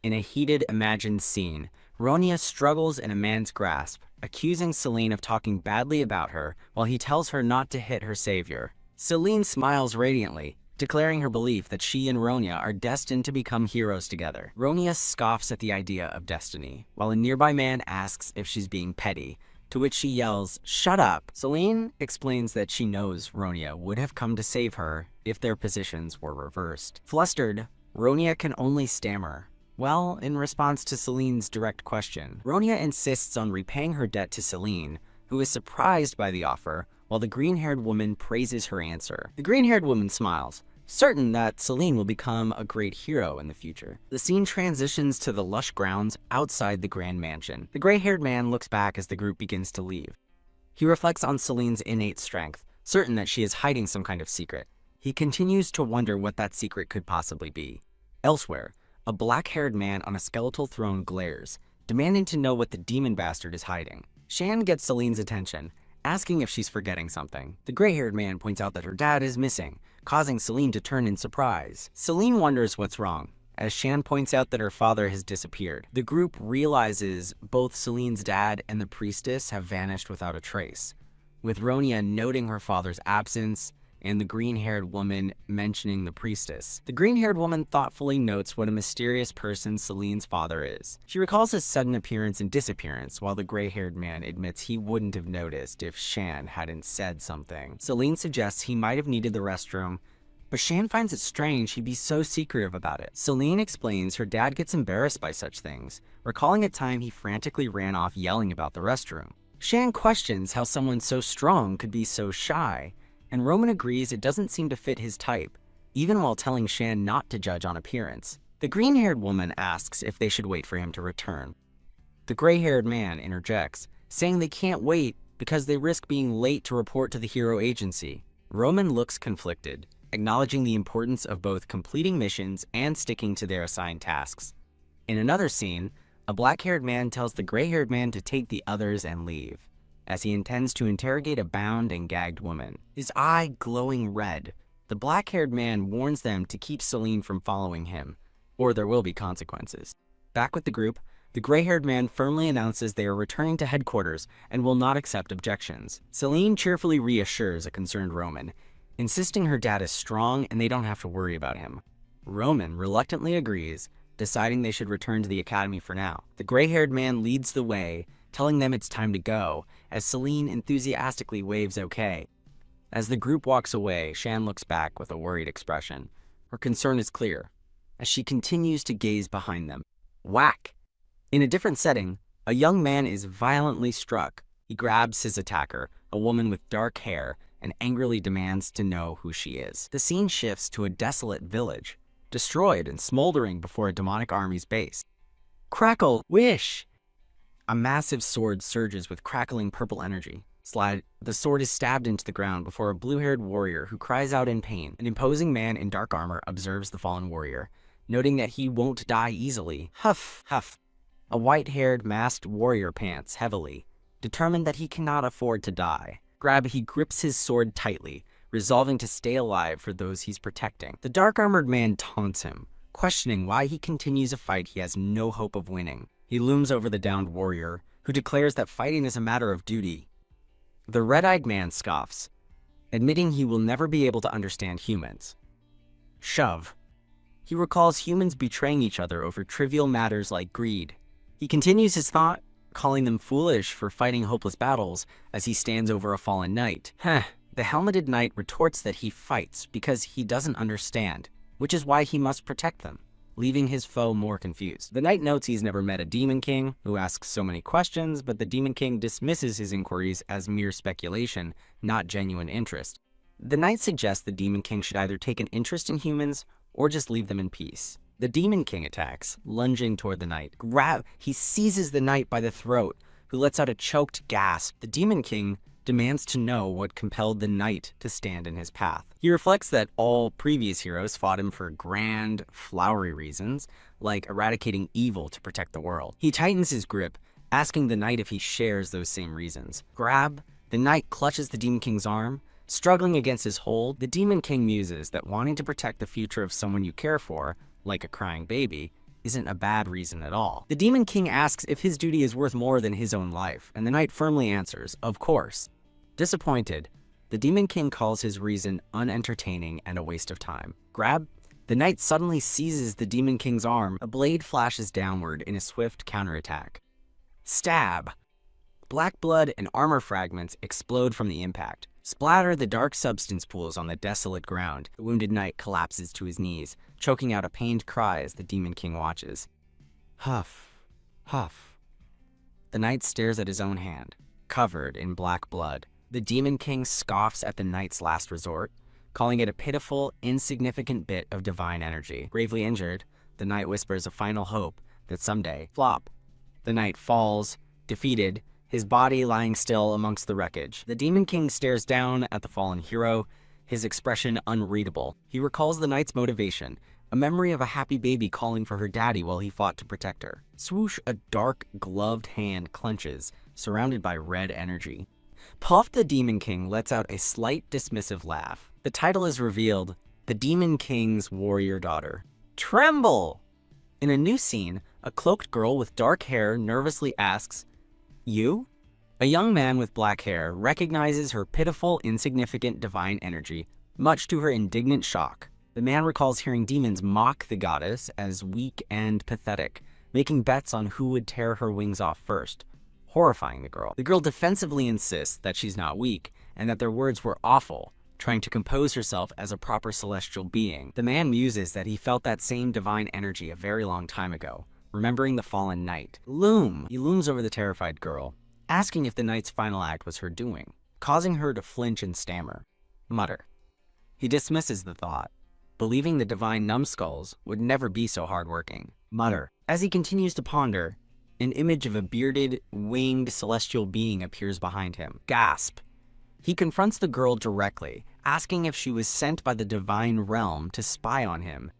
In a heated, imagined scene, Ronia struggles in a man's grasp, accusing Seline of talking badly about her while he tells her not to hit her savior. Seline smiles radiantly, declaring her belief that she and Ronia are destined to become heroes together. Ronia scoffs at the idea of destiny, while a nearby man asks if she's being petty, to which she yells, "Shut up!" Seline explains that she knows Ronia would have come to save her if their positions were reversed. Flustered, Ronia can only stammer. Well, in response to Selene's direct question, Ronia insists on repaying her debt to Seline, who is surprised by the offer, while the green-haired woman praises her answer. The green-haired woman smiles, certain that Seline will become a great hero in the future. The scene transitions to the lush grounds outside the grand mansion. The gray-haired man looks back as the group begins to leave. He reflects on Selene's innate strength, certain that she is hiding some kind of secret. He continues to wonder what that secret could possibly be. Elsewhere, a black-haired man on a skeletal throne glares, demanding to know what the demon bastard is hiding. Shan gets Selene's attention, asking if she's forgetting something. The gray-haired man points out that her dad is missing, causing Seline to turn in surprise. Seline wonders what's wrong, as Shan points out that her father has disappeared. The group realizes both Selene's dad and the priestess have vanished without a trace, with Ronia noting her father's absence and the green-haired woman mentioning the priestess. The green-haired woman thoughtfully notes what a mysterious person Selene's father is. She recalls his sudden appearance and disappearance, while the gray-haired man admits he wouldn't have noticed if Shan hadn't said something. Seline suggests he might have needed the restroom, But Shan finds it strange he'd be so secretive about it. Seline explains her dad gets embarrassed by such things, recalling a time he frantically ran off yelling about the restroom. Shan questions how someone so strong could be so shy, and Roman agrees it doesn't seem to fit his type, even while telling Shan not to judge on appearance. The green-haired woman asks if they should wait for him to return. The gray-haired man interjects, saying they can't wait because they risk being late to report to the hero agency. Roman looks conflicted, acknowledging the importance of both completing missions and sticking to their assigned tasks. In another scene, a black-haired man tells the gray-haired man to take the others and leave, as he intends to interrogate a bound and gagged woman, his eye glowing red. The black-haired man warns them to keep Seline from following him, or there will be consequences. Back with the group, the gray-haired man firmly announces they are returning to headquarters and will not accept objections. Seline cheerfully reassures a concerned Roman, insisting her dad is strong and they don't have to worry about him. Roman reluctantly agrees, deciding they should return to the academy for now. The gray-haired man leads the way, telling them it's time to go, as Seline enthusiastically waves okay. As the group walks away, Shan looks back with a worried expression. Her concern is clear, as she continues to gaze behind them. Whack! In a different setting, a young man is violently struck. He grabs his attacker, a woman with dark hair, and angrily demands to know who she is. The scene shifts to a desolate village, destroyed and smoldering before a demonic army's base. Crackle! Wish! A massive sword surges with crackling purple energy. The sword is stabbed into the ground before a blue-haired warrior who cries out in pain. An imposing man in dark armor observes the fallen warrior, noting that he won't die easily. Huff, huff. A white-haired masked warrior pants heavily, determined that he cannot afford to die. He grips his sword tightly, resolving to stay alive for those he's protecting. The dark-armored man taunts him, questioning why he continues a fight he has no hope of winning. He looms over the downed warrior, who declares that fighting is a matter of duty. The red-eyed man scoffs, admitting he will never be able to understand humans. Shove. He recalls humans betraying each other over trivial matters like greed. He continues his thought, calling them foolish for fighting hopeless battles as he stands over a fallen knight. The helmeted knight retorts that he fights because he doesn't understand, which is why he must protect them, leaving his foe more confused. The knight notes he's never met a demon king who asks so many questions, but the demon king dismisses his inquiries as mere speculation, not genuine interest. The knight suggests the demon king should either take an interest in humans or just leave them in peace. The demon king attacks, lunging toward the knight. He seizes the knight by the throat, who lets out a choked gasp. The demon king demands to know what compelled the knight to stand in his path. He reflects that all previous heroes fought him for grand, flowery reasons, like eradicating evil to protect the world. He tightens his grip, asking the knight if he shares those same reasons. The knight clutches the demon king's arm. Struggling against his hold, the demon king muses that wanting to protect the future of someone you care for, like a crying baby, isn't a bad reason at all. The demon king asks if his duty is worth more than his own life, and the knight firmly answers, of course. Disappointed, the demon king calls his reason unentertaining and a waste of time. The knight suddenly seizes the demon king's arm. A blade flashes downward in a swift counterattack. Stab! Black blood and armor fragments explode from the impact. Splatter the dark substance pools on the desolate ground. The wounded knight collapses to his knees, choking out a pained cry as the demon king watches. Huff, huff. The knight stares at his own hand, covered in black blood. The demon king scoffs at the knight's last resort, calling it a pitiful, insignificant bit of divine energy. Gravely injured, the knight whispers a final hope that someday, flop. The knight falls, defeated, his body lying still amongst the wreckage. The demon king stares down at the fallen hero, his expression unreadable. He recalls the knight's motivation, a memory of a happy baby calling for her daddy while he fought to protect her. Swoosh, a dark, gloved hand clenches, surrounded by red energy. Puff the demon king lets out a slight dismissive laugh. The title is revealed, The Demon King's Warrior Daughter. Tremble! In a new scene, a cloaked girl with dark hair nervously asks, "You?" A young man with black hair recognizes her pitiful, insignificant divine energy, much to her indignant shock. The man recalls hearing demons mock the goddess as weak and pathetic, making bets on who would tear her wings off first, horrifying the girl. The girl defensively insists that she's not weak, and that their words were awful, trying to compose herself as a proper celestial being. The man muses that he felt that same divine energy a very long time ago, remembering the fallen knight. Loom! He looms over the terrified girl, asking if the knight's final act was her doing, causing her to flinch and stammer. Mutter. He dismisses the thought, believing the divine numbskulls would never be so hardworking. Mutter. As he continues to ponder, an image of a bearded, winged celestial being appears behind him. Gasp. He confronts the girl directly, asking if she was sent by the divine realm to spy on him.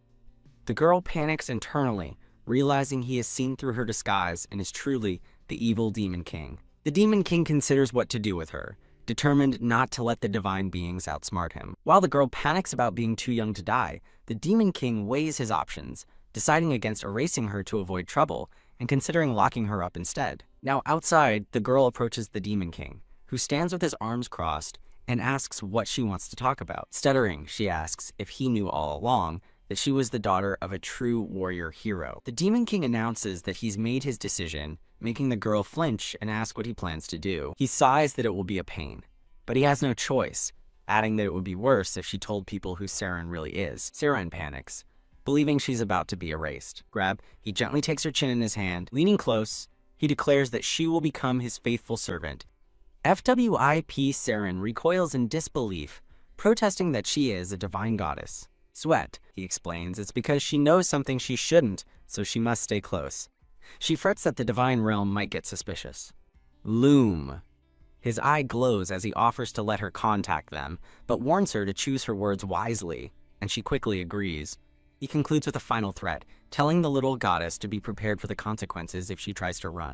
The girl panics internally, realizing he has seen through her disguise and is truly the evil Demon King. The Demon King considers what to do with her, determined not to let the divine beings outsmart him. While the girl panics about being too young to die, the Demon King weighs his options, deciding against erasing her to avoid trouble and considering locking her up instead. Now outside, the girl approaches the Demon King, who stands with his arms crossed and asks what she wants to talk about. Stuttering, she asks if he knew all along that she was the daughter of a true warrior hero. The Demon King announces that he's made his decision, making the girl flinch and ask what he plans to do. He sighs that it will be a pain, but he has no choice, adding that it would be worse if she told people who Seline really is. Seline panics, believing she's about to be erased. He gently takes her chin in his hand. Leaning close, he declares that she will become his faithful servant. FWIP Seline recoils in disbelief, protesting that she is a divine goddess. Sweat, he explains, it's because she knows something she shouldn't, so she must stay close. She frets that the divine realm might get suspicious. Loom. His eye glows as he offers to let her contact them, but warns her to choose her words wisely, and she quickly agrees. He concludes with a final threat, telling the little goddess to be prepared for the consequences if she tries to run.